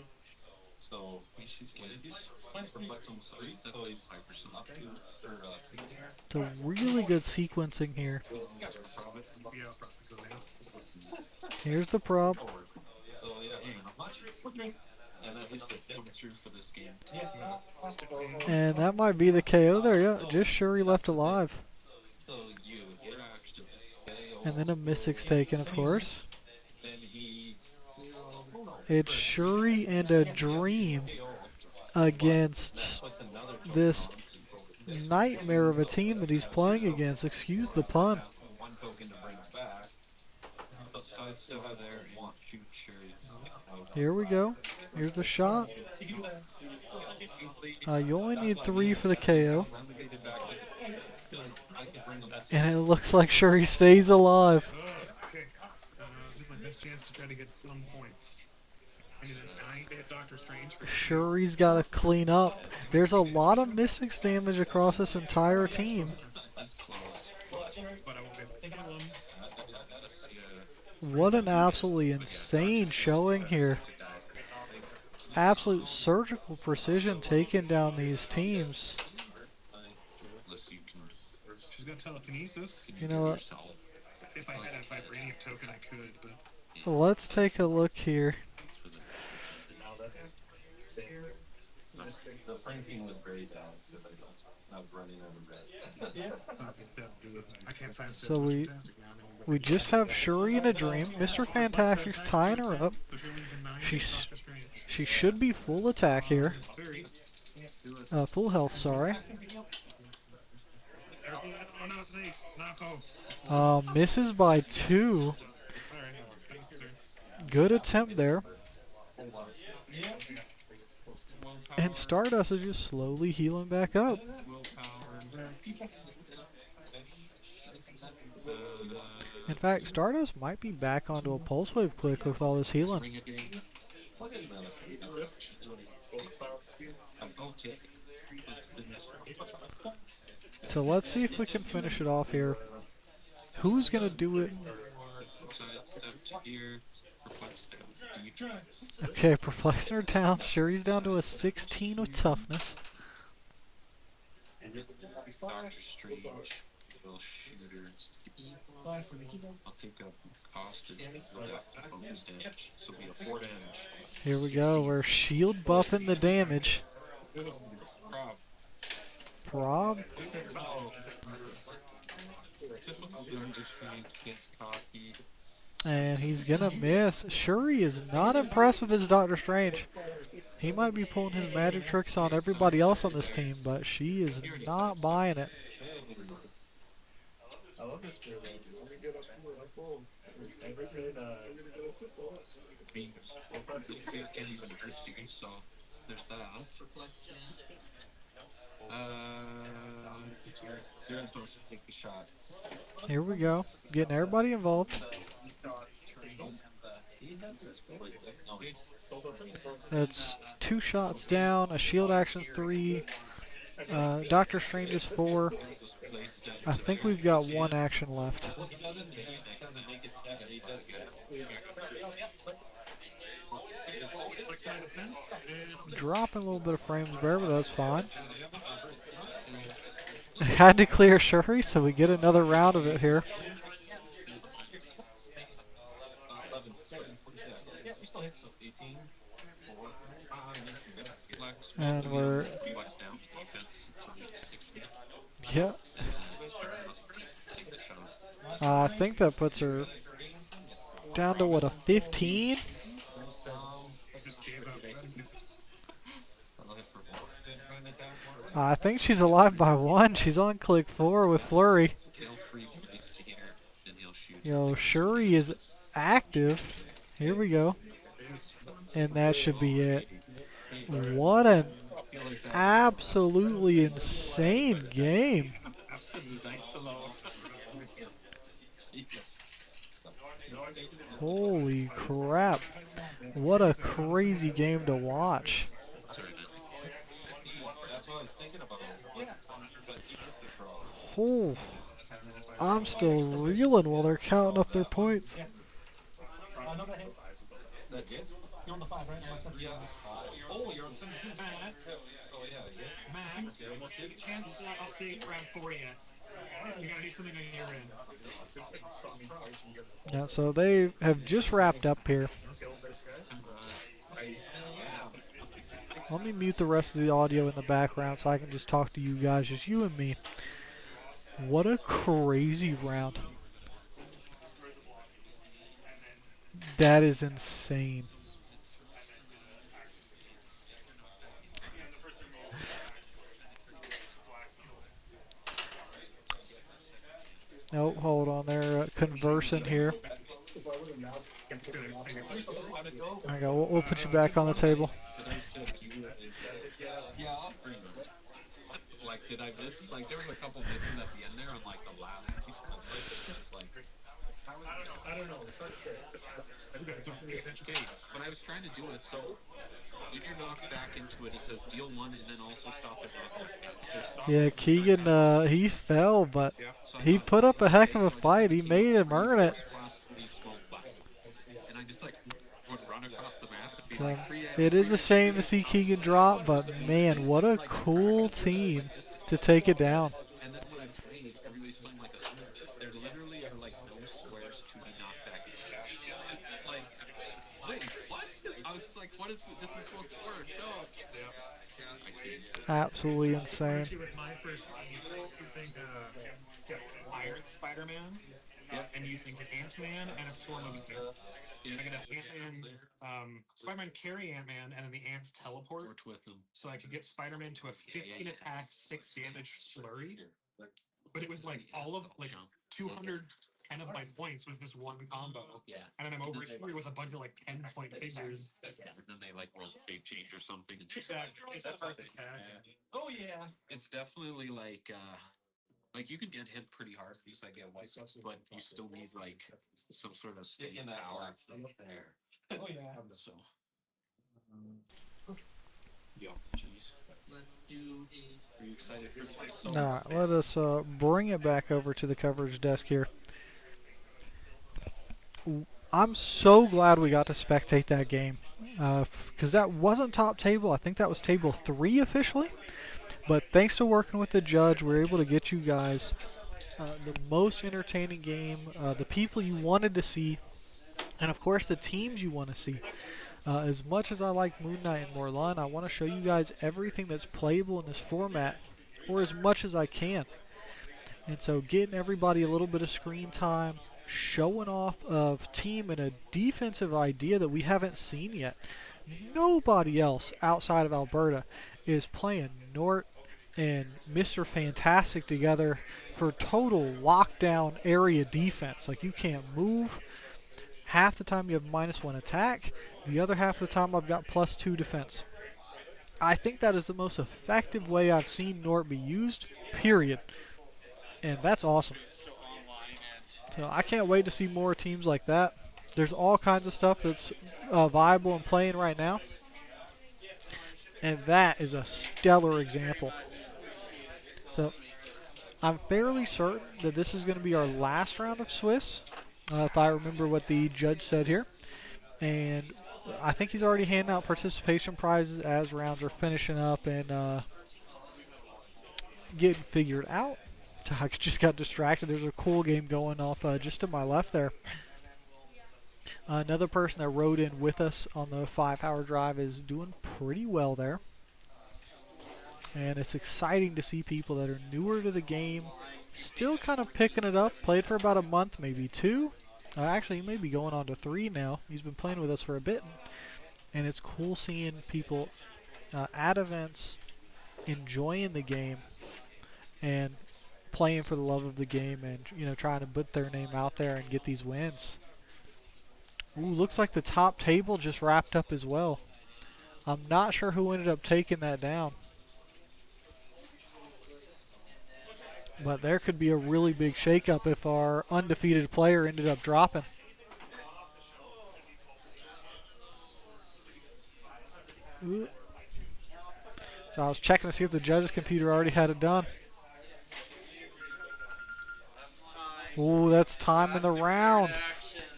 So issues reflexing 3. That's always 5%. It's a really good sequencing here. Here's the prop. So yeah, and at least it comes through for this game. And that might be the KO there. Yeah, just Shuri left alive. So you interact. And then a Mystic's taken, of course. It's Shuri and a Dream against this nightmare of a team that he's playing against. Excuse the pun. One token to bring it back. But still have there and want shoot Shuri. Here we go. Here's the shot. You only need 3 for the KO. And it looks like Shuri stays alive. Okay. This is my best chance to try to get some points. I need a 9 to hit Doctor Strange. Shuri's got to clean up. There's a lot of Mystics damage across this entire team. But I won't be able to kill him. What an absolutely insane showing here. Absolute surgical precision taking down these teams. She's got telekinesis. You know what? If I had a vibranium token, I could, but Let's take a look here. The franking was great not running over red. I can't sign So we just have Shuri in a Dream. Mr. Fantastic's tying her up. She should be full attack here. Full health, sorry. Misses by 2. Good attempt there. And Stardust is just slowly healing back up. In fact, Stardust might be back onto a Pulse Wave click with all this healing. So let's see if we can finish it off here. Who's going to do it? Okay, perplexing her down. Shuri's down to a 16 with toughness. Doctor Strange, little shooter. I'll take a hostage for that bonus damage. So it'll be a 4 damage. Here we go. We're shield buffing the damage. Prob. And he's gonna miss. Shuri is not impressed with his Doctor Strange. He might be pulling his magic tricks on everybody else on this team, but she is not buying it. I love this girl. Let me get up here on my phone. Every day, Can't even hurt you, so there's that. Zero's supposed to take the shot. Here we go. Getting everybody involved. That's 2 shots down, a shield action 3, Doctor Strange is 4. I think we've got 1 action left. Dropping a little bit of frames there, but that's fine. Had to clear Shuri, so we get another round of it here. And we're... Yeah. I think that puts her down to, what, a 15? I think she's alive by 1. She's on click 4 with Flurry. He'll free place to here, and he'll shoot. Yo, Shuri is active. Here we go. And that should be it. What an absolutely insane game. Holy crap. What a crazy game to watch. Oh, I'm still reeling while they're counting up their points. You're on the 5, right? Yeah. Oh, you're on 17. Max, can't update round 4 yet. You gotta do something on your end. Yeah, so they have just wrapped up here. Let me mute the rest of the audio in the background so I can just talk to you guys, just you and me. What a crazy round. That is insane. Oh, hold on, they're conversing here. There you go, we'll put you back on the table. Yeah, I'll bring them. Like, did I miss? Like, there was a couple misses at the end there on, like, the last piece of it. Just like, I don't know. okay, when I was trying to do it, so if you knock back into it, it says deal 1 and then also stop the rock. Yeah, Keegan, he fell, but he put up a heck of a fight. He made him earn it. And I just, like, would run across the map and be So, like, it is a shame to see Keegan drop, but man, what a cool team to take it down. And then when I played, everybody's playing like a there literally are like no squares to be knocked back in. Like, wait, what? I was like, what is this is supposed to work? No. Absolutely insane. With my first using Iron Spider-Man, and using Ant-Man and a swarm of ants. I got Ant-Man, Spider-Man carry Ant-Man, and then the ants teleport with them. so I could get Spider-Man to a 15 attack, 6 damage flurry. But it was like all of like 210 of my points was this one combo. Yeah. And then I'm over here with a bunch of like 10-point figures. And then they like roll shape change or something. Exactly. It's that first attack. Oh yeah. It's definitely like you can get hit pretty hard because I get wiped up, but you still need like some sort of stick in that power there. Oh yeah. So. Yo, jeez. Let's do Are you excited for my Alright, let us bring it back over to the coverage desk here. I'm so glad we got to spectate that game. Because that wasn't top table. I think that was table 3 officially. But thanks to working with the judge, we were able to get you guys the most entertaining game, the people you wanted to see, and of course the teams you want to see. As much as I like Moon Knight and Morlan, I want to show you guys everything that's playable in this format, or as much as I can. And so getting everybody a little bit of screen time, showing off of team and a defensive idea that we haven't seen yet. Nobody else outside of Alberta is playing Nort and Mr. Fantastic together for total lockdown area defense. Like, you can't move. Half the time you have -1 attack. The other half of the time I've got +2 defense. I think that is the most effective way I've seen Nort be used, period. And that's awesome. So I can't wait to see more teams like that. There's all kinds of stuff that's viable and playing right now. And that is a stellar example. So I'm fairly certain that this is going to be our last round of Swiss, if I remember what the judge said here. And I think he's already handing out participation prizes as rounds are finishing up and getting figured out. I just got distracted. There's a cool game going off just to my left there. Another person that rode in with us on the 5-hour drive is doing pretty well there. And it's exciting to see people that are newer to the game still kind of picking it up. Played for about a month, maybe 2. Actually, he may be going on to 3 now. He's been playing with us for a bit. And it's cool seeing people at events enjoying the game and playing for the love of the game, and trying to put their name out there and get these wins. Ooh, looks like the top table just wrapped up as well. I'm not sure who ended up taking that down, but there could be a really big shakeup if our undefeated player ended up dropping. Ooh. So I was checking to see if the judge's computer already had it done. Ooh, that's time in the round.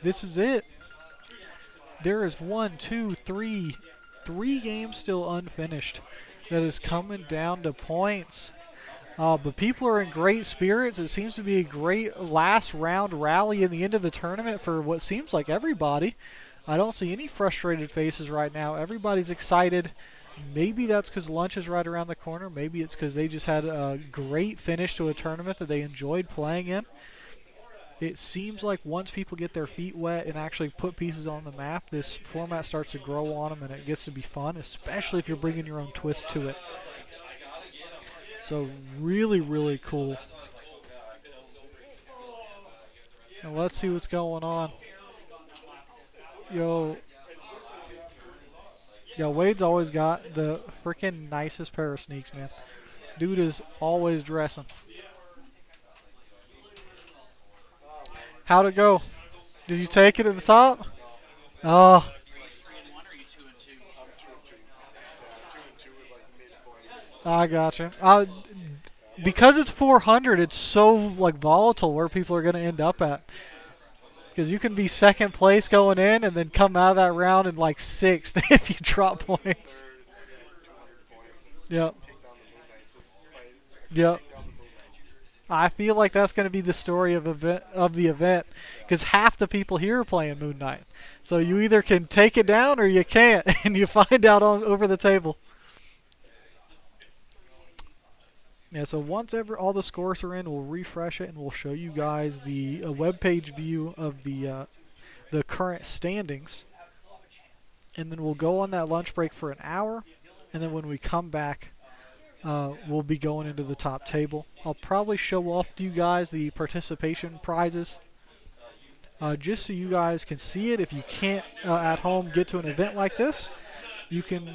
This is it. There is three games still unfinished. That is coming down to points. But people are in great spirits. It seems to be a great last round rally in the end of the tournament for what seems like everybody. I don't see any frustrated faces right now. Everybody's excited. Maybe that's because lunch is right around the corner. Maybe it's because they just had a great finish to a tournament that they enjoyed playing in. It seems like once people get their feet wet and actually put pieces on the map, this format starts to grow on them and it gets to be fun, especially if you're bringing your own twist to it. So really, really cool. Now let's see what's going on. Yo, Wade's always got the freaking nicest pair of sneaks, man. Dude is always dressing. How'd it go? Did you take it at the top? Oh. I gotcha. Because it's 400, it's so like volatile where people are going to end up at. Because you can be second place going in and then come out of that round in like 6th if you drop points. Yep. Yep. I feel like that's going to be the story of the event, because half the people here are playing Moon Knight. So you either can take it down or you can't, and you find out over the table. Yeah, so once all the scores are in, we'll refresh it and we'll show you guys the webpage view of the current standings. And then we'll go on that lunch break for an hour, and then when we come back, we'll be going into the top table. I'll probably show off to you guys the participation prizes, just so you guys can see it. If you can't at home get to an event like this, you can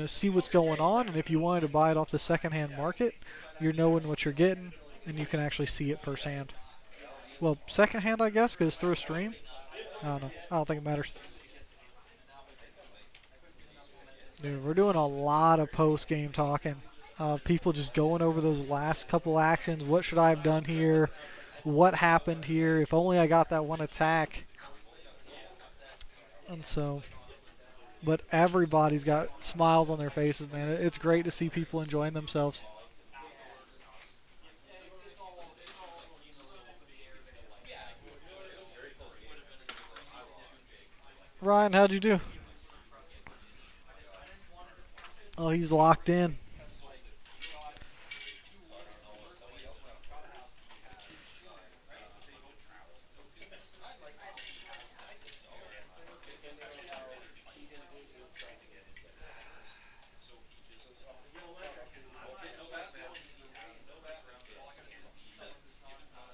see what's going on, and if you wanted to buy it off the secondhand market, you're knowing what you're getting, and you can actually see it firsthand. Well, secondhand, I guess, because it's through a stream. I don't know. I don't think it matters. Dude, we're doing a lot of post-game talking. People just going over those last couple actions. What should I have done here? What happened here? If only I got that one attack. And so, but everybody's got smiles on their faces, man. It's great to see people enjoying themselves. Ryan, how'd you do? Oh, he's locked in.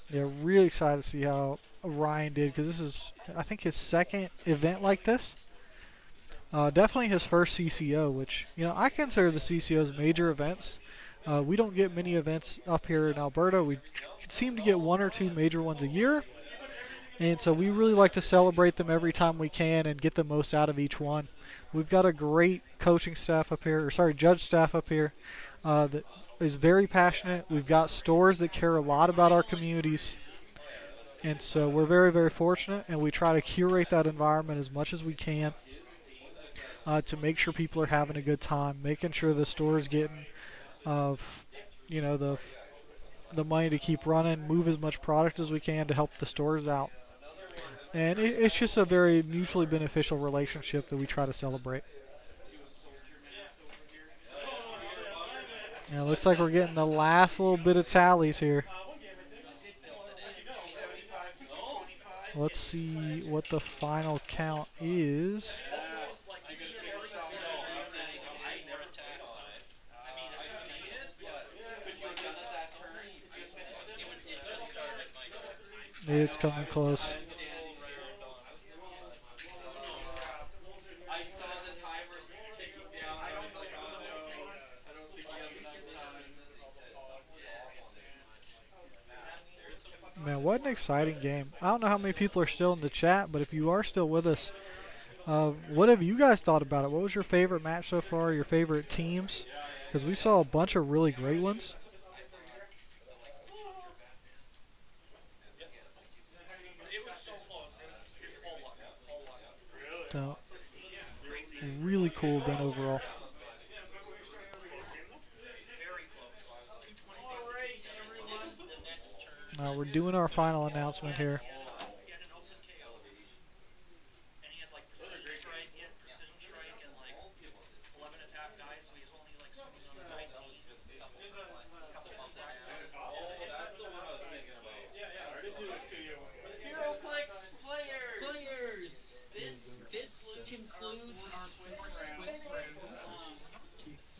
Yeah, really excited to see how Ryan did, because this is, I think, his second event like this. Definitely his first CCO, which, I consider the CCOs major events. We don't get many events up here in Alberta. We seem to get 1 or 2 major ones a year. And so we really like to celebrate them every time we can and get the most out of each one. We've got a great coaching staff up here, judge staff up here that is very passionate. We've got stores that care a lot about our communities. And so we're very, very fortunate, and we try to curate that environment as much as we can to make sure people are having a good time, making sure the store is getting the money to keep running, move as much product as we can to help the stores out. And it's just a very mutually beneficial relationship that we try to celebrate. Yeah, looks like we're getting the last little bit of tallies here. Let's see what the final count is. It's coming close. I saw the timer ticking down. I was like, oh no, I don't think he has enough time. Man, what an exciting game. I don't know how many people are still in the chat, but if you are still with us, what have you guys thought about it? What was your favorite match so far, your favorite teams? Because we saw a bunch of really great ones. So, really cool event overall. We're doing our final announcement here. HeroClix players. This concludes our Swiss rounds.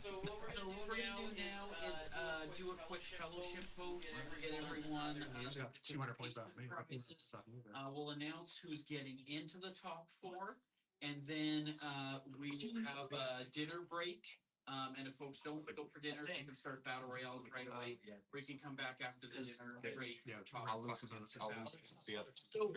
So what we're gonna do now is do a quick fellowship vote. Get everyone. 200 points out. We'll announce who's getting into the top 4, and then we will have a dinner break. And if folks don't go for dinner, you can start battle royale right away. We can come back after the dinner break. I'll lose against the other. So,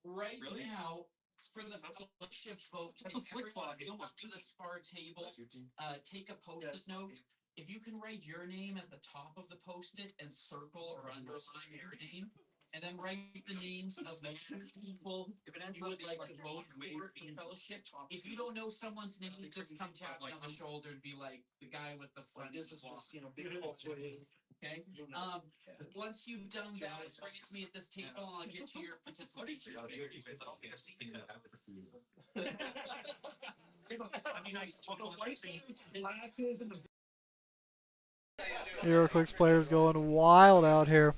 right now, for the fellowship vote, everyone up to the spar table, take a post-it note. If you can write your name at the top of the post-it and circle or underline your name, and then write the names of the people you would like to vote for the fellowship. If you don't know someone's name, just come tap me on the shoulder and be like the guy with the front. This is just, big okay. Once you've done that, bring it to me at this table, and I'll get you your participation. HeroClix players going wild out here.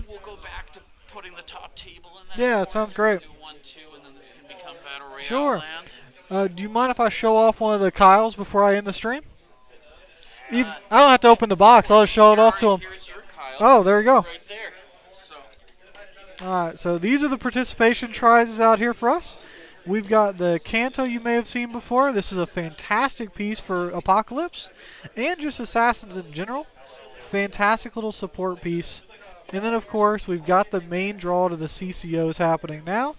We'll go back to putting the top table in that. Yeah, it sounds great. Do 1, 2, and then this can become battle royale Sure. land. Do you mind if I show off one of the Kyles before I end the stream? I don't have to open the box. I'll just show it off to them. Here's your Kyle. Oh, there you go. Right there. So. Alright, so these are the participation prizes out here for us. We've got the Kanto you may have seen before. This is a fantastic piece for Apocalypse and just Assassins in general. Fantastic little support piece. And then, of course, we've got the main draw to the CCOs happening now.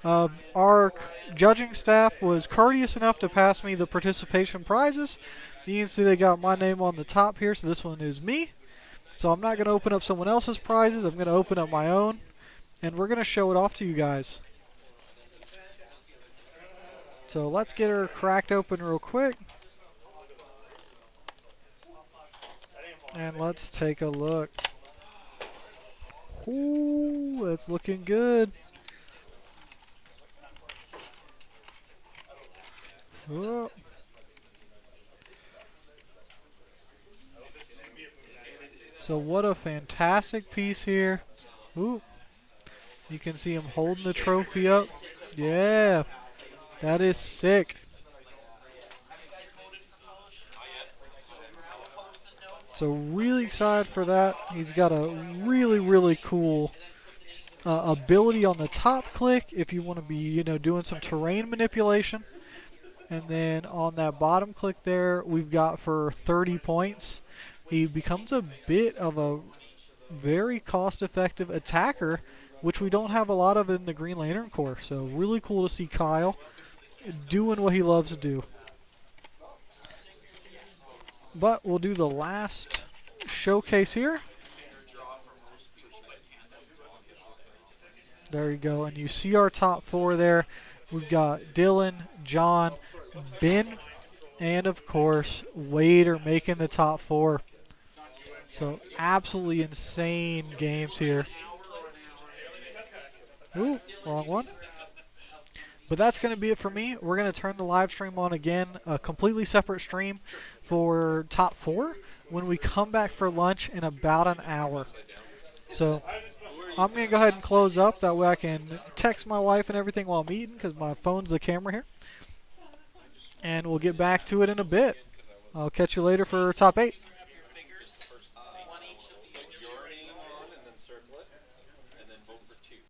Our judging staff was courteous enough to pass me the participation prizes. You can see they got my name on the top here, so this one is me. So I'm not going to open up someone else's prizes. I'm going to open up my own, and we're going to show it off to you guys. So let's get her cracked open real quick. And let's take a look. Ooh, that's looking good. Oh. So what a fantastic piece here. Ooh. You can see him holding the trophy up. Yeah. That is sick. So really excited for that. He's got a really, really cool ability on the top click if you want to be, doing some terrain manipulation. And then on that bottom click there, we've got for 30 points. He becomes a bit of a very cost-effective attacker, which we don't have a lot of in the Green Lantern Corps. So really cool to see Kyle doing what he loves to do. But we'll do the last showcase here. There you go. And you see our top 4 there. We've got Dylan, John, Ben, and of course Wade are making the top 4. So absolutely insane games here. Ooh, wrong one. But that's going to be it for me. We're going to turn the live stream on again, a completely separate stream for top 4 when we come back for lunch in about an hour. So I'm going to go ahead and close up. That way I can text my wife and everything while I'm eating because my phone's the camera here. And we'll get back to it in a bit. I'll catch you later for top 8.